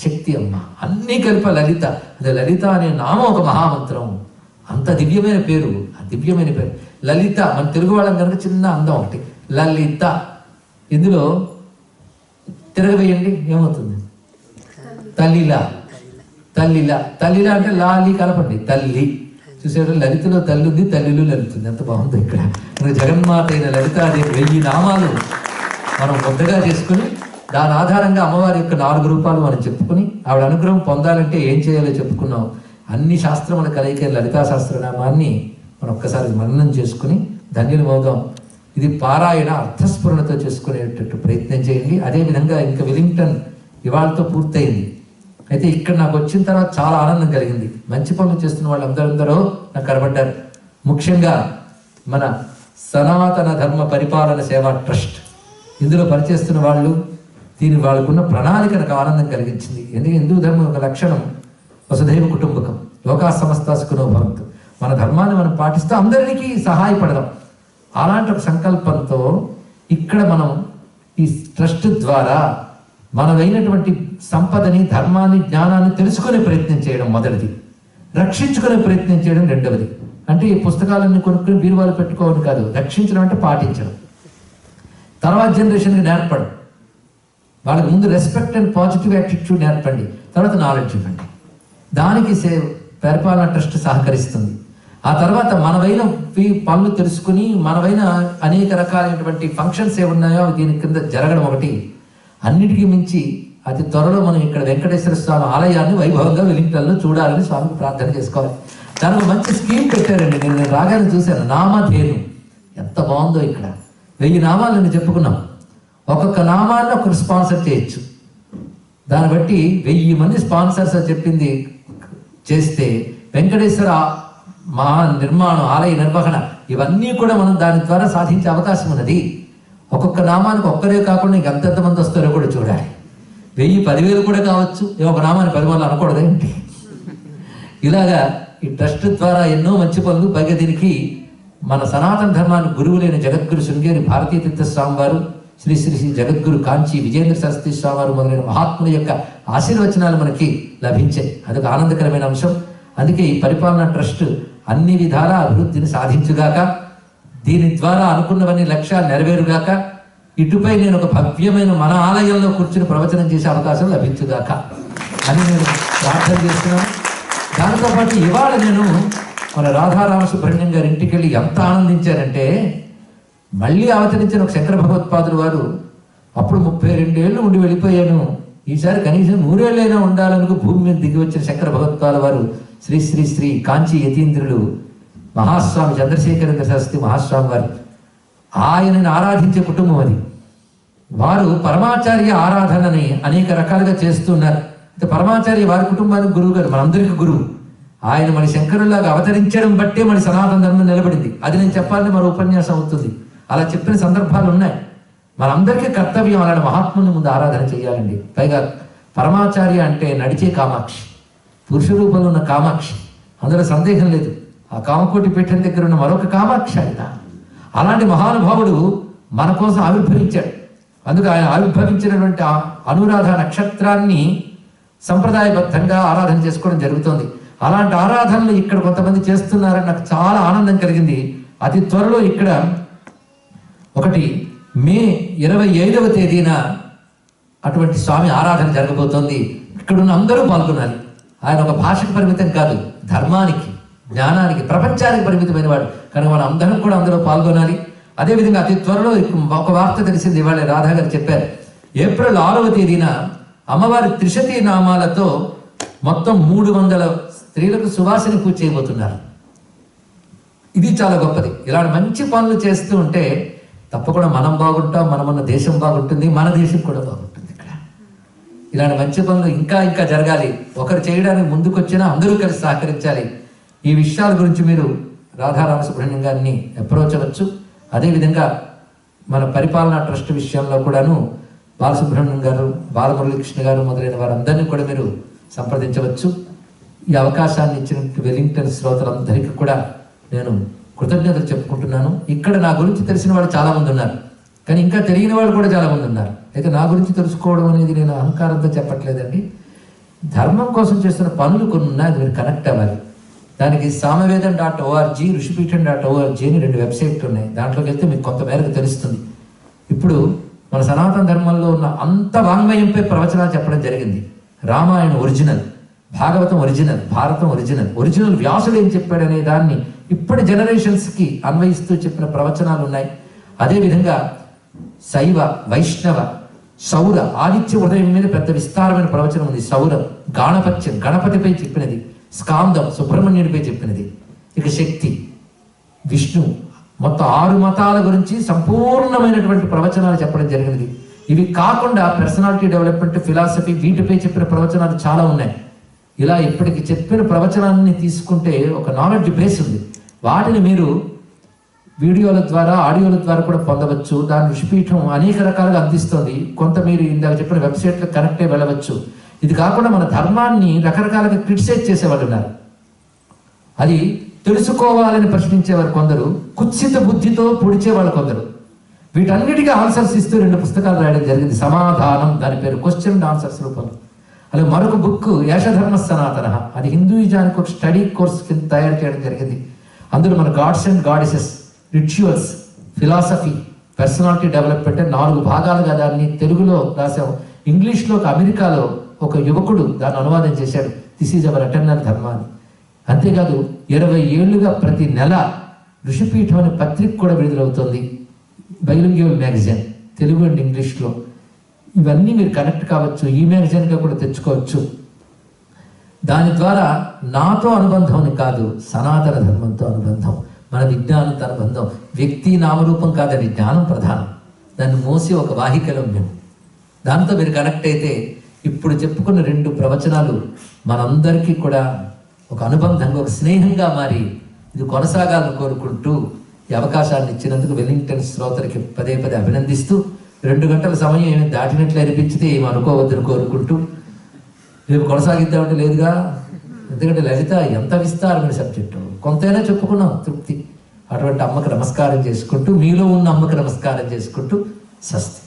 శక్తి అమ్మ, అన్నీ కలిప లలిత. అదే లలిత అనే నామం ఒక మహామంత్రం. అంత దివ్యమైన పేరు, ఆ దివ్యమైన పేరు లలిత. మన తెలుగు వాళ్ళం కనుక చిన్న అందం ఒకటి లలిత. ఇందులో తిరగవేయండి ఏమవుతుంది? తల్లిలా. తల్లిలా. తల్లిలా అంటే లాలి కలపండి, తల్లి. చూసేవాళ్ళు లలితలో తల్లి ఉంది, తల్లిలో లలిత ఉంది. ఎంత బాగుంది ఇక్కడ. జగన్మాత అయిన లలితాదేవి 1000 నామాలు మనం ముద్దగా చేసుకుని దాని ఆధారంగా అమ్మవారి యొక్క 4 రూపాలు మనం చెప్పుకుని ఆవిడ అనుగ్రహం పొందాలంటే ఏం చేయాలో చెప్పుకున్నాం. అన్ని శాస్త్రముల కలయిక లలితా సహస్రనామాన్ని మనం ఒక్కసారి మననం చేసుకుని ధన్యులమవుదాం. ఇది పారాయణ అర్థస్ఫురణతో చేసుకునేటట్టు ప్రయత్నం చేయండి. అదేవిధంగా ఇంకా వెలింగ్టన్ ఇవాళతో పూర్తయింది. అయితే ఇక్కడ నాకు వచ్చిన తర్వాత చాలా ఆనందం కలిగింది. మంచి పనులు చేస్తున్న వాళ్ళందరూ నాకు కనబడ్డారు. ముఖ్యంగా మన సనాతన ధర్మ పరిపాలన సేవా ట్రస్ట్ ఇందులో పనిచేస్తున్న వాళ్ళు, దీని వాళ్ళకున్న ప్రణాళిక నాకు ఆనందం కలిగించింది. ఎందుకంటే హిందూ ధర్మం ఒక లక్షణం వసుధైవ కుటుంబకం, లోకా సమస్త సుఖినో భవంతు. మన ధర్మాన్ని మనం పాటిస్తూ అందరికీ సహాయపడదాం. అలాంటి ఒక సంకల్పంతో ఇక్కడ మనం ఈ ట్రస్ట్ ద్వారా మనదైనటువంటి సంపదని, ధర్మాన్ని, జ్ఞానాన్ని తెలుసుకునే ప్రయత్నం చేయడం మొదటిది, రక్షించుకునే ప్రయత్నం చేయడం రెండవది. అంటే ఈ పుస్తకాలన్నీ కొనుక్కుని బీరువాలు పెట్టుకోవడం కాదు, రక్షించడం అంటే పాటించడం. తర్వాత జనరేషన్కి నేర్పడం, వాళ్ళకి ముందు రెస్పెక్ట్ అండ్ పాజిటివ్ యాటిట్యూడ్ నేర్పండి, తర్వాత నాలెడ్జ్ ఇవ్వండి. దానికి పరిపాలన ట్రస్ట్ సహకరిస్తుంది. ఆ తర్వాత మనవైన పనులు తెలుసుకుని మనవైన అనేక రకాలైనటువంటి ఫంక్షన్స్ ఏమున్నాయో దీని కింద జరగడం ఒకటి. అన్నిటికీ మించి అతి త్వరలో మనం ఇక్కడ వెంకటేశ్వర స్వామి ఆలయాన్ని వైభవంగా వెలింగ్టన్లో చూడాలని స్వామికి ప్రార్థన చేసుకోవాలి. దానికి మంచి స్కీమ్ పెట్టారండి. నేను రాగానే చూశాను, నామధేను. ఎంత బాగుందో. ఇక్కడ 1000 నామాలు నేను చెప్పుకున్నాం. ఒక్కొక్క నామాన్ని ఒకరు స్పాన్సర్ చేయొచ్చు. దాన్ని బట్టి 1000 మంది స్పాన్సర్స్ చెప్పింది చేస్తే వెంకటేశ్వర మహా నిర్మాణం, ఆలయ నిర్వహణ, ఇవన్నీ కూడా మనం దాని ద్వారా సాధించే అవకాశం ఉన్నది. ఒక్కొక్క నామానికి ఒక్కరే కాకుండా ఎంతమంది వస్తారో కూడా చూడాలి. 1000, 10,000 కూడా కావచ్చు. ఒక నామాన్ని 10 మంది అనకూడదేంటి? ఇలాగా ఈ ట్రస్ట్ ద్వారా ఎన్నో మంచి పనులు. పైగా దీనికి మన సనాతన ధర్మానికి గురువులైన జగద్గురు శృంగేరి భారతీ తీర్థ స్వామి వారు, శ్రీ శ్రీ శ్రీ జగద్గురు కాంచి విజేంద్ర సరస్వతి స్వామి వారు మొదలైన మహాత్ముల యొక్క ఆశీర్వచనాలు మనకి లభించాయి. అదొక ఆనందకరమైన అంశం. అందుకే ఈ పరిపాలనా ట్రస్ట్ అన్ని విధాల అభివృద్ధిని సాధించుగాక, దీని ద్వారా అనుకున్నవన్నీ లక్ష్యాలు నెరవేరుగాక, ఇటుపై నేను ఒక భవ్యమైన మన ఆలయంలో కూర్చుని ప్రవచనం చేసే అవకాశం లభించుగాక అని నేను ప్రార్థన చేస్తున్నాను. దానితో పాటు ఇవాళ నేను మన రాధారామ సుబ్రహ్మణ్యం గారి ఇంటికి వెళ్ళి ఎంత ఆనందించారంటే, మళ్ళీ అవతరించిన ఒక శంకర భగవత్పాదులు వారు, అప్పుడు 32 ఏళ్ళు ఉండి వెళ్ళిపోయాను, ఈసారి కనీసం 100 ఏళ్ళైనా ఉండాలనుకు భూమి మీద దిగి వచ్చిన శంకర భగవత్పాదుల వారు శ్రీ శ్రీ శ్రీ కాంచి యతీంద్రులు మహాస్వామి చంద్రశేఖరేంద్ర సరస్వతి మహాస్వామి వారు, ఆయనని ఆరాధించే కుటుంబం అది. వారు పరమాచార్య ఆరాధనని అనేక రకాలుగా చేస్తున్నారు. అయితే పరమాచార్య వారి కుటుంబానికి గురువు గారు, మనందరికీ గురువు. ఆయన మన శంకరులాగా అవతరించడం బట్టే మన సనాతన ధర్మం నిలబడింది. అది నేను చెప్పాలని మరో ఉపన్యాసం అవుతుంది. అలా చెప్పిన సందర్భాలు ఉన్నాయి. మనందరికీ కర్తవ్యం అలాంటి మహాత్ముని ముందు ఆరాధన చేయాలండి. పైగా పరమాచార్య అంటే నడిచే కామాక్షి, పురుష రూపంలో ఉన్న కామాక్షి, అందులో సందేహం లేదు. ఆ కామకోటి పీఠం దగ్గర ఉన్న మరొక కామాక్షి ఆయన. అలాంటి మహానుభావుడు మన కోసం ఆవిర్భవించాడు. అందుకే ఆయన ఆవిర్భవించినటువంటి అనురాధ నక్షత్రాన్ని సంప్రదాయబద్ధంగా ఆరాధన చేసుకోవడం జరుగుతుంది. అలాంటి ఆరాధనలు ఇక్కడ కొంతమంది చేస్తున్నారని నాకు చాలా ఆనందం కలిగింది. అతి త్వరలో ఇక్కడ ఒకటి మే 25వ తేదీన అటువంటి స్వామి ఆరాధన జరగబోతోంది. ఇక్కడున్న అందరూ పాల్గొనాలి. ఆయన ఒక భాషకు పరిమితం కాదు, ధర్మానికి, జ్ఞానానికి, ప్రపంచానికి పరిమితమైన వాడు కనుక మనం అందరం కూడా అందులో పాల్గొనాలి. అదేవిధంగా అతి త్వరలో ఒక వార్త తెలిసింది, ఇవాళ రాధా గారు చెప్పారు. ఏప్రిల్ 6వ తేదీన అమ్మవారి త్రిశతి నామాలతో మొత్తం 300 స్త్రీలకు సువాసిని పూజ చేయబోతున్నారు. ఇది చాలా గొప్పది. ఇలాంటి మంచి పనులు చేస్తూ ఉంటే తప్పకుండా మనం బాగుంటాం, మనమన్న దేశం బాగుంటుంది, మన దేశం కూడా బాగుంటుంది. ఇక్కడ ఇలాంటి మంచి పనులు ఇంకా ఇంకా జరగాలి. ఒకరు చేయడానికి ముందుకొచ్చినా అందరూ కలిసి సహకరించాలి. ఈ విషయాల గురించి మీరు రాధారామ సుబ్రహ్మణ్యం గారిని అప్రోచ్ అవ్వచ్చు. అదేవిధంగా మన పరిపాలనా ట్రస్ట్ విషయంలో కూడాను బాలసుబ్రహ్మణ్యం గారు, బాలమురళీకృష్ణ గారు మొదలైన వారందరినీ కూడా మీరు సంప్రదించవచ్చు. ఈ అవకాశాన్ని ఇచ్చిన వెలింగ్టన్ శ్రోతలందరికీ కూడా నేను కృతజ్ఞతలు చెప్పుకుంటున్నాను. ఇక్కడ నా గురించి తెలిసిన వాళ్ళు చాలా మంది ఉన్నారు, కానీ ఇంకా తెలియని వాళ్ళు కూడా చాలా మంది ఉన్నారు. అయితే నా గురించి తెలుసుకోవడం అనేది నేను అహంకారంతో చెప్పట్లేదండి. ధర్మం కోసం చేస్తున్న పనులు కొన్ని ఉన్నాయి, అది మీరు కనెక్ట్ అవ్వాలి. దానికి samavedam.org, ఋషిపీఠం.org అని 2 వెబ్సైట్లు ఉన్నాయి. దాంట్లోకి వెళ్తే మీకు కొంత మేరకు తెలుస్తుంది. ఇప్పుడు మన సనాతన ధర్మంలో ఉన్న అంత వాంగ్మయంపై ప్రవచనాలు చెప్పడం జరిగింది. రామాయణం ఒరిజినల్, భాగవతం ఒరిజినల్, భారతం ఒరిజినల్ వ్యాసుడు ఏం చెప్పాడనే దాన్ని ఇప్పటి జనరేషన్స్కి అన్వయిస్తూ చెప్పిన ప్రవచనాలు ఉన్నాయి. అదేవిధంగా శైవ, వైష్ణవ, సౌర, ఆదిత్య హృదయం మీద పెద్ద విస్తారమైన ప్రవచనం ఉంది. సౌరం, గాణపత్యం, గణపతిపై చెప్పినది. స్కాందం, సుబ్రహ్మణ్యుడిపై చెప్పినది. ఇక శక్తి, విష్ణు, మొత్తం 6 మతాల గురించి సంపూర్ణమైనటువంటి ప్రవచనాలు చెప్పడం జరిగినది. ఇవి కాకుండా పర్సనాలిటీ డెవలప్మెంట్, ఫిలాసఫీ, వీటిపై చెప్పిన ప్రవచనాలు చాలా ఉన్నాయి. ఇలా ఇప్పటికి చెప్పిన ప్రవచనాన్ని తీసుకుంటే ఒక నాలెడ్జ్ బేస్ ఉంది. వాటిని మీరు వీడియోల ద్వారా, ఆడియోల ద్వారా కూడా పొందవచ్చు. దాని ఋషిపీఠం అనేక రకాలుగా అందిస్తుంది. కొంత మీరు ఇందాక చెప్పిన వెబ్సైట్లో కనెక్ట్ అయి వెళ్ళవచ్చు. ఇది కాకుండా మన ధర్మాన్ని రకరకాలుగా క్రిటిసైజ్ చేసేవాళ్ళు ఉన్నారు. అది తెలుసుకోవాలని ప్రశ్నించేవారు కొందరు, కుత్సిత బుద్ధితో పొడిచేవాళ్ళు కొందరు. వీటన్నిటికీ ఆన్సర్స్ ఇస్తూ 2 పుస్తకాలు రాయడం జరిగింది. సమాధానం, దాని పేరు క్వశ్చన్ అండ్ ఆన్సర్స్ రూపంలో. అలాగే మరొక బుక్ యశధర్మ సనాతన, అది హిందూయిజానికి ఒక స్టడీ కోర్స్ కింద తయారు చేయడం జరిగింది. అందులో మన gods and goddesses, rituals, philosophy, personality development 4 భాగాలుగా దాన్ని తెలుగులో రాసాం. ఇంగ్లీష్లో అమెరికాలో ఒక యువకుడు దాన్ని అనువాదం చేశాడు. దిస్ ఈజ్ అవర్ ఎటర్నల్ ధర్మ అని. అంతేకాదు 20 ఏళ్లుగా ప్రతి నెల ఋషిపీఠం అనే పత్రిక కూడా విడుదలవుతుంది. బైలింగ్యువల్ మ్యాగజైన్, తెలుగు అండ్ ఇంగ్లీష్లో. ఇవన్నీ మీరు కనెక్ట్ కావచ్చు, ఈ మ్యాగజైన్గా కూడా తెచ్చుకోవచ్చు. దాని ద్వారా నాతో అనుబంధం అని కాదు, సనాతన ధర్మంతో అనుబంధం, మన విజ్ఞానంతో అనుబంధం. వ్యక్తి నామరూపం కాదని, జ్ఞానం ప్రధానం. దాన్ని మోసి ఒక వాహికలో మేము దాంతో మీరు కనెక్ట్ అయితే ఇప్పుడు చెప్పుకున్న 2 ప్రవచనాలు మనందరికీ కూడా ఒక అనుబంధంగా, ఒక స్నేహంగా మారి ఇది కొనసాగాలని కోరుకుంటూ ఈ అవకాశాన్ని ఇచ్చినందుకు వెల్లింగ్టన్ శ్రోతలకి పదే అభినందిస్తూ, 2 గంటల సమయం ఏమి దాటినట్లు అనిపించితే ఏమి అనుకోవద్దని కోరుకుంటూ రేపు కొనసాగిద్దామంటే లేదుగా. ఎందుకంటే లలిత ఎంత విస్తారమైన సబ్జెక్టు, కొంతైనా చెప్పుకున్నాం తృప్తి. అటువంటి అమ్మకు నమస్కారం చేసుకుంటూ, మీలో ఉన్న అమ్మకు నమస్కారం చేసుకుంటూ స్వస్తి.